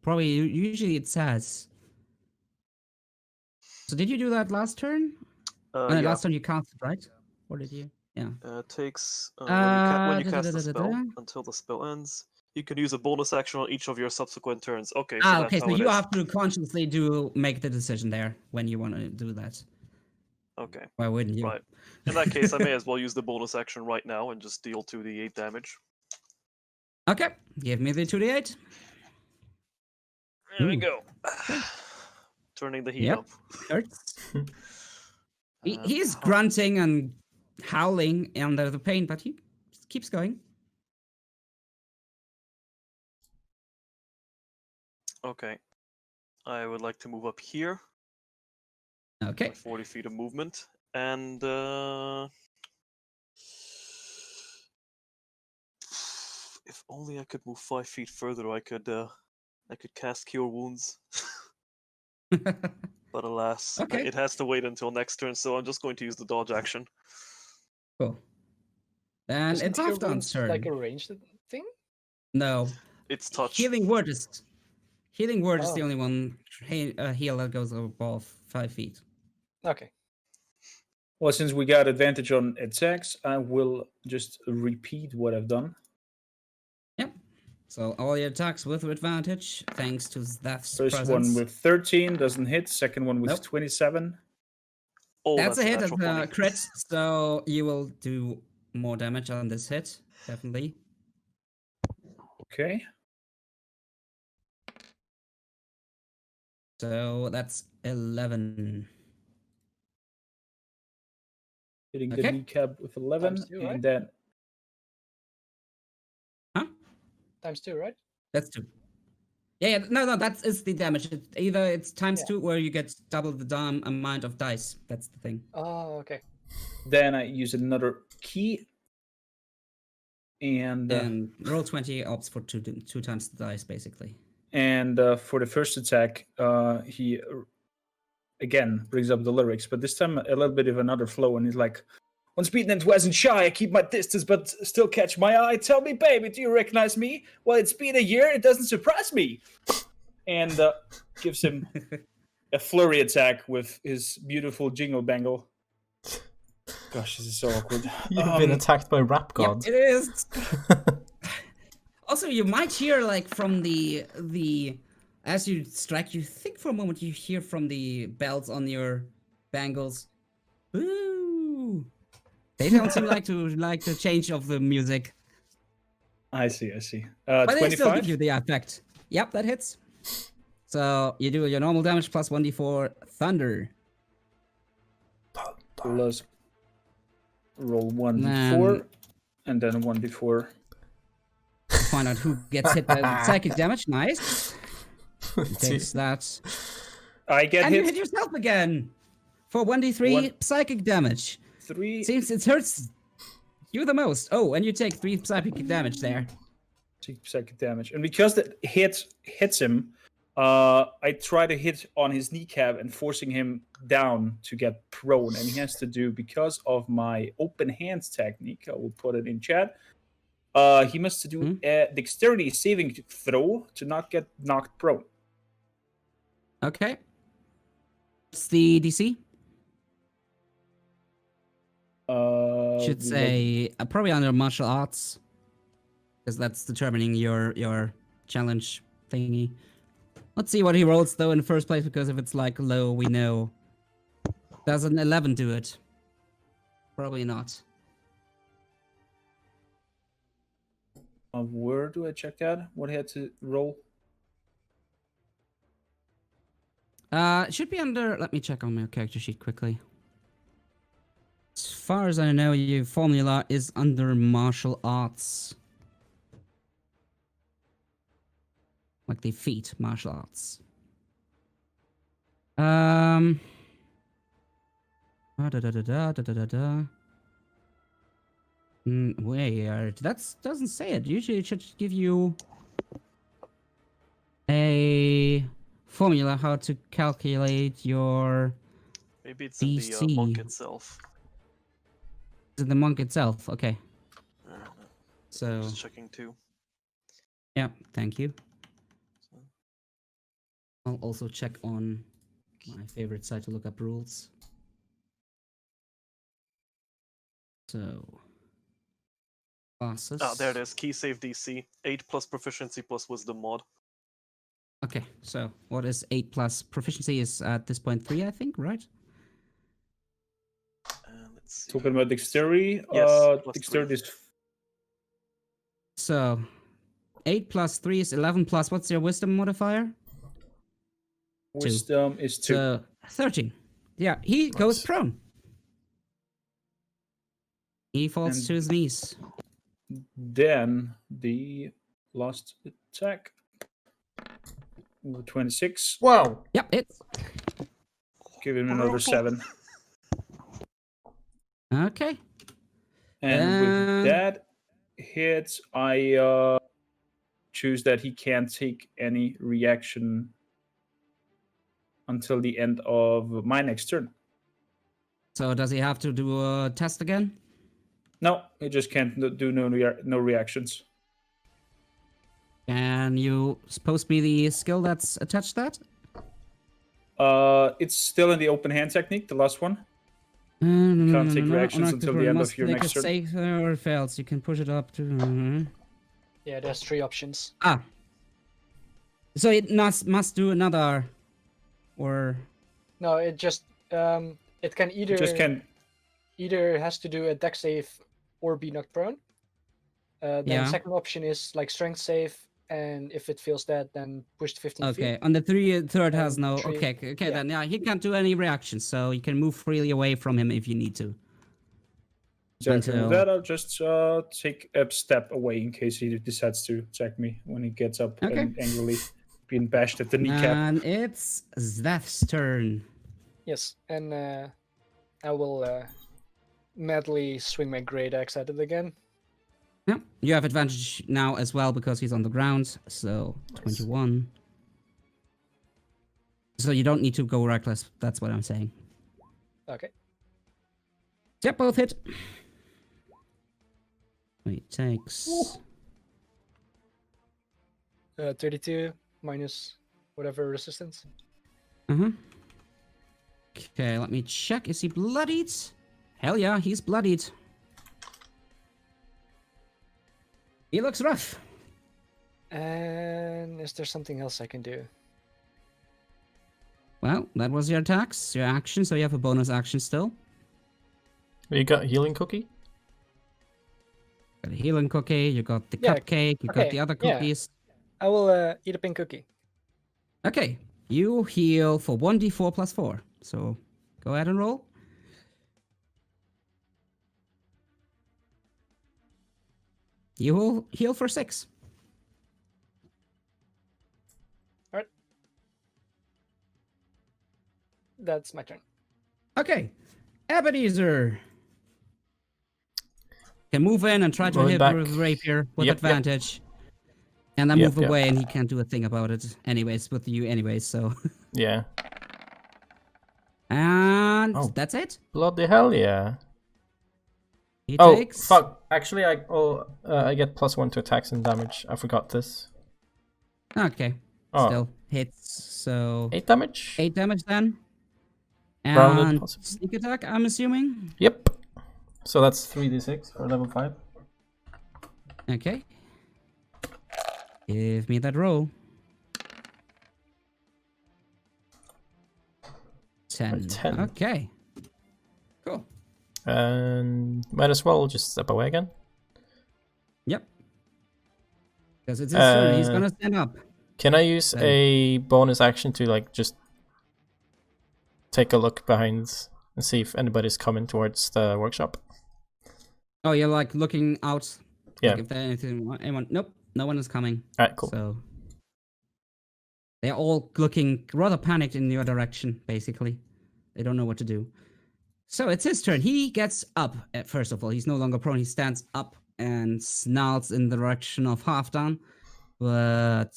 Probably usually it says. So did you do that last turn?
Yeah.
Last turn you cast it, right? Or did you? Yeah.
Takes when you cast the spell
da-da-da-da-da.
until the spell ends. You can use a bonus action on each of your subsequent turns. Okay, so that's
Okay.
how
So
it
you
is.
have to consciously make the decision there when you want to do that.
Okay,
Why wouldn't you?
right. In that case, I may as well use the bonus action right now and just deal 2d8 damage.
Okay. Give me the 2d8.
There we
Ooh.
go. Turning the heat
Yep.
up.
Hurts. He's
Huh.
grunting and howling under the pain, but he keeps going.
Okay. I would like to move up here.
Okay.
40 feet of movement. And if only I could move 5 feet further, I could cast Cure Wounds. But alas,
Okay.
it has to wait until next turn, so I'm just going to use the dodge action.
Cool. Then
Isn't
it's
Cure
Halfdan's
Wounds
turn.
like a ranged thing?
No.
It's touch.
Healing word is the
Oh.
only one heal that goes above 5 feet.
Okay.
Well, since we got advantage on attacks, I will just repeat what I've done.
Yep. So all your attacks with advantage, thanks to Zeth's
First
presence.
one with 13 doesn't hit. Second one with
Nope.
27.
Oh,
That's a hit as
natural
a
20.
crit, so you will do more damage on this hit, definitely.
Okay.
So that's 11.
Hitting
Okay.
the kneecap with 11.
Times two, right?
And then
Huh?
Times 2, right?
That's 2. Yeah, no, that is the damage. Either it's times
Yeah.
2 or you get double the amount of dice. That's the thing.
Oh, okay.
I use another key. And
roll 20 opts for two times the dice, basically.
for the first attack, he again brings up the lyrics, but this time a little bit of another flow, and he's like, "Once beaten and twice shy, I keep my distance, but still catch my eye. Tell me, baby, do you recognize me? Well, it's been a year, it doesn't surprise me." And gives him a flurry attack with his beautiful jingle bangle. Gosh, this is so awkward.
You've been attacked by rap
Yep,
god.
it is. Also, you might hear like from the as you strike, you think for a moment you hear from the bells on your bangles. Ooh. They don't seem like the change of the music.
I see.
But they still
25?
give you the effect. Yep, that hits. So you do your normal damage plus 1d4 thunder.
Plus roll 1d4, and then 1d4.
Find out who gets hit by the psychic damage. Nice. Takes that.
I get
And you
hit
hit yourself again for 1d3 psychic damage.
3.
Seems it hurts you the most. Oh, and you take 3 psychic damage there.
Psychic damage. And because that hits him, I try to hit on his kneecap and forcing him down to get prone. And he has to do, because of my open hands technique, I will put it in chat, he must do a dexterity saving throw to not get knocked prone.
Okay. What's the DC? Should say probably under martial arts, because that's determining your challenge thingy. Let's see what he rolls though in the first place, because if it's like low, we know Does an 11 do it? Probably not.
Where do I check that? What I had to roll?
It should be under. Let me check on my character sheet quickly. As far as I know, your formula is under martial arts. Like the feat, martial arts. Da da da da da da da da. Wait, that doesn't say it. Usually it should give you a formula how to calculate your
Maybe it's in the monk
DC.
itself.
Is it the monk itself? Okay. So
Just checking too.
yeah, thank you. I'll also check on my favorite site to look up rules. So classes.
Ah, there it is. Key save DC 8 plus proficiency plus wisdom mod.
Okay, so what is 8 plus proficiency is at this point 3, I think, right?
Let's see.
Talking about dexterity.
Yes, plus
Dexterity is
So 8 plus 3 is 11 plus what's your wisdom modifier?
wisdom is 2.
So 13. Yeah, he goes prone. He falls
And-
to his knees.
Then the last attack. 26.
Wow.
Yep, it's
Give him another 7.
okay.
And with that hit, I choose that he can't take any reaction until the end of my next turn.
So does he have to do a test again?
No, he just can't do no reactions.
Can you post me the skill that's attached to that?
It's still in the open hand technique, the last one. Can't take reactions until the end of your next turn.
Save or fails. You can push it up to.
Yeah, there's 3 options.
Ah. So it must do another, or
No, it just it can either
It just can.
either has to do a dex save or be knocked prone. Then
Yeah.
the second option is like strength save, and if it fails that, then push to 15 feet.
okay. On the third has
And
no.
three-
Okay,
yeah.
then yeah, he can't do any reactions, so you can move freely away from him if you need to.
Exactly.
Until-
With that, I'll just take a step away in case he decides to attack me when he gets up
Okay.
and angrily being bashed at the kneecap.
And it's Zeth's turn.
Yes, and I will madly swing my great axe at it again.
Yeah, you have advantage now as well because he's on the ground. So 21. So you don't need to go reckless. That's what I'm saying.
Okay.
Yep, both hit. He takes.
32 minus whatever resistance.
Okay, let me check. Is he bloodied? Hell yeah, he's bloodied. He looks rough.
And is there something else I can do?
Well, that was your attacks, your action, so you have a bonus action still.
You got healing cookie?
Got a healing cookie, you got the
Yeah,
cupcake, you got
okay,
the other
yeah.
cookies.
I will eat a pink cookie.
Okay, you heal for 1d4 plus 4. So go ahead and roll. You will heal for 6.
That's my turn.
Okay, Ebenezer can move in and try to
Moving
hit
back.
with rapier with
Yep, yep.
advantage. And then
Yep,
move
yep.
away, and he can't do a thing about it anyways, with you anyways, so...
Yeah.
And
Oh.
that's it.
Bloody hell, yeah.
He
Oh,
takes...
fuck. Actually, I get +1 to attacks and damage. I forgot this.
Okay,
Oh,
still hits, so...
8 damage?
8 damage then.
Rounded,
And
possibly.
sneak attack, I'm assuming.
Yep. So that's 3d6 for level 5.
Okay. Give me that roll. 10.
10.
Okay. Cool.
And might as well just step away again.
Yep. Because it's his turn. He's gonna stand up.
Can I use
Then-
a bonus action to like just take a look behind and see if anybody's coming towards the workshop?
Oh, you're like looking out.
Yeah.
Like if there's anyone. Nope. No one is coming.
Alright, cool.
So they're all looking rather panicked in your direction, basically. They don't know what to do. So it's his turn. He gets up, first of all. He's no longer prone. He stands up and snarls in the direction of Halfdan. But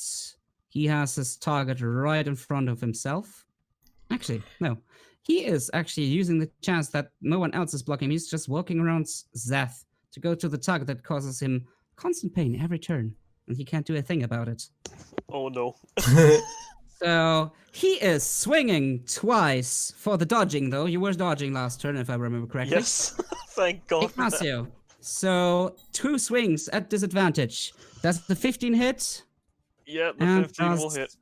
he has his target right in front of himself. Actually, no. He is actually using the chance that no one else is blocking him. He's just walking around Zerth to go to the target that causes him constant pain every turn. And he can't do a thing about it.
Oh no.
So he is swinging twice for the dodging, though. You were dodging last turn, if I remember correctly.
Yes. Thank God. For that.
Ignacio. So 2 swings at disadvantage. Does the 15 hit?
Yeah, the
And
15 will hit.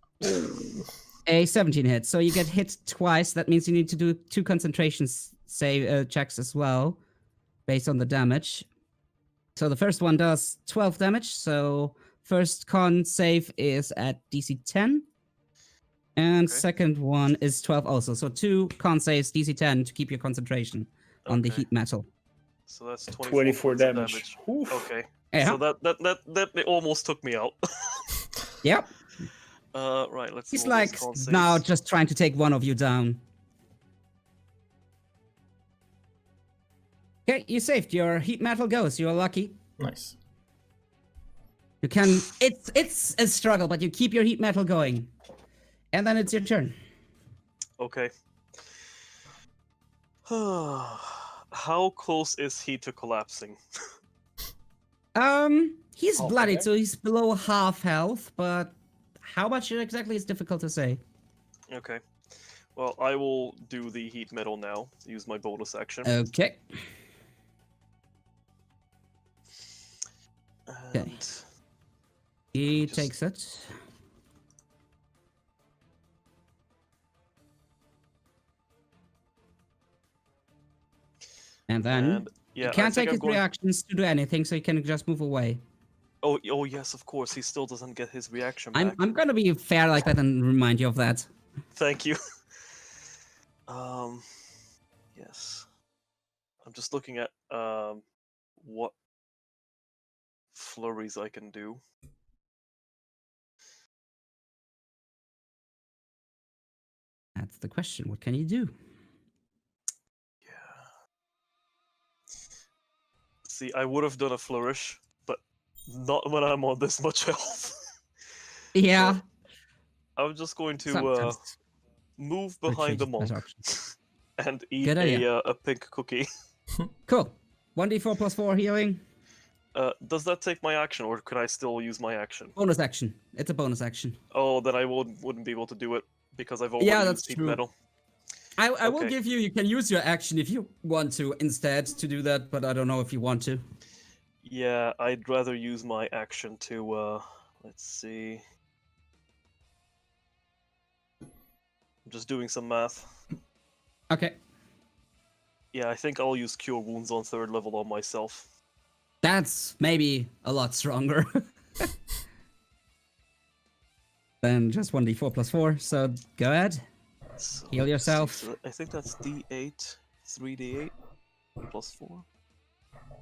A 17 hit. So you get hit twice. That means you need to do 2 concentration save checks as well, based on the damage. So the first one does 12 damage. So first con save is at DC 10. And
Okay.
second one is 12 also. So 2 con saves DC 10 to keep your concentration on the
Okay.
heat metal.
So that's
24
points of
damage. Oof.
Okay.
Yeah.
So that almost took me out.
Yep.
Right, let's
He's
roll
like
these con
now
saves.
just trying to take one of you down. Okay, you saved. Your heat metal goes. You're lucky.
Nice.
You can. It's a struggle, but you keep your heat metal going. And then it's your turn.
Okay. How close is he to collapsing?
He's
Half
bloodied,
there?
so he's below half health, but how much exactly is difficult to say.
Okay. Well, I will do the heat metal now. Use my bonus action.
Okay.
And
He
Just-
takes it. And then
yeah,
you
I
can't
think
take
I'm
his
going...
reactions to do anything, so you can just move away.
Oh, yes, of course. He still doesn't get his reaction back.
I'm gonna be fair like that and remind you of that.
Thank you. Yes. I'm just looking at what flurries I can do.
That's the question. What can you do?
Yeah. See, I would have done a flourish, but not when I'm on this much health.
Yeah.
I'm just going to
sometimes
move
retreat
behind the
is
monk
better option.
and eat
Good idea.
a pink cookie.
Cool. 1d4 plus 4 healing.
Does that take my action, or can I still use my action?
Bonus action. It's a bonus action.
Oh, then I wouldn't be able to do it because I've already
Yeah, that's
used heat
true.
metal.
I will
Okay.
give you can use your action if you want to instead to do that, but I don't know if you want to.
Yeah, I'd rather use my action to let's see. I'm just doing some math.
Okay.
Yeah, I think I'll use Cure Wounds on 3rd level on myself.
That's maybe a lot stronger than just 1d4 plus 4, so go ahead.
So,
Heal
let's see,
yourself.
so I think that's D8, 3D8, plus 4.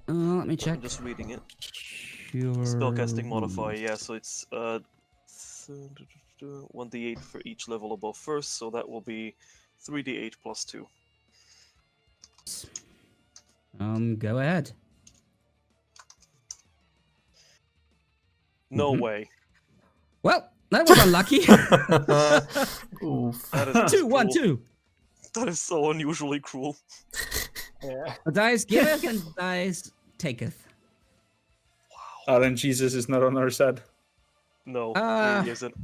Let me check.
I'm just reading it.
Cure
Spellcasting modifier,
wounds.
yeah, so it's 1d8 for each level above first, so that will be 3d8 plus 2.
Go ahead.
No
Mhm.
way.
Well, that was unlucky.
Oof.
That is just
2, 1,
cruel.
2.
That is so unusually cruel.
Yeah.
The dice giveth and the dice taketh.
Then Jesus is not on our side.
No,
Ah.
it really isn't.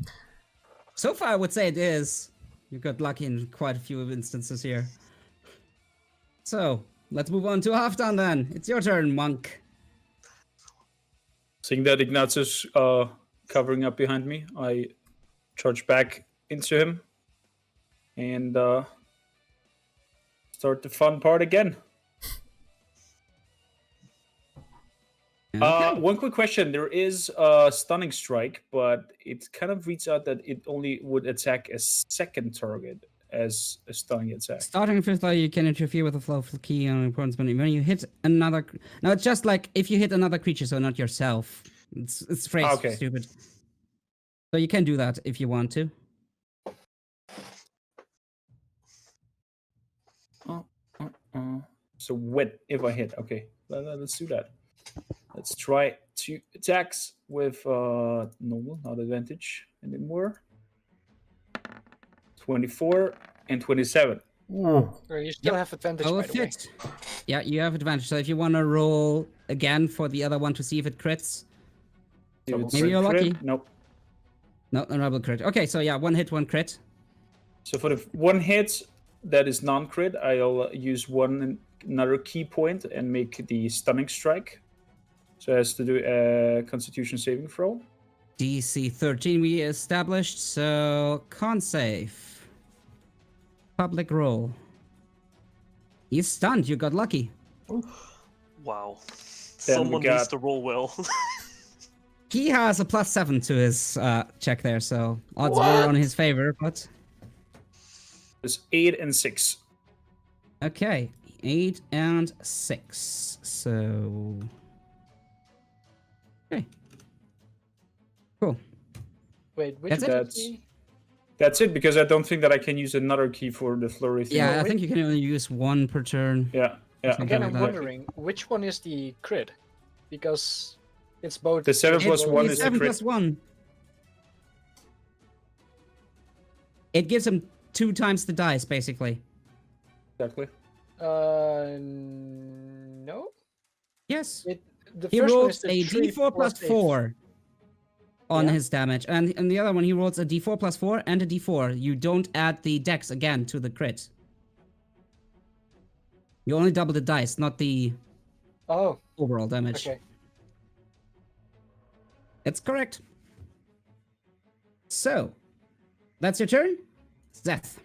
So far, I would say it is. You got lucky in quite a few instances here. So, let's move on to Halfdan then. It's your turn, monk.
Seeing that Ignatius covering up behind me, I charge back into him and start the fun part again.
Okay.
One quick question. There is a stunning strike, but it kind of reads out that it only would attack a second target as a stunning attack.
Starting in fifth level, you can interfere with the flow of the key on important spell. When you hit another... Now, it's just like if you hit another creature, so not yourself. It's phrased
Okay.
stupid. So you can do that if you want to.
So when if I hit, okay, let's do that. Let's try 2 attacks with normal, not advantage anymore. 24 and 27.
You still have advantage,
Oh,
by the way.
fit. Yeah, you have advantage. So if you want to roll again for the other one to see if it crits.
If
Maybe you're
crit,
lucky.
Nope.
No, a double crit. Okay, so yeah, 1 hit, 1 crit.
So for the 1 hit that is non-crit, I'll use another key point and make the stunning strike. So it has to do a Constitution saving throw.
DC 13 we established, so con save. Public roll. He's stunned, you got lucky.
Wow.
Then
Someone
we
needs
got-
to roll well.
He has a +7 to his check there, so odds were on his favor, but...
It's 8 and 6.
Okay, 8 and 6, so... Okay. Cool.
Wait, which
That's it?
one is
That's-
the-
That's it, because I don't think that I can use another key for the flurry thing.
Yeah, I think you can only use 1 per turn.
Yeah.
Something
Again,
like
I'm
that.
wondering which one is the crit, because it's both.
The 7 plus
It's
1
only
is the
7
crit.
plus 1. It gives him 2 times the dice, basically.
Exactly.
No.
Yes.
The
He
first one
rolls
is the
a
3
d4 plus
8.
4 on
Yeah.
his damage. And the other one, he rolls a d4 plus 4 and a d4. You don't add the dex again to the crit. You only double the dice, not the
Oh,
overall damage.
okay.
It's correct. So, that's your turn. Zerth.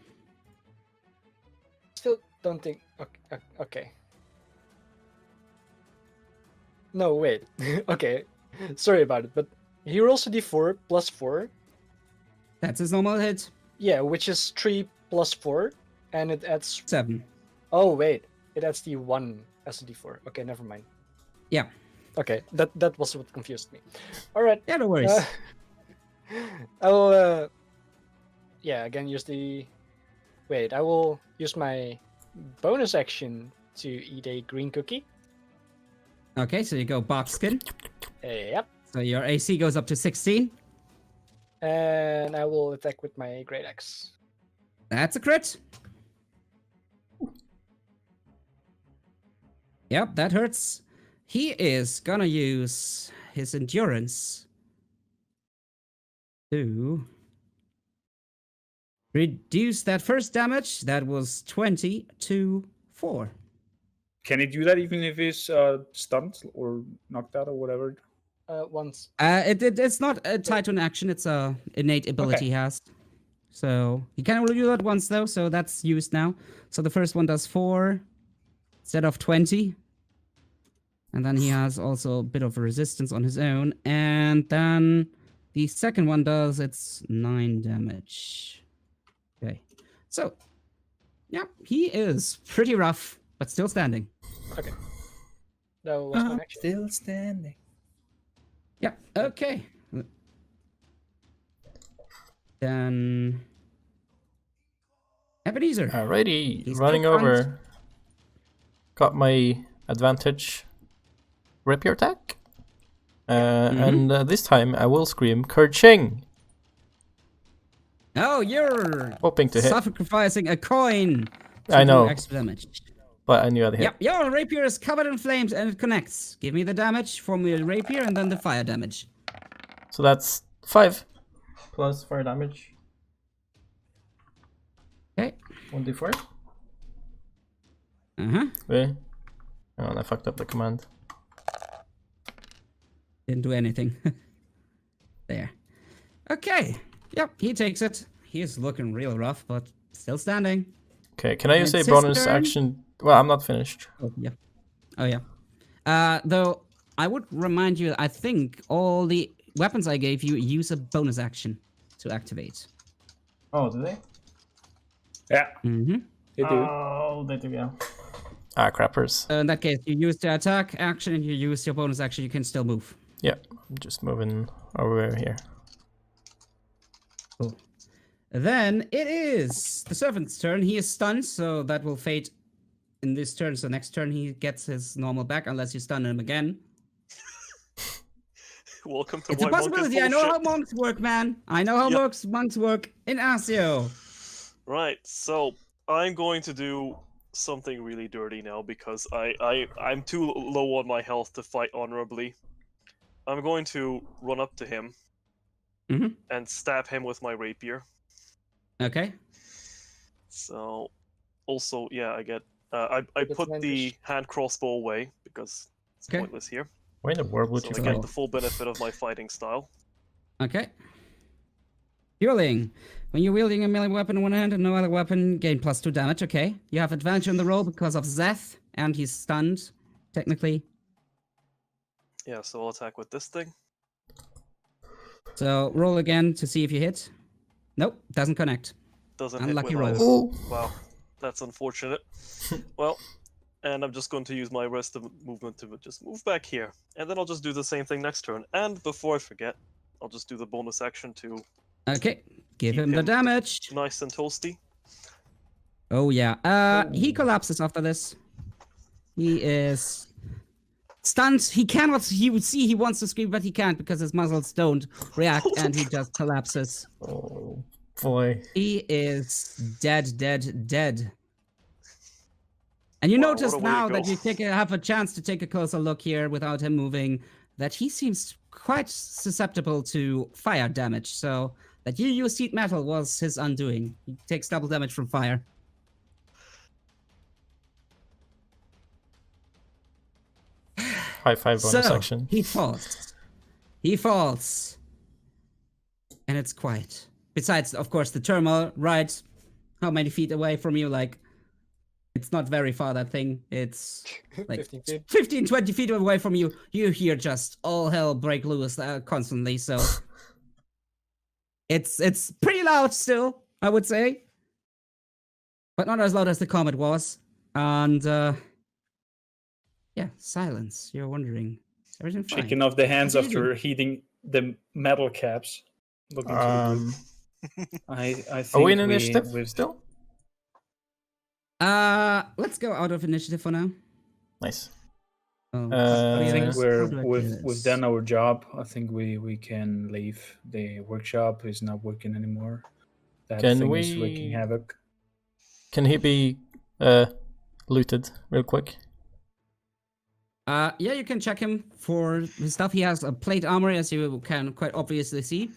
Still don't think. Okay. No, wait. Okay. Sorry about it, but he rolls a d4 plus 4.
That's his normal hit.
Yeah, which is 3 plus 4, and it adds.
7.
Oh wait, it adds the 1 as a d4. Okay, never mind.
Yeah.
Okay, that was what confused me. All right.
Yeah, no worries.
I will. Yeah, again use the. Wait, I will use my bonus action to eat a green cookie.
Okay, so you go box skin.
Yep.
So your AC goes up to 16.
And I will attack with my great axe.
That's a crit. Yep, that hurts. He is gonna use his endurance to reduce that first damage. That was 20 to 4.
Can he do that even if he's stunned or knocked out or whatever?
Once.
It's not tied to an action. It's a innate ability he has. So he can only do that once though. So that's used now. So the first one does 4 instead of 20. And then he has also a bit of resistance on his own. And then the second one does its 9 damage. Okay. So, yeah, he is pretty rough, but still standing.
Okay. That was my action.
Still standing.
Yeah, okay. Then... Ebenezer.
Alrighty,
He's
running
still front.
over. Got my advantage rapier attack. And this time I will scream Kerching,
Oh, you're
hoping to hit.
sacrificing a coin to
I know,
do extra damage.
but I knew I'd hit.
Yep, your rapier is covered in flames and it connects. Give me the damage from your rapier and then the fire damage.
So that's 5 plus fire damage.
Okay.
1d4.
Uh-huh.
Wait. Oh, and I fucked up the command.
Didn't do anything. There. Okay. Yep, he takes it. He is looking real rough, but still standing.
Okay, can I use a
It's his
bonus
turn.
action? Well, I'm not finished.
Oh, yeah. Oh, yeah. Though, I would remind you, I think all the weapons I gave you use a bonus action to activate.
Oh, do they?
Yeah,
Mm-hmm.
they do.
Oh, they do, yeah. Ah, crappers.
In that case, you use the attack action, you use your bonus action, you can still move.
Yeah, I'm just moving over here.
Cool. Then it is the servant's turn. He is stunned, so that will fade in this turn. So next turn he gets his normal back, unless you stun him again.
Welcome to
It's a
why monk is
possibility. I know how
bullshit.
monks work, man. I know how
Yep.
monks work. Ignacio.
Right, so I'm going to do something really dirty now because I'm too low on my health to fight honorably. I'm going to run up to him
Mhm.
and stab him with my rapier.
Okay.
So, also, yeah, I get. I put the
Advantage.
hand crossbow away because it's
Okay.
pointless here.
Why in the world would
So
you
I
fight?
get the full benefit of my fighting style.
Okay. Dueling. When you're wielding a melee weapon in one hand and no other weapon, gain +2 damage. Okay. You have advantage on the roll because of Zerth, and he's stunned, technically.
Yeah, so I'll attack with this thing.
So roll again to see if you hit. Nope, doesn't connect.
Doesn't
Unlucky
hit
roll.
with either.
Oh,
Wow, that's unfortunate. Well, and I'm just going to use my rest of movement to just move back here. And then I'll just do the same thing next turn. And before I forget, I'll just do the bonus action to
Okay. Give
Keep
him the
him-
damage.
nice and toasty.
Oh yeah. He collapses after this. He is stunned. He cannot. He would see. He wants to scream, but he can't because his muscles don't react, and he just collapses.
oh boy.
He is dead, dead, dead. And you
Wow,
notice
what a way to
now that
go.
you have a chance to take a closer look here without him moving, that he seems quite susceptible to fire damage. So that you use heat metal was his undoing. He takes double damage from fire.
High five bonus
So
action.
he falls. He falls. And it's quiet. Besides, of course, the turmoil, right? How many feet away from you? Like, it's not very far, that thing. It's like
15 feet.
15, 20 feet away from you. You hear just all hell break loose constantly, so... It's pretty loud still, I would say. But not as loud as the comet was. And, yeah, silence. You're wondering. Is everything fine?
Shaking off the hands
What do you
after heating the metal caps. Looking to the group. I think
Are we in initiative
we've
still?
Let's go out of initiative for now.
Nice.
Oh,
I think
yes.
we're
How do I do
we've
this?
done our job. I think we can leave. The workshop is not working anymore. That
Can
thing
we-
is wreaking havoc.
Can he be looted real quick?
Yeah, you can check him for his stuff. He has a plate armor, as you can quite obviously see.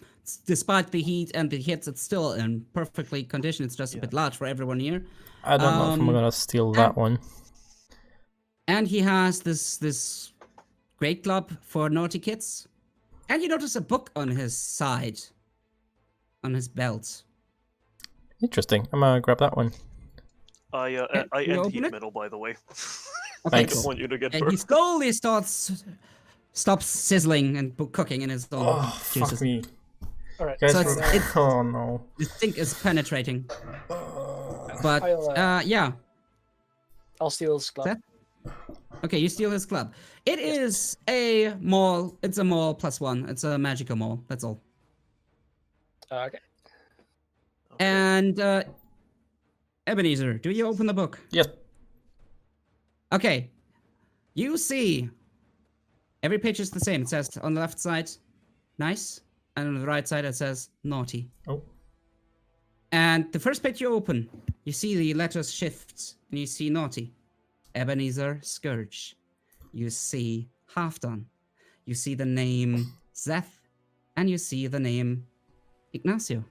Despite the heat and the hits, it's still in perfectly condition. It's just a bit large for everyone here.
I don't know if I'm gonna steal that one.
And he has this great club for naughty kids. And you notice a book on his side, on his belt.
Interesting. I'm gonna grab that one.
I
you
end
open
heat
it?
metal, by the way.
Okay,
I
Thanks.
don't want you to get
And
burned.
he slowly stops sizzling and cooking in his own
Oh,
juices.
fuck me.
Alright.
Guys,
So
we're-
it's-
oh no.
The stink is penetrating. But
I'll,
yeah.
I'll steal his club.
Seth? Okay, you steal his club. It is a mall. It's a mall +1. It's a magical mall. That's all.
Okay.
And Ebenezer, do you open the book?
Yes.
Okay. You see every page is the same. It says on the left side, nice, and on the right side it says naughty.
Oh.
And the first page you open, you see the letters shift, and you see naughty. Ebenezer Scourge. You see Halfdan. You see the name Zerth, and you see the name Ignacio.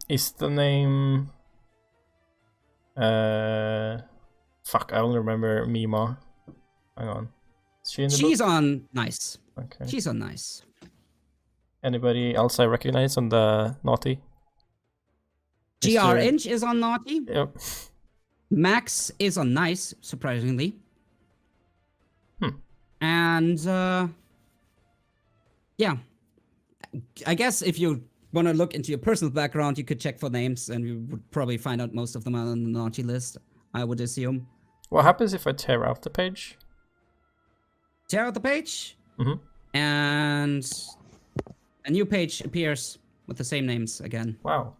Is the name fuck, I only remember Mima. Hang on. Is she in the
She's on nice.
book? Okay.
She's on nice.
Anybody else I recognize on the naughty?
GR
Mr.
Inch is on naughty.
Yep.
Max is on nice, surprisingly. And yeah, I guess if you want to look into your personal background, you could check for names, and you would probably find out most of them are on the naughty list, I would assume.
What happens if I tear out the page?
Tear out the page,
Mhm.
and a new page appears with the same names again.
Wow.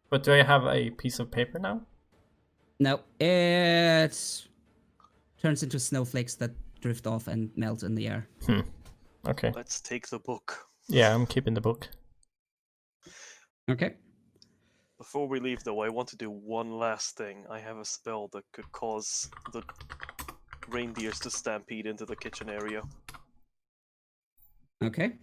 But do I have a piece of paper now?
No, it turns into snowflakes that drift off and melt in the air.
Okay.
Let's take the book.
Yeah, I'm keeping the book.
Okay.
Before we leave, though, I want to do one last thing. I have a spell that could cause the reindeers to stampede into the kitchen area.
Okay.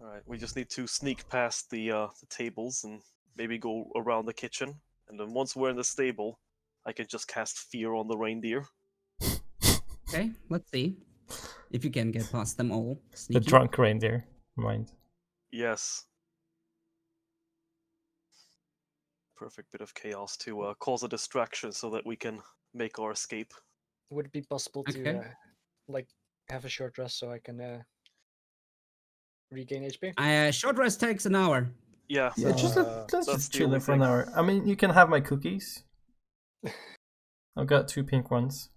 Alright, we just need to sneak past the tables and maybe go around the kitchen. And then once we're in the stable, I can just cast fear on the reindeer.
Okay, let's see if you can get past them all.
The
Sneaky.
drunk reindeer, mind.
Yes. Perfect bit of chaos to cause a distraction so that we can make our escape.
Would it be possible to
Okay.
like have a short rest so I can regain HP?
Short rest takes an hour.
Yeah.
Yeah, let's
that's
just
the
chill
only
there for an
thing.
hour. I mean, you can have my cookies. I've got 2 pink ones.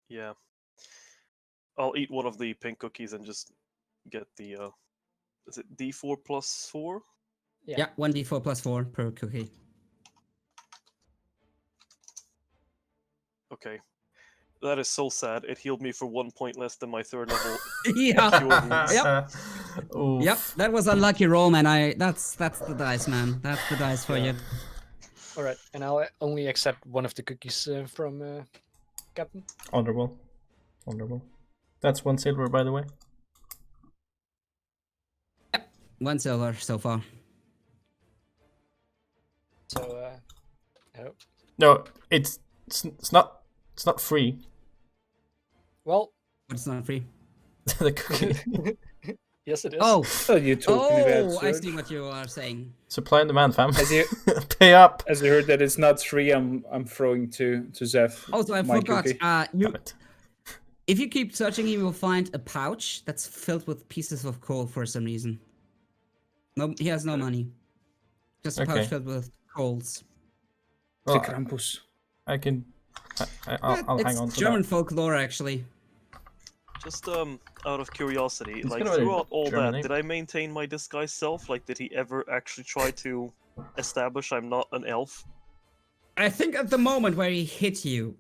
Yeah. I'll eat one of the pink cookies and just get the is it D4 plus 4?
Yeah, 1d4 plus 4 per cookie.
Okay. That is so sad. It healed me for 1 point less than my 3rd level.
Yeah. Yep.
Oof.
Yep. That was a lucky roll, man. That's the dice, man. That's the dice for you.
All right, and I'll only accept one of the cookies from Captain.
Honorable. Honorable. That's 1 silver, by the way.
1 silver so far.
So, oh.
No, it's not free.
Well,
But it's not free.
The cookie.
yes, it is.
Oh.
Oh, you talking about
I
Zerth?
see what you are saying.
Supply and demand, fam.
As you
Pay up.
as you heard that it's not free, I'm throwing to Zeph.
Also, I
my
forgot.
cookie.
Damn it.
If you keep searching, you will find a pouch that's filled with pieces of coal for some reason. No, he has no money. Just a pouch
Okay.
filled with coals.
The
Well,
Krampus.
I can. I'll
It's
hang on to
German
that.
folklore, actually.
Just out of curiosity,
He's
like
gonna
throughout all
Germany.
that, did I maintain my disguise self? Like, did he ever actually try to establish I'm not an elf?
I think at the moment where he hit you,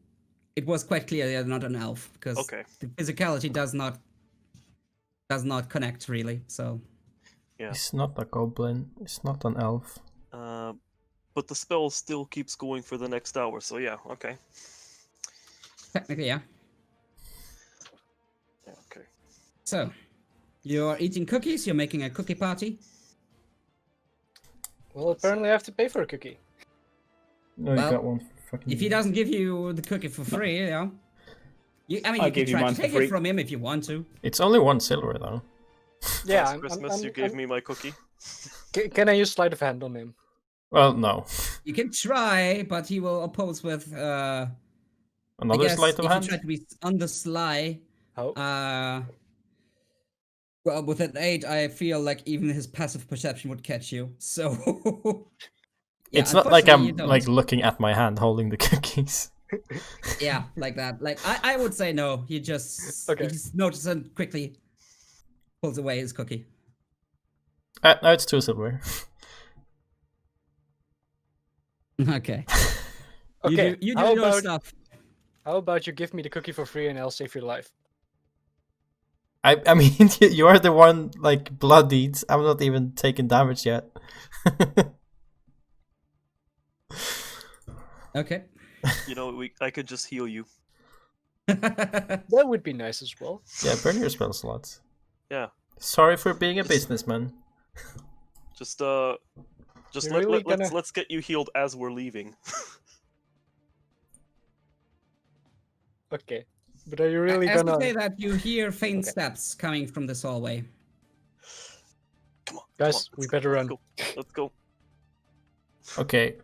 it was quite clear you're not an elf because
Okay.
the physicality does not connect really. So
Yeah.
He's not a goblin. He's not an elf.
But the spell still keeps going for the next hour, so yeah, okay.
technically, yeah.
Yeah, okay.
So you're eating cookies. You're making a cookie party.
Well, apparently I have to pay for a cookie.
No, you
Well,
got one. Fucking.
If he doesn't give you the cookie for free, you know. I mean,
I'll
you
give
can
you
try
one
to
for
take
free.
it from him if you want to.
It's only 1 silver though.
Yeah,
Last Christmas you gave me my cookie.
Can I use sleight of hand on him?
Well, no.
You can try, but he will oppose with I
Another
guess
sleight of
if
hand.
you try to be on the sly.
Oh,
Well, with an 8, I feel like even his passive perception would catch you. So yeah,
It's not like
unfortunately,
I'm
you don't.
like looking at my hand holding the cookies.
Yeah, like that. Like I would say no. He just
Okay.
he just notices and quickly pulls away his cookie.
No, it's 2 silver.
Okay.
okay.
You do
how
your
about
stuff.
how about you give me the cookie for free and I'll save your life?
I mean, you are the one like bloodied. I'm not even taking damage yet.
Okay.
You know, I could just heal you.
That would be nice as well.
Yeah, burn your spell slots.
Yeah.
Sorry for being a businessman.
Just
You're really gonna-
let's get you healed as we're leaving.
Okay. But are you really
As
gonna...
you say that, you hear faint
Okay.
steps coming from this hallway.
Come on,
Guys,
come on,
we
let's
better
go,
run.
Let's go.
Okay.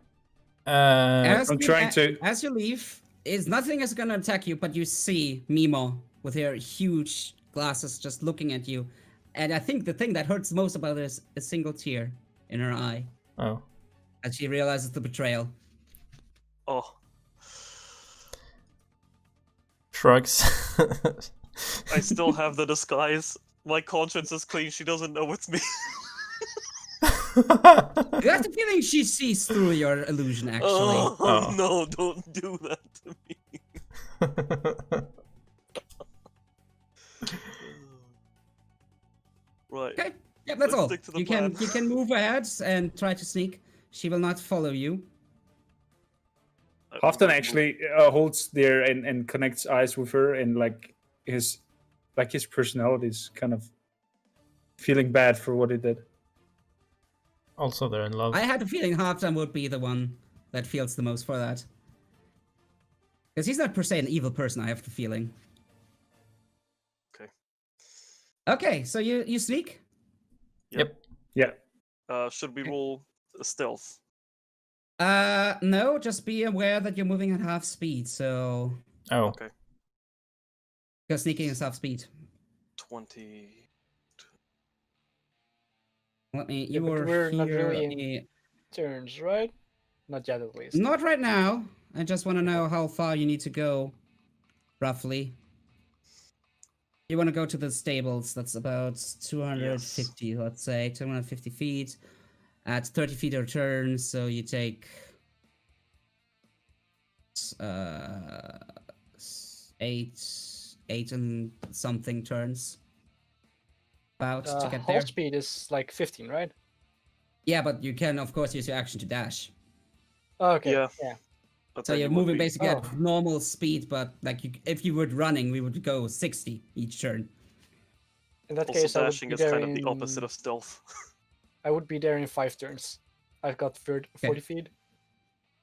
As
I'm
you-
trying to-
As you leave, nothing is gonna attack you, but you see Mimo with her huge glasses just looking at you. And I think the thing that hurts most about her is a single tear in her eye
Oh.
as she realizes the betrayal.
Oh,
Shrugs.
I still have the disguise. My conscience is clean. She doesn't know it's me.
You have the feeling she sees through your illusion, actually.
Oh, no, don't do that to me. Right.
Okay, yeah, that's
Let's
all.
stick to the
You
plan.
can move ahead and try to sneak. She will not follow you.
Halfdan actually holds there and connects eyes with her, and his personality is kind of feeling bad for what he did.
Also, they're in love.
I had a feeling Halfdan would be the one that feels the most for that. Because he's not per se an evil person, I have the feeling.
Okay.
Okay, so you sneak?
Yep.
Yeah.
Should we roll a stealth?
No, just be aware that you're moving at half speed, so...
Oh.
Okay.
Because sneaking is half speed.
20.
Let me...
Yeah,
You
but
were
we're not
here,
really
let me-
Turns, right? Not yet, at least.
Not right now. I just want to know how far you need to go, roughly. You want to go to the stables. That's about 250, let's say. 250 feet. At 30 feet a turn, so you take... eight and something turns. About to get there.
Half speed is like 15, right?
Yeah, but you can, of course, use your action to dash.
Oh, okay.
Yeah.
Yeah.
But
So
then
you're
you would
moving
be-
basically
Oh.
at normal speed, but like if you were running, we would go 60 each turn.
In that
Also,
case, I would
dashing
be
is
there
kind of the
in-
opposite of stealth.
I would be there in 5 turns. I've got 40 feet.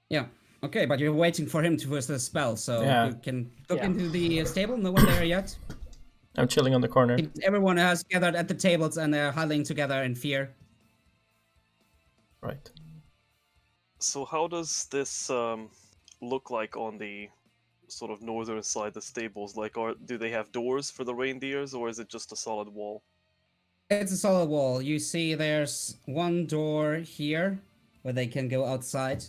Yeah. Okay, but you're waiting for him to use the spell, so
Yeah.
you can look
Yeah.
into the stable. No one there yet.
I'm chilling on the corner.
Everyone has gathered at the tables and they're huddling together in fear.
Right.
So how does this look like on the sort of northern side, the stables? Like, do they have doors for the reindeers, or is it just a solid wall?
It's a solid wall. You see there's one door here where they can go outside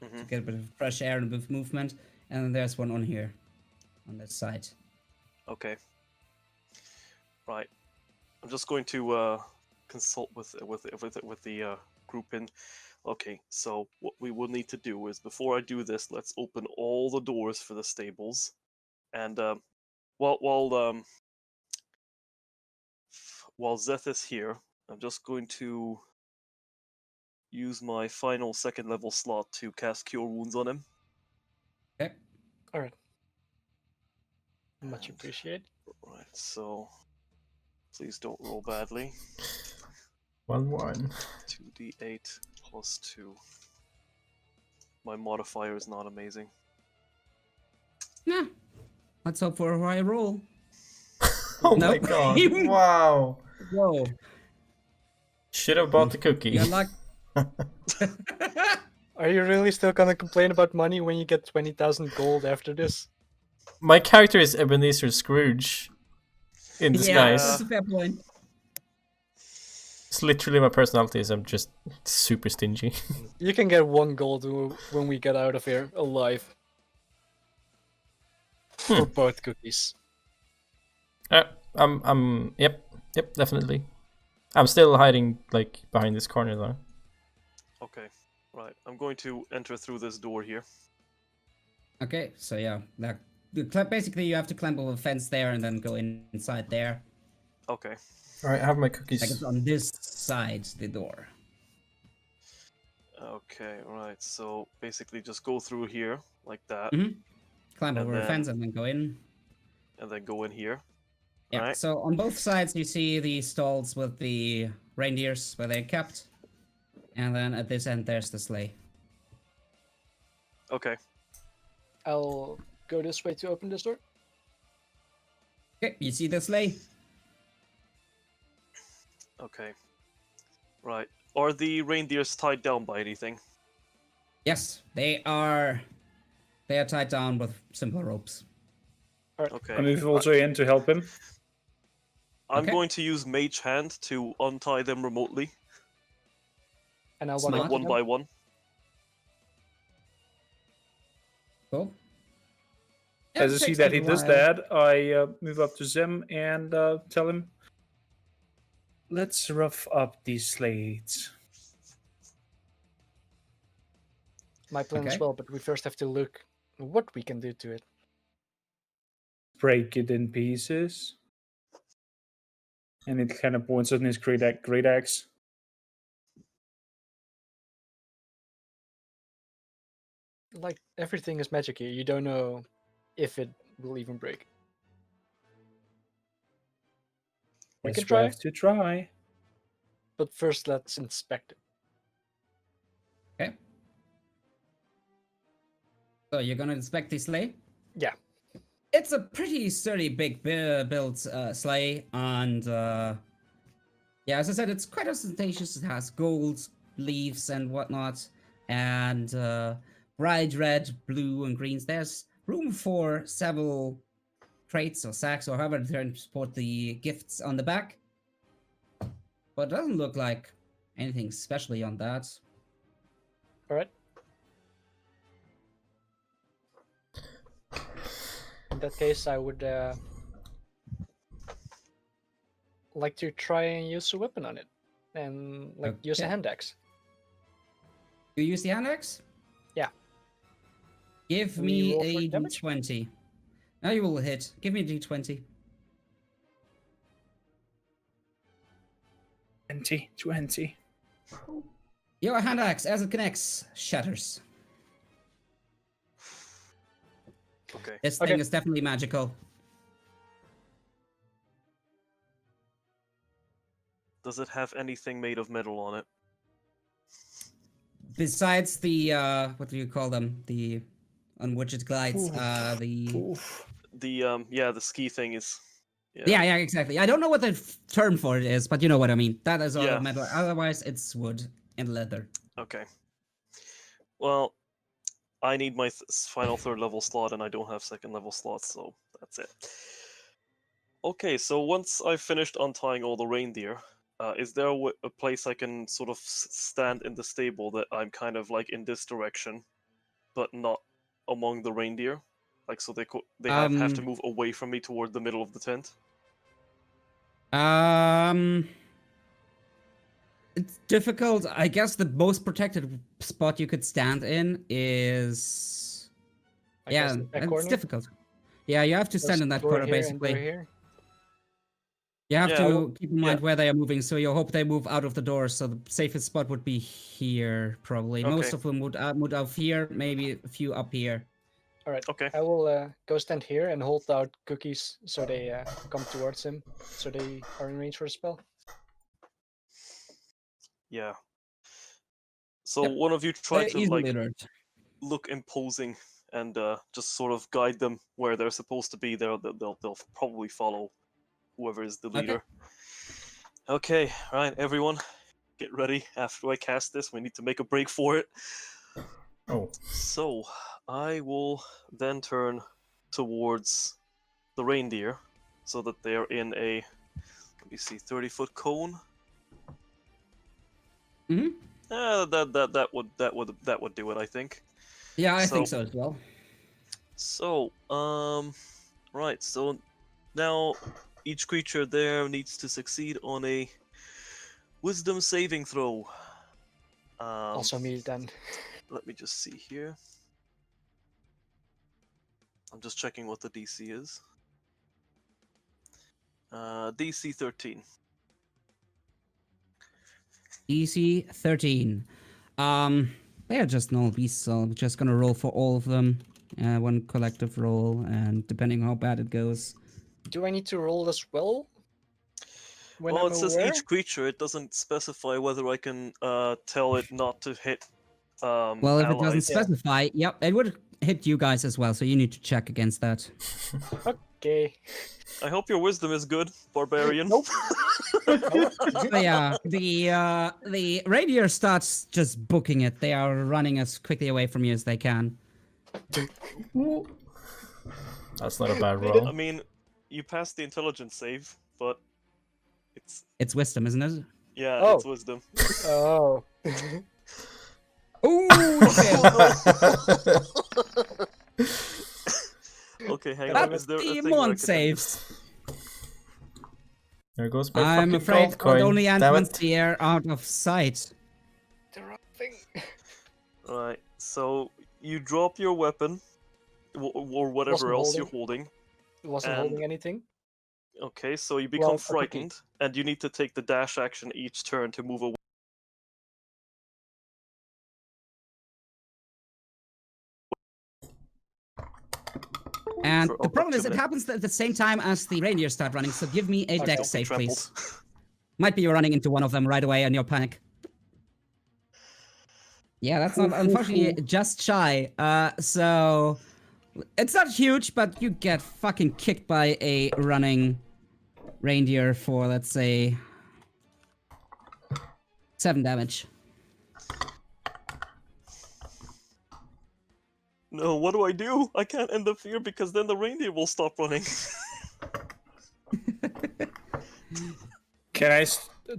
to get a bit of fresh air and a bit of movement, and then there's one on here, on this side.
Okay. Right. I'm just going to consult with the group in. Okay, so what we will need to do is, before I do this, let's open all the doors for the stables, and while Zeth is here, I'm just going to use my final second level slot to cast Cure Wounds on him.
Okay.
Alright. Much
And-
appreciated.
Right, so please don't roll badly.
1-1.
2d8 plus 2. My modifier is not amazing.
Yeah. Let's hope for a high roll.
Oh my
Nope.
god. Wow.
Whoa.
Should have bought the cookie.
You're luck.
Are you really still gonna complain about money when you get 20,000 gold after this?
My character is Ebenezer Scourge in
Yeah,
disguise.
that's a fair point.
It's literally my personality is I'm just super stingy.
You can get 1 gold when we get out of here alive. For both cookies.
Yep, definitely. I'm still hiding like behind this corner though.
Okay, right. I'm going to enter through this door here.
Okay, so yeah, basically you have to climb over a fence there and then go inside there.
Okay.
Alright, I have my
Like
cookies.
it's on this side, the door.
Okay, right. So basically just go through here like that,
Climb
And
over a
then-
fence and then go in.
and then go in here.
Yeah,
Alright.
so on both sides you see the stalls with the reindeers where they're kept. And then at this end there's the sleigh.
Okay.
I'll go this way to open this door.
Okay, you see the sleigh?
Okay. Right. Are the reindeers tied down by anything?
Yes, they are They are tied down with simple ropes.
Okay.
I move also in to help him.
I'm
Okay.
going to use Mage Hand to untie them remotely,
And I'll
Smart.
walk
one by one.
Cool.
As I
it
see
takes
that
a
he does
while.
that, I move up to Zem and tell him, let's rough up these slates.
my plan as
Okay.
well, but we first have to look what we can do to it.
Break it in pieces. And it kind of points on his great axe.
Like, everything is magic here. You don't know if it will even break. We
Yes,
can try,
have to try.
but first let's inspect it.
Okay. So you're gonna inspect the sleigh?
Yeah.
It's a pretty sturdy, big built sleigh, and yeah, as I said, it's quite ostentatious. It has gold leaves and whatnot, and bright red, blue, and greens. There's room for several crates or sacks or however they transport the gifts on the back, but it doesn't look like anything specially on that.
All right. In that case, I would like to try and use a weapon on it, and like use a
Okay.
hand axe.
You use the hand axe?
Yeah.
Give
We
me
roll for
a
damage?
d20. Now you will hit. Give me a d20.
20.
Your hand axe, as it connects, shatters.
Okay.
This
Okay.
thing is definitely magical.
Does it have anything made of metal on it?
Besides the what do you call them? The on which it glides. The
Oof.
The ski thing is.
yeah, exactly. I don't know what the term for it is, but you know what I mean. That is all
Yeah.
metal. Otherwise, it's wood and leather.
Okay. Well, I need my final third level slot, and I don't have second level slots, so that's it. Okay, so once I've finished untying all the reindeer, is there a place I can sort of stand in the stable that I'm kind of like in this direction, but not among the reindeer? Like, so they have to move away from me toward the middle of the tent?
It's difficult. I guess the most protected spot you could stand in is
I guess
yeah,
that
it's
corner?
difficult. Yeah, you have to stand
There's
in that
door
corner
here and door
basically.
here.
You have
Yeah,
to keep in mind where they are moving, so you hope they move out of the door. So the safest spot would be here, probably. Most
Okay.
of them would move out here, maybe a few up here.
All right.
Okay.
I will go stand here and hold out cookies so they come towards him, so they are in range for a spell.
Yeah. So
Yep.
one of you try to
Easily
like
learned.
look imposing and just sort of guide them where they're supposed to be. They'll probably follow whoever is the leader. Okay, right, everyone, get ready. After I cast this, we need to make a break for it.
Oh.
So I will then turn towards the reindeer so that they're in a, let me see, 30-foot cone.
Hmm.
That would do it, I think.
Yeah, I think so as well.
So, right, so now each creature there needs to succeed on a wisdom saving throw.
Also me then.
Let me just see here. I'm just checking what the DC is. DC 13.
DC 13. They are just normal beasts, so I'm just gonna roll for all of them. One collective roll, and depending on how bad it goes.
Do I need to roll as well? When
Well,
I'm
it says
aware?
each creature. It doesn't specify whether I can tell it not to hit
Well, if it doesn't
allies.
specify, yep, it would hit you guys as well, so you need to check against that.
Okay.
I hope your wisdom is good, barbarian.
Nope.
So yeah, the reindeer starts just booking it. They are running as quickly away from you as they can.
That's not a bad
I
roll.
mean, you passed the intelligence save, but
It's wisdom, isn't it?
yeah,
Oh.
it's wisdom.
Oh.
Ooh, you failed.
Okay, hang on.
That's
Is there a
the
thing where I
Mont
can end this?
saves.
There goes my
I'm
fucking
afraid
gold coin.
it only ends
Damn
once
it.
they are out of sight.
The wrong thing.
Right, so you drop your weapon, or whatever
Wasn't
else you're holding.
It wasn't
And-
holding anything.
Okay, so you become
a cookie.
frightened, and you need to take the dash action each turn to move away.
And
For
the problem is, it
opportunity.
happens at the same time as the reindeers start running, so give me a
Okay.
dex
Don't be
save,
trampled.
please. Might be you're running into one of them right away and you'll panic. Yeah, that's not, unfortunately, just shy. So... It's not huge, but you get fucking kicked by a running reindeer for, let's say... 7 damage.
No, what do I do? I can't end the fear because then the reindeer will stop running.
Can I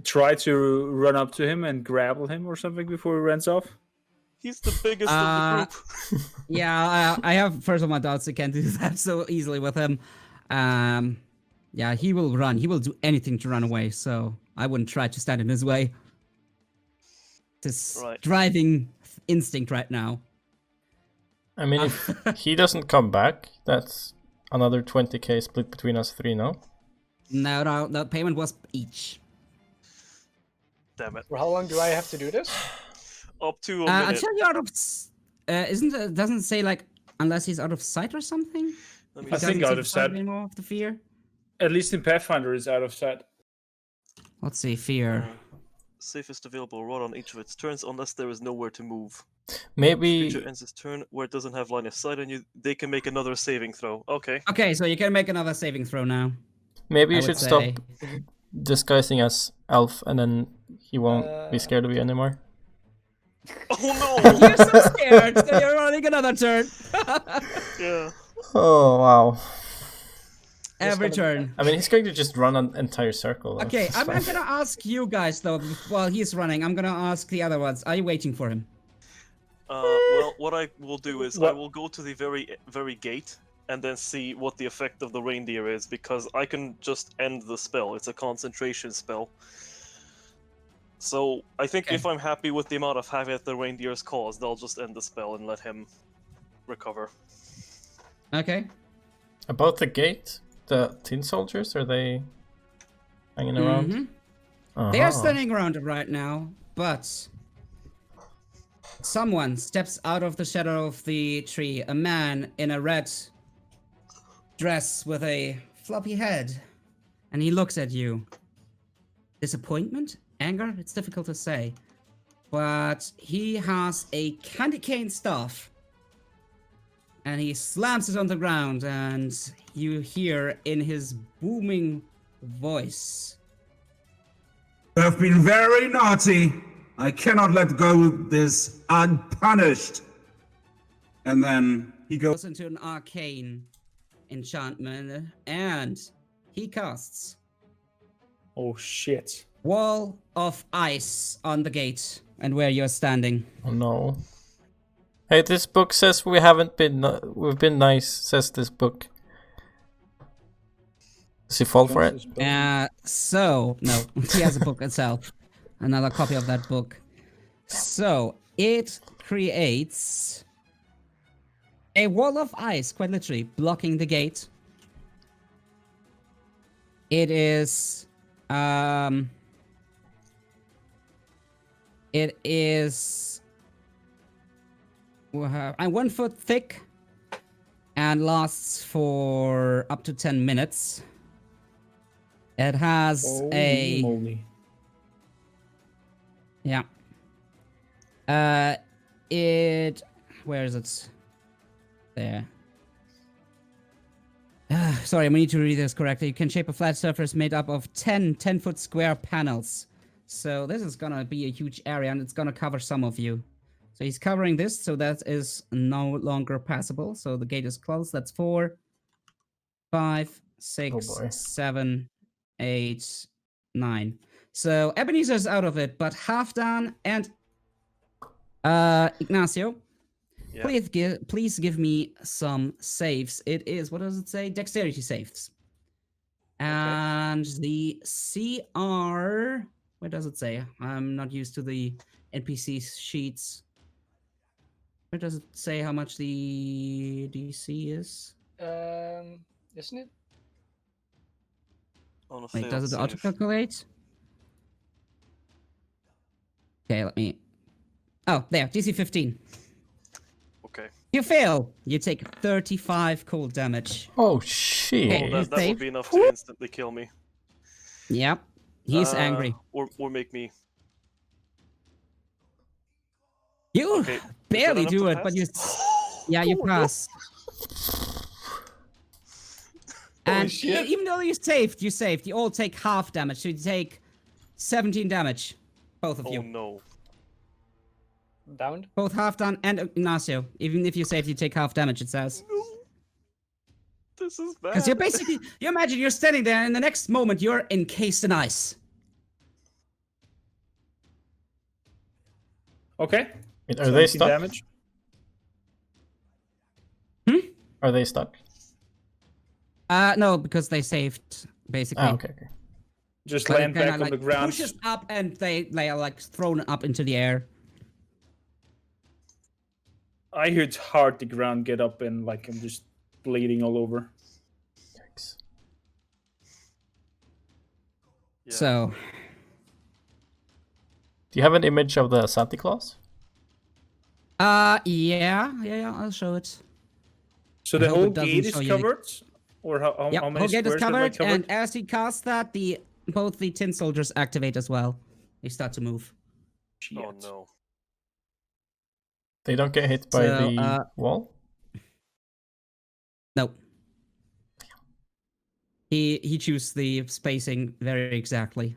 try to run up to him and grapple him or something before he runs off?
He's the biggest of the group.
Yeah, I have personal my doubts I can't do that so easily with him. Yeah, he will run. He will do anything to run away, so I wouldn't try to stand in his way. This
Right.
driving instinct right now.
I mean, if he doesn't come back, that's another 20k split between us three, no?
No, the payment was each.
Damn it.
For how long do I have to do this?
Up to a minute.
Until you're out of... doesn't say, like, unless he's out of sight or something?
Let me
I
He
see.
think
doesn't
out
see
of
the
sight.
anymore of the fear?
At least in Pathfinder, it's out of sight.
Let's see, fear.
Safest available rod on each of its turns unless there is nowhere to move.
Maybe
Creature ends its turn where it doesn't have line of sight on you. They can make another saving throw. Okay.
Okay, so you can make another saving throw now.
maybe
I
you
would
should stop
say.
disguising as elf, and then he won't be scared of you anymore.
Oh no!
You're so scared, so you're running another turn.
Yeah.
Oh wow!
Every turn.
I mean, he's going to just run an entire circle. though.
Okay,
It's
I'm
fine.
gonna ask you guys though, while he's running, I'm gonna ask the other ones. Are you waiting for him?
Well, what I will do is I
What-
will go to the very gate and then see what the effect of the reindeer is, because I can just end the spell. It's a concentration spell. So I think
Okay.
if I'm happy with the amount of havoc the reindeer's caused, I'll just end the spell and let him recover.
Okay.
About the gate, the tin soldiers, are they hanging around?
Mhm. They are
Uh-huh.
standing around right now, but someone steps out of the shadow of the tree. A man in a red dress with a floppy head, and he looks at you. Disappointment? Anger? It's difficult to say. But he has a candy cane staff. And he slams it on the ground, and you hear in his booming voice.
You have been very naughty. I cannot let go of this unpunished. And then he goes.
Goes into an arcane enchantment, and he casts
Oh shit.
Wall of Ice on the gate and where you're standing.
Oh no. Hey, this book says we've been nice, says this book. Does he fall for it?
So, no, he has a book itself. Another copy of that book. So, it creates a wall of ice, quite literally, blocking the gate. It is, it is 1 foot thick and lasts for up to 10 minutes. It has
Holy moly.
Yeah. Where is it? There. Sorry, I need to read this correctly. You can shape a flat surface made up of 10-foot square panels. So this is gonna be a huge area, and it's gonna cover some of you. So he's covering this, so that is no longer passable. So the gate is closed. That's 4, 5, 6,
boy.
7, 8, 9. So Ebenezer's out of it, but Halfdan and Ignacio,
Yeah.
please give me some saves. It is, what does it say? Dexterity saves. And the CR, where does it say? I'm not used to the NPC sheets. Where does it say how much the DC is?
Isn't it?
On a
Wait,
failed
does it
save.
auto-calculate? Okay, let me... Oh, there, DC 15.
Okay.
You fail! You take 35 cold damage.
Oh shit!
Okay.
Oh,
He's
that would
safe.
be enough to instantly kill me.
Yep. He's angry.
Or make me.
You
Okay.
barely
enough
do
to
it, but you...
pass?
Yeah, you
Oh, no.
pass. And
shit.
even though you saved, you all take half damage, so you take 17 damage. Both of
Oh
you.
no.
Downed?
Both Halfdan and Ignacio. Even if you saved, you take half damage, it says.
No. This is bad.
Because you're basically, you imagine you're standing there, and in the next moment, you're encased in ice.
Okay.
Wait, are they
17
stuck?
damage.
Are they stuck?
No, because they saved, basically.
Ah, okay, okay.
Just
But it
land
kinda,
back on the ground.
pushes up, and they are like thrown up into the air.
I hit hard the ground, get up, and like I'm just bleeding all over.
Yikes.
Yeah.
So,
Do you have an image of the Santa Claus?
yeah, I'll show it.
So
I
the
hope
whole
it doesn't
gate is
show you the-
covered? Or how
Yep,
many
whole gate is
squares am I
covered, and as he casts that, both the tin soldiers activate as well. They start to move.
Oh
Shit.
no.
They don't get hit by
So,
the wall?
No. He chooses the spacing very exactly.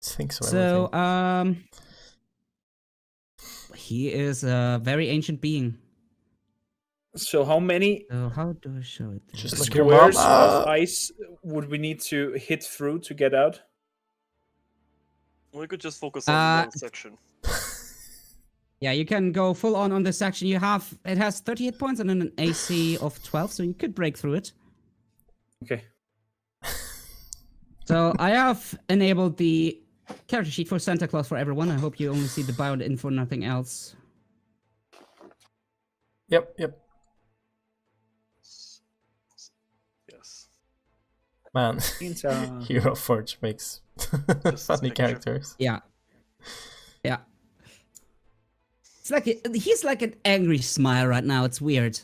Thinks so.
So, he is a very ancient being.
So how many
So how do I show it?
Just like your mom.
squares of
Ah!
ice would we need to hit through to get out?
We could just focus on one
Uh,
section.
Yeah, you can go full on this section. It has 30 hit points and an AC of 12, so you could break through it.
Okay.
So I have enabled the character sheet for Santa Claus for everyone. I hope you only see the bio and info, nothing else.
Yep.
Yes.
Man,
It's,
Hero Forge makes
Just
funny
picture.
characters.
Yeah. It's like he's like an angry smile right now. It's weird.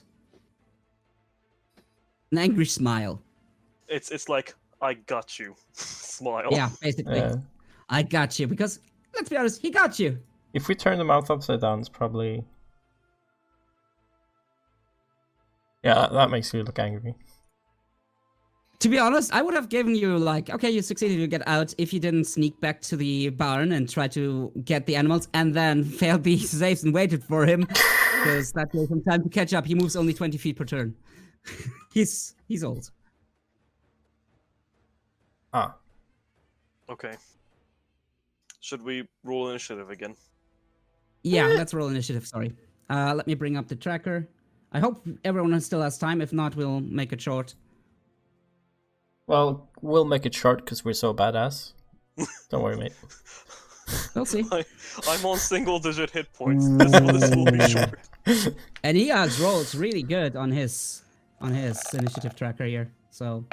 An angry smile.
It's like I got you. Smile.
Yeah, basically.
Yeah.
I got you because let's be honest, he got you.
If we turn the mouth upside down, it's probably... Yeah, that makes you look angry.
To be honest, I would have given you like, okay, you succeeded to get out if you didn't sneak back to the barn and try to get the animals and then failed the saves and waited for him. Because that gave him time to catch up. He moves only 20 feet per turn. He's old.
Ah,
Okay. Should we roll initiative again?
Yeah, let's roll initiative, sorry. Let me bring up the tracker. I hope everyone still has time. If not, we'll make it short.
well, we'll make it short because we're so badass. Don't worry, mate.
We'll see.
I'm on single-digit hit points. This will be short.
And he has rolled really good on his initiative tracker here. So,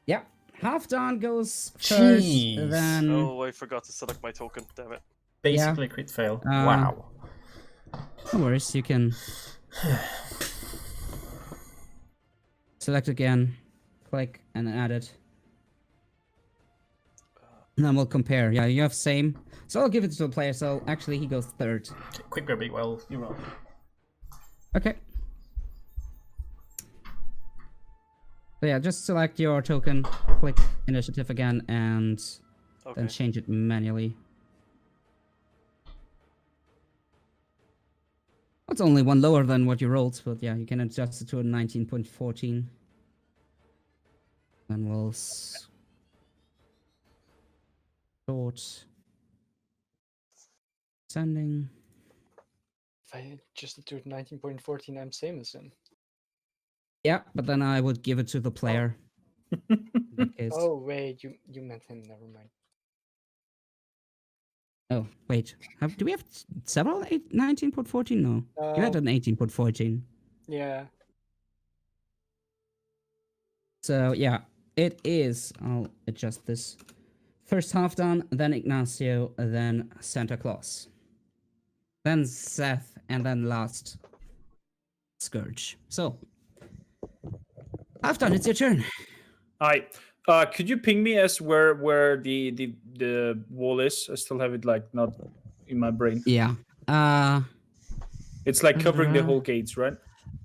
yeah, Halfdan goes first.
Jeez.
Then
Oh, I forgot to select my token. Damn it.
Basically crit fail.
Um,
Wow.
no worries, you can select again, click, and then add it. And then we'll compare. Yeah, you have same. So I'll give it to a player. So actually, he goes third.
Okay, quick grabby, well, you roll.
Okay. So yeah, just select your token, click initiative again, and
Okay.
then change it manually. It's only one lower than what you rolled, but yeah, you can adjust it to a 19.14. Then we'll sort sending.
If I adjusted to 19.14, I'm same as him.
Yeah, but then I would give it to the player. In that case.
Oh wait, you meant him. Never mind.
Oh, wait. Do we have several 19.14? No. You had an 18.14.
Yeah.
So, yeah, it is. I'll adjust this. First Halfdan, then Ignacio, then Santa Claus. Then Zerth, and then last Scourge. So, Halfdan, it's your turn.
Hi. Could you ping me as where the wall is? I still have it like not in my brain.
Yeah.
It's like covering the whole gates, right?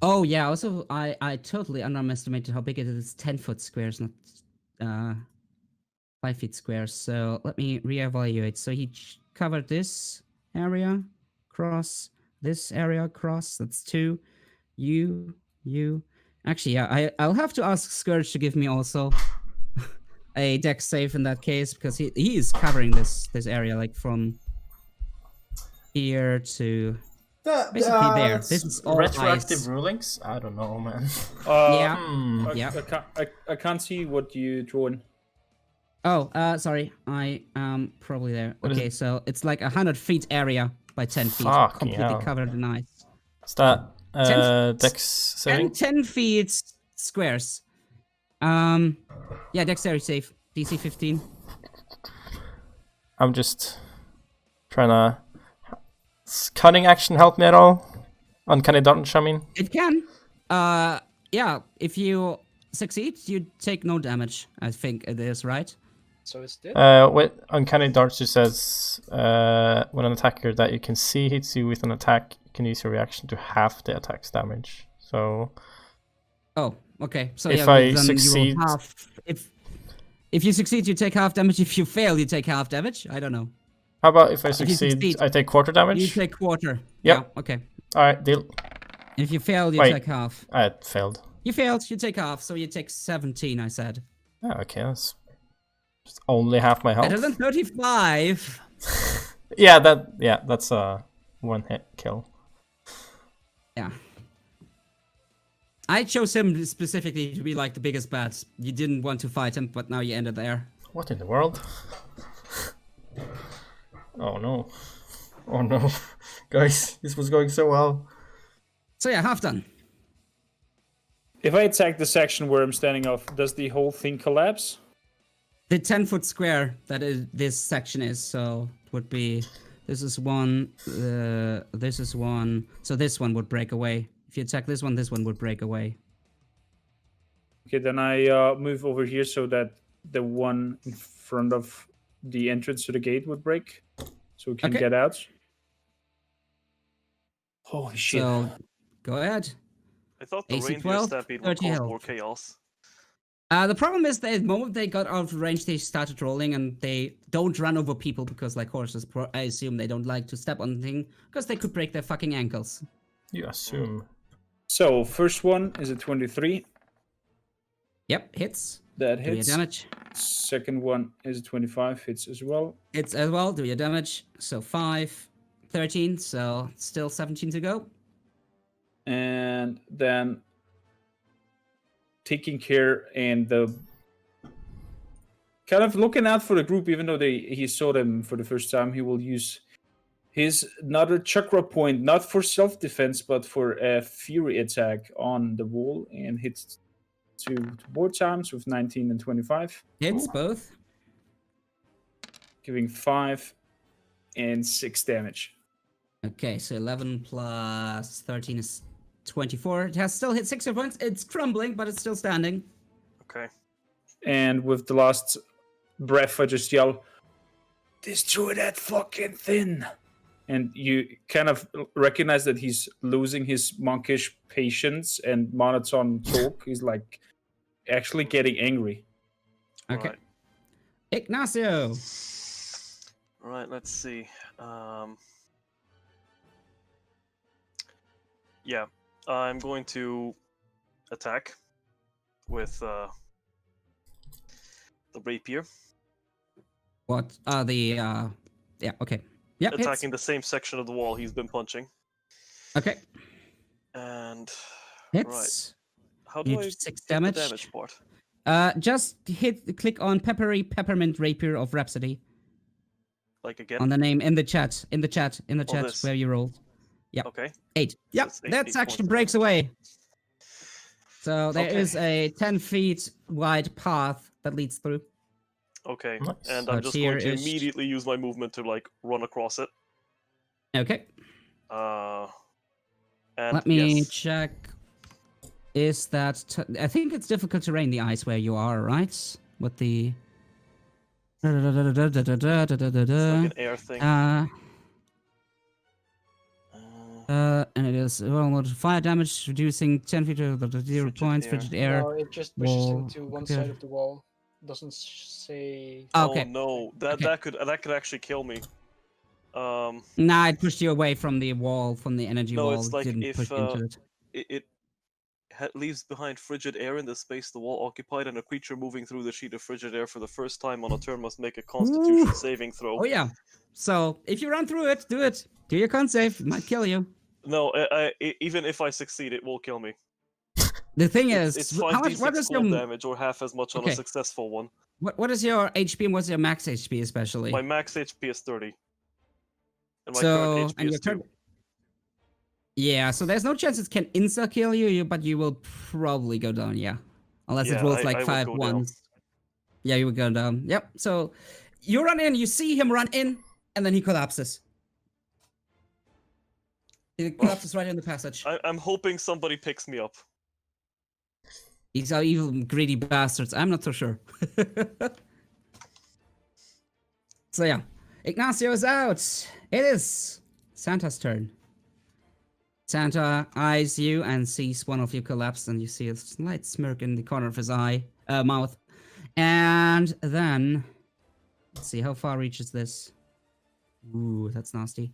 Oh yeah. Also, I totally underestimated how big it is. It's 10-foot squares, not 5 feet squares. So let me reevaluate. So he covered this area, cross this area, across. That's 2. You. Actually, yeah. I'll have to ask Scourge to give me also a dex save in that case, because he is covering this area like from here to basically there. This is all
retroactive
ice.
rulings. I don't know, man.
Yeah. Yeah.
I can't see what you drawn.
Oh, sorry. I am probably there.
What is
Okay, so it's like 100 feet area by 10 feet,
Fucking
completely
hell.
covered in ice.
Is that
10
dex saving?
And 10 feet squares. Yeah, dexterity save. DC 15.
I'm just trying to. Does cunning action help me at all? Uncanny dodge, I mean.
It can. Yeah, if you succeed, you take no damage. I think it is, right?
So it's dead.
With uncanny dodge, it says when an attacker that you can see hits you with an attack, you can use your reaction to half the attack's damage. So.
Oh, okay. So
if
yeah,
I
then
succeed,
you will half. If you succeed, you take half damage. If you fail, you take half damage. I don't know.
how about if I
you
succeed,
succeed,
I take quarter damage?
You take quarter.
Yep.
Yeah, okay.
All right, deal.
If you fail, you
Wait.
take half.
I failed.
You failed, you take half, so you take 17, I said.
Oh, okay, that's just only half my health.
Better than 35.
Yeah, that's a one hit kill.
Yeah. I chose him specifically to be like the biggest bad. You didn't want to fight him, but now you ended there.
What in the world? Oh no. Oh no. Guys, this was going so well.
So yeah, half done.
If I attack the section where I'm standing off, does the whole thing collapse?
The 10-foot square that this section is, so it would be... This is one, this is one, so this one would break away. If you attack this one would break away.
Okay, then I move over here so that the one in front of the entrance to the gate would break, so we can
Okay.
get out. Holy shit!
So, go ahead.
I thought the
AC
reindeer
12,
stampede would
30
cause
health.
more chaos.
The problem is that the moment they got out of range, they started rolling, and they don't run over people because, like horses, I assume they don't like to step on things because they could break their fucking ankles.
You assume.
So first one is a 23.
Yep, hits.
That
Do your
hits.
damage.
Second one is a 25. Hits as well.
Hits as well. Do your damage. So 5, 13. So still 17 to go.
And then taking care and the kind of looking out for the group, even though he saw them for the first time, he will use his another chakra point, not for self-defense, but for a fury attack on the wall, and hits two more times with 19 and 25.
Hits both.
Giving 5 and 6 damage.
Okay, so 11 plus 13 is 24. It has still hit 6 points. It's crumbling, but it's still standing.
Okay.
And with the last breath, I just yell, "Destroy that fucking thing!" And you kind of recognize that he's losing his monkish patience and monotone talk. He's like actually getting angry.
Okay.
Right.
Ignacio.
Right, let's see. Yeah, I'm going to attack with the rapier,
What are the yeah, okay. Yep, hits.
attacking the same section of the wall he's been punching.
Okay.
And
Hits.
right, how
You
do I
do 6
hit the
damage.
damage part?
Just click on Peppery Peppermint Rapier of Rhapsody
Like again?
on the name in the chat.
this.
Where you rolled. Yep.
Okay.
8. Yep.
it's 8
That's actually
points of
breaks
damage.
away. So there
Okay.
is a 10 feet wide path that leads through.
Okay,
Nice.
and I'm
But
just
here
going to
is-
immediately use my movement to like run across it.
Okay.
And
Let me
yes,
check. Is that I think it's difficult terrain, the ice where you are, right? With the
it's like an air thing.
and it is well, fire damage reducing 10 feet of the 0
Frigid
points,
air.
frigid air.
No, it just pushes him
wall,
to one
okay.
side of the wall. Doesn't say.
Okay.
Oh no, that
Okay.
that could actually kill me.
Nah, it pushed you away from the wall, from the energy
No,
wall.
it's
It
like
didn't
if,
push into it.
it leaves behind frigid air in the space the wall occupied, and a creature moving through the sheet of frigid air for the first time on a turn must make a Constitution
Ooh.
saving throw.
Oh yeah. So if you run through it, do it. Do your con save. It might kill you.
No, even if I succeed, it will kill me.
The thing
It's
is,
5d6
how much? What is
cold
your
damage, or half as much on a
Okay.
successful one.
what is your HP and what's your max HP especially?
My max HP is 30. And my
So
current HP
and your
is 2.
turn. Yeah, so there's no chance it can insta kill you, but you will probably go down. Yeah, unless
Yeah,
it rolls
I
like
would
5
go down.
ones. Yeah, you would go down. Yep. So you run in, you see him run in, and then he collapses. He collapses right in the passage.
I'm hoping somebody picks me up.
These are evil, greedy bastards. I'm not so sure. So yeah, Ignacio is out. It is Santa's turn. Santa eyes you and sees one of you collapse, and you see a slight smirk in the corner of his mouth. And then, let's see, how far reaches this? Ooh, that's nasty.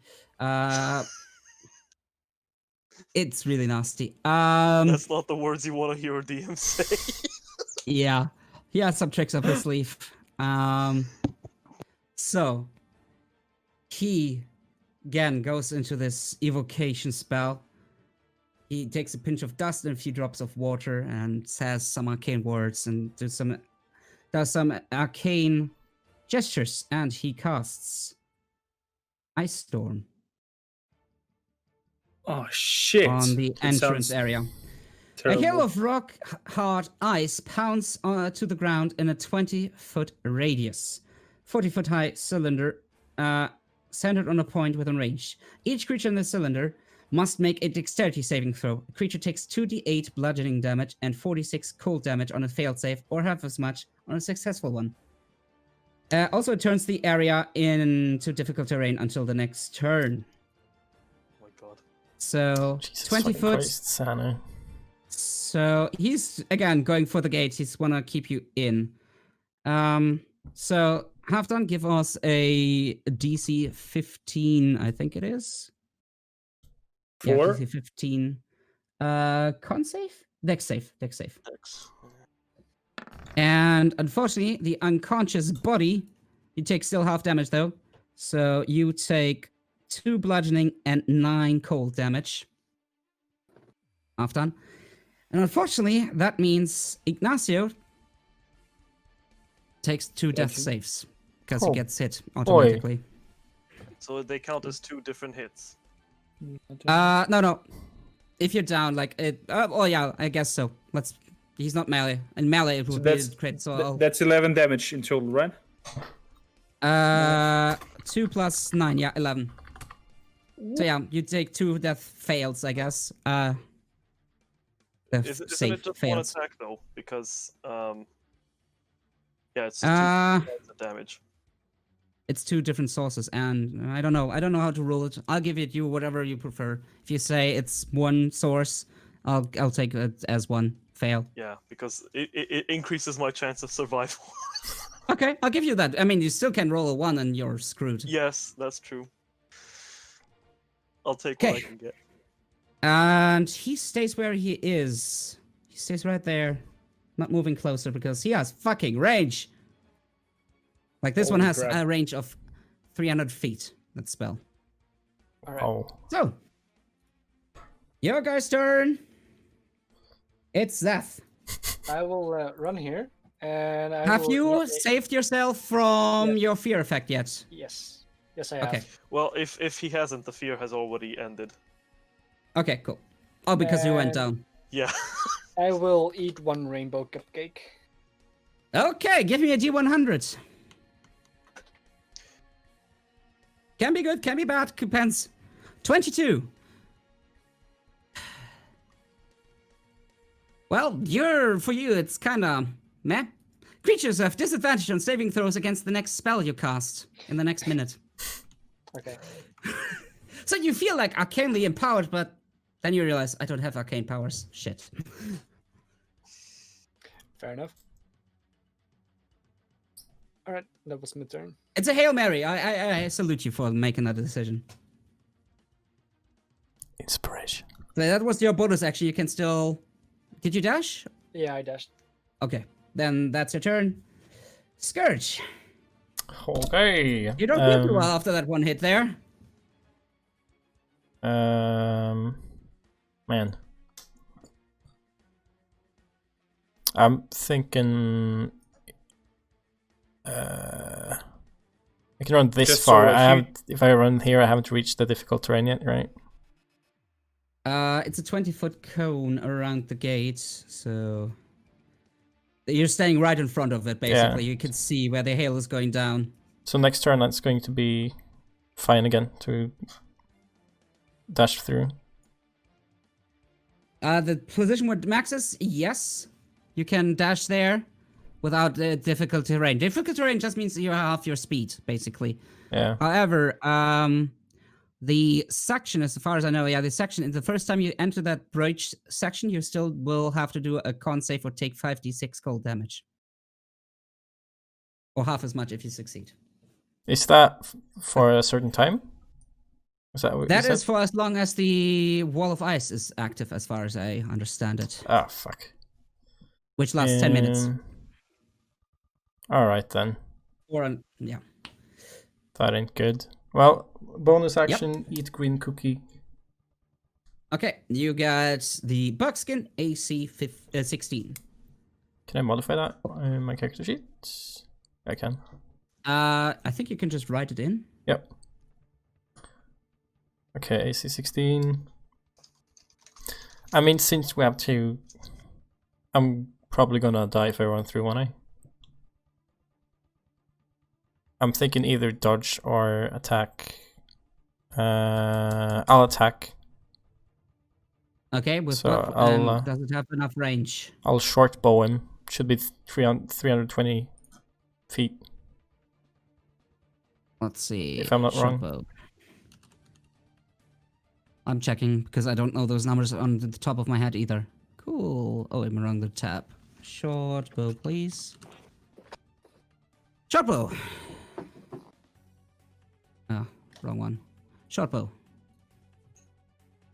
It's really nasty.
That's not the words you want to hear a DM say.
Yeah, he has some tricks up his sleeve. So he again goes into this evocation spell. He takes a pinch of dust and a few drops of water and says some arcane words and does some arcane gestures, and he casts Ice Storm
Oh shit!
on the
That
entrance
sounds
area.
terrible.
A hail of rock hard ice pounds to the ground in a 20-foot radius. 40-foot high cylinder centered on a point within range. Each creature in the cylinder must make a dexterity saving throw. A creature takes 2d8 bludgeoning damage and 46 cold damage on a failed save, or half as much on a successful one. Also, it turns the area into difficult terrain until the next turn.
Oh my god.
So,
Jesus
20
fucking
foot.
Christ, Santa.
So he's again going for the gate. He's wanna keep you in. So Halfdan, give us a DC 15, I think it is. Yeah,
4?
DC 15. Con save? Dex save.
Dex.
And unfortunately, the unconscious body, you take still half damage though. So you take 2 bludgeoning and 9 cold damage. Halfdan. And unfortunately, that means Ignacio takes 2 death saves because he
Oh,
gets hit automatically.
So they count as 2 different hits.
No. If you're down, like it. Oh yeah, I guess so. He's not melee, and melee it
So
would be
that's
a crit. So I'll,
that's 11 damage in total, right?
2 plus 9, yeah, 11. So yeah, you take 2 death fails, I guess. Death
Isn't
save
it just
fails.
one attack though? Because yeah, it's 2 points of damage.
It's 2 different sources, and I don't know how to rule it. I'll give it you whatever you prefer. If you say it's 1 source, I'll take it as 1 fail.
Yeah, because it increases my chance of survival.
Okay, I'll give you that. I mean, you still can roll a 1 and you're screwed.
Yes, that's true. I'll take what I
Okay.
can get.
And he stays where he is. He stays right there. Not moving closer because he has fucking range. Like this one
Holy
has
crap.
a range of 300 feet. That spell.
All right.
Oh.
So, your guy's turn. It's Zerth.
I will run here, and I
Have
will
you
not-
saved yourself from
Yes.
your fear effect yet?
Yes. Yes, I have.
Okay.
Well, if he hasn't, the fear has already ended.
Okay, cool. Oh, because you went
And-
down.
Yeah.
I will eat one rainbow cupcake.
Okay, give me a D100. Can be good, can be bad, depends. 22. Well, for you, it's kinda meh. Creatures have disadvantage on saving throws against the next spell you cast in the next minute.
Okay.
So you feel like arcanely empowered, but then you realize I don't have arcane powers. Shit.
Fair enough. All right, that was my turn.
It's a Hail Mary. I salute you for making that decision.
Inspiration.
So that was your bonus action. You can still... Did you dash?
Yeah, I dashed.
Okay, then that's your turn. Scourge.
Okay.
You don't do too well after that one hit there.
Man. I'm thinking. I can run this
Just
far.
so if
I
you-
haven't. If I run here, I haven't reached the difficult terrain yet, right?
It's a 20-foot cone around the gate, so... You're staying right in front of it, basically. You can see where the hail is going down.
So next turn, that's going to be fine again to dash through.
The position where Max is, yes. You can dash there without difficult terrain. Difficult terrain just means you have half your speed, basically.
Yeah.
However, the section, as far as I know, the section, the first time you enter that breach section, you still will have to do a con save or take 5d6 cold damage. Or half as much if you succeed.
Is that for a certain time? Is that what
That
you
is
said?
for as long as the wall of ice is active, as far as I understand it.
Ah, fuck.
Which lasts 10 minutes.
Alright then.
Yeah.
That ain't good. Well, bonus action, eat green cookie.
Okay, you got the buckskin AC 16.
Can I modify that in my character sheet? I can.
I think you can just write it in.
Yep. Okay, AC 16. I mean, since we have to... I'm probably gonna die if I run through one, I'm thinking either dodge or attack. I'll attack.
Okay, with
So
what,
I'll,
does it have enough range?
I'll short bow him. Should be 320 feet.
Let's see.
If I'm not wrong.
Shortbow. I'm checking because I don't know those numbers on the top of my head either. Cool. Oh, I'm wrong the tab. Short bow, please. Short bow. Oh, wrong one. Short bow.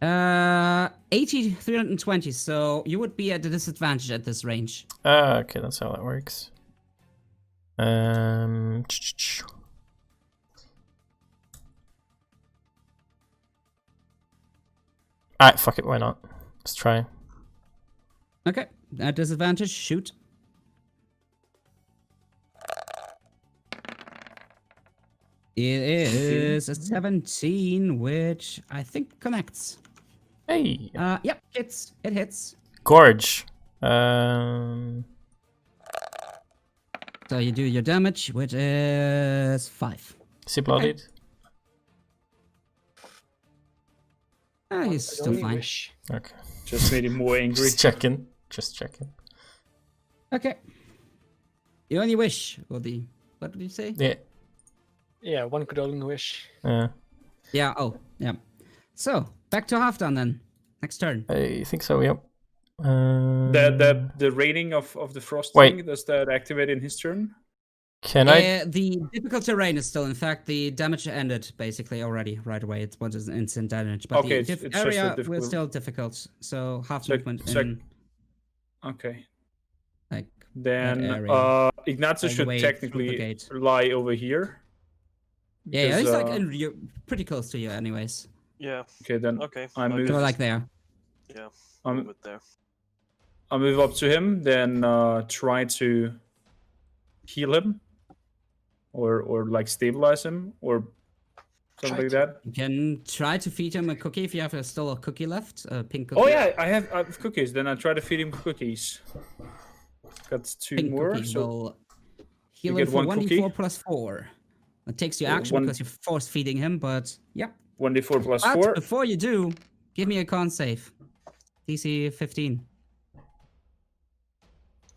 80, 320. So you would be at a disadvantage at this range.
Okay, that's how that works. Alright, fuck it, why not? Let's try.
Okay, at disadvantage, shoot. It is a 17, which I think connects.
Hey!
Yep, it hits.
Gorge!
So you do your damage, which is 5.
Is he bloodied?
He's
I
still
only
fine.
wish.
Okay.
Just made him more angry.
Just checking. Just checking.
Okay. You only wish. What did you say?
Yeah.
Yeah, one could only wish.
Yeah.
Yeah, oh, yeah. So, back to Halfdan then. Next turn.
I think so, yep.
The rating of the frost
Wait.
thing, does that activate in his turn?
Can I?
The difficult terrain is still. In fact, the damage ended basically already right away. It was instant damage, but
Okay,
the
it's just a
area was
difficult-
still difficult. So half
So-
movement
so-
in
Okay.
like
Then
area.
Ignacio
all the
should
way through the
technically
gate.
lie over here.
Yeah,
because,
it's like you're pretty close to you, anyways.
Yeah.
Okay, then
Okay.
I
I
move.
So
guess-
like there.
Yeah.
I'm-
Move it there.
I'll move up to him, then try to heal him, or like stabilize him, or something like that.
You can try to feed him a cookie if you have still a cookie left, a pink cookie.
Oh yeah, I have cookies. Then I try to feed him cookies. Got 2
Pink
more.
cookie
So
will heal
get
him for
one
1d4
cookie?
plus 4. It takes you action
one-
because you're force feeding him, but yeah.
1d4 plus
But
4.
before you do, give me a con save. DC 15.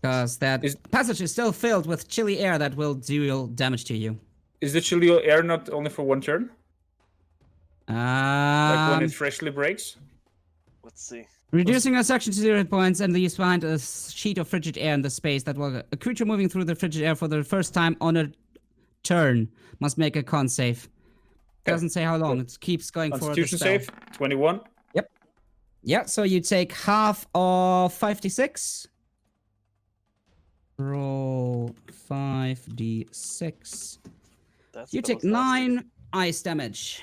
Because that
Is-
passage is still filled with chilly air that will deal damage to you.
Is the chilly air not only for 1 turn? Like when it freshly breaks?
Let's see.
Reducing a section to 0 hit points and leaves behind a sheet of frigid air in the space that will a creature moving through the frigid air for the first time on a turn must make a con save. Doesn't say how long.
Cool.
It keeps going for the
Constitution
spell.
save, 21.
Yeah, so you take half of 5d6. Roll 5d6.
That's
You take 9 ice damage.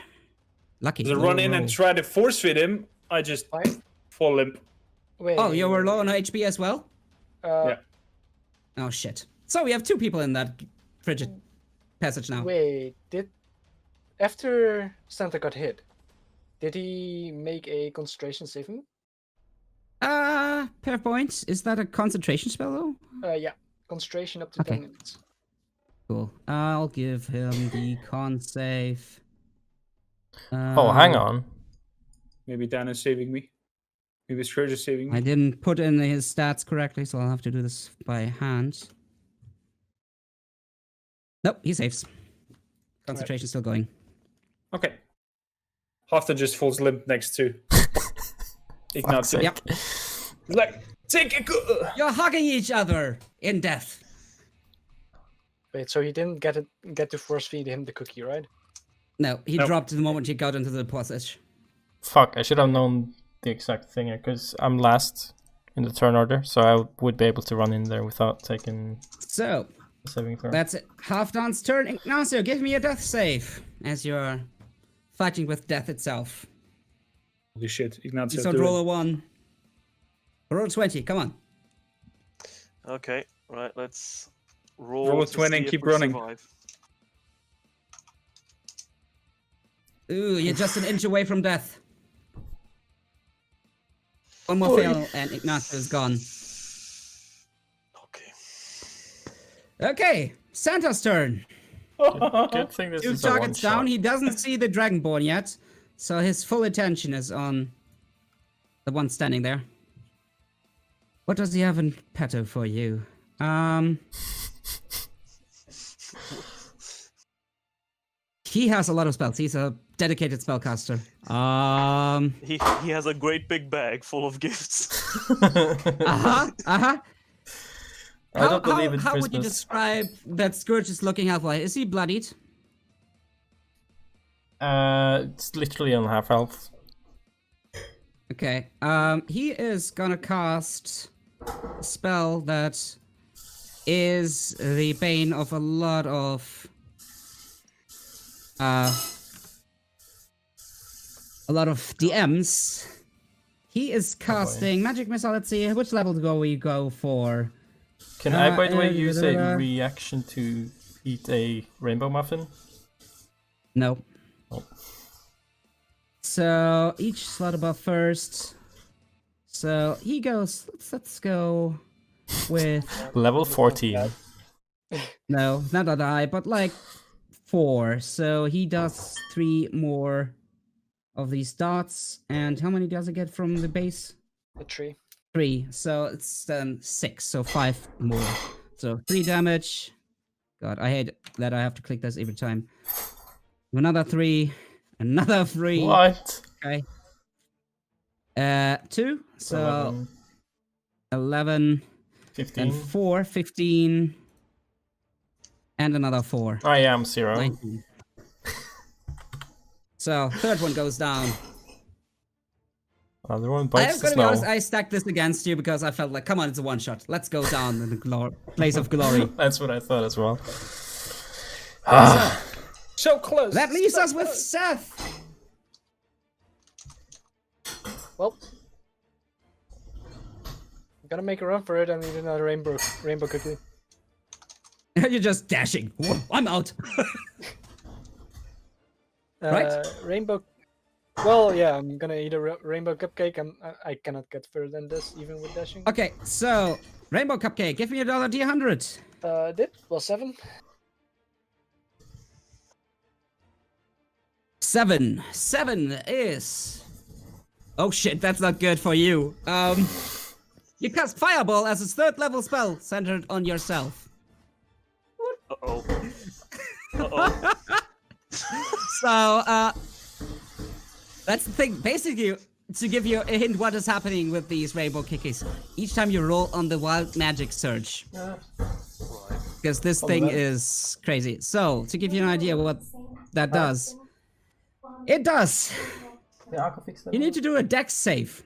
Lucky.
To
low
run in
roll.
and try to force feed him, I just
Five?
fall limp.
Wait.
Oh, you were low on HP as well?
Yeah.
Oh, shit. So we have 2 people in that frigid passage now.
Wait, after Santa got hit, did he make a concentration saving?
Pair points. Is that a concentration spell, though?
Yeah, concentration up to
Okay.
10 minutes.
Cool. I'll give him the con save.
Oh, hang on.
Maybe Dan is saving me. Maybe Scourge is saving
I
me.
didn't put in his stats correctly, so I'll have to do this by hand. Nope, he saves. Concentration's still going.
Okay. Halfdan just falls limp next to Ignacio.
sake.
Yep.
He's like, take a
You're hugging each other in death.
Wait, so he didn't get to force feed him the cookie, right?
No, he
Nope.
dropped the moment he got into the passage.
Fuck, I should have known the exact thing here, because I'm last in the turn order, so I would be able to run in there without taking
So,
a saving throw.
that's it. Halfdan's turn. Ignacio, give me a death save as you're fighting with death itself.
Holy shit, Ignacio.
You don't
do
roll
it.
a 1. Roll 20, come on.
Okay. Right. Let's roll.
Roll a
to
20
see
and
if
keep
we
running.
survive.
Ooh, you're just an inch away from death. One more fail and Ignacio is gone.
Okay.
Okay, Santa's turn.
Good thing this
2
is a one
targets down.
shot.
He doesn't see the Dragonborn yet, so his full attention is on the one standing there. What does he have in petto for you? He has a lot of spells. He's a dedicated spellcaster.
He has a great big bag full of gifts.
Uh-huh.
I don't believe in
how would you
Christmas.
describe that Scourge is looking halfway? Is he bloodied?
It's literally on half health.
Okay. He is gonna cast a spell that is the bane of a lot of DMs. He is casting magic missile. Let's see which level do we go for.
Can I, by the way,
Uh,
use a reaction to eat a rainbow muffin?
No.
Oh.
So each slot above first. So he goes. Let's go with
Level 14.
no, not that high, but like 4. So he does 3 more of these dots. And how many does he get from the base?
The tree.
3. So it's then 6. So 5 more. So 3 damage. God, I hate that I have to click this every time. Another 3. Another 3.
What?
Okay. 2. So
11,
11
15.
and 4, 15. And another 4.
I am 0.
19. So, third one goes down.
Other one
I'm
bites the
gonna be
snow.
honest, I stacked this against you because I felt like, come on, it's a one-shot. Let's go down in the place of glory.
That's what I thought as well.
So close.
That leaves
so
us with
close.
Seth.
Well, I'm gonna make a run for it. I need another rainbow cookie.
You're just dashing. Whoa, I'm out. Right?
Rainbow. Well, yeah, I'm gonna eat a rainbow cupcake. I cannot get further than this, even with dashing.
Okay, so Rainbow Cupcake, give me $1 D100.
Did well 7.
7. 7 is. Oh shit, that's not good for you. You cast Fireball as a 3rd level spell centered on yourself.
Uh-oh. Uh-oh.
So, that's the thing. Basically, to give you a hint what is happening with these rainbow cookies, each time you roll on the wild magic surge. Because this thing is crazy. So, to give you an idea what that does. It does. You need to do a dex save.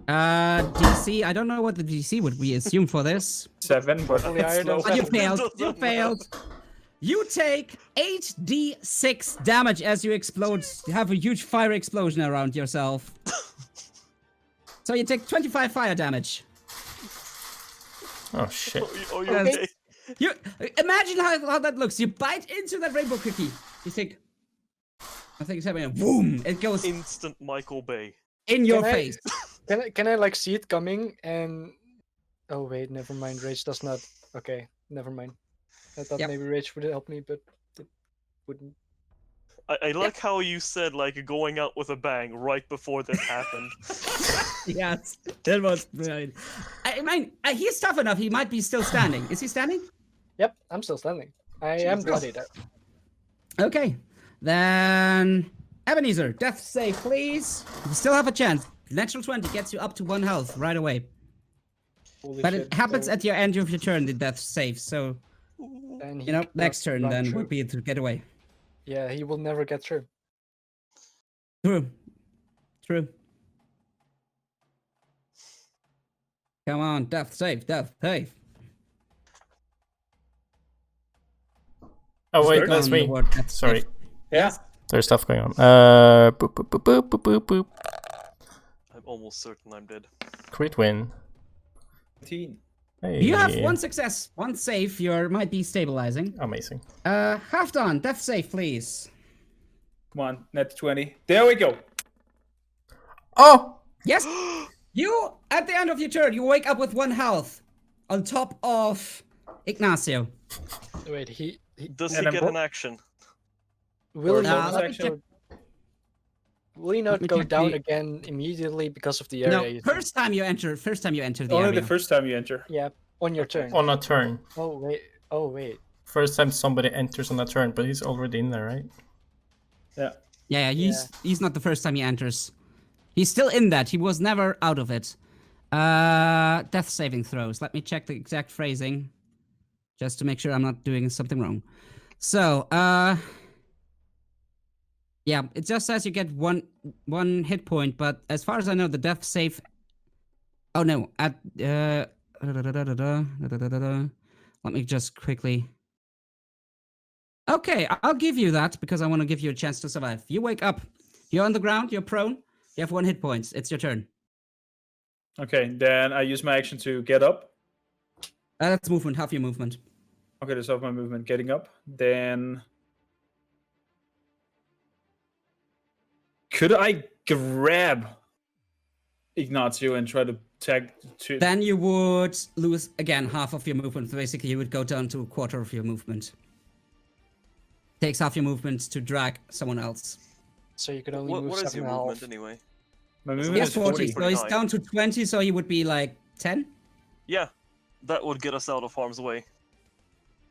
DC, I don't know what the DC would we assume for this.
7, but
Only higher than
it's low.
But you
seven.
failed. You failed. You take 8d6 damage as you explode. You have a huge fire explosion around yourself. So you take 25 fire damage.
Oh shit.
Are you
Yes.
okay?
You imagine how that looks. You bite into that rainbow cookie. You think, I think it's happening. Boom! It goes
Instant Michael Bay.
in your
Can I-
face.
Can I like see it coming and? Oh wait, never mind. Rage does not. Okay, never mind. I thought
Yep.
maybe Rage would help me, but it wouldn't.
I like how you said like going out with a bang right before this happened.
Yes, that was brilliant. I mean, he's tough enough. He might be still standing. Is he standing?
Yep, I'm still standing. I am bloodied.
Okay, then Ebenezer, death save, please. You still have a chance. Natural 20 gets you up to 1 health right away.
Holy
But
shit.
it happens
So-
at your end of your turn, the death save. So,
and he
you know,
cannot
next turn
run
then
through.
would be to get away.
Yeah, he will never get through.
True. True. Come on, death save, death save.
Oh wait,
Work
that's
on the
me.
word death
Sorry.
save.
Yeah.
There's stuff going on. Boop boop boop boop boop boop boop.
I'm almost certain I'm dead.
Crit win.
18.
Hey.
You have 1 success, 1 save. You might be stabilizing.
Amazing.
Halfdan, death save, please.
Come on, net 20. There we go.
Oh!
Yes. You, at the end of your turn, you wake up with 1 health, on top of Ignacio.
Wait, he
Does
And
he
then
get
what-
an action?
will he
bonus
not
action?
go? Will he not
me
go
check
down
the-
again immediately because of the area?
No,
you think?
first time you enter the
Only
area.
the first time you enter.
Yeah, on your turn.
On a turn.
Oh wait. Oh wait.
First time somebody enters on a turn, but he's already in there, right?
Yeah.
Yeah, he's not the first time he enters. He's still in that. He was never out of it. Death saving throws. Let me check the exact phrasing, just to make sure I'm not doing something wrong. So, yeah, it just says you get one hit point, but as far as I know, the death save. Oh no! Let me just quickly. Okay, I'll give you that because I want to give you a chance to survive. You wake up. You're on the ground. You're prone. You have 1 hit point. It's your turn.
Okay, then I use my action to get up.
That's movement. Half your movement.
Okay, that's half my movement getting up. Then. Could I grab Ignacio and try to tag to.
Then you would lose again half of your movement. So basically, you would go down to a quarter of your movement. Takes half your movement to drag someone else.
So you can only
What,
move
what is
7
your
and a half.
movement anyway?
My
He
movement
has
is
40,
40.
so he's
high.
down to 20, so he would be like 10?
Yeah, that would get us out of harm's way.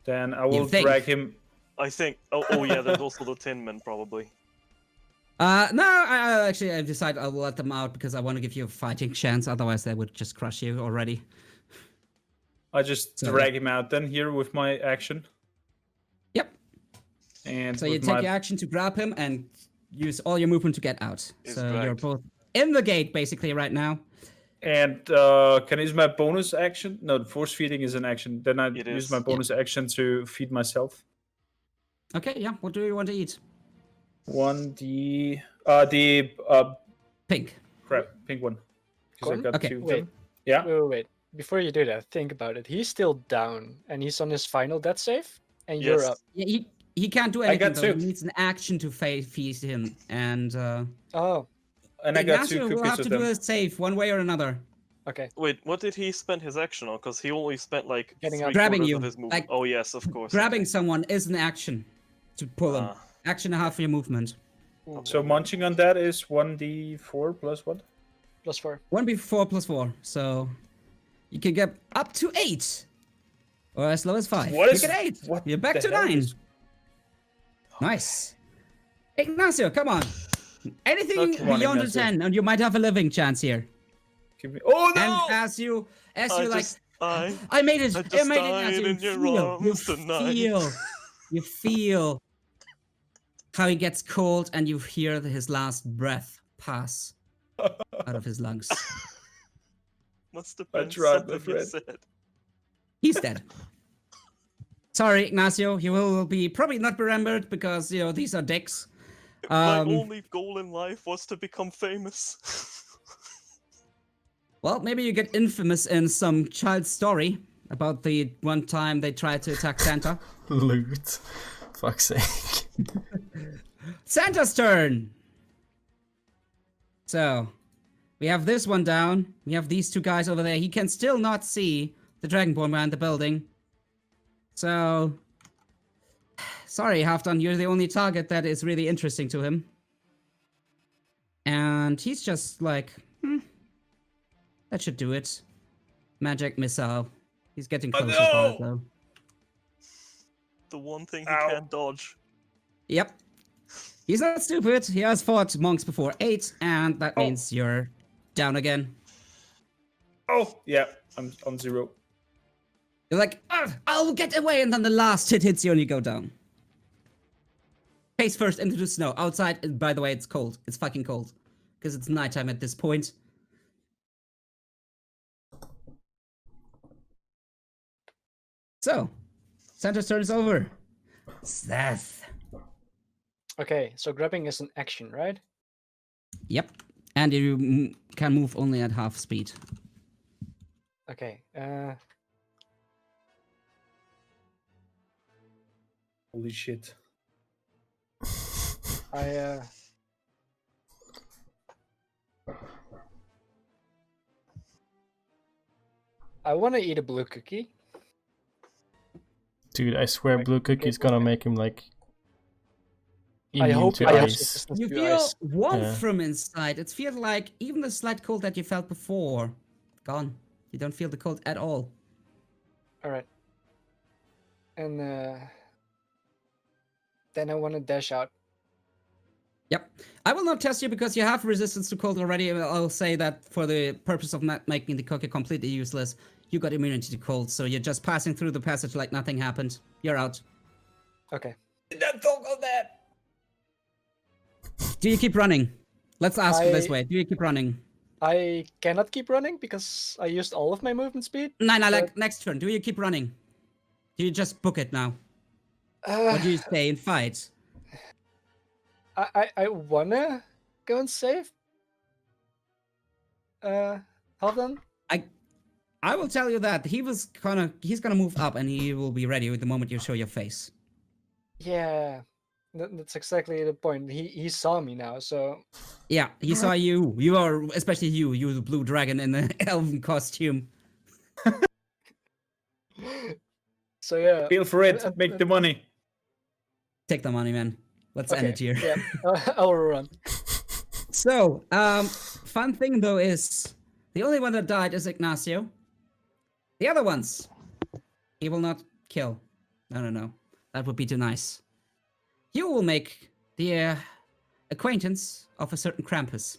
Then I will
think?
drag him.
I think. Oh yeah, there's also the Tin Men probably.
No, I decided I will let them out because I want to give you a fighting chance. Otherwise, they would just crush you already.
I just
So,
drag him out then here with my action.
Yep.
And
So you
with
take
my
your action to grab him and use all your movement to get out.
He's
So you're
dragged.
both in the gate basically right now.
and can I use my bonus action? No, the force feeding is an action. Then I
It
use
is.
my bonus action to feed myself.
Okay, yeah. What do you want to eat?
The
Pink.
crap, pink one. Because I
Corn?
got
Okay.
2 of
Wait.
them. Yeah.
Wait. Before you do that, think about it. He's still down, and he's on his final death save, and you're
Yes.
up.
Yeah, he can't do
I
anything
got
though.
two.
He needs an action to feed him. And
Oh,
And I got 2
Ignacio will
cookies
have to
with
do
them.
a save one way or another.
okay.
Wait, what did he spend his action on? Because he only spent like
Getting
three
up.
Grabbing
quarters
you,
of his movement.
like,
Oh yes, of course.
Grabbing someone is an action to pull him.
Ah.
Action and a half for your movement.
So munching on that is 1d4 plus what?
+4.
1b4 plus 4. So you can get up to 8. Or as low as 5.
What
you
is-
get 8.
what
You're back
the
to
hell
9.
is-
Nice. Ignacio, come on. Anything
Okay.
Come on,
beyond a
Ignacio.
10 and you might have a living chance here.
Give me... Oh no!
And as you
I
like,
just died.
I made it.
I
I
just
made it.
died
Ignacio.
in your
You
arms tonight.
you feel how he gets cold, and you hear his last breath pass out of his lungs.
Must have
I
been
tried, my
something you
friend.
said.
He's dead. Sorry, Ignacio. You will be probably not remembered because these are dicks.
My only goal in life was to become famous.
Well, maybe you get infamous in some child's story about the one time they tried to attack Santa.
Loot. Fuck's sake.
Santa's turn! So, we have this one down. We have these two guys over there. He can still not see the Dragonborn behind the building. So, sorry, Halfdan, you're the only target that is really interesting to him. And he's just like, that should do it. Magic missile. He's getting
Oh,
closer for it,
no!
though.
The one thing he
Ow.
can't dodge.
Yep. He's not stupid. He has fought monks before. 8, and that
Oh.
means you're down again.
Oh, yeah, I'm on 0.
You're like, I'll get away, and then the last hit hits you and you go down. Face first into the snow. Outside, by the way, it's cold. It's fucking cold. Because it's nighttime at this point. So, Santa's turn is over. Zerth.
Okay, so grabbing is an action, right?
Yep. And you can move only at half speed.
Okay.
Holy shit.
I want to eat a blue cookie.
Dude, I swear blue cookie's gonna make him like
I
immune
hope
to
I have
ice.
resistance
You
to
feel
ice.
warmth
Yeah.
from inside. It feels like even the slight cold that you felt before, gone. You don't feel the cold at all.
All right. And then I want to dash out.
Yep. I will not test you because you have resistance to cold already. I'll say that for the purpose of not making the cookie completely useless, you got immunity to cold, so you're just passing through the passage like nothing happened. You're out.
Okay.
Don't talk on that!
Do you keep running? Let's ask it this
I-
way. Do you keep running?
I cannot keep running because I used all of my movement speed.
No,
but-
like next turn. Do you keep running? Do you just book it now? Or do you stay and fight?
I wanna go and save. Halfdan?
I will tell you that he's gonna move up and he will be ready with the moment you show your face.
Yeah, that's exactly the point. He saw me now, so
Yeah, he saw you. You are, especially you the blue dragon in the elven costume.
so yeah.
Feel for it, make the money.
Take the money, man. Let's end it here.
Yeah, I'll run.
So, fun thing though is the only one that died is Ignacio. The other ones, he will not kill. No. That would be too nice. You will make the acquaintance of a certain Krampus.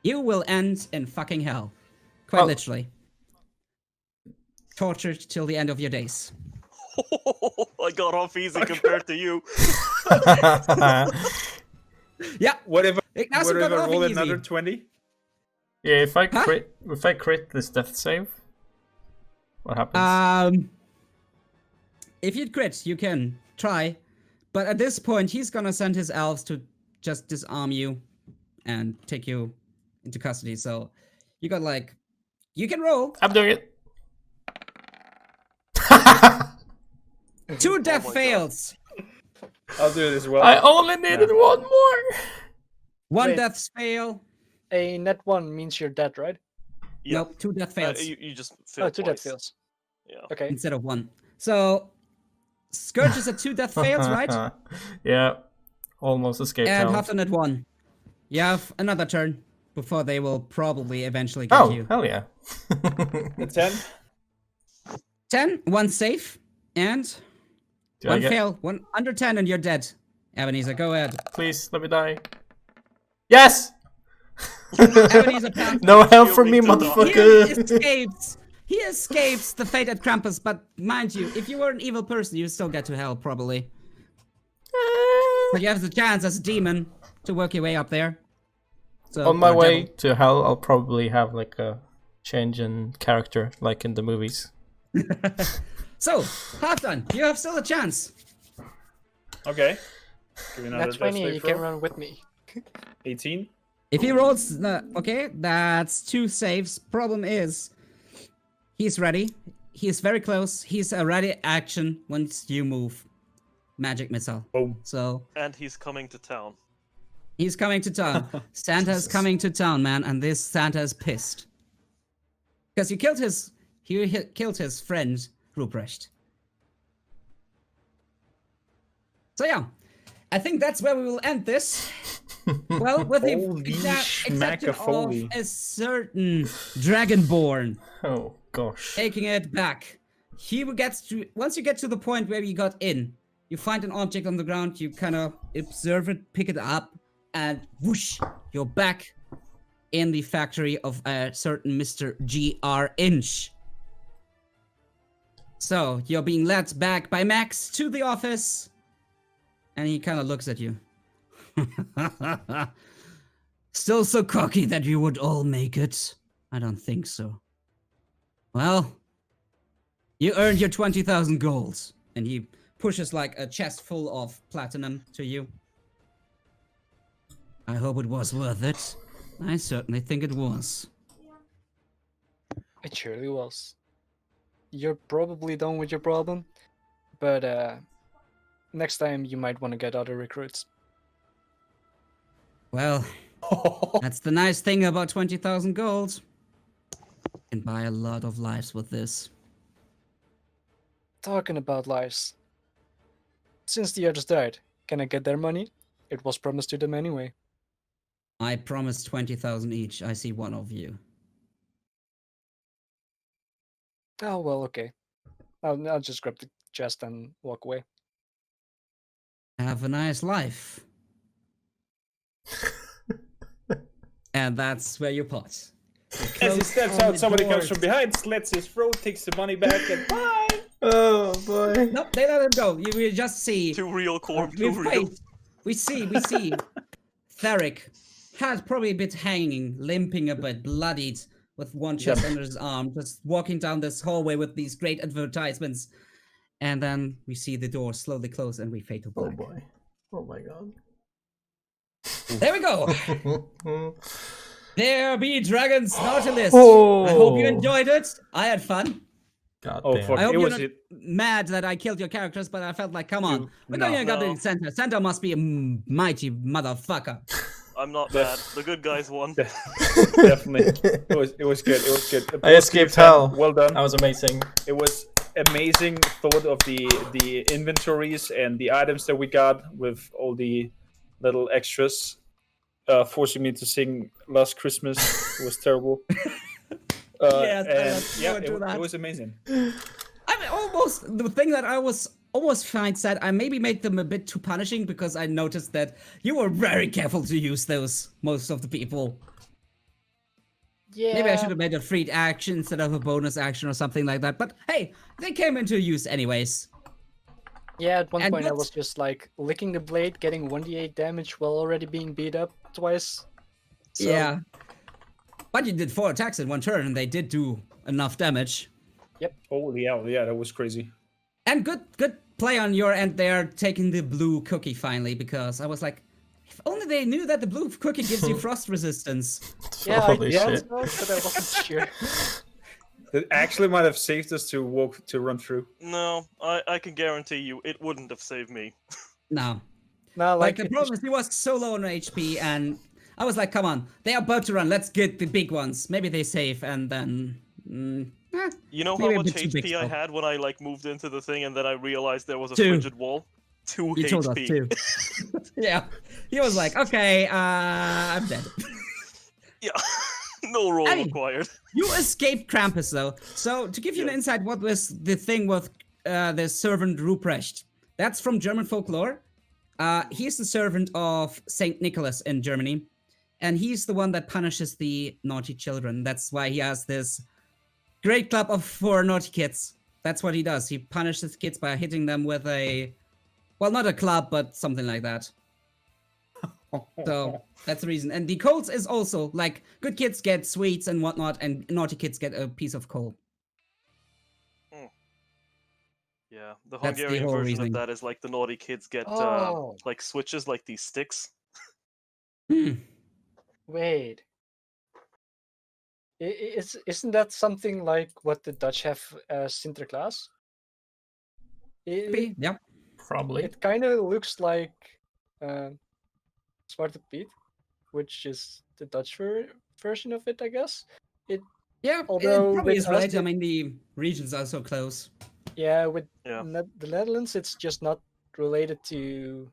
You will end in fucking hell. Quite
Oh.
literally. tortured till the end of your days.
I got off easy compared to you.
Yeah.
What if
Ignacio
what
got
if I
off
roll
easy.
another 20?
Yeah, if I
Huh?
crit this death save, what happens?
If you crit, you can try, but at this point, he's gonna send his elves to just disarm you and take you into custody. So you got like, you can roll
I'm doing it.
2 death
my God.
fails,
I'll do it as well.
I only needed one more.
1
Wait.
death fail.
A net 1 means you're dead, right?
Yeah.
Nope, 2 death fails
You just failed
Oh, 2 death
twice.
fails.
Yeah.
Okay.
instead of 1. So Scourge is at 2 death fails, right?
Yeah, almost escaped
And
hell.
Halfdan at 1. You have another turn before they will probably eventually get
Oh,
you.
hell yeah.
A 10?
10, 1 safe, and
Do I
1
get...
fail. 1 under 10 and you're dead. Ebenezer, go ahead.
Please, let me die. Yes!
Ebenezer passed.
No help from me,
He
motherfucker!
He escapes the fate at Krampus, but mind you, if you were an evil person, you still get to hell, probably. But you have the chance as a demon to work your way up there. So,
On my
or
way
devil.
to hell, I'll probably have like a change in character, like in the movies.
So, Halfdan, you have still a chance.
Okay. Give me another
Net
death
20,
save
you
throw.
can run with me.
18.
If he rolls, okay, that's 2 saves. Problem is, he's ready. He's very close. He's a ready action once you move. Magic missile.
Boom.
So
And he's coming to town.
he's coming to town. Santa's coming to town, man, and this Santa is pissed because you killed his. Killed his friend Ruprecht. So yeah, I think that's where we will end this. Well, with the
Holy
exception of
schmackafoley.
a certain Dragonborn
Oh, gosh.
taking it back. He gets to once you get to the point where you got in, you find an object on the ground, you kind of observe it, pick it up, and whoosh, you're back in the factory of a certain Mr. G.R. Inch. So you're being led back by Max to the office, and he kind of looks at you. Still so cocky that you would all make it? I don't think so. Well, you earned your 20,000 golds. And he pushes like a chest full of platinum to you. I hope it was worth it. I certainly think it was.
It surely was. You're probably done with your problem, but next time you might want to get other recruits.
Well, that's the nice thing about 20,000 gold. You can buy a lot of lives with this.
Talking about lives. Since the others died, can I get their money? It was promised to them anyway.
I promised 20,000 each. I see one of you.
Oh, well, okay. I'll just grab the chest and walk away.
Have a nice life. And that's where you part.
As he steps out, somebody comes from behind, slits his throat, takes the money back, and bye!
Oh, boy.
Nope, they let him go. You will just see.
Too real, Korm. Too
We
real.
wait. We see. Theric had probably a bit hanging, limping a bit, bloodied, with one chest under his arm, just walking down this hallway with these great advertisements. And then we see the door slowly close and we fade to
Oh,
black.
boy. Oh, my God.
There we go. There be Dragons Nautilus.
Oh.
I hope you enjoyed it. I had fun.
God
Oh,
damn.
fuck.
I hope
It
you're
was
not
it.
mad that I killed your characters, but I felt like, come on. We're going to
No.
go to Santa. Santa must be a mighty motherfucker.
I'm not mad. The good guys won.
Definitely. It was good. It was good.
I
Applause
escaped
to you, Sam.
hell.
Well done.
That was amazing.
It was amazing thought of the inventories and the items that we got with all the little extras. Forcing me to sing Last Christmas was terrible.
Yes, I
and
look
yeah,
forward to that.
it was amazing.
I mean, almost the thing that I was almost find sad. I maybe made them a bit too punishing because I noticed that you were very careful to use those. Most of the people.
Yeah.
Maybe I should have made a free action instead of a bonus action or something like that. But hey, they came into use anyways.
Yeah, at one
And
point I
that's-
was just like licking the blade, getting 1d8 damage while already being beat up twice. So,
Yeah. But you did 4 attacks in one turn, and they did do enough damage.
Holy hell, yeah, that was crazy.
And good play on your end there, taking the blue cookie finally, because I was like, if only they knew that the blue cookie gives you frost resistance.
Yeah,
Holy
I thought
shit.
so, but I wasn't sure.
That actually might have saved us to run through.
No, I can guarantee you it wouldn't have saved me.
No.
No,
Like,
like,
the problem is he was so low on HP, and I was like, come on, they're about to run, let's get the big ones. Maybe they save, and then...
You know how
maybe a
much
bit too big
HP I
still.
had when I like moved into the thing and then I realized there was a
2.
frigid wall? 2
You
HP.
told us too. Yeah. He was like, okay, I'm dead.
Yeah. No roll
Hey.
required.
You escaped Krampus, though. So, to give you an
Yes.
insight, what was the thing with the servant Ruprecht? That's from German folklore. He's the servant of Saint Nicholas in Germany, and he's the one that punishes the naughty children. That's why he has this great club for naughty kids. That's what he does. He punishes kids by hitting them with a, well, not a club, but something like that. So that's the reason. And the coals is also like good kids get sweets and whatnot, and naughty kids get a piece of coal.
Yeah, the
That's the
Hungarian
whole
version
reasoning.
of that is like the naughty kids get
Oh.
like switches, like these sticks.
Hmm.
wait. Isn't that something like what the Dutch have as Sinterklaas? It,
Yeah.
Probably.
it kind of looks like Zwarte Piet, which is the Dutch version of it, I guess.
Yeah,
Although
it probably
with
is
us,
right. I
it-
mean, the regions are so close.
Yeah, with
Yeah.
The Netherlands, it's just not related to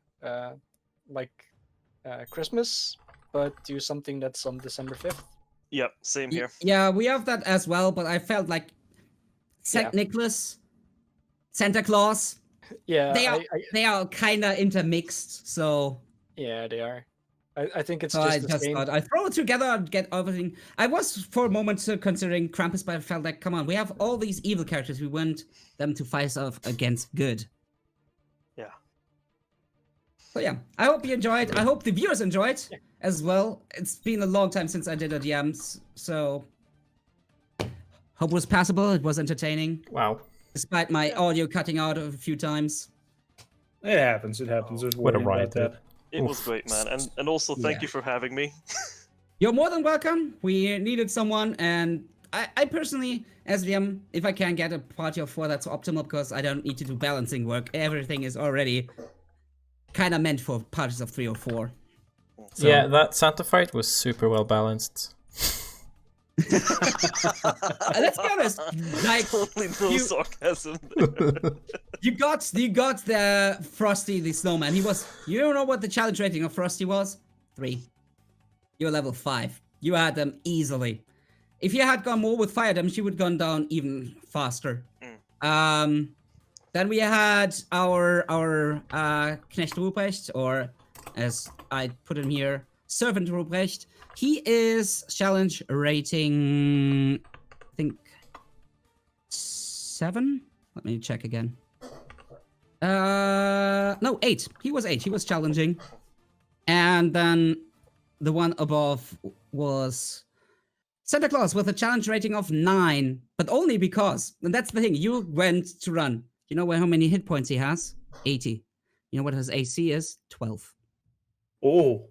Christmas, but to something that's on December 5th.
Yep, same here.
Yeah, we have that as well, but I felt like Saint Nicholas, Santa Claus,
Yeah,
they are kind of intermixed. So,
yeah, they are. I think it's
so I
just the
just
same.
thought I throw it together and get everything. I was for a moment considering Krampus, but I felt like, come on, we have all these evil characters. We want them to fight off against good.
Yeah.
So yeah, I hope you enjoyed. I hope the viewers enjoyed as well. It's been a long time since I did a DMs, so hope it was passable. It was entertaining,
Wow.
despite my audio cutting out a few times.
It happens. It happens. There's
What a
worry
riot,
about
dude.
It was great, man. And also thank
Yeah.
you for having me.
You're more than welcome. We needed someone, and I personally, as DM, if I can get a party of 4, that's optimal because I don't need to do balancing work. Everything is already kind of meant for parties of 3 or 4. So-
Yeah, that Santa fight was super well balanced.
Let's be honest, like
Totally no
you-
sarcasm.
you got the Frosty the Snowman. He was, you don't know what the challenge rating of Frosty was? 3. You're level 5. You had them easily. If you had gone more with fire damage, you would gone down even faster. Then we had our Knecht Ruprecht, or as I put him here, Servant Ruprecht. He is challenge rating, I think, 7? Let me check again. No, 8. He was 8. He was challenging. And then the one above was Santa Claus with a challenge rating of 9, but only because, and that's the thing, you went to run. You know how many hit points he has? 80. You know what his AC is? 12.
Oh,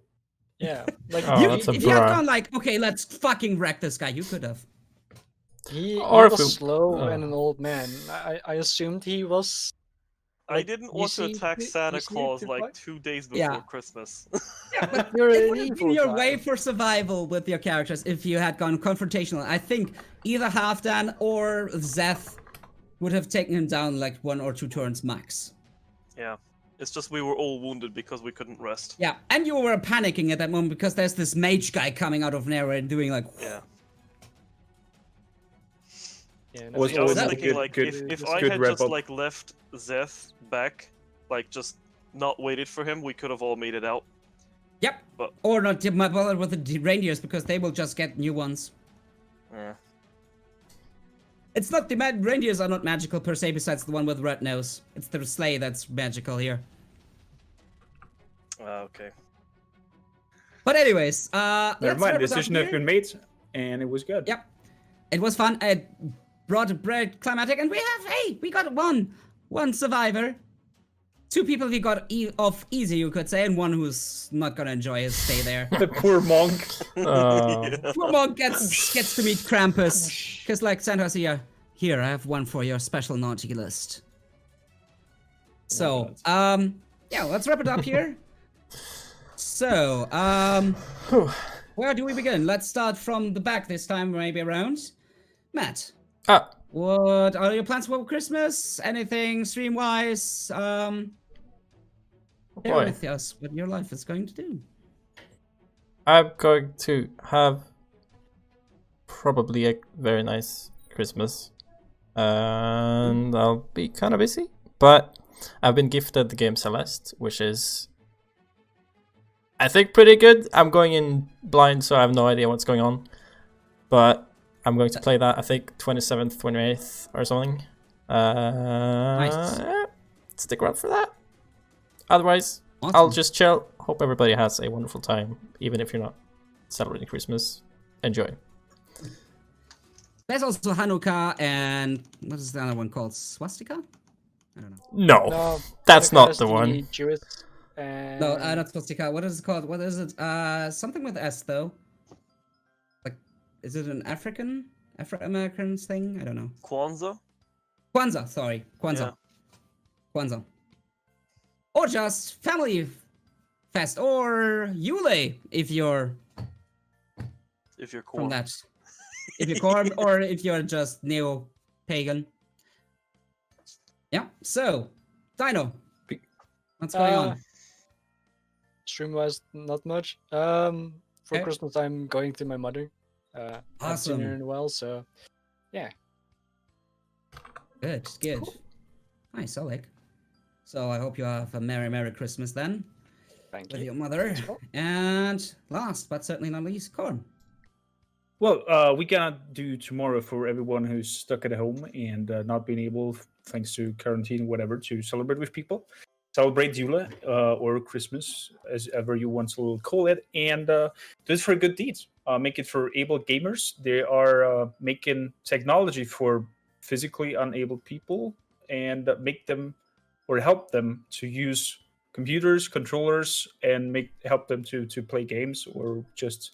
Yeah, like
Oh, that's a
If you had
bra.
gone like, okay, let's fucking wreck this guy, you could have.
he
Or if
was
it-
slow
oh.
and an old man. I assumed he was.
I
Like,
didn't
you
want to
see-
attack
you
Santa
see
Claus
the
like
fight?
2 days before
Yeah.
Christmas.
But
You're
it
an
would have been
evil
your
guy.
way for survival with your characters if you had gone confrontational. I think either Halfdan or Zerth would have taken him down like 1 or 2 turns max.
Yeah. It's just we were all wounded because we couldn't rest.
Yeah, and you were panicking at that moment because there's this mage guy coming out of nowhere and doing like,
Yeah.
Yeah,
Was
See, I was
always a
thinking
good-
like
good-
if
good
I had
wrap
just
up.
like left Zeth back, like just not waited for him, we could have all made it out.
yep.
But-
Or not bother with the reindeers because they will just get new ones.
Yeah.
It's not the reindeers are not magical per se. Besides the one with red nose, it's the sleigh that's magical here.
Okay.
But anyways,
Never
let's
mind.
wrap it up
Decision has
here.
been made, and it was good.
Yep, it was fun. I brought a bread climatic, and we got one survivor. 2 people we got off easy, you could say, and one who's not gonna enjoy his stay there.
The poor monk.
Poor monk gets to meet Krampus, because like Santa's here. Here, I have one for your special naughty list. So, yeah, let's wrap it up here. So, where do we begin? Let's start from the back this time, maybe around. Matt, what are your plans for Christmas? Anything stream-wise? Share with us what your life is going to do.
I'm going to have probably a very nice Christmas. And I'll be kind of busy. But I've been gifted the game Celeste, which is, I think, pretty good. I'm going in blind, so I have no idea what's going on. But I'm going to play that, I think, 27th, 28th or something.
Nice.
Yeah, stick around for that. Otherwise,
Awesome.
I'll just chill. Hope everybody has a wonderful time, even if you're not celebrating Christmas. Enjoy.
There's also Hanukkah and what is the other one called? Swastika? I don't know.
No, that's not the one.
Jewish,
No, not Swastika. What is it called? What is it? Something with S though. Like, is it an Afro-American thing? I don't know.
Kwanzaa?
Kwanzaa, sorry. Kwanzaa.
Yeah.
Kwanzaa. Or just family fest, or Yule if you're
Korn.
from that. If you're Korn, or if you're just neo-pagan. Yeah, so, Dino, what's going on?
Stream-wise, not much. For
Okay.
Christmas, I'm going to my mother. Haven't seen her
Awesome.
in a while, so yeah.
Good, good. Nice, I like. So I hope you have a Merry Christmas then
Thank
with
you.
your mother. And last but certainly not least, Korn.
Well, we cannot do tomorrow for everyone who's stuck at home and not being able, thanks to quarantine, whatever, to celebrate with people. Celebrate Yule or Christmas, as ever you want to call it, and do it for good deeds. Make it for able gamers. They are making technology for physically unable people and make them or help them to use computers, controllers, and help them to play games or just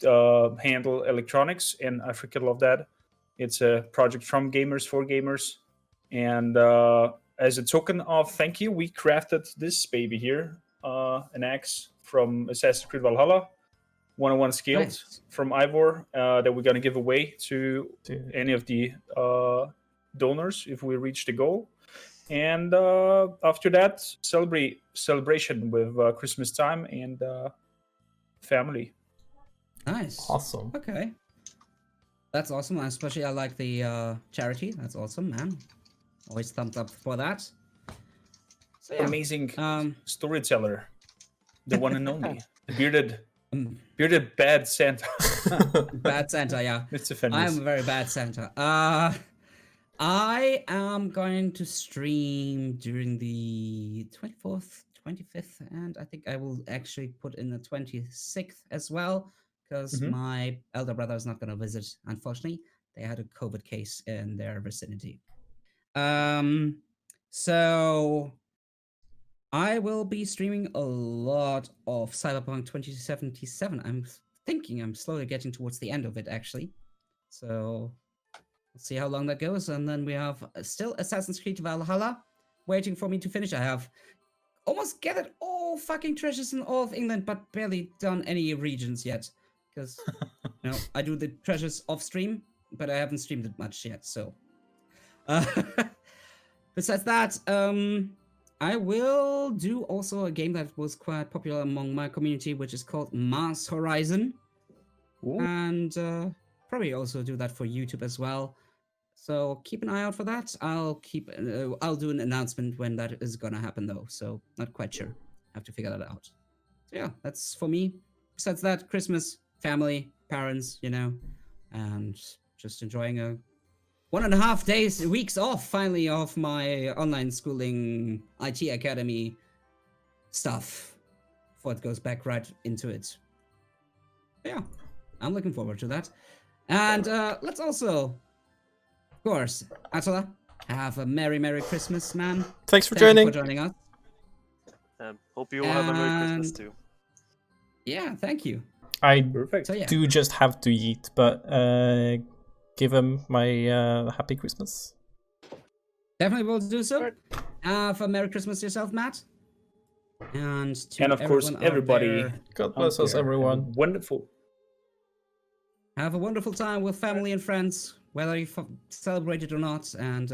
handle electronics. And I freaking love that. It's a project from gamers for gamers, and as a token of thank you, we crafted this baby here, an axe from Assassin's Creed Valhalla, 101 scaled
Nice.
from Ivor, that we're gonna give away to any of the donors if we reach the goal. And after that, celebration with Christmas time and family.
Nice.
Awesome.
Okay. That's awesome. Especially I like the charity. That's awesome, man. Always thumbs up for that. So yeah.
Amazing
Um,
storyteller, the one and only, the
mm,
bearded bad Santa.
bad Santa, yeah.
Mr.
I'm
Fenris.
a very bad Santa. I am going to stream during the 24th, 25th, and I think I will actually put in the 26th as well, because
Mhm.
my elder brother is not going to visit, unfortunately. They had a COVID case in their vicinity. So I will be streaming a lot of Cyberpunk 2077. I'm thinking I'm slowly getting towards the end of it, actually. So we'll see how long that goes. And then we have still Assassin's Creed Valhalla waiting for me to finish. I have almost gathered all fucking treasures in all of England, but barely done any regions yet. Because, you know, I do the treasures off stream, but I haven't streamed it much yet, so. Besides that, I will do also a game that was quite popular among my community, which is called Mars Horizon.
Ooh.
And probably also do that for YouTube as well. So keep an eye out for that. I'll do an announcement when that is gonna happen though. So not quite sure. Have to figure that out. So yeah, that's for me. Besides that, Christmas, family, parents, you know, and just enjoying a 1.5 weeks off finally of my online schooling IT academy stuff before it goes back right into it. Yeah, I'm looking forward to that. And let's also, of course, Attila, have a Merry Christmas, man.
Thanks for
Thank you
joining.
for joining us.
Hope you all have a Merry Christmas
And-
too.
Yeah, thank you.
I
Perfect.
So yeah,
do just have to eat, but give him my happy Christmas.
definitely will do so. Have a Merry Christmas yourself, Matt. And to
And of course,
everyone out
everybody.
there,
God bless
out
us,
there, have a
everyone.
Wonderful.
have a wonderful time with family and friends, whether you celebrate it or not. And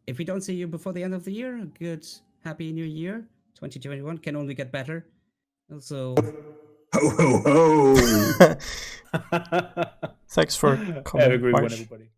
if we don't see you before the end of the year, a good happy new year. 2021 can only get better. Also,
Ho ho ho!
Thanks for
Have
coming.
a great
Marsh.
one, everybody.